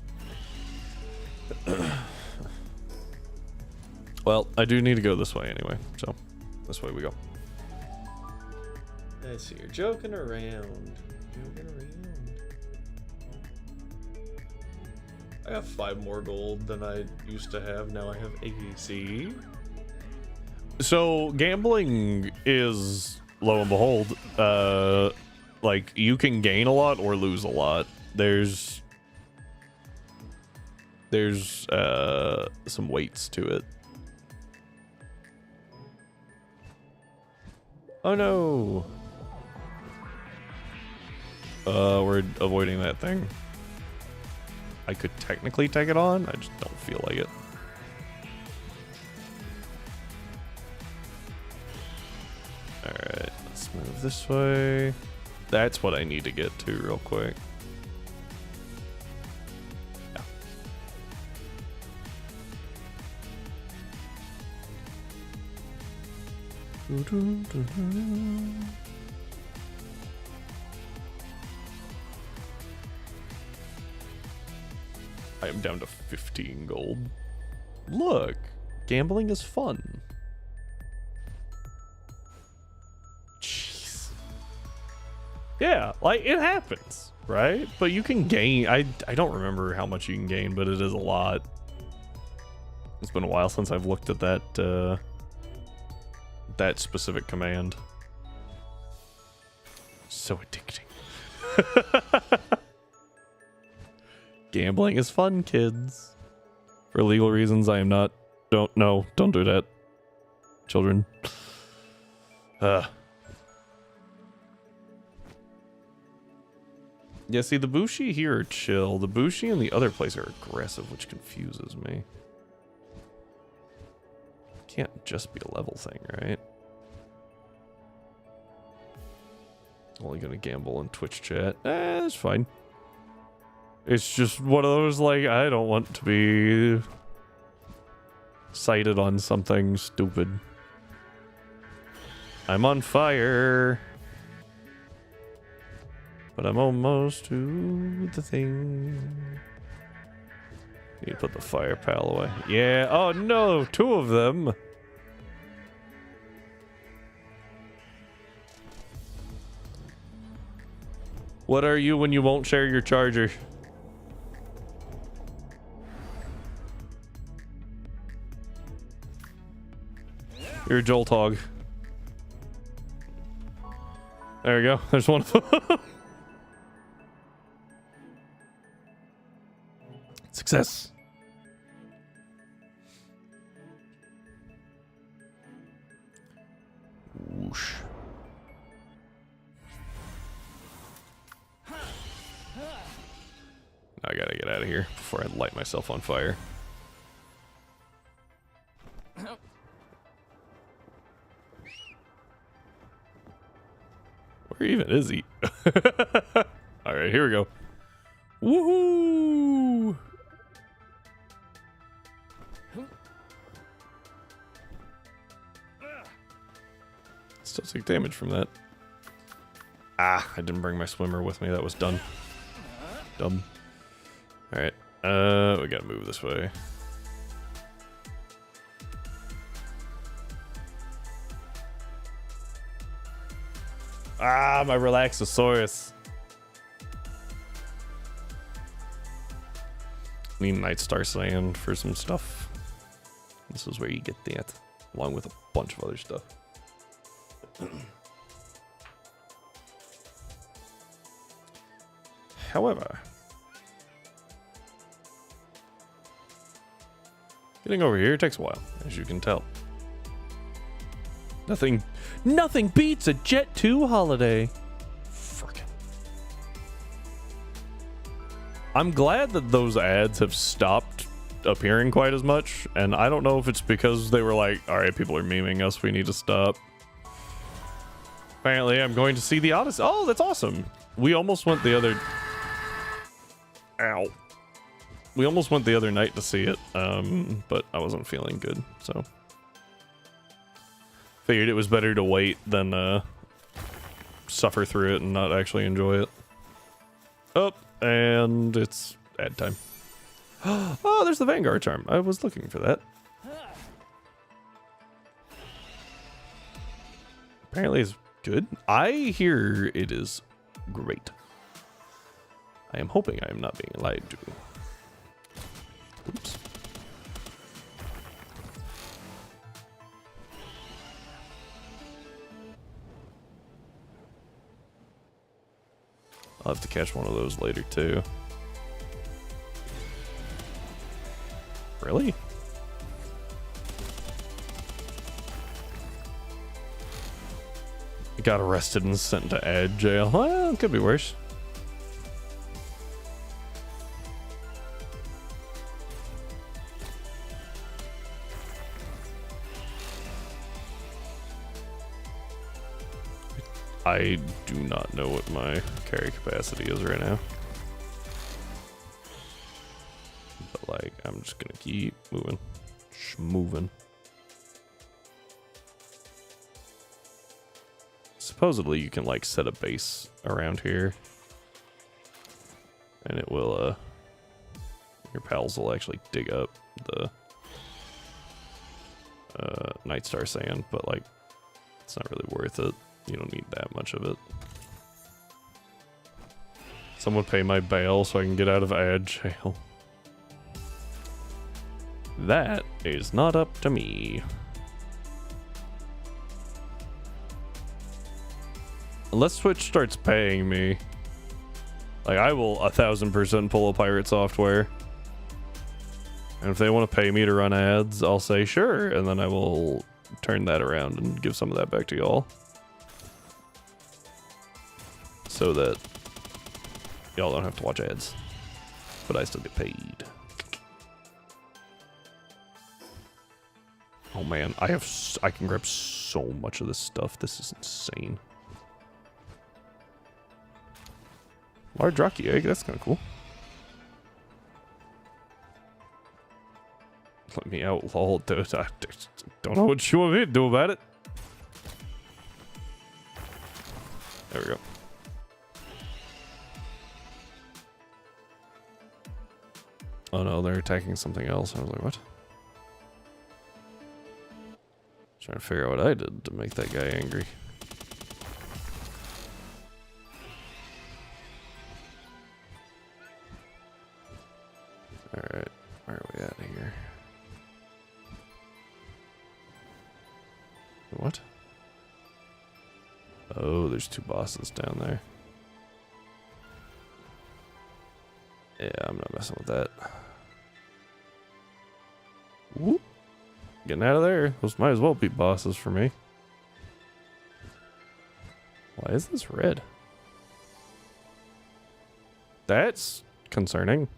Speaker 1: Well, I do need to go this way anyway, so this way we go. Let's see, you're joking around. Joking around. I have 5 more gold than I used to have. Now I have 80. So gambling is, lo and behold, like you can gain a lot or lose a lot. There's some weights to it. Oh no. We're avoiding that thing. I could technically take it on, I just don't feel like it. Alright, let's move this way. That's what I need to get to real quick. Yeah. I am down to 15 gold. Look, gambling is fun. Jeez. Yeah, like it happens, right? But you can gain. I don't remember how much you can gain, but it is a lot. It's been a while since I've looked at that that specific command. So addicting. Gambling is fun, kids. For legal reasons, I am not. Don't do that, children. Yeah, see, the Bushi here are chill. The Bushi in the other place are aggressive, which confuses me. Can't just be a level thing, right? Only gonna gamble in Twitch chat. It's fine. It's just one of those, like, I don't want to be cited on something stupid. I'm on fire. But I'm almost to the thing. Need to put the fire pal away. Yeah. Oh no, 2 of them. What are you when you won't share your charger? You're a Jolt hog. There we go. There's one of them. Success. Whoosh. I gotta get out of here before I light myself on fire. Where even is he? Alright, here we go. Woohoo! Still take damage from that. Ah, I didn't bring my swimmer with me. That was done. Dumb. Alright. We gotta move this way. Ah, my Relaxosaurus. Need Night Star Sand for some stuff. This is where you get that, along with a bunch of other stuff. However, getting over here takes a while, as you can tell. Nothing beats a Jet 2 holiday. Frickin'. I'm glad that those ads have stopped appearing quite as much, and I don't know if it's because they were like, alright, people are memeing us, we need to stop. Apparently, I'm going to see the Odyssey. Oh, that's awesome. We almost went the other... Ow. We almost went the other night to see it, but I wasn't feeling good, so... Figured it was better to wait than suffer through it and not actually enjoy it. Oh, and it's ad time. Oh, there's the Vanguard charm. I was looking for that. Apparently it's good. I hear it is great. I am hoping I am not being lied to. Oops. I'll have to catch one of those later too. Really? Got arrested and sent to ad jail. Well, it could be worse. I do not know what my carry capacity is right now. But like, I'm just gonna keep moving. Moving. Supposedly you can like set a base around here. And it will, your pals will actually dig up the Night Star Sand, but like, it's not really worth it. You don't need that much of it. Someone pay my bail so I can get out of ad jail. That is not up to me. Unless Twitch starts paying me. Like, I will 1000% pull a pirate software. And if they want to pay me to run ads, I'll say sure, and then I will turn that around and give some of that back to y'all. So that y'all don't have to watch ads. But I still get paid. Oh man, I can grab so much of this stuff. This is insane. Large rocky egg, that's kind of cool. Let me out, lol, dude. I don't know what you want me to do about it. There we go. Oh no, they're attacking something else. I was like, what? Trying to figure out what I did to make that guy angry. Alright, where are we at here? What? Oh, there's two bosses down there. Yeah, I'm not messing with that. Whoop. Getting out of there. Those might as well be bosses for me. Why is this red? That's concerning.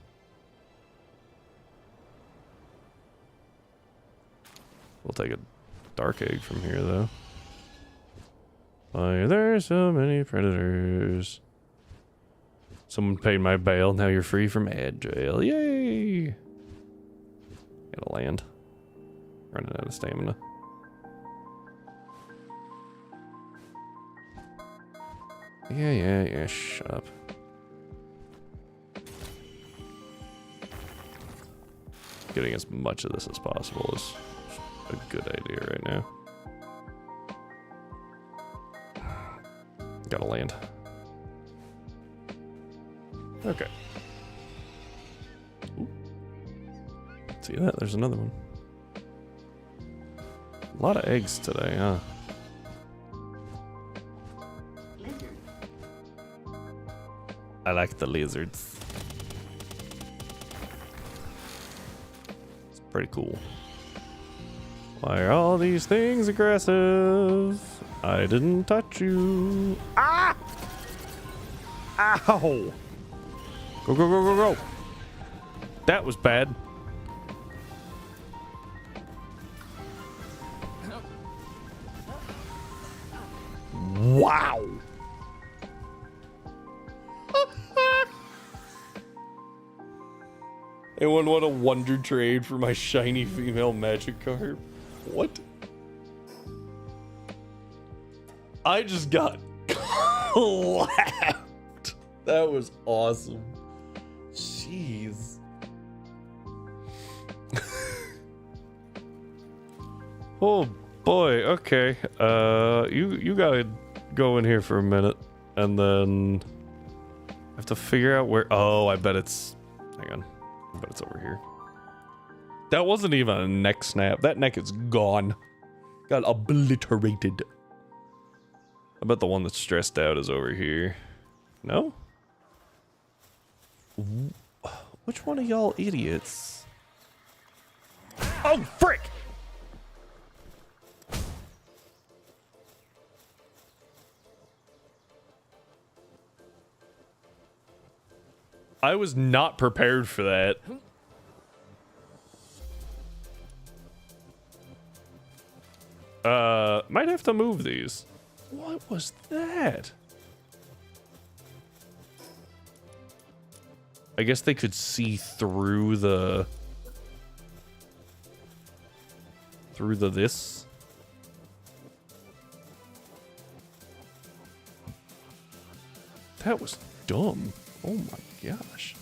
Speaker 1: We'll take a dark egg from here, though. Why are there so many predators? Someone paid my bail. Now you're free from ad jail. Yay! Gotta land. Running out of stamina. Yeah. Shut up. Getting as much of this as possible is a good idea right now. Gotta land. Okay. Ooh. See that? There's another one. A lot of eggs today, huh?
Speaker 3: Lizard.
Speaker 1: I like the lizards. It's pretty cool. Why are all these things aggressive? I didn't touch you. Ah! Ow! Go. That was bad. Wow. Anyone want a wonder trade for my shiny female magic card? What? I just got clapped. That was awesome. Jeez. Oh boy, okay. You gotta go in here for a minute, and then I have to figure out where. Oh, I bet it's. Hang on. I bet it's over here. That wasn't even a neck snap. That neck is gone. Got obliterated. I bet the one that's stressed out is over here. No? Which one of y'all idiots? Oh, frick! I was not prepared for that. Might have to move these. What was that? I guess they could see through the this. That was dumb. Oh my gosh.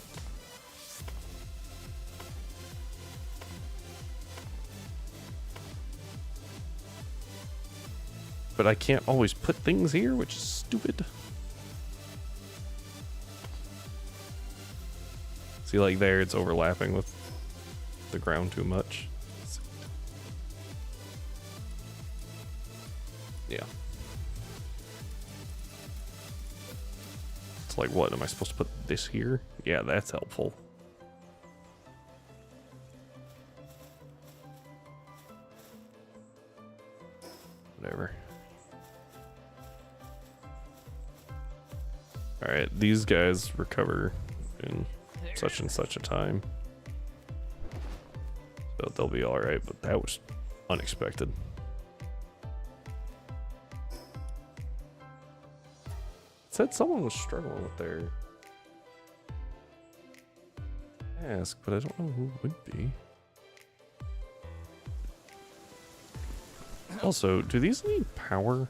Speaker 1: But I can't always put things here, which is stupid. See, like there, it's overlapping with the ground too much. Yeah. It's like, what? Am I supposed to put this here? Yeah, that's helpful. Whatever. Alright, these guys recover in such and such a time. So they'll be alright, but that was unexpected. It said someone was struggling with their task, but I don't know who it would be. Also, do these need power?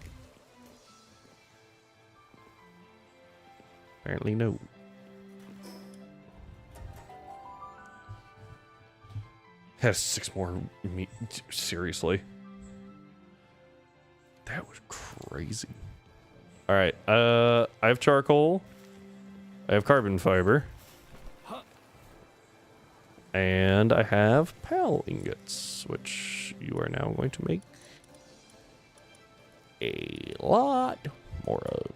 Speaker 1: Apparently no. Has 6 more meat. Seriously. That was crazy. Alright, I have charcoal. I have carbon fiber. And I have pal ingots, which you are now going to make a lot more of.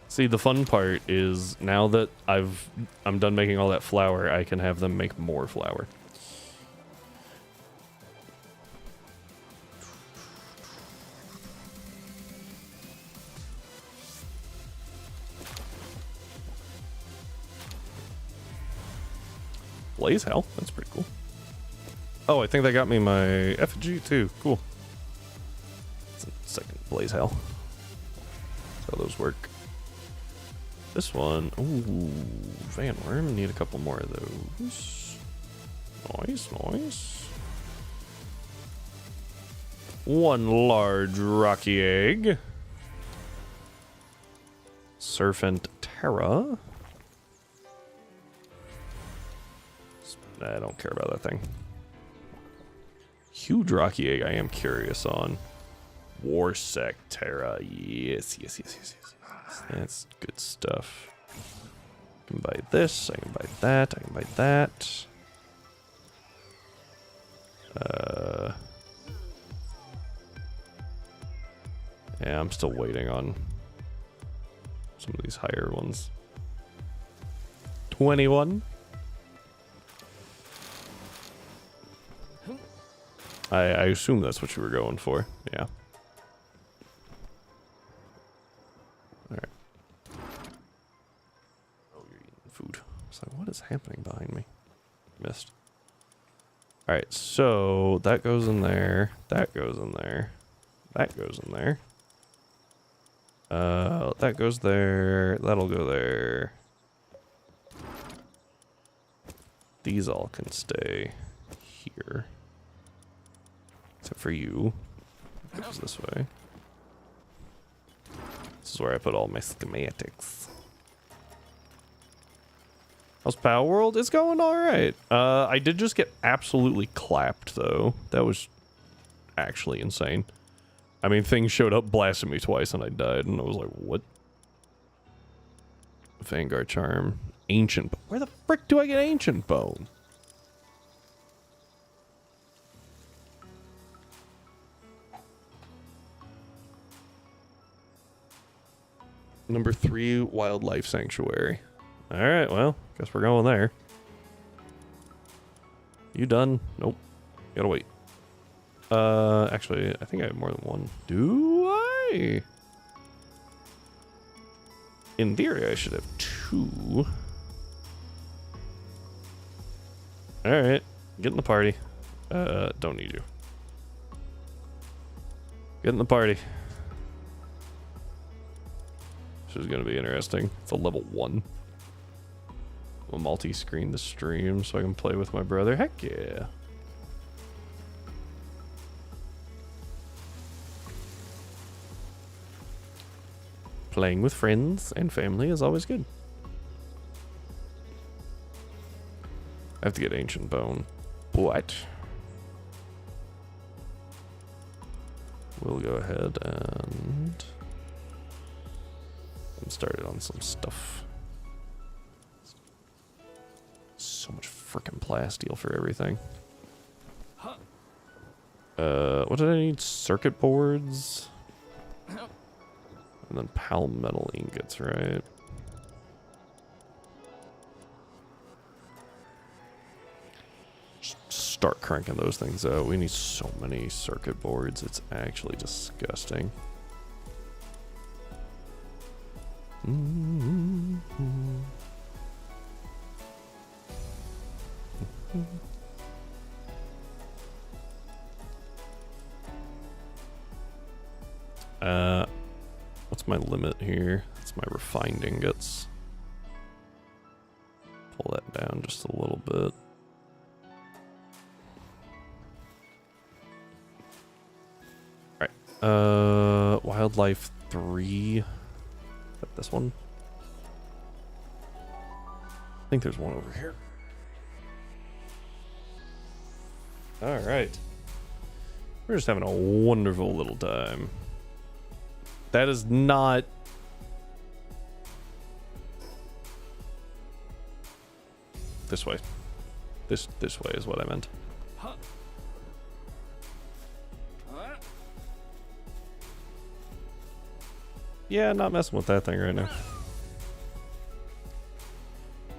Speaker 1: See, the fun part is now that I'm done making all that flour, I can have them make more flour. Blaze Hell, that's pretty cool. Oh, I think they got me my effigy too. Cool. Second Blaze Hell. That's how those work. This one, ooh, Van Worm, need a couple more of those. Nice, nice. One large rocky egg. Serpent Terra. I don't care about that thing. Huge rocky egg I am curious on. Warsec Terra, yes. That's good stuff. I can buy this, I can buy that, I can buy that. Yeah, I'm still waiting on some of these higher ones. 21. I assume that's what you were going for. Yeah. Alright. Oh, you're eating food. It's like, what is happening behind me? Missed. Alright, so that goes in there. That goes in there. That goes in there. That goes there. That'll go there. These all can stay here. Except for you. It goes this way. This is where I put all my schematics. How's Power World? It's going alright. I did just get absolutely clapped, though. That was actually insane. I mean, things showed up, blasted me twice, and I died, and I was like, what? Vanguard Charm. Ancient. Where the frick do I get Ancient Bone? Number 3, Wildlife Sanctuary. Alright, well, guess we're going there. You done? Nope. Gotta wait. Actually, I think I have more than one. Do I? In theory, I should have 2. Alright, get in the party. Don't need you. Get in the party. This is gonna be interesting. It's a level 1. I'll multi-screen the stream so I can play with my brother. Heck yeah. Playing with friends and family is always good. I have to get Ancient Bone. But we'll go ahead and getting started on some stuff. So much frickin' plasteel for everything. What did I need? Circuit boards? And then palmetto ingots, right? Just start cranking those things out. We need so many circuit boards. It's actually disgusting. What's my limit here? That's my refined ingots. Pull that down just a little bit. Alright. Wildlife 3. Is that this one? I think there's one over here. Alright. We're just having a wonderful little time. That is not... This way. This way is what I meant. Yeah, not messing with that thing right now.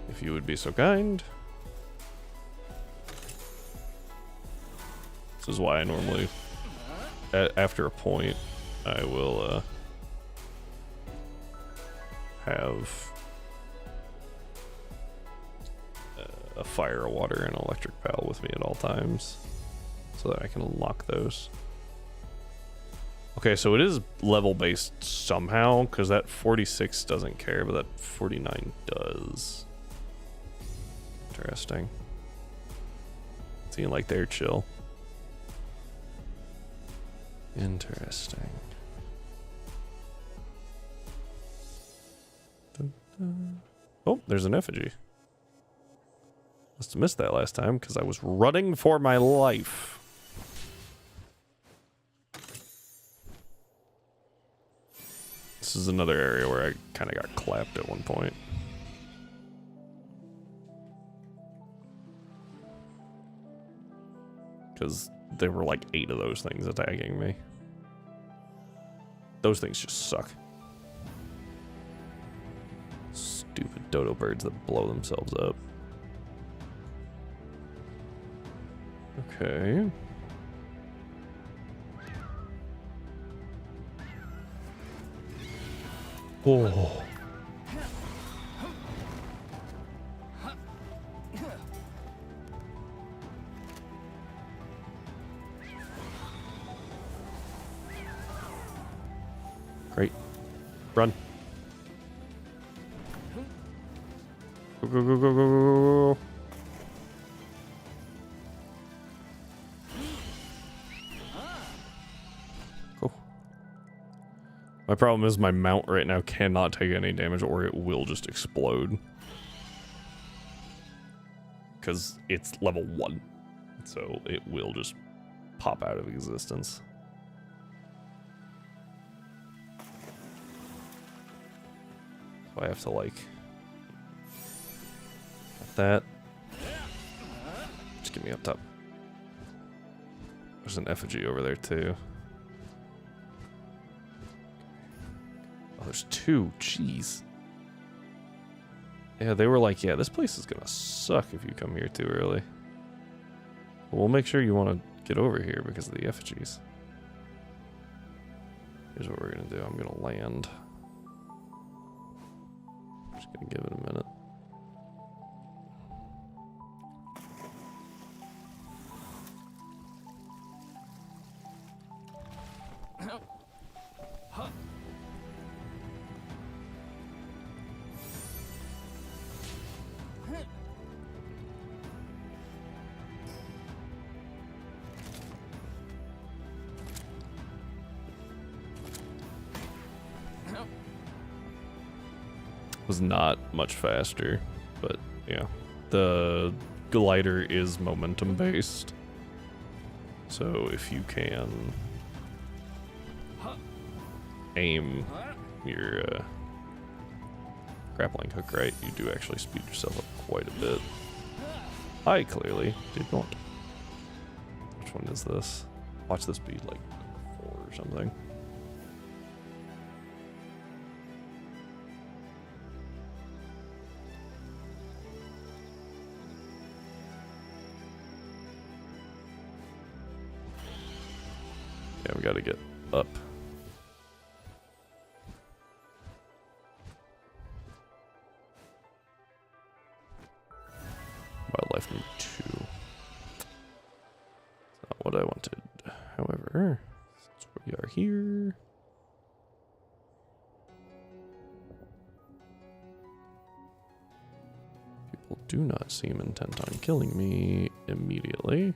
Speaker 1: If you would be so kind. This is why I normally, after a point, I will have a fire, a water, and electric pal with me at all times, so that I can unlock those. Okay, so it is level based somehow, because that 46 doesn't care, but that 49 does. Interesting. Seems like they're chill. Interesting. Dun, dun. Oh, there's an effigy. Must have missed that last time because I was running for my life. This is another area where I kind of got clapped at one point. Because there were like 8 of those things attacking me. Those things just suck. Stupid dodo birds that blow themselves up. Okay. Oh. Great. Run. Go, go, go, go, go, go, go. Cool. My problem is my mount right now cannot take any damage or it will just explode. Because it's level 1. So it will just pop out of existence. So I have to like... that. Just get me up top. There's an effigy over there too. Oh, there's 2. Jeez. Yeah, they were like, yeah, this place is gonna suck if you come here too early. But we'll make sure you want to get over here because of the effigies. Here's what we're gonna do. I'm gonna land. Just gonna give it a minute. Was not much faster, but yeah, the glider is momentum based, so if you can aim your grappling hook right, you do actually speed yourself up quite a bit. I clearly did not. Which one is this? Watch this be like 4 or something. Yeah, we gotta get up. Wildlife need 2. Not what I wanted. However, since we are here, people do not seem intent on killing me immediately.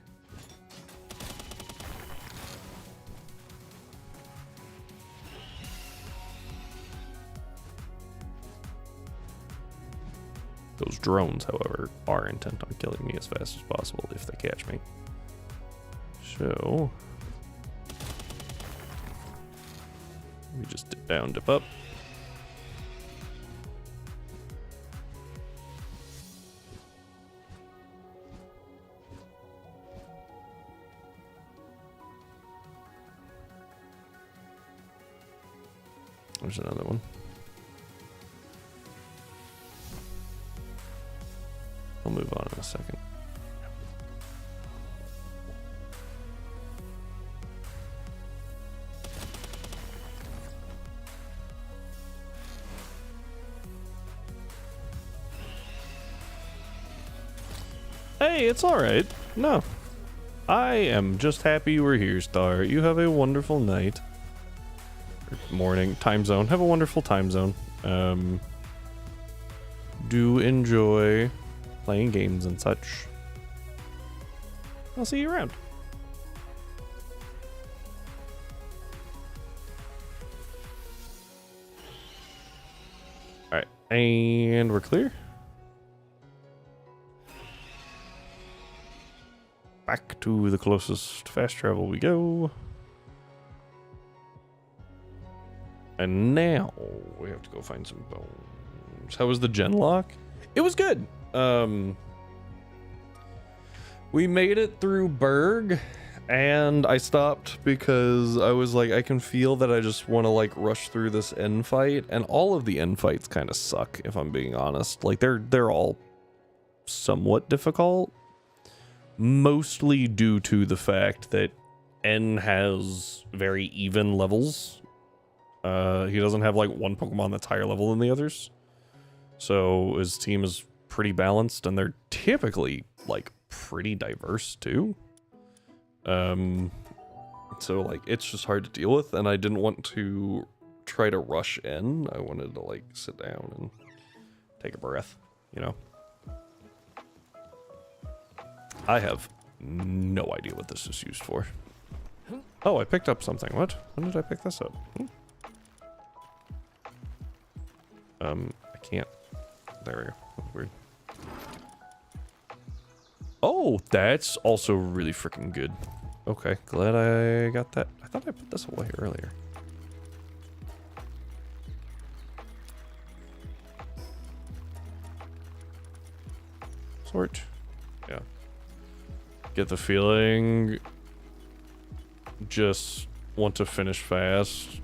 Speaker 1: Those drones, however, are intent on killing me as fast as possible if they catch me. So, we just dip down, dip up. There's another one. I'll move on in a second. Hey, it's alright. No. I am just happy you were here, Star. You have a wonderful night. Or morning. Time zone. Have a wonderful time zone. Do enjoy playing games and such. I'll see you around. Alright, and we're clear. Back to the closest fast travel we go. And now we have to go find some bones. How was the Genlocke? It was good. We made it through Berg, and I stopped because I was like, I can feel that I just want to like rush through this end fight, and all of the end fights kind of suck, if I'm being honest. Like they're all somewhat difficult, mostly due to the fact that N has very even levels. He doesn't have like one Pokemon that's higher level than the others, so his team is pretty balanced, and they're typically like pretty diverse too. So like it's just hard to deal with, and I didn't want to try to rush in. I wanted to like sit down and take a breath, you know. I have no idea what this is used for. Oh, I picked up something. What? When did I pick this up? I can't. There we go. That's weird. Oh, that's also really freaking good. Okay, glad I got that. I thought I put this away earlier. Sort. Yeah. Get the feeling. Just want to finish fast,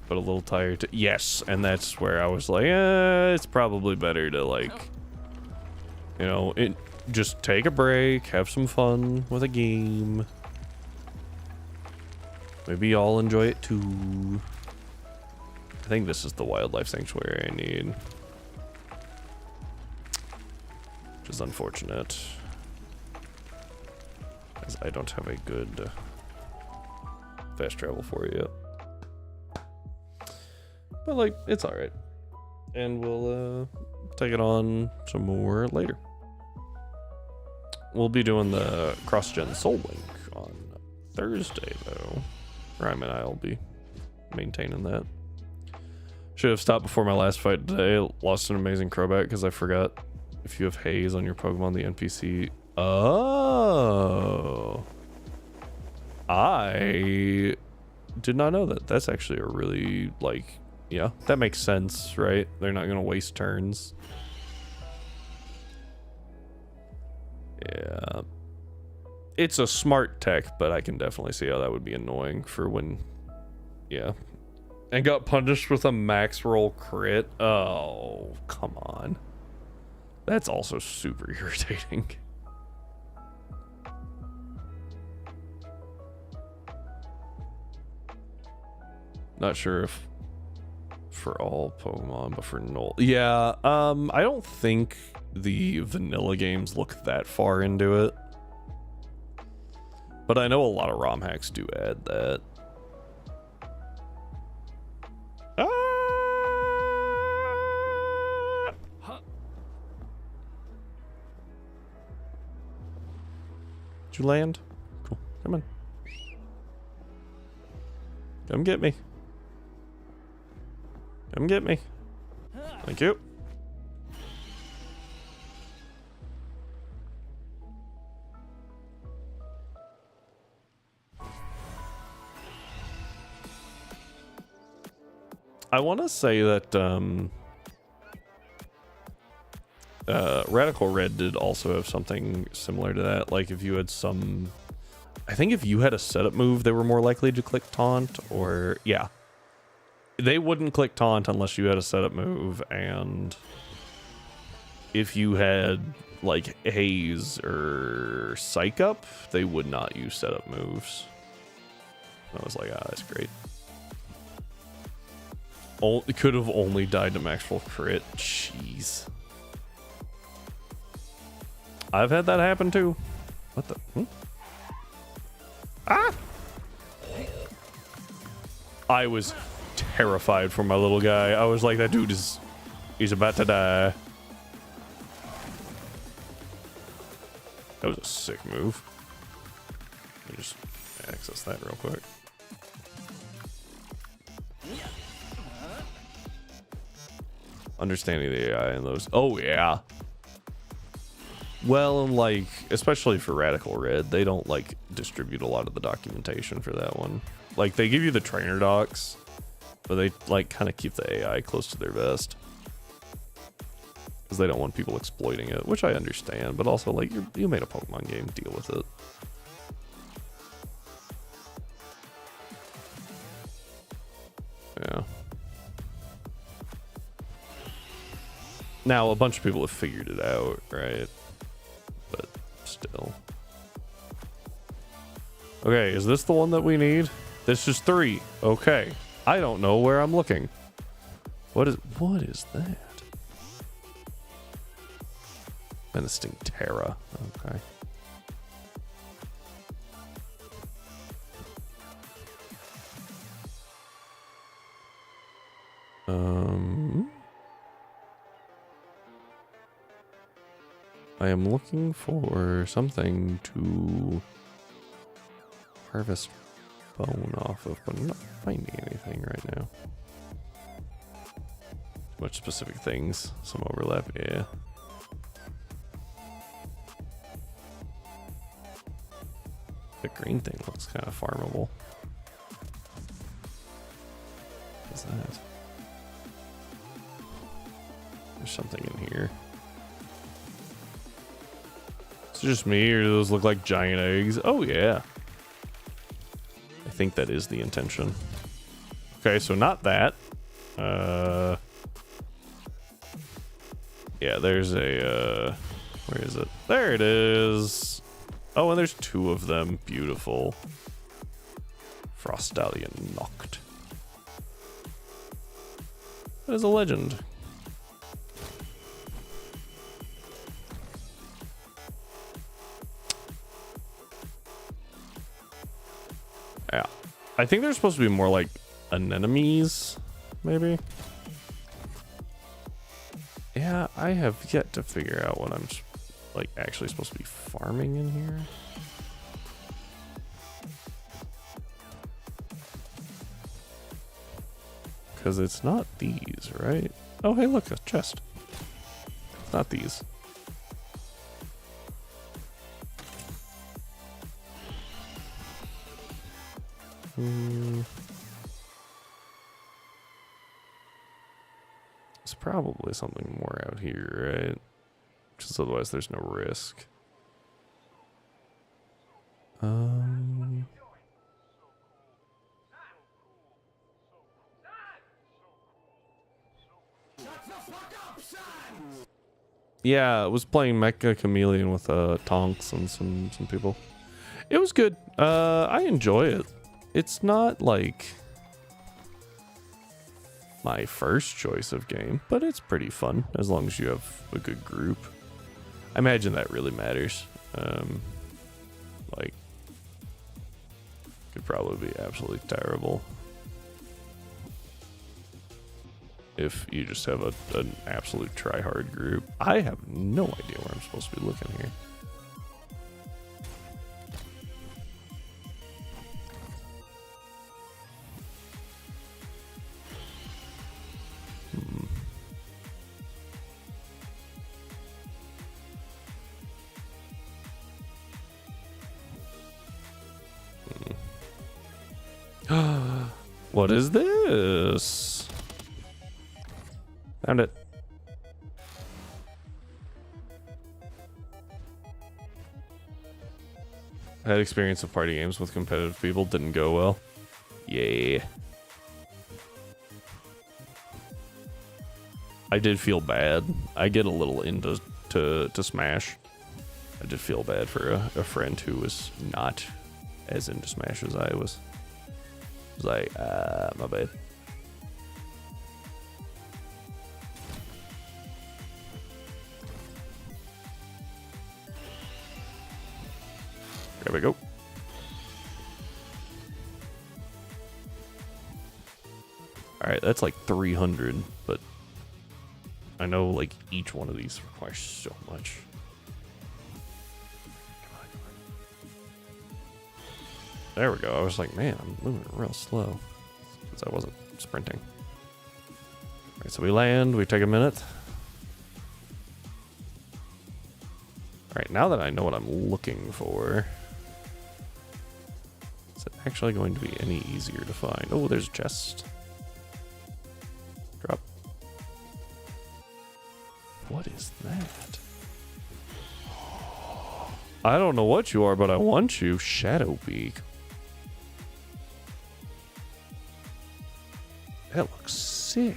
Speaker 1: but a little tired. Yes, and that's where I was like, it's probably better to like, you know, just take a break, have some fun with a game. Maybe I'll enjoy it too. I think this is the wildlife sanctuary I need, which is unfortunate, as I don't have a good fast travel for it yet. But like, it's alright. And we'll take it on some more later. We'll be doing the cross-gen Soul Link on Thursday, though. Or I mean, I'll be maintaining that. Should have stopped before my last fight today. Lost an amazing Crobat because I forgot if you have haze on your Pokemon, the NPC. Oh. I did not know that. That's actually a really, like, Yeah, that makes sense, right? They're not gonna waste turns. Yeah. It's a smart tech, but I can definitely see how that would be annoying for when... Yeah. And got punished with a max roll crit? Oh, come on. That's also super irritating. Not sure if for all Pokemon, but for Null. Yeah, I don't think the vanilla games look that far into it. But I know a lot of ROM hacks do add that. Did you land? Cool. Come on. Come get me. Come get me. Thank you. I want to say that Radical Red did also have something similar to that. Like if you had some... I think if you had a setup move, they were more likely to click Taunt, or... Yeah. They wouldn't click Taunt unless you had a setup move, and... If you had, like, Haze or Psych Up, they would not use setup moves. I was like, ah, that's great. It could have only died to max roll crit. Jeez. I've had that happen too. What the? Ah! I was terrified for my little guy. I was like, that dude is... He's about to die. That was a sick move. Let me just access that real quick. Understanding the AI in those. Oh, yeah. Well, and like, especially for Radical Red, they don't like distribute a lot of the documentation for that one. Like, they give you the trainer docs, but they like kind of keep the AI close to their vest. Because they don't want people exploiting it, which I understand, but also, like, you made a Pokemon game, deal with it. Yeah. Now, a bunch of people have figured it out, right? But still. Okay, is this the one that we need? This is 3. Okay. I don't know where I'm looking. What is that? Menacing Terra. Okay. I am looking for something to harvest bone off of, but I'm not finding anything right now. Too much specific things. Some overlap, yeah. The green thing looks kind of farmable. What's that? There's something in here. Is it just me, or do those look like giant eggs? Oh, yeah. I think that is the intention. Okay, so not that. Yeah, there's a, where is it? There it is. Oh, and there's 2 of them. Beautiful. Frostallion knocked. That is a legend. Yeah. I think they're supposed to be more like anemones, maybe? Yeah, I have yet to figure out what I'm like actually supposed to be farming in here. Because it's not these, right? Oh, hey, look, a chest. It's not these. It's probably something more out here, right? Just otherwise there's no risk. Yeah, I was playing Mecha Chameleon with Tonks and some people. It was good. I enjoy it. It's not like my first choice of game, but it's pretty fun as long as you have a good group. I imagine that really matters. Like, could probably be absolutely terrible if you just have an absolute try-hard group. I have no idea where I'm supposed to be looking here. What is this? Found it. I had experience of party games with competitive people. Didn't go well. Yeah. I did feel bad. I get a little into Smash. I did feel bad for a friend who was not as into Smash as I was. I was like, my bad. There we go. Alright, that's like 300, but I know like each one of these requires so much. There we go. I was like, man, I'm moving real slow because I wasn't sprinting. All right, so we land, we take a minute. All right, now that I know what I'm looking for, is it actually going to be any easier to find? Oh, there's a chest. Drop. What is that? I don't know what you are, but I want you. Shadow Beak. That looks sick.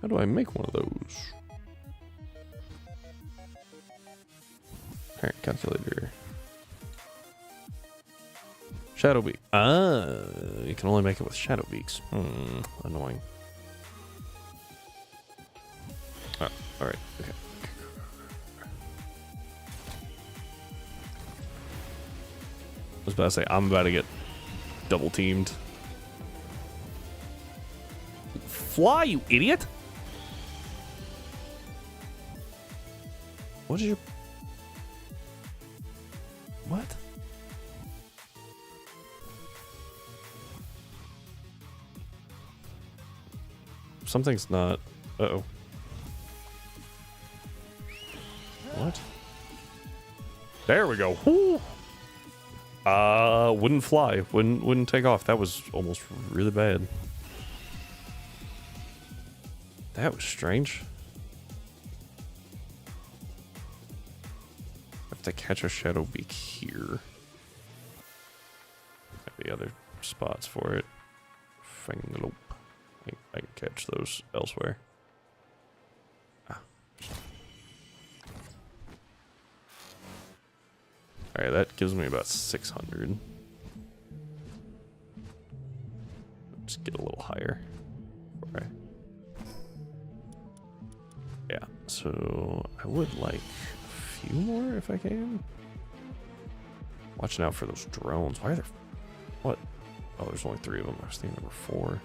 Speaker 1: How do I make one of those? Alright, calculator. Shadow Beak. You can only make it with Shadow Beaks. Annoying. Oh, alright, okay. I was about to say, I'm about to get double teamed. Fly, you idiot! What is your... What? Something's not... Uh-oh. What? There we go. Woo! Wouldn't fly. Wouldn't take off. That was almost really bad. That was strange. I have to catch a Shadow Beak here. Maybe other spots for it. Nope. I can catch those elsewhere. Alright, that gives me about 600. Just get a little higher. Alright. Yeah, so I would like a few more if I can. Watching out for those drones. Why are there... What? Oh, there's only 3 of them. I was thinking there were 4.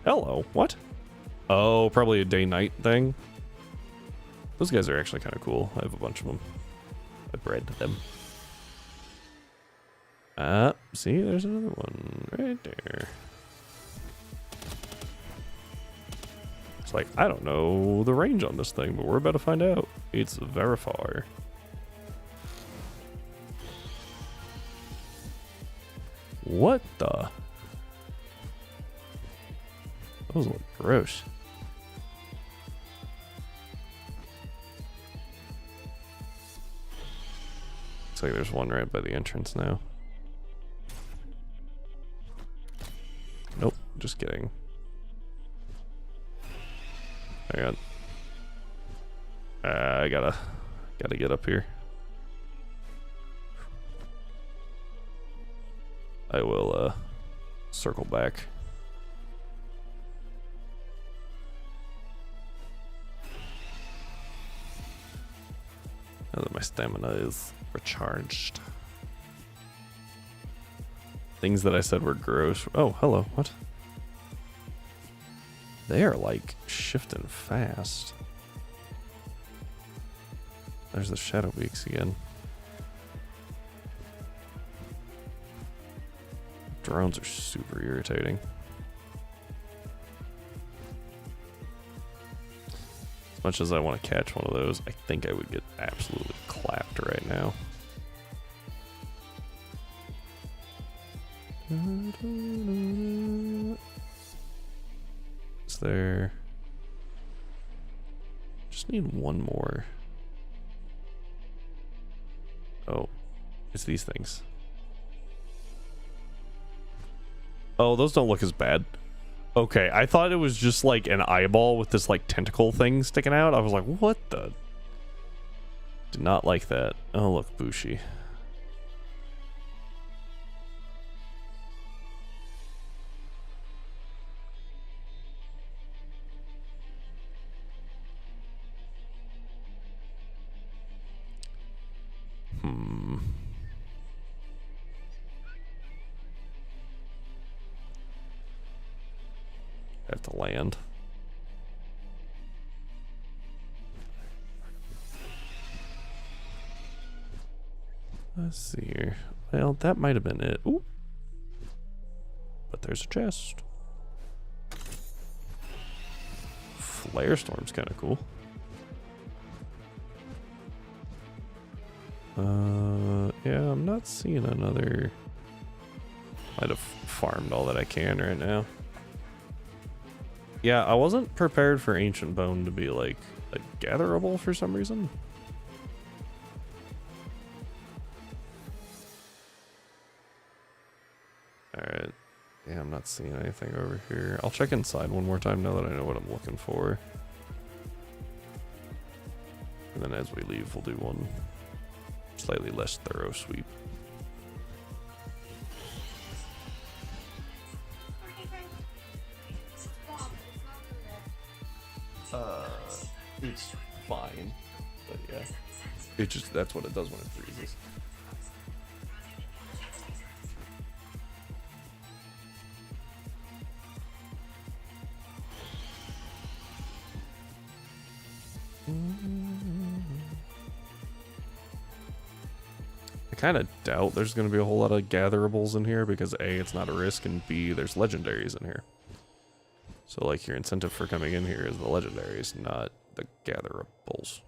Speaker 1: Hello. What? Oh, probably a day-night thing. Those guys are actually kind of cool. I have a bunch of them. I bred them. See, there's another one right there. It's like, I don't know the range on this thing, but we're about to find out. It's very far. What the? Those look gross. Looks like there's one right by the entrance now. Nope, just kidding. Hang on. I gotta get up here. I will circle back. Now that my stamina is recharged. Things that I said were gross. Oh, hello. What? They are like shifting fast. There's the shadow beaks again. Drones are super irritating. As much as I want to catch one of those, I think I would get absolutely clapped right now. Is there... Just need one more. Oh, it's these things. Oh, those don't look as bad. Okay, I thought it was just like an eyeball with this like tentacle thing sticking out. I was like, what the? Did not like that. Oh, look, Bushi. Have to land. Let's see here. Well, that might have been it. Ooh. But there's a chest. Flare Storm's kind of cool. Yeah, I'm not seeing another. Might have farmed all that I can right now. Yeah, I wasn't prepared for Ancient Bone to be like a gatherable for some reason. Alright. Yeah, I'm not seeing anything over here. I'll check inside one more time now that I know what I'm looking for. And then as we leave, we'll do one slightly less thorough sweep. It's fine, but yeah, it just, that's what it does when it freezes. I kind of doubt there's going to be a whole lot of gatherables in here because A, it's not a risk, and B, there's legendaries in here. So like your incentive for coming in here is the legendaries, not the gatherables.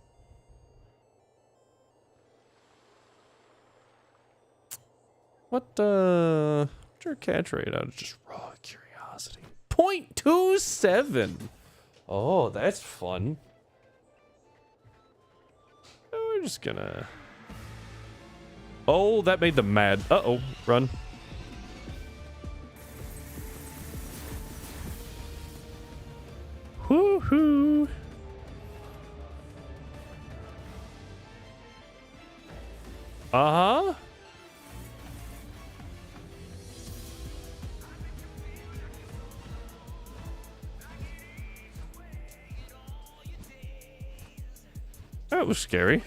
Speaker 1: What's your catch rate out of just raw curiosity? 0.27. Oh, that's fun. Oh, we're just gonna... Oh, that made them mad. Uh-oh, run. Woohoo! Uh-huh. That was scary.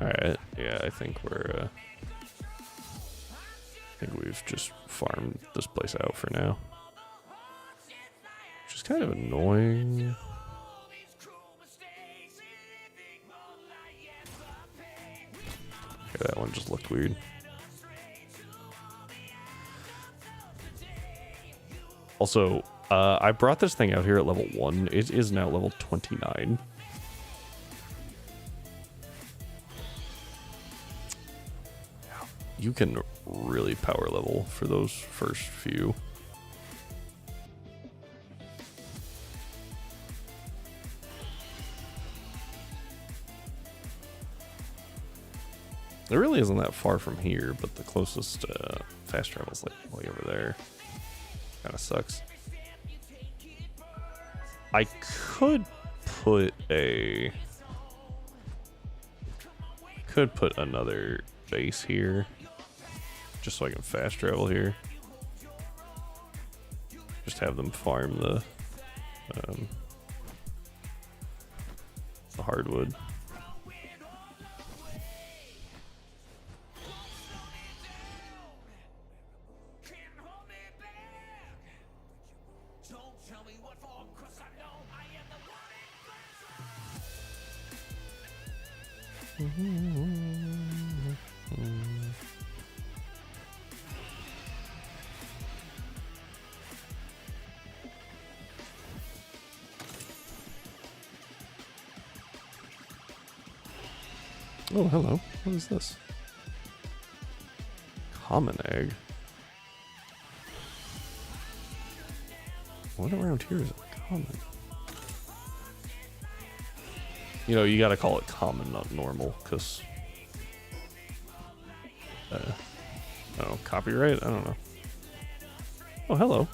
Speaker 1: Alright, yeah, I think we're think we've just farmed this place out for now. Which is kind of annoying. Okay, that one just looked weird. Also, I brought this thing out here at level 1. It is now level 29. You can really power level for those first few. It really isn't that far from here, but the closest fast travel is like way over there. Kind of sucks. I could put another base here, just so I can fast travel here. Just have them farm the hardwood. Oh, hello. What is this? Common egg. What around here is common? You know, you gotta call it common, not normal, because I don't know, copyright? I don't know. Oh, hello.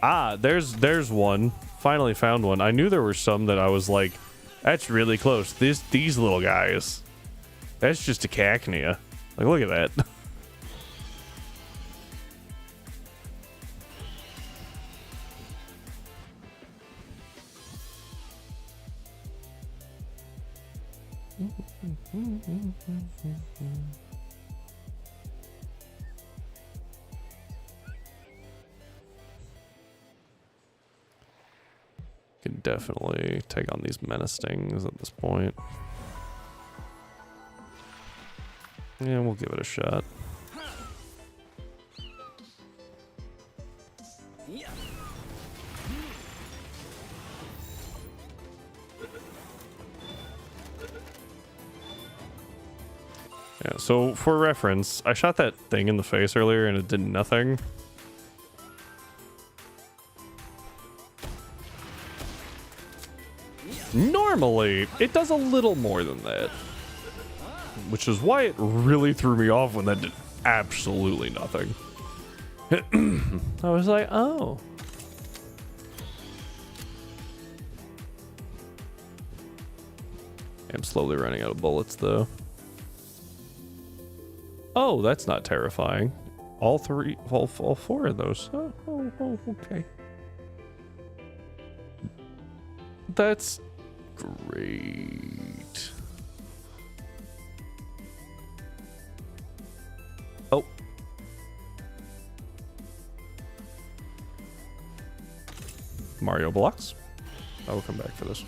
Speaker 1: Ah, there's one. Finally found one. I knew there were some that I was like, that's really close. These little guys. That's just a cacnea. Like, look at that. Can definitely take on these menace stings at this point. Yeah, we'll give it a shot. Yeah, so for reference, I shot that thing in the face earlier and it did nothing. Normally, it does a little more than that. Which is why it really threw me off when that did absolutely nothing. I was like, oh. I'm slowly running out of bullets, though. Oh, that's not terrifying. All four of those. Oh, okay. That's great. Oh. Mario blocks. I will come back for this.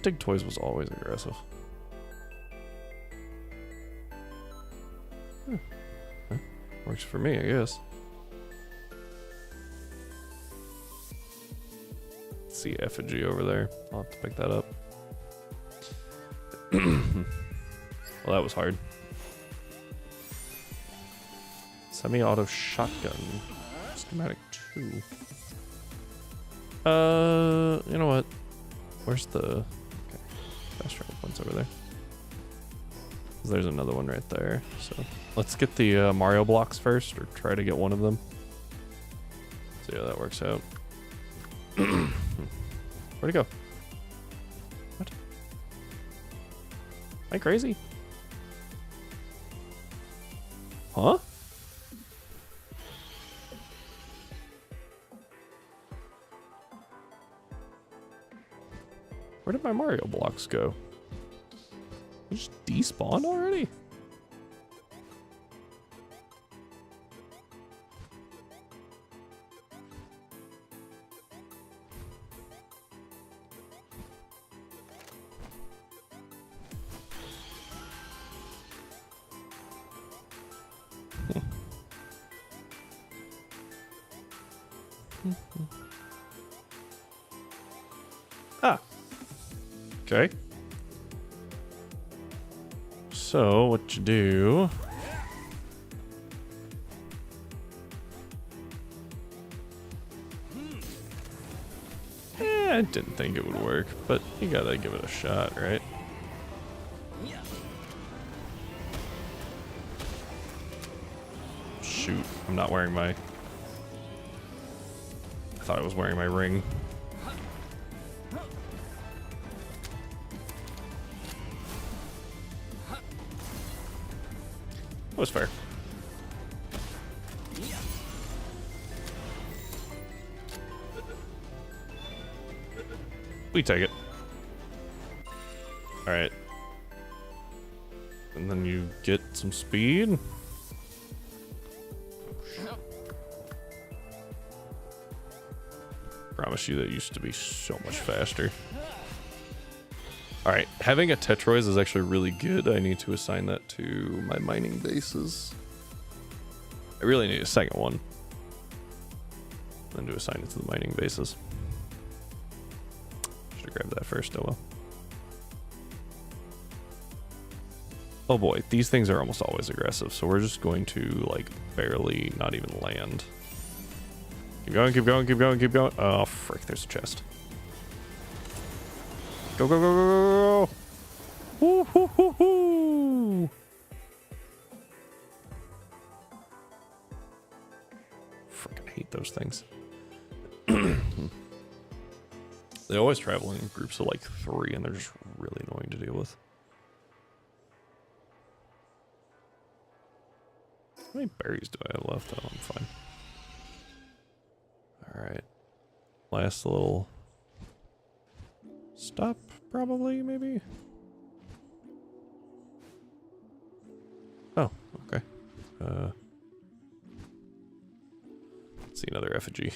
Speaker 1: Dig Toys was always aggressive. Works for me, I guess. Let's see effigy over there. I'll have to pick that up. Well, that was hard. Semi-auto shotgun. Schematic 2. You know what? Where's the... Okay. Fast travel points over there. There's another one right there. So let's get the Mario blocks first, or try to get one of them. See how that works out. Where'd it go? What? Am I crazy? Huh? Where did my Mario blocks go? They just despawned already? Ah. Okay. So, what you do... I didn't think it would work, but you gotta give it a shot, right? Shoot, I'm not wearing my... I thought I was wearing my ring. That was fair. We take it. Alright. And then you get some speed. Promise you that used to be so much faster. Alright, having a Tetroids is actually really good. I need to assign that to my mining bases. I really need a second one. Then to assign it to the mining bases. Should have grabbed that first, oh well. Oh boy, these things are almost always aggressive, so we're just going to, like, barely not even land. Keep going, keep going, keep going, keep going. Oh, frick, there's a chest. Go, go, go, go, go, go. Woo, hoo, hoo, hoo. Freaking hate those things. They always travel in groups of like 3, and they're just really annoying to deal with. How many berries do I have left? Oh, I'm fine. Alright. Last little stop, probably, maybe? Oh, okay. Let's see another effigy.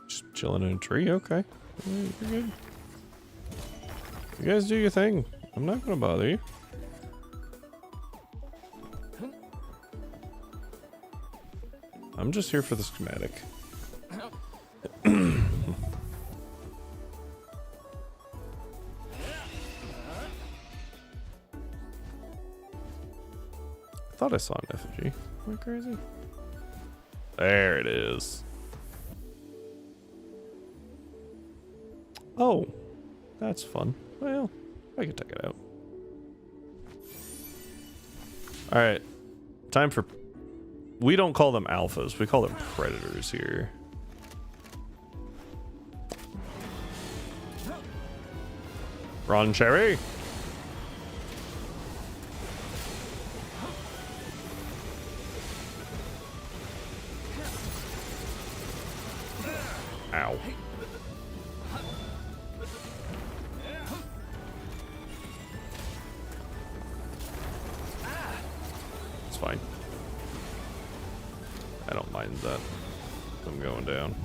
Speaker 1: Just chilling in a tree, okay. You're good. You guys do your thing. I'm not gonna bother you. I'm just here for the schematic. I thought I saw an effigy. Am I crazy? There it is. Oh, that's fun. Well, I can take it out. Alright. Time for... We don't call them alphas. We call them predators here. Ron Cherry. Ow. It's fine. I don't mind that. I'm going down.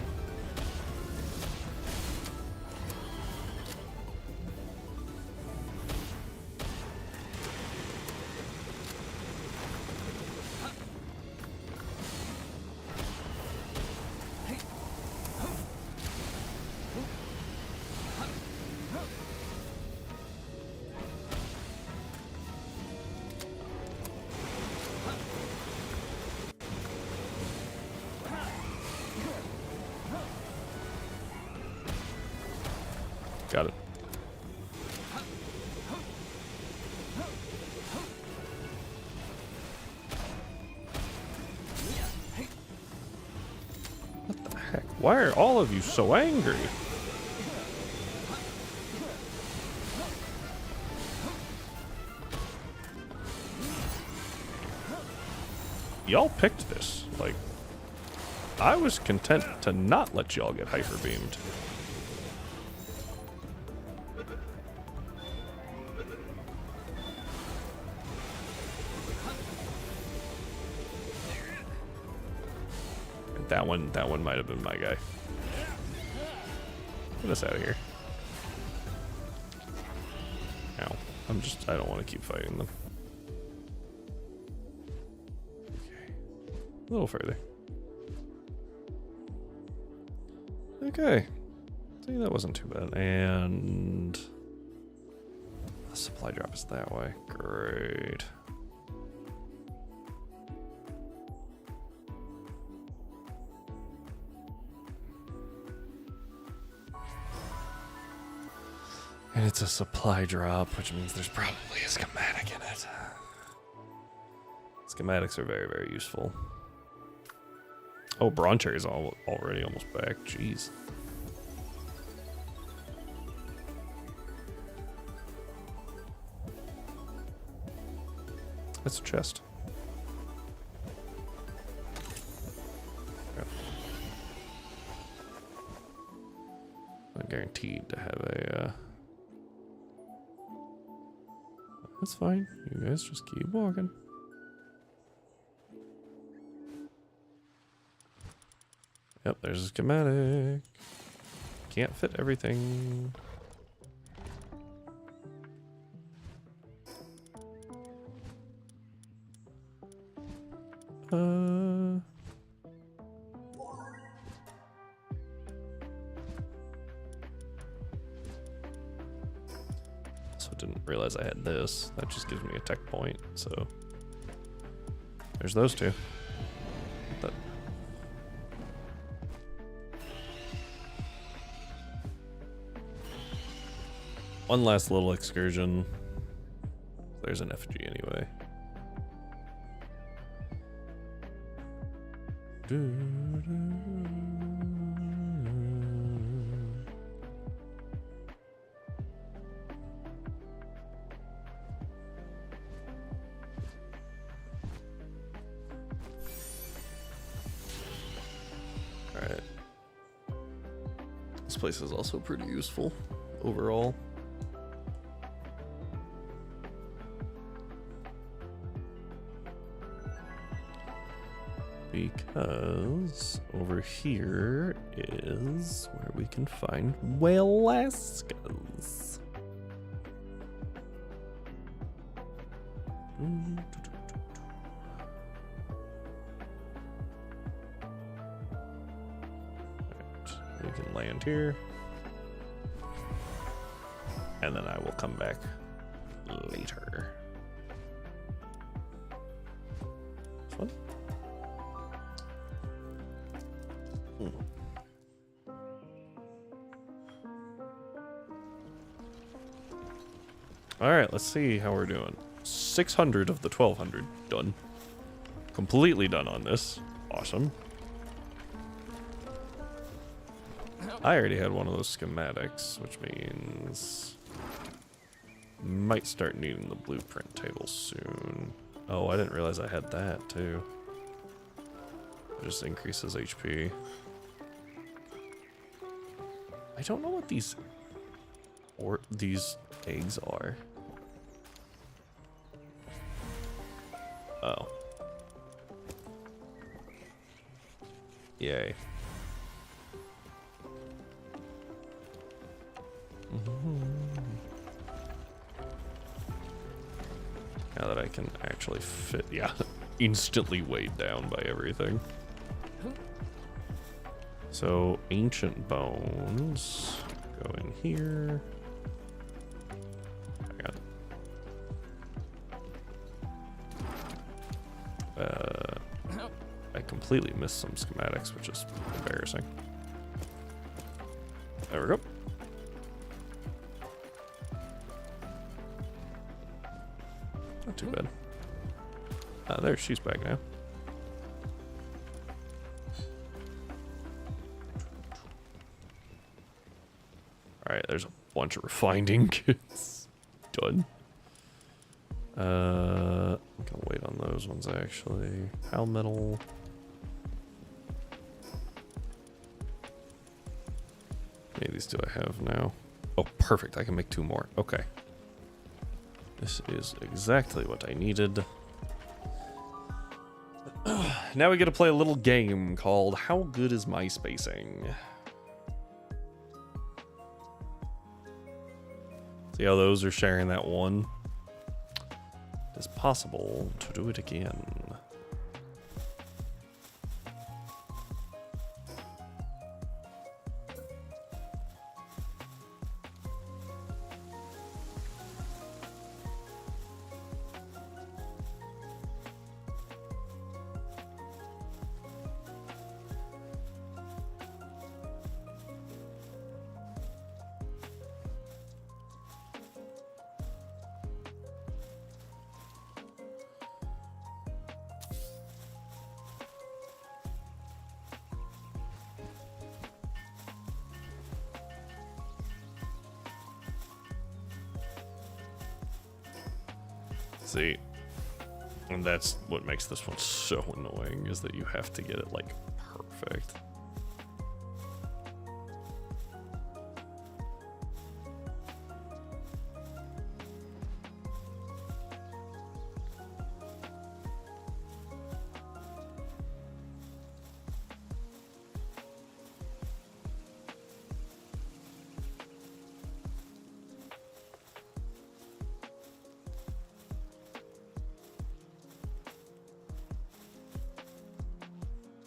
Speaker 1: Got it. What the heck? Why are all of you so angry? Y'all picked this. Like, I was content to not let y'all get hyper beamed. That one might have been my guy. Get us out of here. I don't want to keep fighting them. Okay. A little further. Okay. See, that wasn't too bad. And the supply drop is that way. Great. And it's a supply drop, which means there's probably a schematic in it. Schematics are very, very useful. Oh, Broncherry's already almost back. Jeez. That's a chest. Yep. I'm guaranteed to have a... That's fine. You guys just keep walking. Yep, there's a schematic. Can't fit everything. So didn't realize I had this. That just gives me a tech point, so there's those two. That. One last little excursion. There's an FG anyway. Alright. This place is also pretty useful overall. Because over here is where we can find Whalaskas. We can land here. And then I will come back later. This one? Alright, let's see how we're doing. 600 of the 1200 done. Completely done on this. Awesome. I already had one of those schematics, which means might start needing the blueprint table soon. Oh, I didn't realize I had that too. It just increases HP. I don't know what these eggs are. Oh. Yay. Now that I can actually fit, yeah, instantly weighed down by everything. So, ancient bones go in here. I got I completely missed some schematics, which is embarrassing. There we go. Not too bad. There, she's back now. Alright, there's a bunch of refining kits. Done. I'm gonna wait on those ones actually. How metal? How many of these do I have now? Oh, perfect. I can make 2 more. Okay. This is exactly what I needed. Now we get to play a little game called How Good Is My Spacing? See how those are sharing that one? is possible to do it again. See, and that's what makes this one so annoying, is that you have to get it like perfect.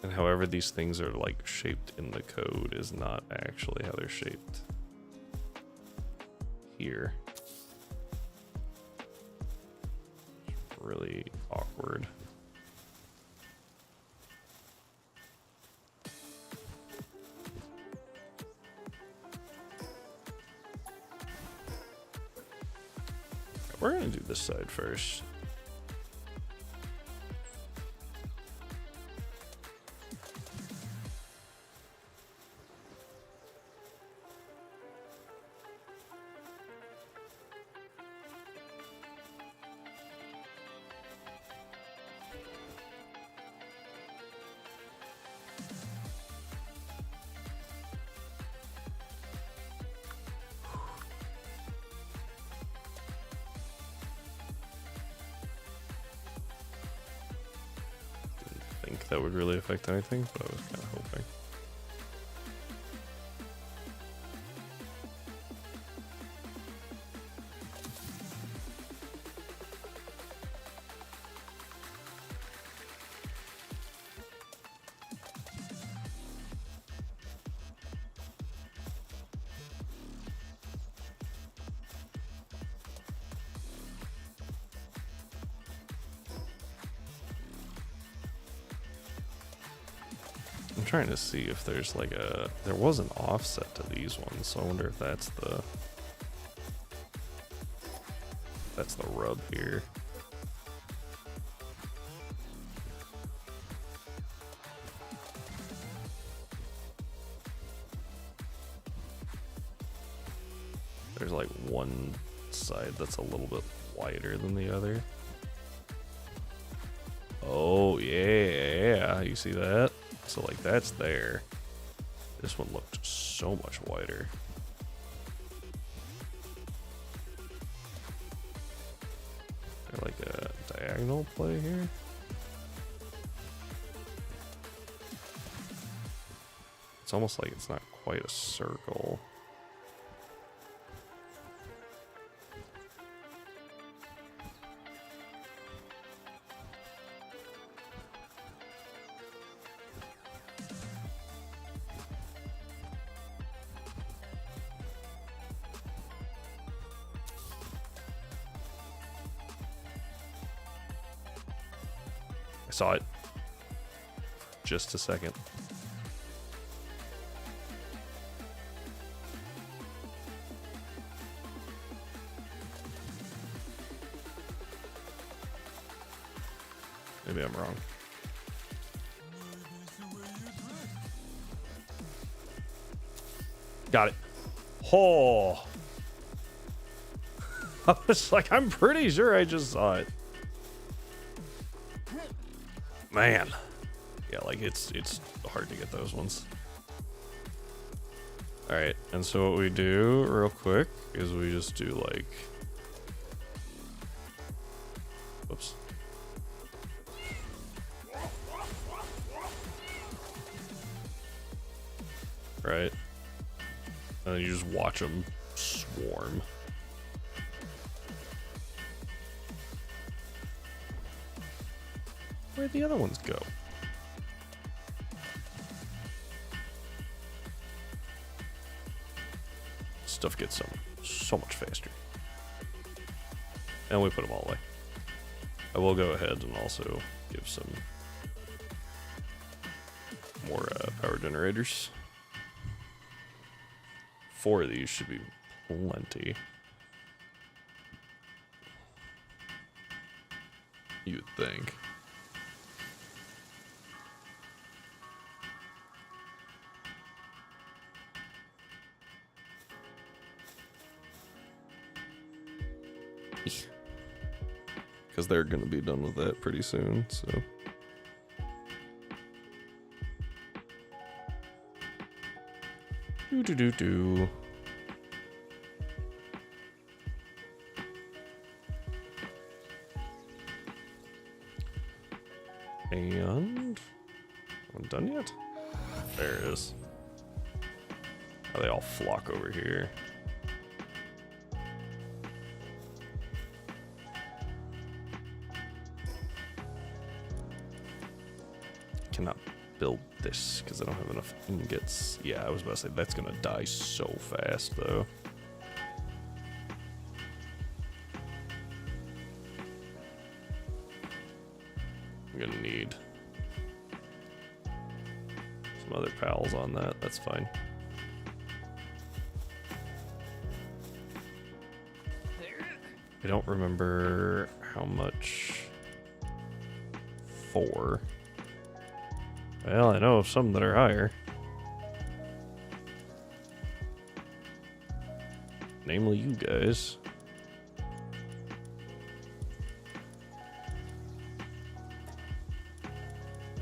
Speaker 1: And however these things are like shaped in the code is not actually how they're shaped here. It's really awkward. We're gonna do this side first. That would really affect anything, but I was kind of hoping. I'm trying to see if there's like there was an offset to these ones, so I wonder if that's the rub here. There's like one side that's a little bit wider than the other. Oh yeah, you see that? So like that's there. This one looked so much wider. Is there like a diagonal play here? It's almost like it's not quite a circle. I saw it. Just a second. Maybe I'm wrong. Got it. Oh. I was like, I'm pretty sure I just saw it. Man. Yeah, like it's hard to get those ones. Alright, and so what we do real quick is we just do like, whoops. Right? And then you just watch them Where'd the other ones go? Stuff gets so much faster. And we put them all away. I will go ahead and also give some more power generators. 4 of these should be plenty. You would think. Because they're going to be done with that pretty soon, so. Do. And I'm done yet? There it is. Oh, they all flock over here. Cannot build this because I don't have enough ingots. Yeah, I was about to say that's gonna die so fast though. I'm gonna need some other pals on that. That's fine. I don't remember how much 4. Well, I know of some that are higher. Namely you guys.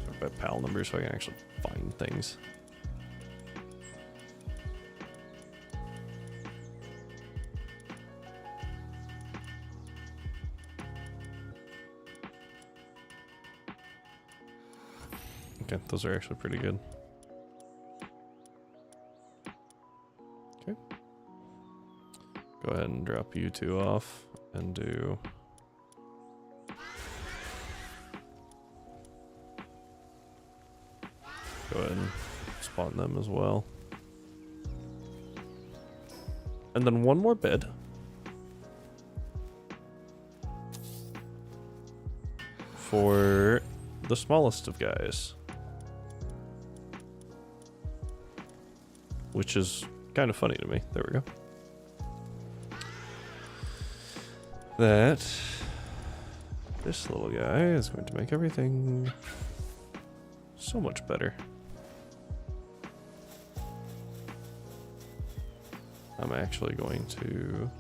Speaker 1: Sort by pal numbers so I can actually find things. Okay, those are actually pretty good. Okay. Go ahead and drop you 2 off and do... Go ahead and spawn them as well. And then 1 more bed. For the smallest of guys. Which is kind of funny to me. There we go. That this little guy is going to make everything so much better. I'm actually going to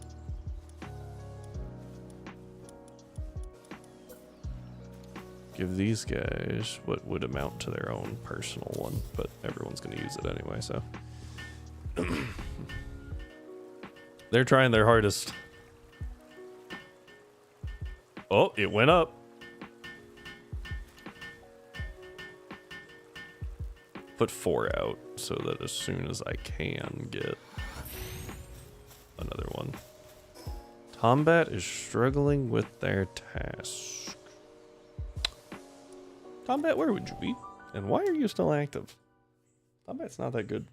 Speaker 1: give these guys what would amount to their own personal one, but everyone's going to use it anyway, so. They're trying their hardest. Oh, it went up. Put 4 out so that as soon as I can get another one. Combat is struggling with their task. Combat, where would you be? And why are you still active? Combat's not that good.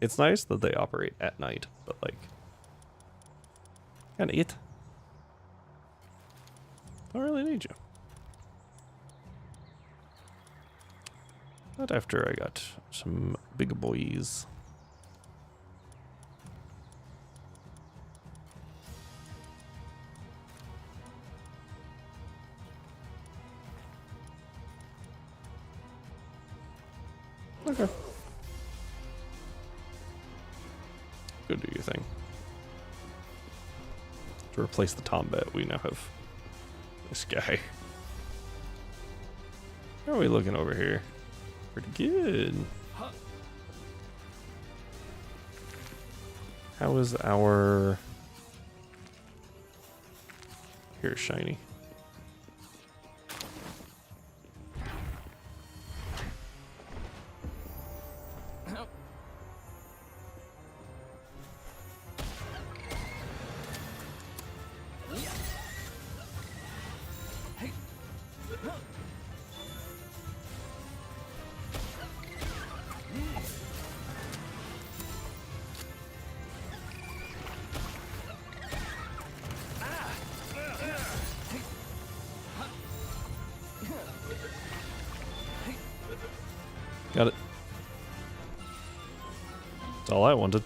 Speaker 1: It's nice that they operate at night, but like, kinda it. I don't really need you. Not after I got some big boys. Okay. Go do your thing. To replace the Tombat, we now have this guy. How are we looking over here? Pretty good. How is our... Here's shiny. Got it. That's all I wanted.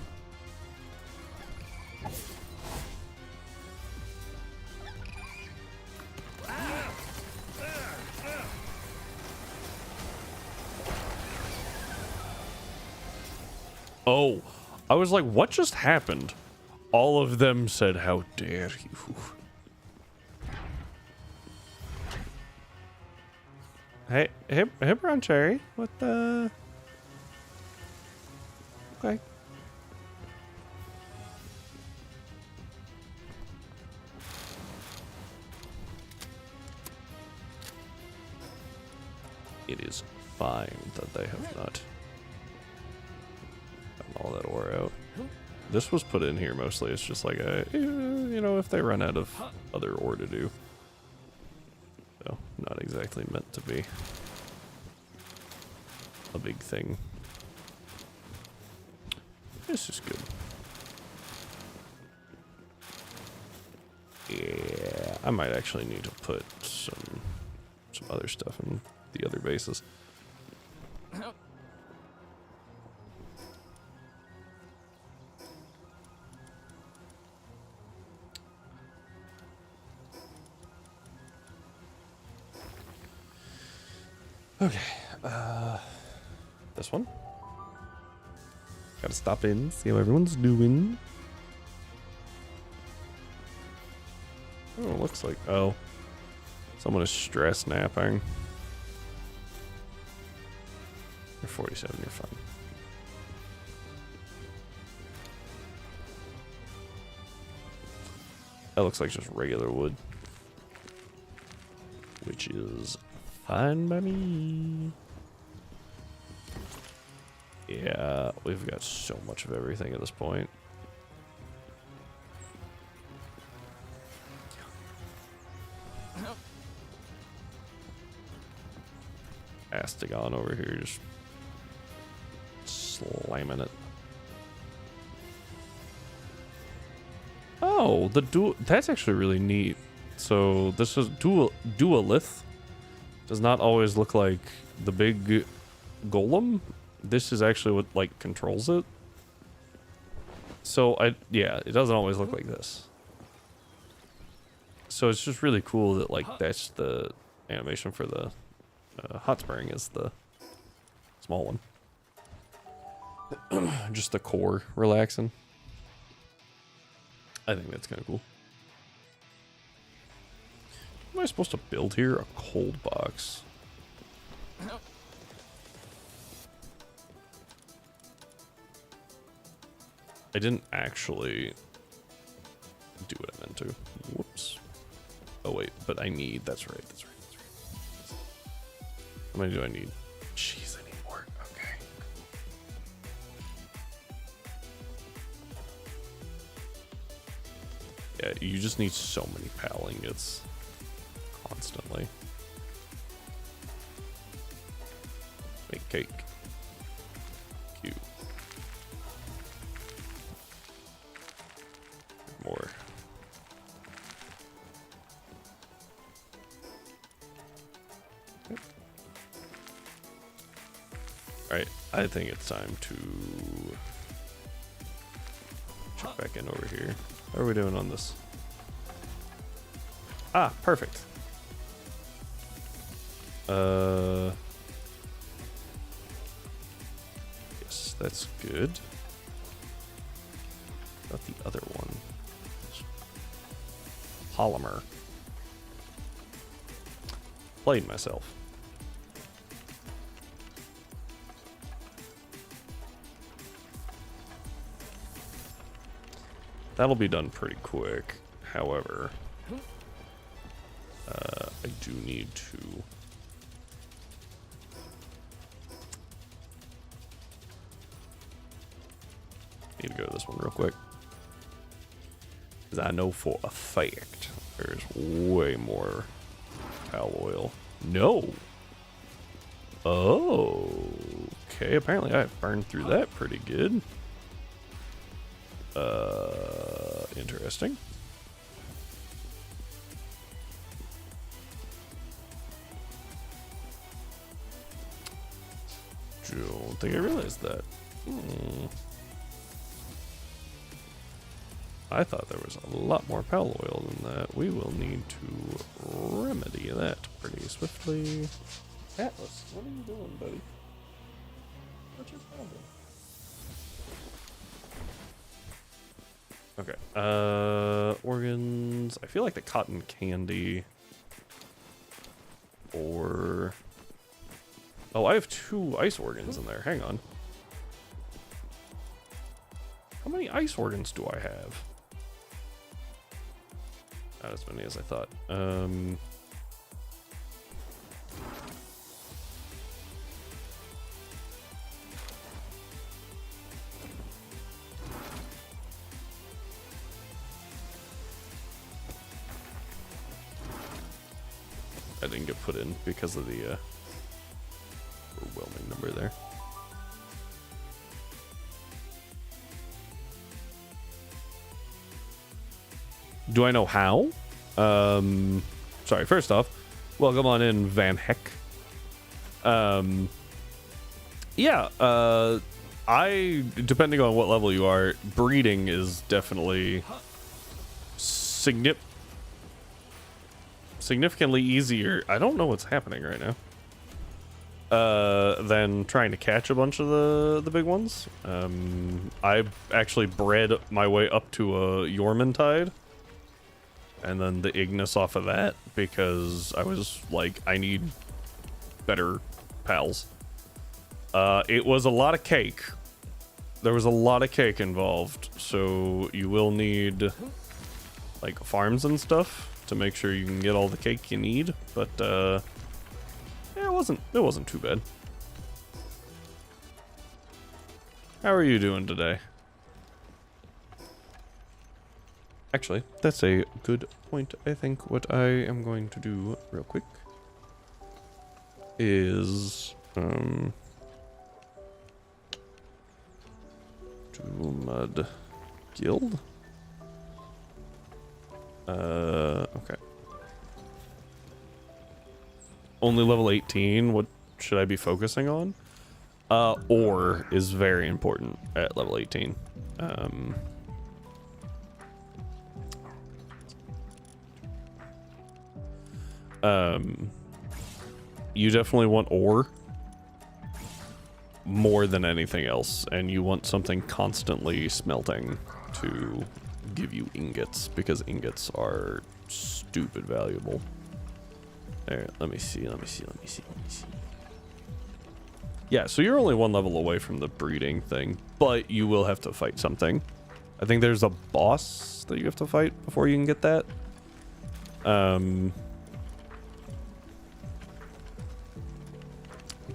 Speaker 1: Oh, I was like, what just happened? All of them said, how dare you. Hey, Brown Cherry. What the? Okay. It is fine that they have not gotten all that ore out. This was put in here mostly. It's just like a, you know, if they run out of other ore to do. So, not exactly meant to be a big thing. This is good. Yeah, I might actually need to put some other stuff in the other bases. Okay, this one. Gotta stop in, see how everyone's doing. Oh, it looks like, oh, someone is stress napping. You're 47, you're fine. That looks like just regular wood, which is fine by me. Yeah, we've got so much of everything at this point. Astagon over here just slamming it. Oh, the dual, that's actually really neat. So this is dualith. Does not always look like the big golem. This is actually what like controls it. So yeah, it doesn't always look like this. So it's just really cool that like that's the animation for the hot spring is the small one. Just the core relaxing. I think that's kind of cool. What am I supposed to build here? A cold box. I didn't actually do what I meant to. Whoops. Oh wait, but I need, that's right. How many do I need? Jeez, I need more. Okay. Yeah, you just need so many pal ingots constantly. Make cake. Cute. More. Yep. Alright, I think it's time to check back in over here. How are we doing on this? Ah, perfect. Yes, that's good. About the other one. Polymer. Played myself. That'll be done pretty quick. However, I do need to go to this one real quick. Because I know for a fact there's way more cow oil. No. Oh. Okay, apparently I burned through that pretty good. Interesting. don't think I realized that. I thought there was a lot more pal oil than that. We will need to remedy that pretty swiftly. Atlas, what are you doing, buddy? What's your problem? Okay. Organs. I feel like the cotton candy. Or... Oh, I have 2 ice organs in there. Hang on. How many ice organs do I have? Not as many as I thought. I didn't get put in because of the overwhelming number there. Do I know how? Sorry, first off, welcome on in, Van Heck. Yeah, depending on what level you are, breeding is definitely significantly easier. I don't know what's happening right now. Than trying to catch a bunch of the big ones. I actually bred my way up to a Yormantide. And then the Ignis off of that, because I was like, I need better pals. It was a lot of cake. There was a lot of cake involved, so you will need like farms and stuff to make sure you can get all the cake you need. But yeah, it wasn't too bad. How are you doing today? Actually, that's a good point. I think what I am going to do real quick is do mud guild. Okay. Only level 18. What should I be focusing on? Ore is very important at level 18. You definitely want ore more than anything else, and you want something constantly smelting to give you ingots, because ingots are stupid valuable. There, let me see. Yeah, so you're only 1 level away from the breeding thing, but you will have to fight something. I think there's a boss that you have to fight before you can get that.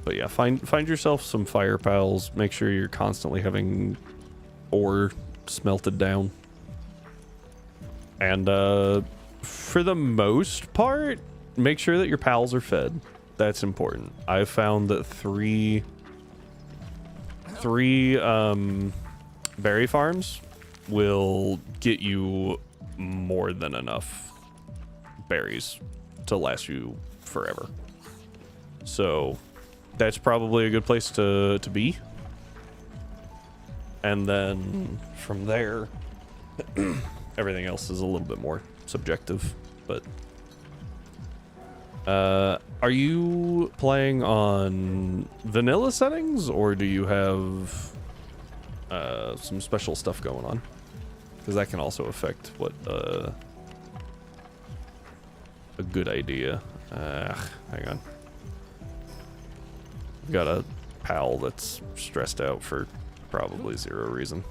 Speaker 1: But yeah, find yourself some fire pals. Make sure you're constantly having ore smelted down. And for the most part, make sure that your pals are fed. That's important. I've found that three berry farms will get you more than enough berries to last you forever. So that's probably a good place to be. And then from there, everything else is a little bit more subjective. But are you playing on vanilla settings, or do you have some special stuff going on? Because that can also affect what a good idea. Hang on. I've got a pal that's stressed out for probably 0 reason.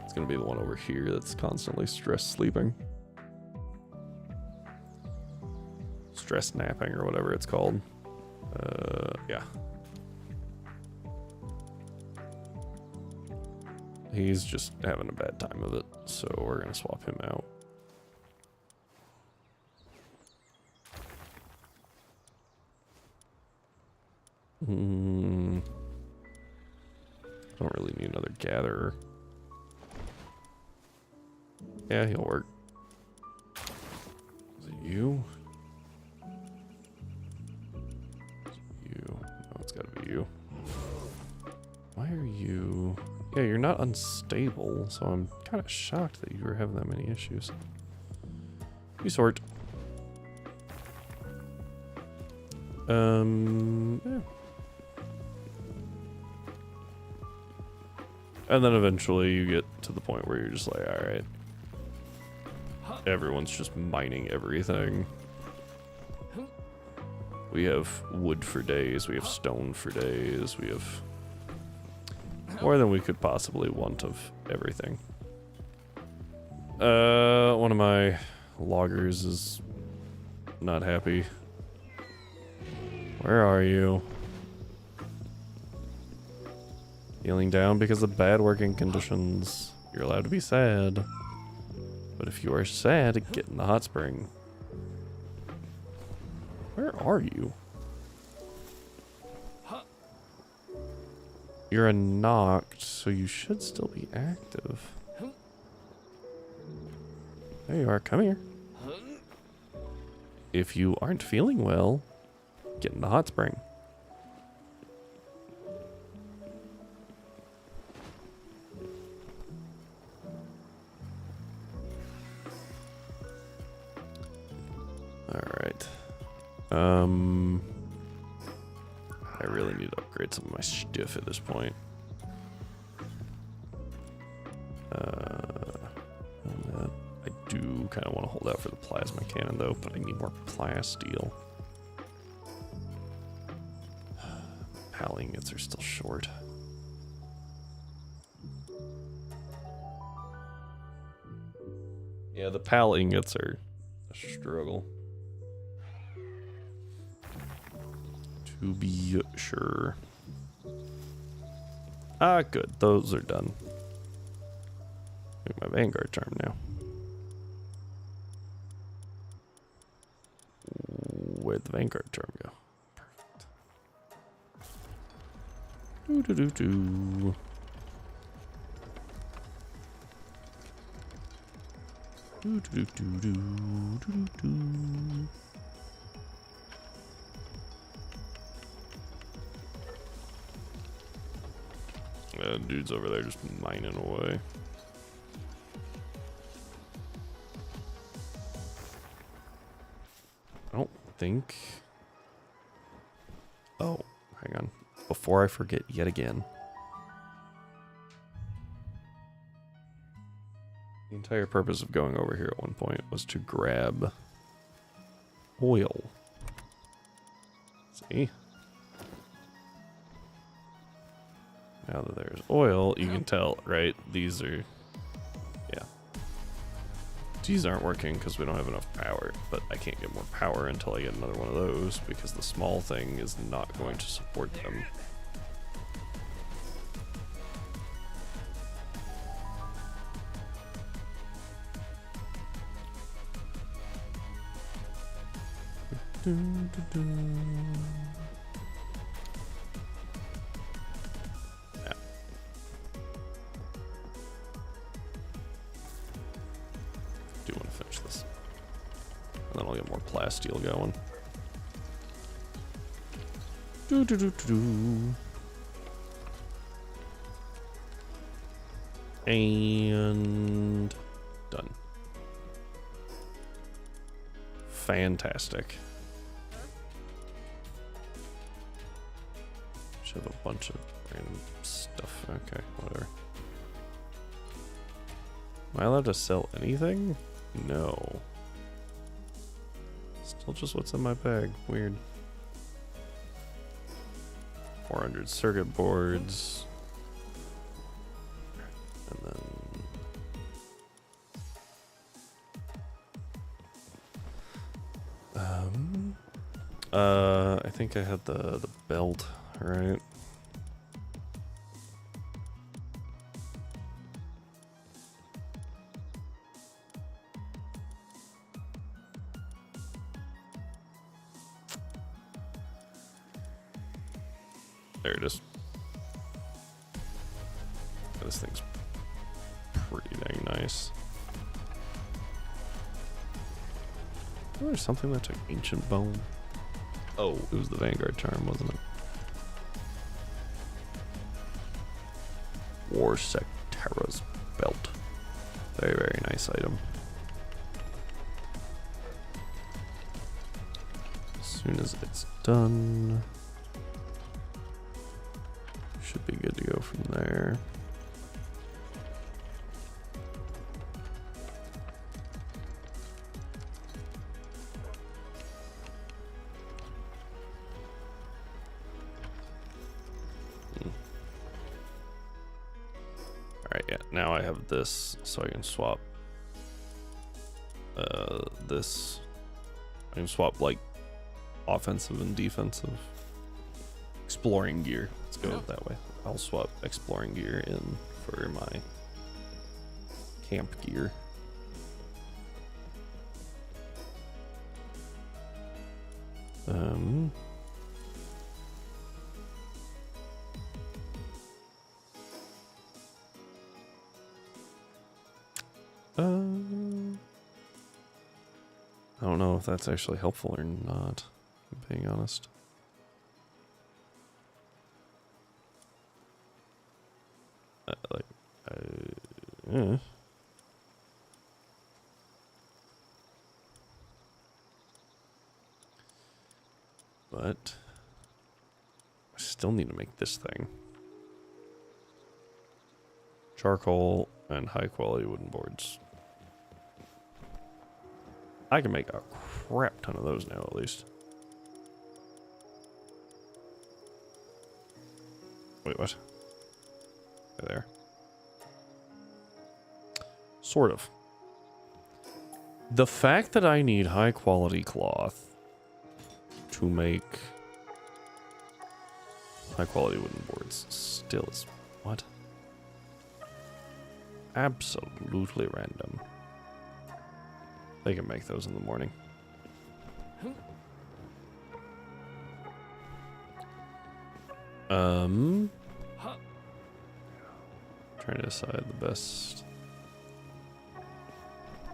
Speaker 1: It's gonna be the one over here that's constantly stress sleeping. Stress napping or whatever it's called. Yeah. He's just having a bad time of it, so we're gonna swap him out. I don't really need another gatherer. Yeah, he'll work. Is it you? Why are you... Yeah, you're not unstable, so I'm kind of shocked that you were having that many issues. You sort. Yeah. And then eventually you get to the point where you're just like, alright. Everyone's just mining everything. We have wood for days, we have stone for days, we have more than we could possibly want of everything. One of my loggers is not happy. Where are you? Feeling down because of bad working conditions. You're allowed to be sad. But if you are sad, get in the hot spring. Where are you? You're a knocked, so you should still be active. There you are, come here. If you aren't feeling well, get in the hot spring. Alright. I really need to upgrade some of my stuff at this point. I do kind of want to hold out for the plasma cannon though, but I need more plasteel. Pal ingots are still short. Yeah, the pal ingots are a struggle. To be sure. Ah, good. Those are done. Make my Vanguard charm now. Where'd the Vanguard charm go? Perfect. Do-do-do-do. Do-do-do-do-do-do-do. Dude's over there just mining away. I don't think... Oh, hang on. Before I forget yet again. The entire purpose of going over here at one point was to grab oil. See? Now that there's oil, you can tell, right? These are, yeah. These aren't working because we don't have enough power, but I can't get more power until I get another one of those because the small thing is not going to support them. Do want to finish this. And then I'll get more plasteel going. And done. Fantastic. Should have a bunch of random stuff. Okay, whatever. Am I allowed to sell anything? No. Still just what's in my bag. Weird. 400 circuit boards. And then... I think I had the belt, right? There it is. This thing's pretty dang nice. Oh, there's something that took ancient bone. Oh, it was the Vanguard charm, wasn't it? War Sectara's belt. Very, very nice item. As soon as it's done, should be good to go from there. Alright, yeah, now I have this, so I can swap this. I can swap like offensive and defensive exploring gear. Let's go that way. I'll swap exploring gear in for my camp gear. I don't know if that's actually helpful or not, if I'm being honest. Yeah. But I still need to make this thing. Charcoal and high quality wooden boards. I can make a crap ton of those now, at least. Wait, what? There. Sort of. The fact that I need high quality cloth to make high quality wooden boards still is what? Absolutely random. They can make those in the morning. Trying to decide the best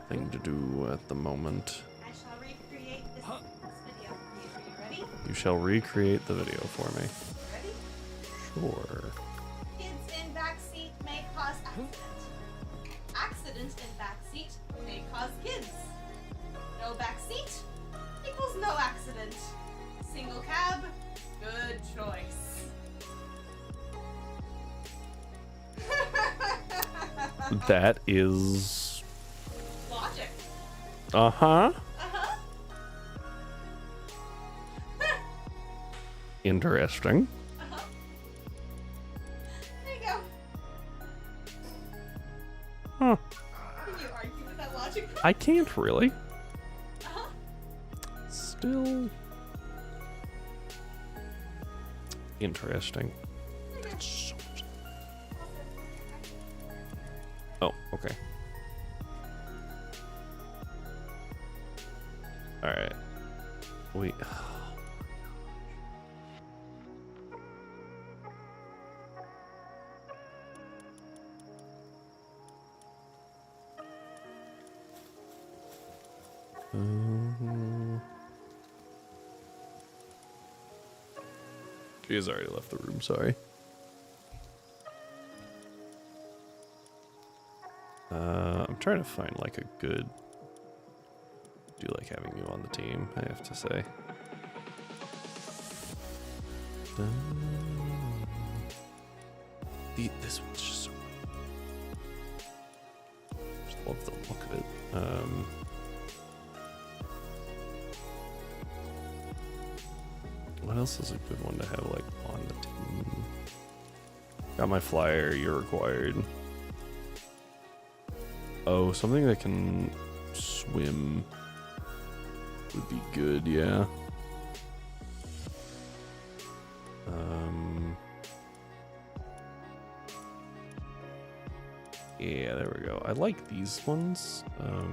Speaker 1: thing to do at the moment.
Speaker 2: I shall recreate this video for you. Are you ready?
Speaker 1: You shall recreate the video for me.
Speaker 2: Ready?
Speaker 1: Sure.
Speaker 2: Kids in backseat may cause accident. Accident in backseat may cause kids. No backseat equals no accident. Single cab, good choice.
Speaker 1: That is
Speaker 2: Logic.
Speaker 1: uh-huh.
Speaker 2: Uh-huh.
Speaker 1: Interesting.
Speaker 2: Uh-huh. There you go.
Speaker 1: Huh.
Speaker 2: Can you argue with that logic?
Speaker 1: I can't really.
Speaker 2: Uh-huh.
Speaker 1: Still interesting. That's so much. Oh, okay. Alright. Wait. She has already left the room, sorry. I'm trying to find like a good... do like having you on the team, I have to say. This one's just so... just love the look of it. What else is a good one to have like on the team? Got my flyer, you're required. Oh, something that can swim would be good, yeah. Yeah, there we go. I like these ones. I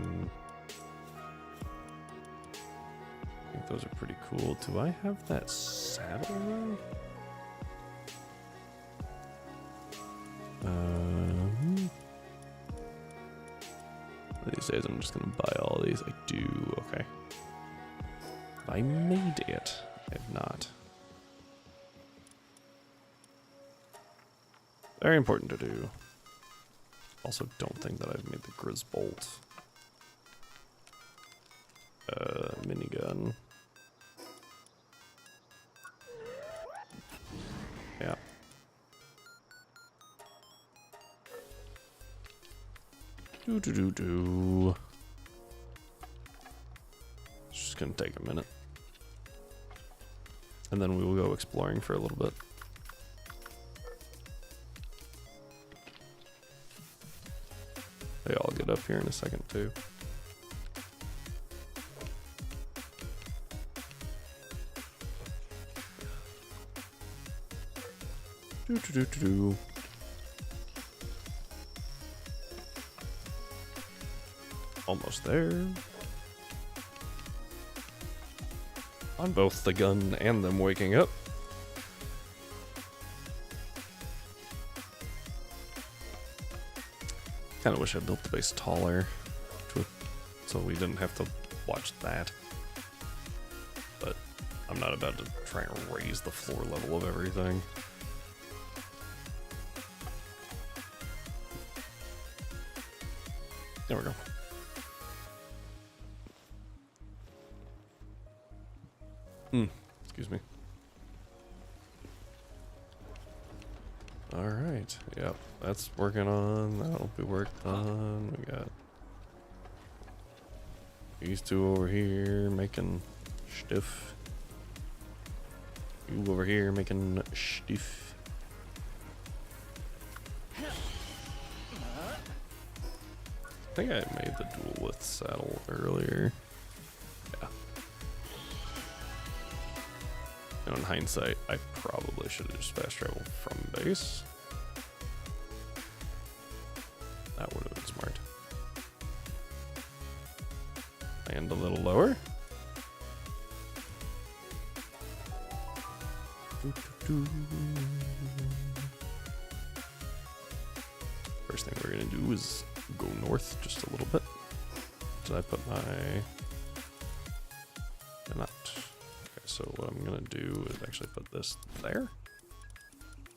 Speaker 1: think those are pretty cool. Do I have that saddle though? These days I'm just gonna buy all these. I do, okay. I made it. I have not. Very important to do. Also, don't think that I've made the Grizz Bolt. Minigun. Yeah. Do. It's just gonna take a minute. And then we will go exploring for a little bit. They all get up here in a second too. Do. Almost there. On both the gun and them waking up. Kind of wish I built the base taller, so we didn't have to watch that. But I'm not about to try and raise the floor level of everything. There we go. Excuse me. Alright, yep, that's working on, that'll be worked on. We got these two over here making stuff. You over here making stuff. I think I made the dual width saddle earlier. Yeah. And in hindsight, I probably should have just fast traveled from base. That would have been smart. And a little lower. First thing we're gonna do is go north just a little bit. Did I put my... Did not. Okay, so what I'm gonna do is actually put this there.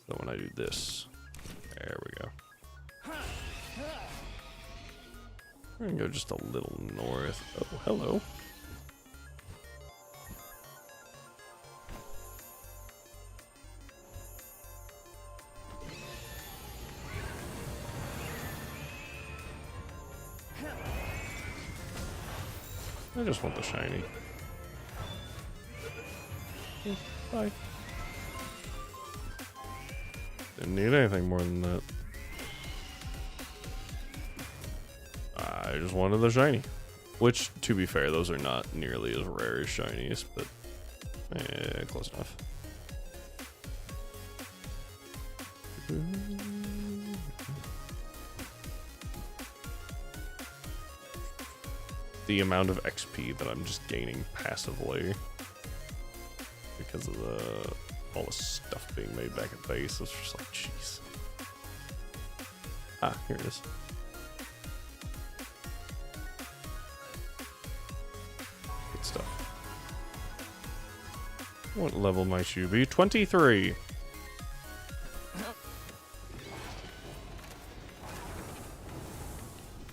Speaker 1: So when I do this, there we go. We're gonna go just a little north. Oh, hello. I just want the shiny. Bye. Didn't need anything more than that. I just wanted the shiny. Which, to be fair, those are not nearly as rare as shinies, but close enough. The amount of XP that I'm just gaining passively because of all the stuff being made back at base. It's just like, jeez. Ah, here it is. Good stuff. What level might you be? 23.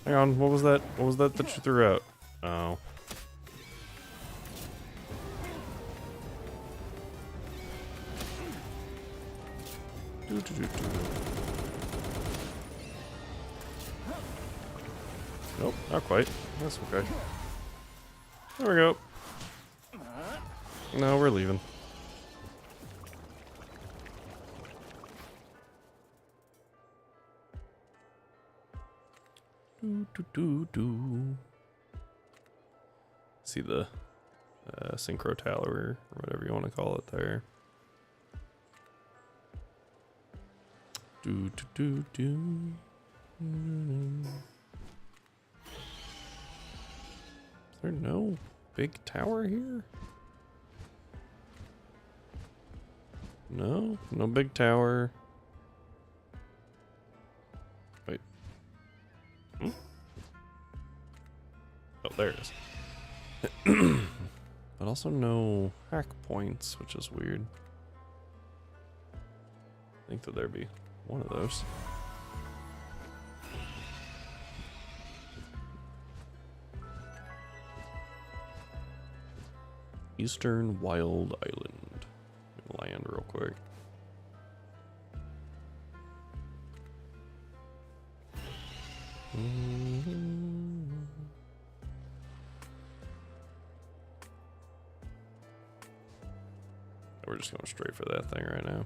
Speaker 1: Hang on, what was that? What was that you threw out? Oh. Nope, not quite. That's okay. There we go. No, we're leaving. See the synchro tower or whatever you want to call it there. Is there no big tower here? No, no big tower. Wait. Oh, there it is. But also no hack points, which is weird. I think that there'd be one of those. Eastern Wild Island. Land real quick. We're just going straight for that thing right now.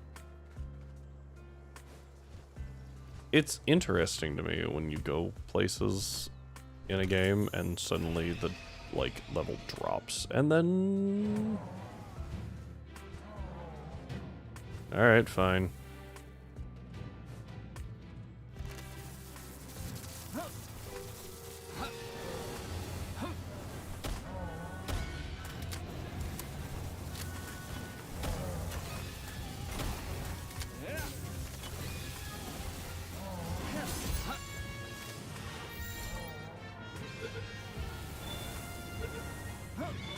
Speaker 1: It's interesting to me when you go places in a game and suddenly the like level drops and then all right, fine.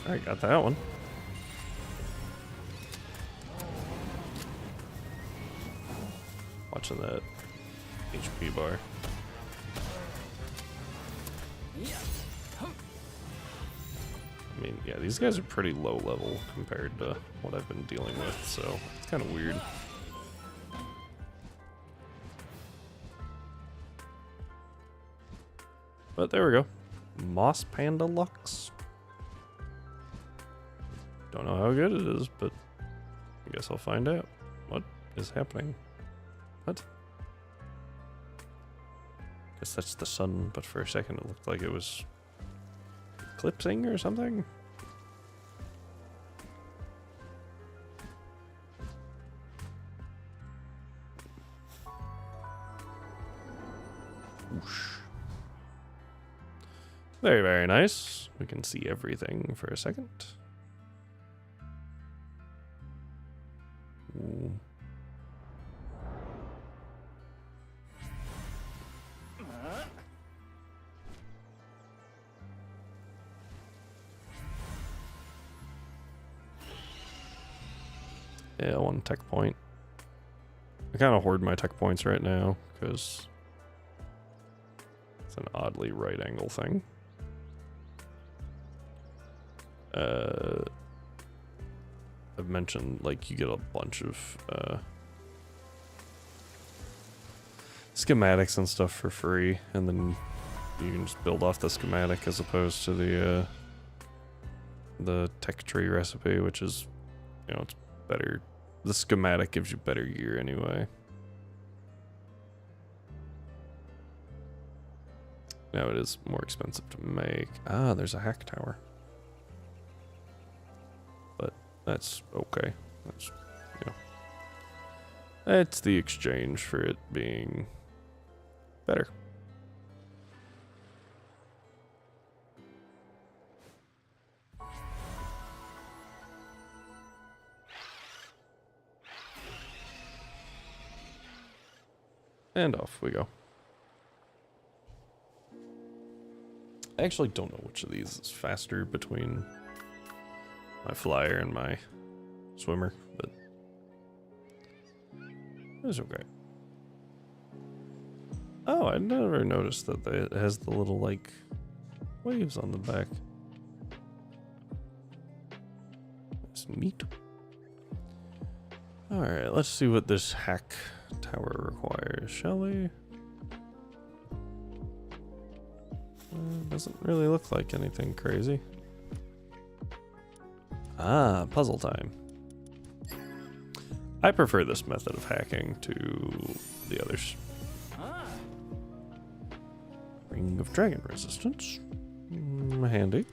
Speaker 1: Alright, got that one. Watching that HP bar. I mean, yeah, these guys are pretty low level compared to what I've been dealing with, so it's kind of weird. But there we go. Moss Panda Lux. Don't know how good it is, but I guess I'll find out. What is happening? What? Guess that's the sun, but for a second it looked like it was eclipsing or something. Whoosh. Very, very nice. We can see everything for a second. Ooh. Yeah, one tech point. I kind of hoard my tech points right now because it's an oddly right angle thing. I've mentioned like you get a bunch of schematics and stuff for free, and then you can just build off the schematic as opposed to the tech tree recipe, which is, you know, it's better. The schematic gives you better gear anyway. Now it is more expensive to make. Ah, there's a hack tower. But that's okay. That's, you know, that's the exchange for it being better. And off we go. I actually don't know which of these is faster between my flyer and my swimmer, but it's okay. Oh, I never noticed that it has the little, like, waves on the back. That's neat. Alright, let's see what this hack tower requires, shall we? Doesn't really look like anything crazy. Ah, puzzle time. I prefer this method of hacking to the others. Ring of Dragon Resistance. Handy.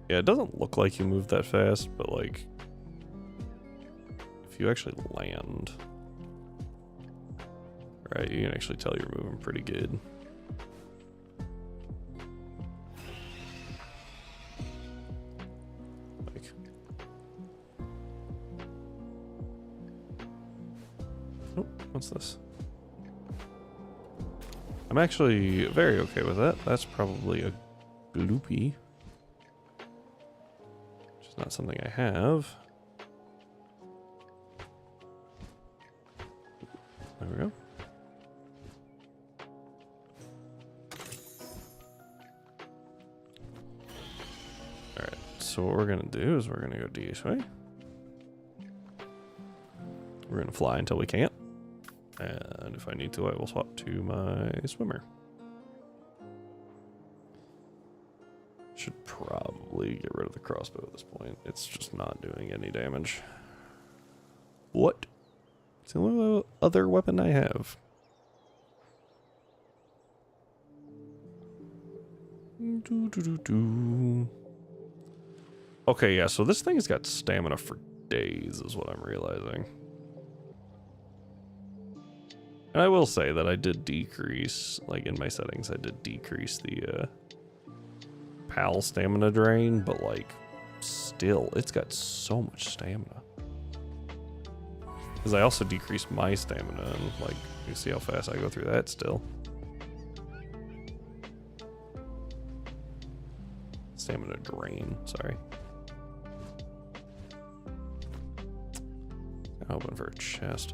Speaker 1: Yeah, it doesn't look like you move that fast, but like, if you actually land, right, you can actually tell you're moving pretty good. Like, oh, what's this? I'm actually very okay with that. That's probably a gloopy. Which is not something I have. There we go. Alright, so what we're gonna do is we're gonna go this way. We're gonna fly until we can't. And if I need to, I will swap to my swimmer. Should probably get rid of the crossbow at this point. It's just not doing any damage. What? It's the only other weapon I have. Okay, yeah, so this thing's got stamina for days is what I'm realizing. And I will say that I did decrease, like in my settings, I did decrease the PAL stamina drain, but like, still, it's got so much stamina. Because I also decreased my stamina, and like, you see how fast I go through that still. Stamina drain, sorry. I'm hoping for a chest.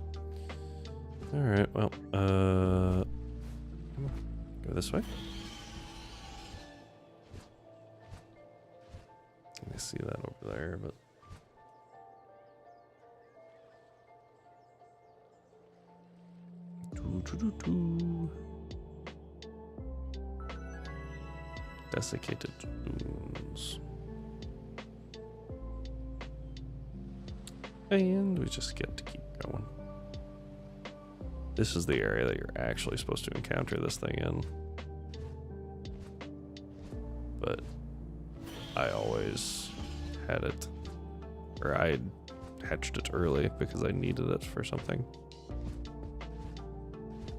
Speaker 1: Alright, well, go this way. I see that over there, but... Desiccated wounds. And we just get to keep going. This is the area that you're actually supposed to encounter this thing in. But I always had it, or I hatched it early because I needed it for something.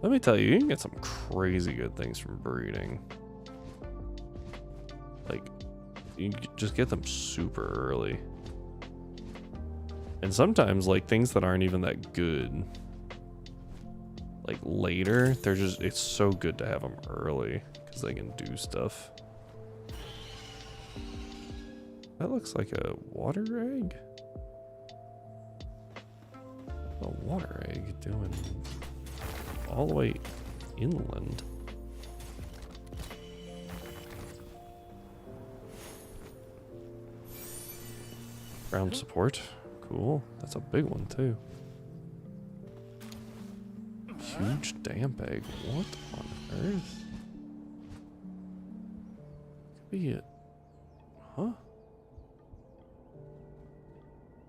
Speaker 1: Let me tell you, you can get some crazy good things from breeding. Like, you just get them super early. And sometimes, like, things that aren't even that good, like, later, they're just, it's so good to have them early, because they can do stuff. That looks like a water egg? A water egg doing all the way inland. Ground support. Cool. That's a big one, too. Huge damp egg. What on earth? Could be it. Huh?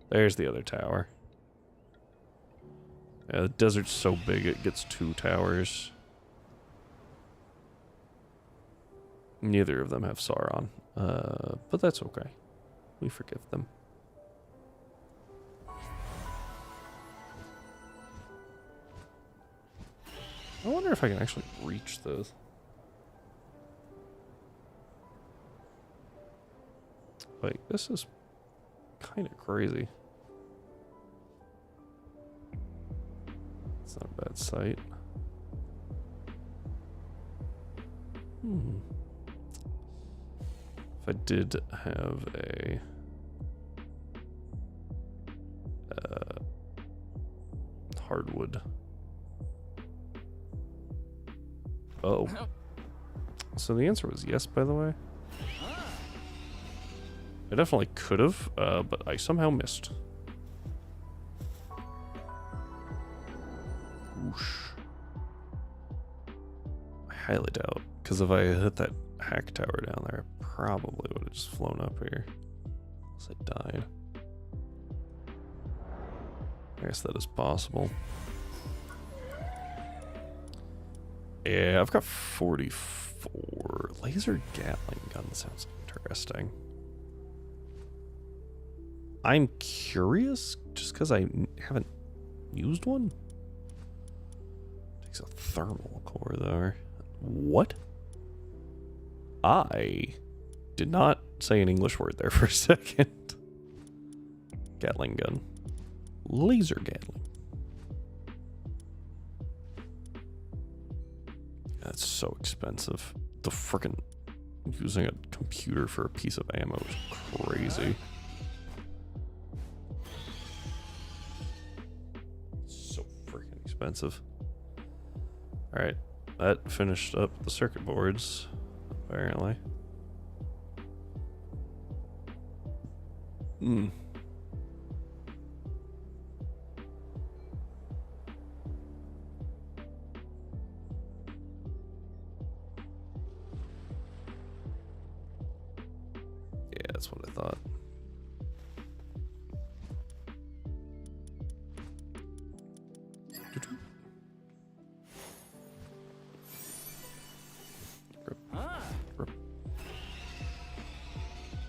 Speaker 1: There's the other tower. Yeah, the desert's so big it gets 2 towers. Neither of them have Sauron. But that's okay. We forgive them. I wonder if I can actually reach those. Like, this is kind of crazy. It's not a bad sight. If I did have a hardwood. Oh. So the answer was yes, by the way. I definitely could have, but I somehow missed. Whoosh. I highly doubt, because if I hit that hack tower down there, I probably would have just flown up here. Unless I died. I guess that is possible. Yeah, I've got 44. Laser Gatling gun sounds interesting. I'm curious, just because I haven't used one. Takes a thermal core, though. What? I did not say an English word there for a second. Gatling gun. Laser Gatling. That's so expensive. The frickin' using a computer for a piece of ammo is crazy. So freaking expensive. Alright, that finished up the circuit boards, apparently. Hmm. Yeah, that's what I thought.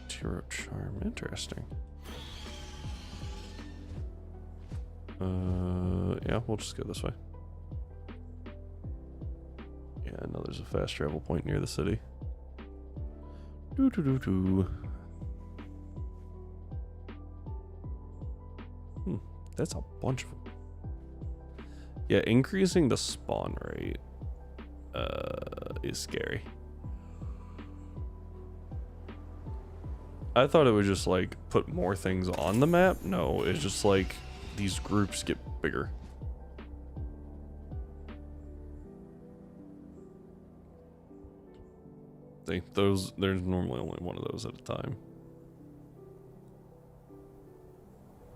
Speaker 1: Hero charm, interesting. Yeah, we'll just go this way. Yeah, I know there's a fast travel point near the city. That's a bunch of them. Yeah, increasing the spawn rate is scary. I thought it would just like put more things on the map. No, it's just like these groups get bigger. There's normally only one of those at a time.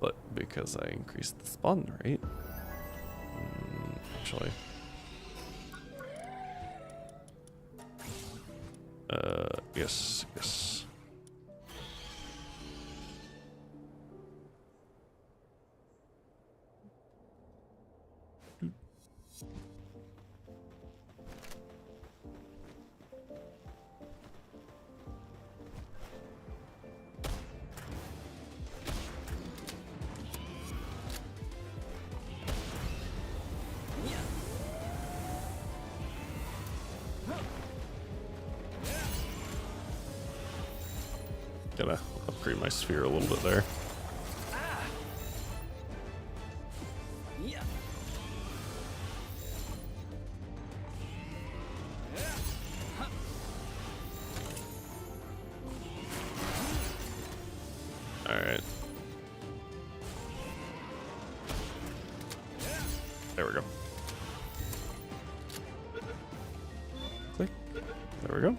Speaker 1: But because I increased the spawn rate, actually, yes. Gotta upgrade my sphere a little bit there. Alright. There we go. Click. There we go.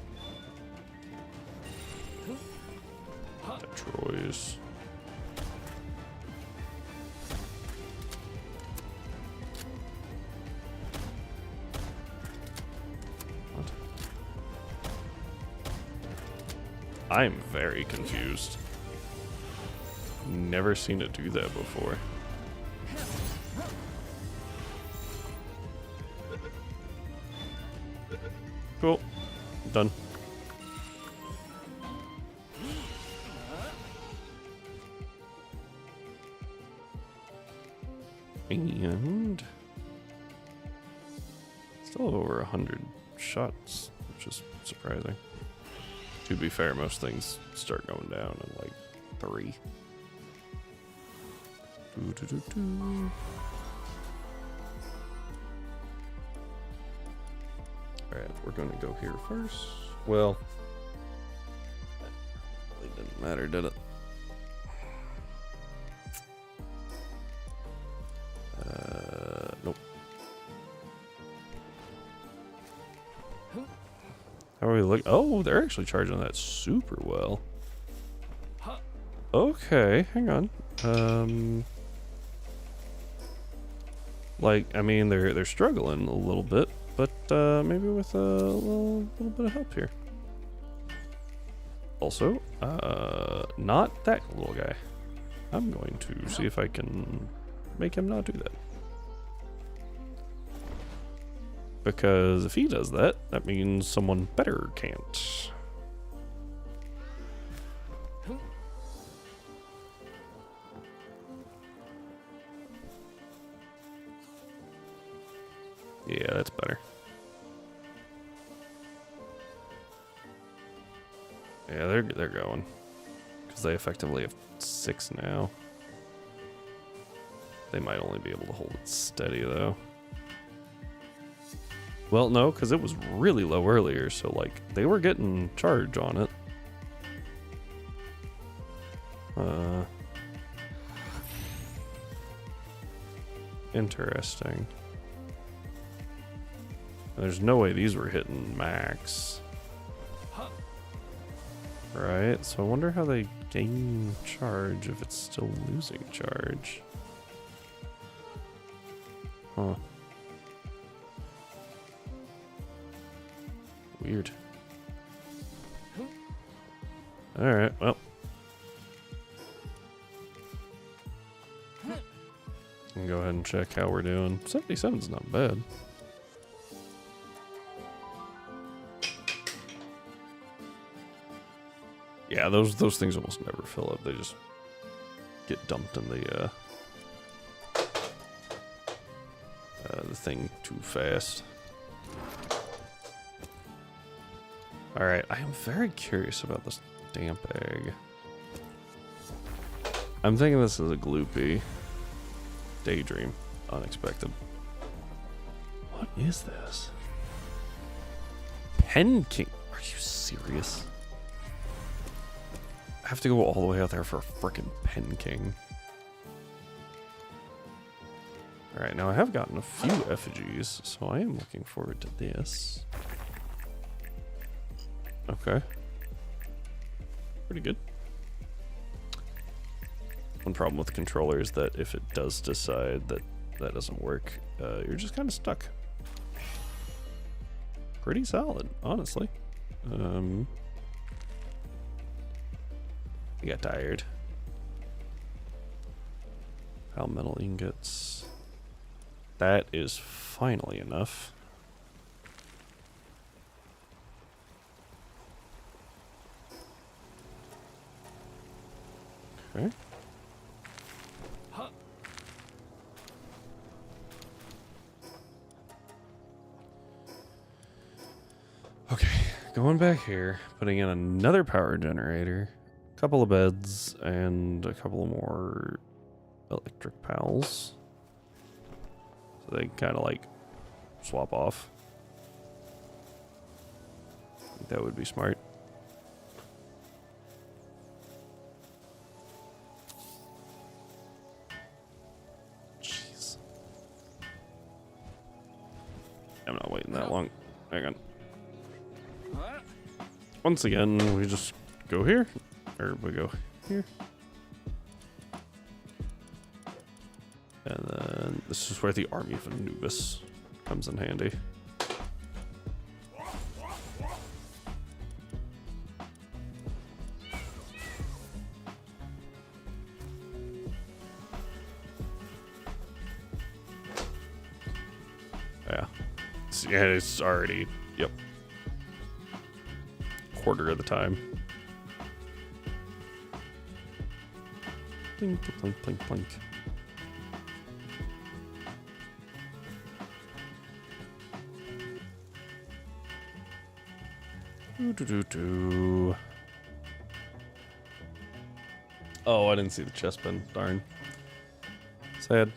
Speaker 1: Troy's. What? I'm very confused. Never seen it do that before. Cool. Done. And still have over 100 shots, which is surprising. To be fair, most things start going down in like 3. Alright, we're gonna go here first. Well, it didn't matter, did it? Nope. How are we look? Oh, they're actually charging that super well. Okay, hang on. Like, I mean, they're struggling a little bit, but maybe with a little bit of help here. Also, not that little guy. I'm going to see if I can make him not do that. Because if he does that, that means someone better can't. Yeah, that's better. Yeah, they're going. Because they effectively have 6 now. They might only be able to hold it steady, though. Well, no, because it was really low earlier, so like they were getting charge on it. Interesting. There's no way these were hitting max. Right, so I wonder how they gain charge if it's still losing charge. Huh. Weird. Alright, well. I can go ahead and check how we're doing. 77's not bad. Yeah, those things almost never fill up. They just get dumped in the thing too fast. Alright, I am very curious about this damp egg. I'm thinking this is a gloopy. Daydream. Unexpected. What is this? Pen King. Are you serious? I have to go all the way out there for a frickin' Pen King. Alright, now I have gotten a few effigies, so I am looking forward to this. Okay. Pretty good. One problem with the controller is that if it does decide that that doesn't work, you're just kind of stuck. Pretty solid, honestly. I got tired. Pal metal ingots. That is finally enough. Okay. Okay, going back here, putting in another power generator, a couple of beds, and a couple of more electric pals. So they kind of like swap off. I think that would be smart. Jeez. I'm not waiting that long. Hang on. Once again, we just go here, or we go here. And then this is where the army of Anubis comes in handy. Yeah, it's already, yep. Quarter of the time. Blink, blink, blink, blink. Do. Oh, I didn't see the chest bin. Darn. Sad.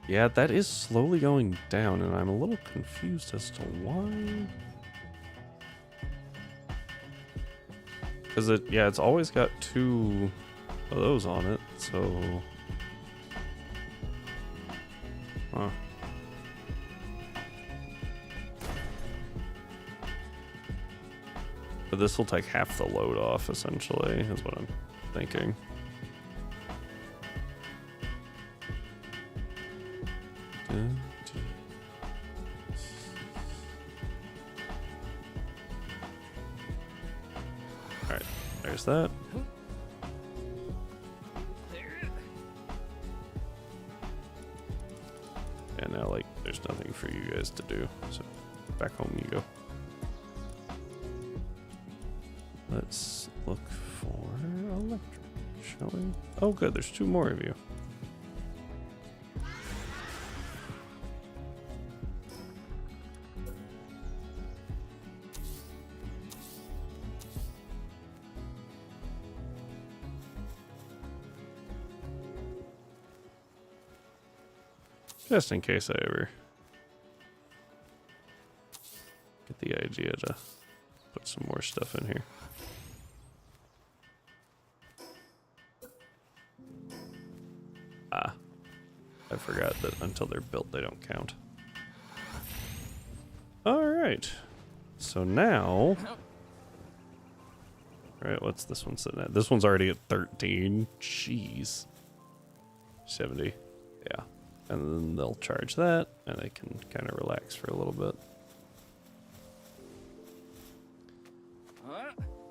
Speaker 1: Yeah, that is slowly going down, and I'm a little confused as to why. Because it's always got two of those on it, so. Huh. But this will take half the load off, essentially, is what I'm thinking. Alright, there's that. And now, like, there's nothing for you guys to do, so back home you go. Let's look for electric, shall we? Oh good, there's two more of you. Just in case I ever get the idea to put some more stuff in here. Ah, I forgot that until they're built, they don't count. Alright, so now... Alright, what's this one sitting at? This one's already at 13. Jeez. 70. Yeah. And then they'll charge that, and they can kind of relax for a little bit.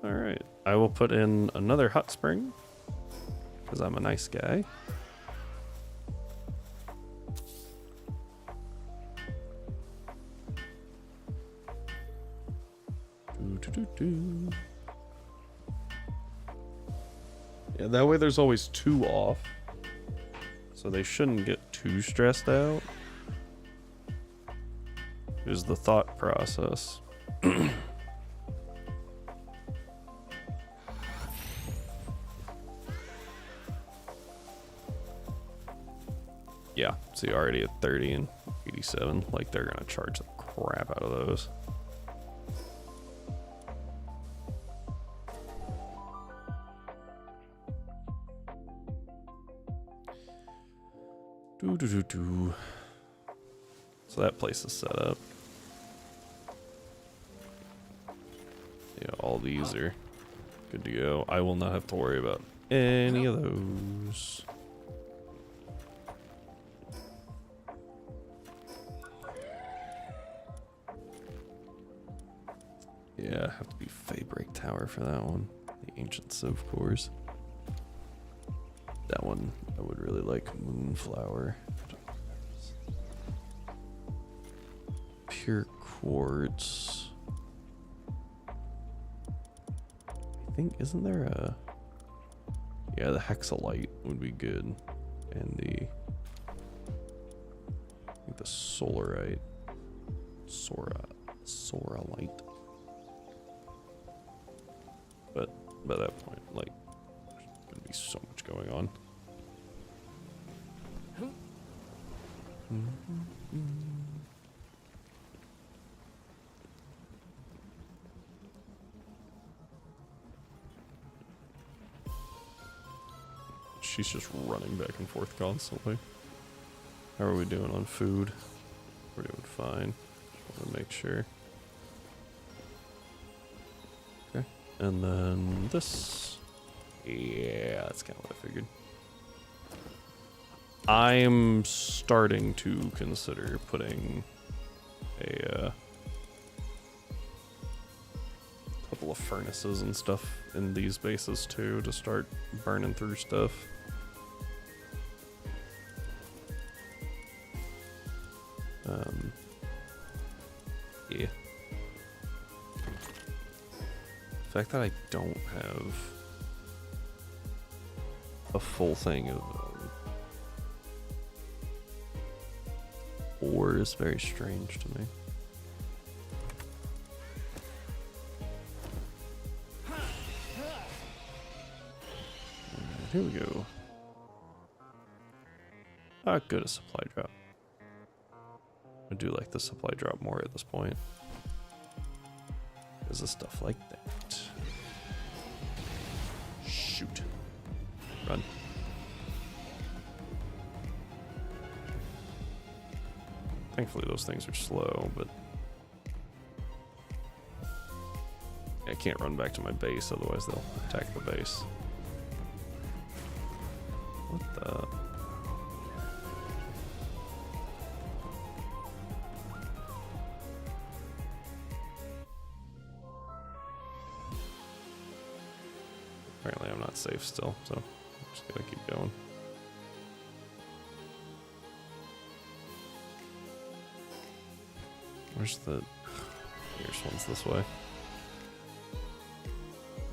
Speaker 1: Alright, I will put in another hot spring, because I'm a nice guy. Yeah, that way there's always 2 off. So they shouldn't get too stressed out. Is the thought process. Yeah, see, already at 30 and 87. Like, they're gonna charge the crap out of those. So that place is set up. Yeah, all these are good to go. I will not have to worry about any of those. Yeah, have to be Faybreak Tower for that one. The Ancient Civ cores. That one I would really like. Moonflower. Pure quartz. I think, isn't there a... Yeah, the hexalite would be good. And the... I think the solarite. Soralite. But by that point, like, there's gonna be so much going on. She's just running back and forth constantly. How are we doing on food? We're doing fine. Just want to make sure. Okay. And then this. Yeah, that's kind of what I figured. I'm starting to consider putting a couple of furnaces and stuff in these bases too to start burning through stuff. Yeah. The fact that I don't have a full thing of ore is very strange to me. Alright, here we go. Ah, good, a supply drop. I do like the supply drop more at this point. Because of stuff like that. Shoot. Run. Thankfully those things are slow, but I can't run back to my base, otherwise they'll attack the base. What the... Apparently I'm not safe still, so I'm just gonna keep going. Where's the... Here's one's this way.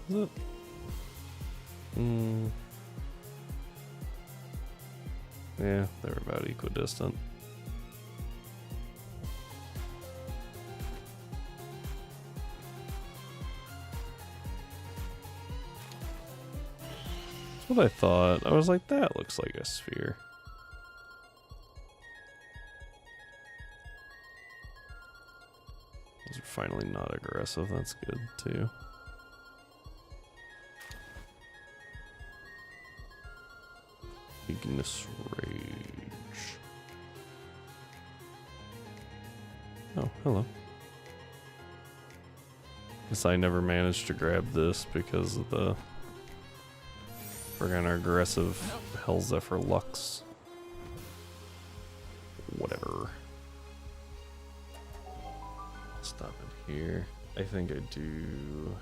Speaker 1: Is it? Yeah, they're about equidistant. That's what I thought. I was like, that looks like a sphere. Those are finally not aggressive. That's good too. Ignis Rage. Oh, hello. Guess I never managed to grab this because of the friggin' aggressive Hell Zephyr Lux. Whatever. Stop it here. I think I do.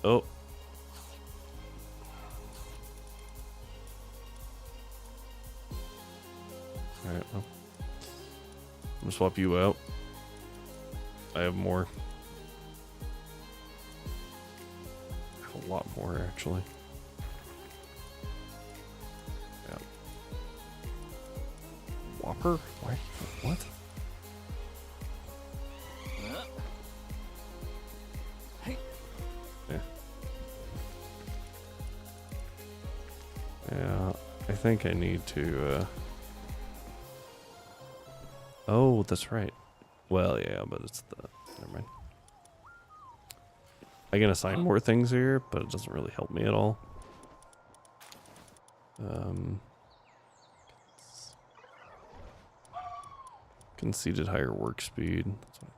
Speaker 1: Oh. Alright, well. I'm gonna swap you out. I have more. I have a lot more, actually. Yeah. Whopper? Why? What? Yeah. Yeah, I think I need to, Oh, that's right. Well, yeah, but it's the... Never mind. I can assign more things here, but it doesn't really help me at all. Conceded higher work speed. That's what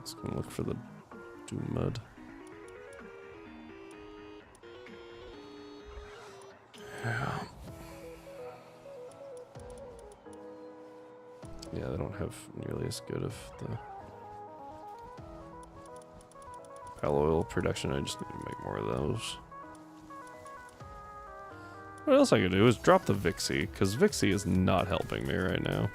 Speaker 1: Let's go look for the Doom Mud. Yeah. Yeah, they don't have nearly as good of the palo oil production. I just need to make more of those. What else I could do is drop the Vixie, because Vixie is not helping me right now.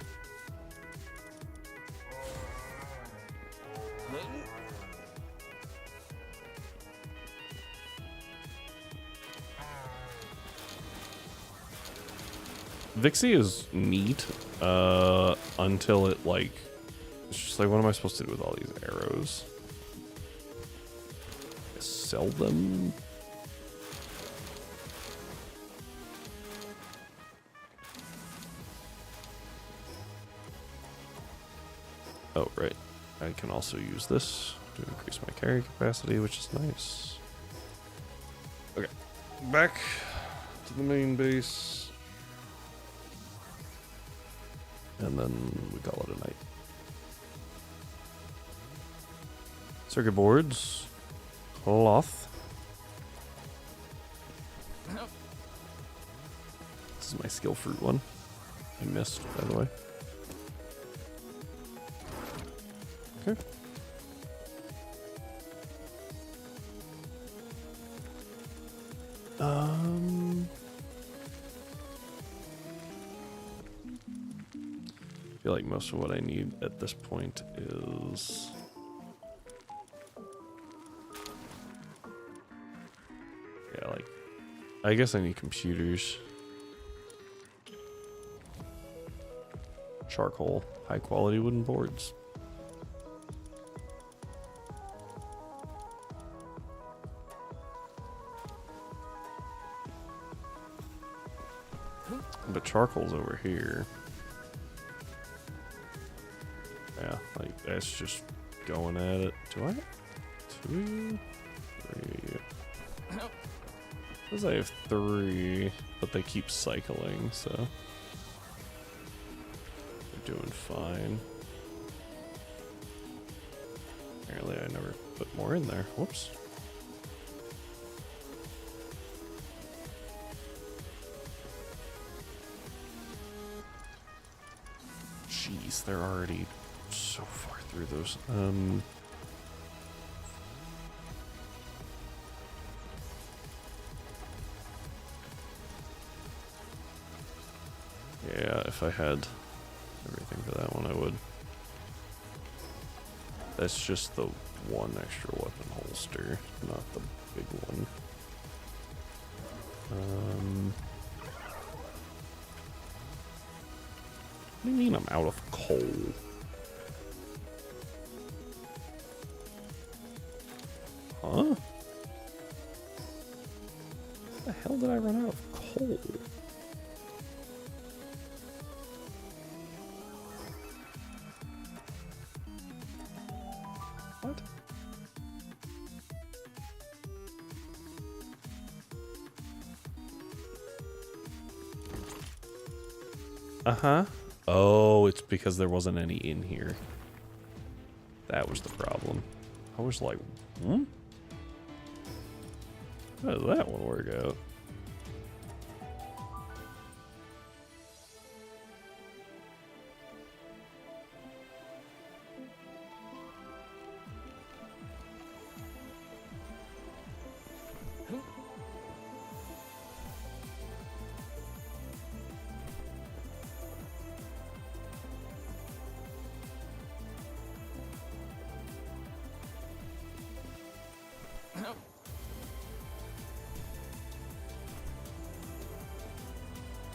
Speaker 1: Vixie is neat, until it, like, it's just like, what am I supposed to do with all these arrows? Sell them? Oh, right. I can also use this to increase my carry capacity, which is nice. Okay, back to the main base. And then we call it a night. Circuit boards. Cloth. This is my skill fruit one. I missed, by the way. Okay. I feel like most of what I need at this point is like, I guess I need computers, charcoal, high quality wooden boards. But charcoal's over here. Yeah, like that's just going at it. Do I? 2, 3. Says I have 3, but they keep cycling, so they're doing fine. Apparently, I never put more in there. Whoops. Jeez, they're already so far through those. Yeah, if I had everything for that one, I would. That's just the one extra weapon holster, not the big one. What do you mean I'm out of coal? Huh? the hell did I run out of coal? What? Uh-huh. Oh, it's because there wasn't any in here. That was the problem. I was like, hmm? How did that one work out?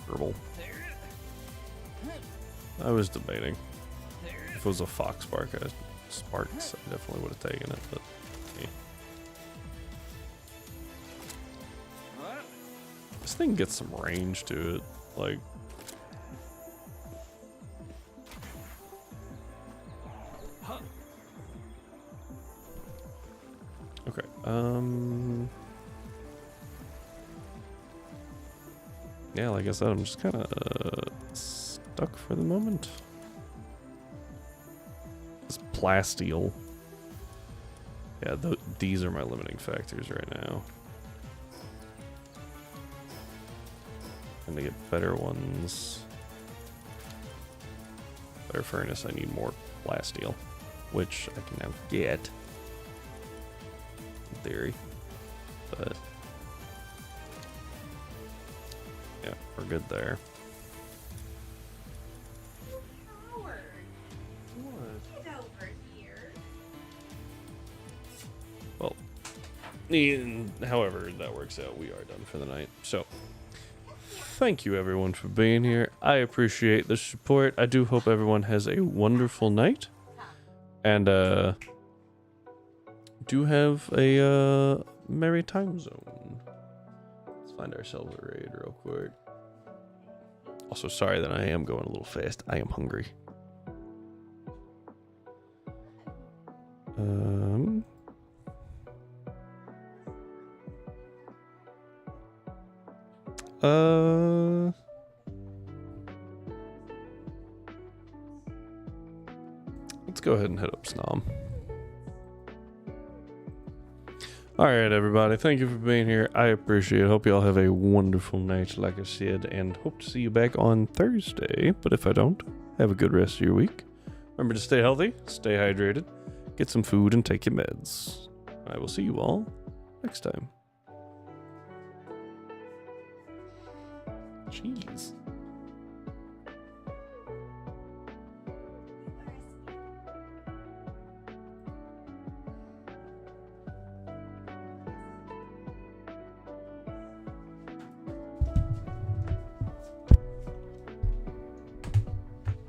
Speaker 1: Herbal. I was debating. If it was a fox sparks, I definitely would have taken it, but yeah. This thing gets some range to it, like. Okay, yeah, like I said, I'm just kind of stuck for the moment. This plasteel. Yeah, these are my limiting factors right now. And to get better ones, better furnace, I need more plasteel, which I can now get, in theory, but yeah, we're good there.
Speaker 2: Howard, get over here.
Speaker 1: Well, however that works out, we are done for the night. So, thank you everyone for being here. I appreciate the support. I do hope everyone has a wonderful night. And, do have a, merry time zone. Let's find ourselves a raid real quick. Also, sorry that I am going a little fast. I am hungry. Let's go ahead and hit up Snom. Alright, everybody. Thank you for being here. I appreciate it. Hope you all have a wonderful night, like I said, and hope to see you back on Thursday. But if I don't, have a good rest of your week. Remember to stay healthy, stay hydrated, get some food, and take your meds. I will see you all next time. Jeez.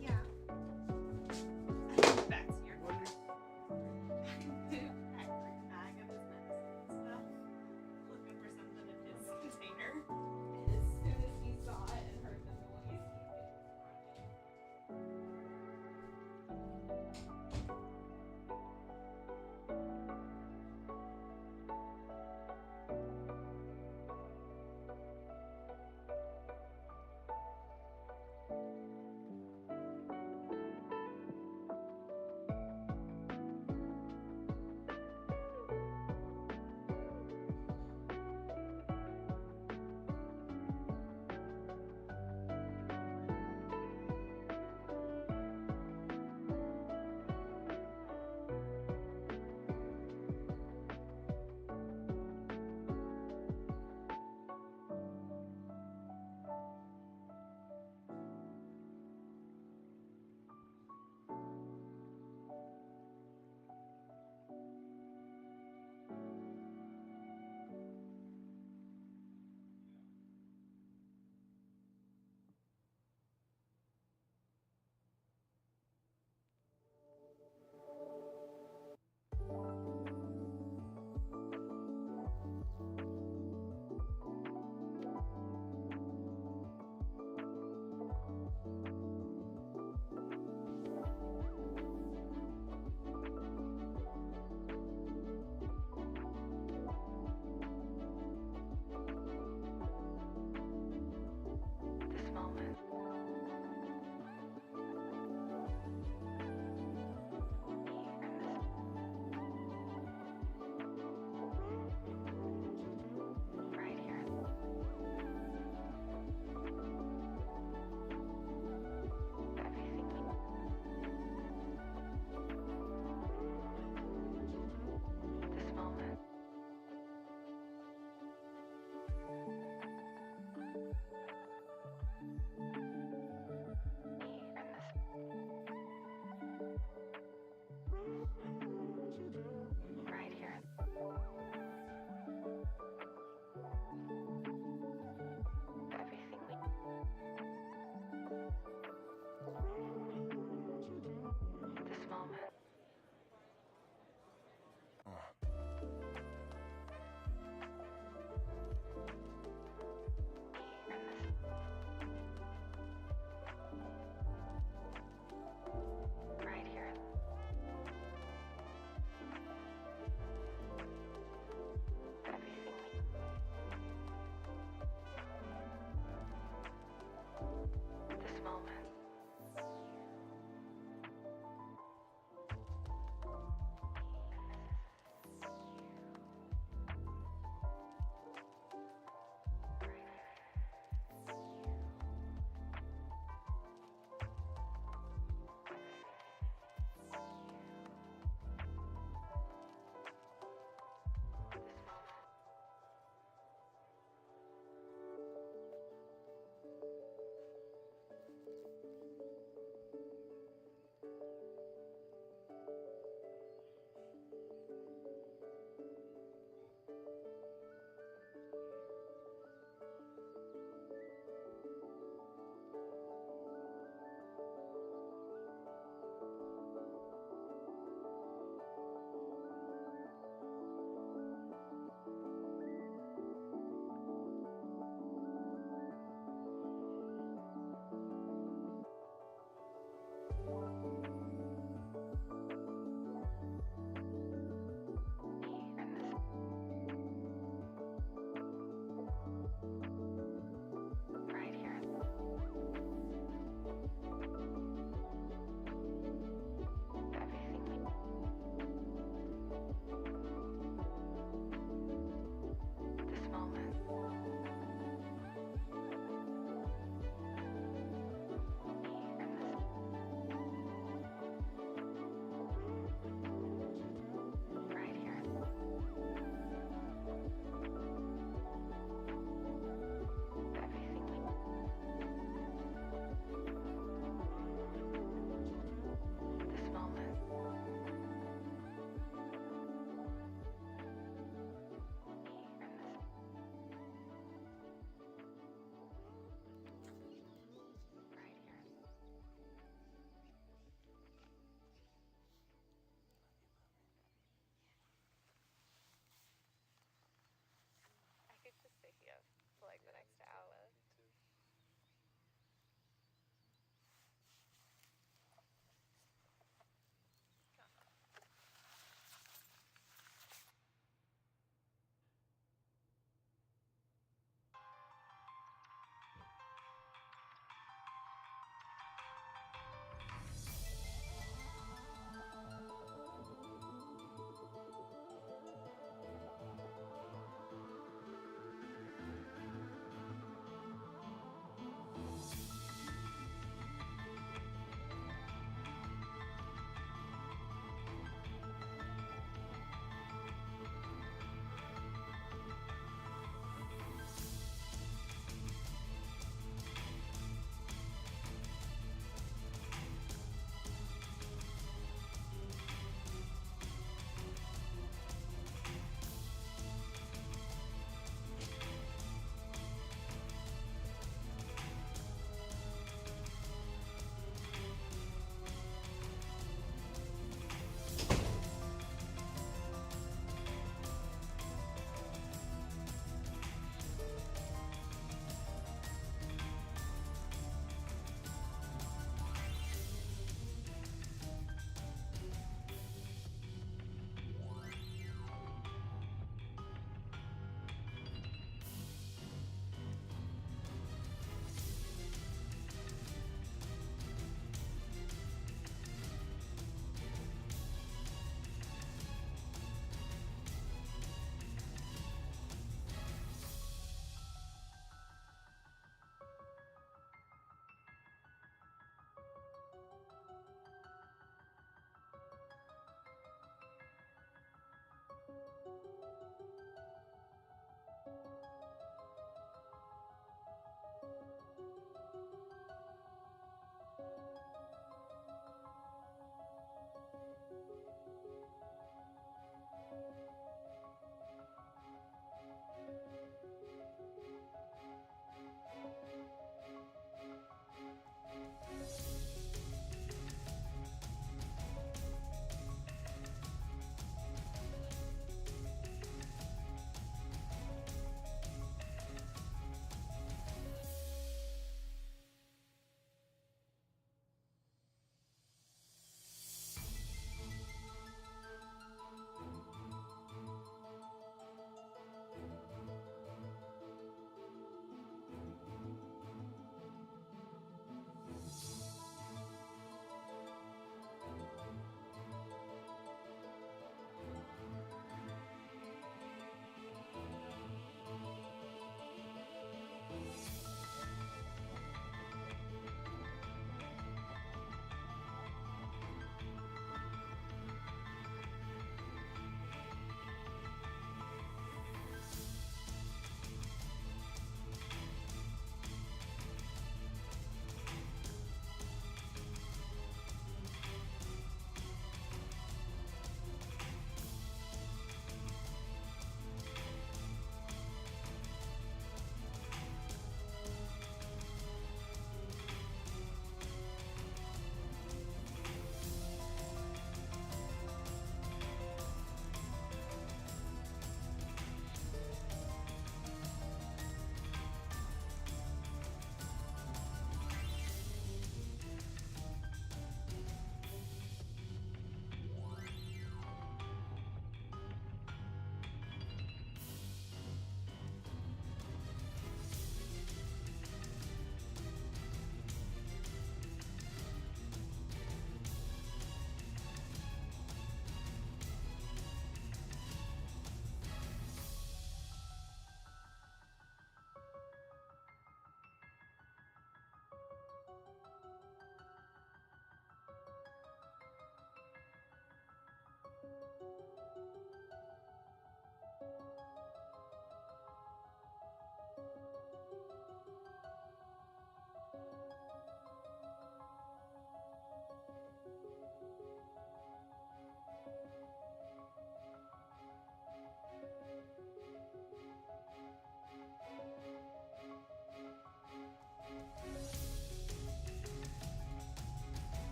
Speaker 2: Yeah. Back to your car. Bag of his medicine and stuff. Looking for something in his container. And as soon as he saw it and heard the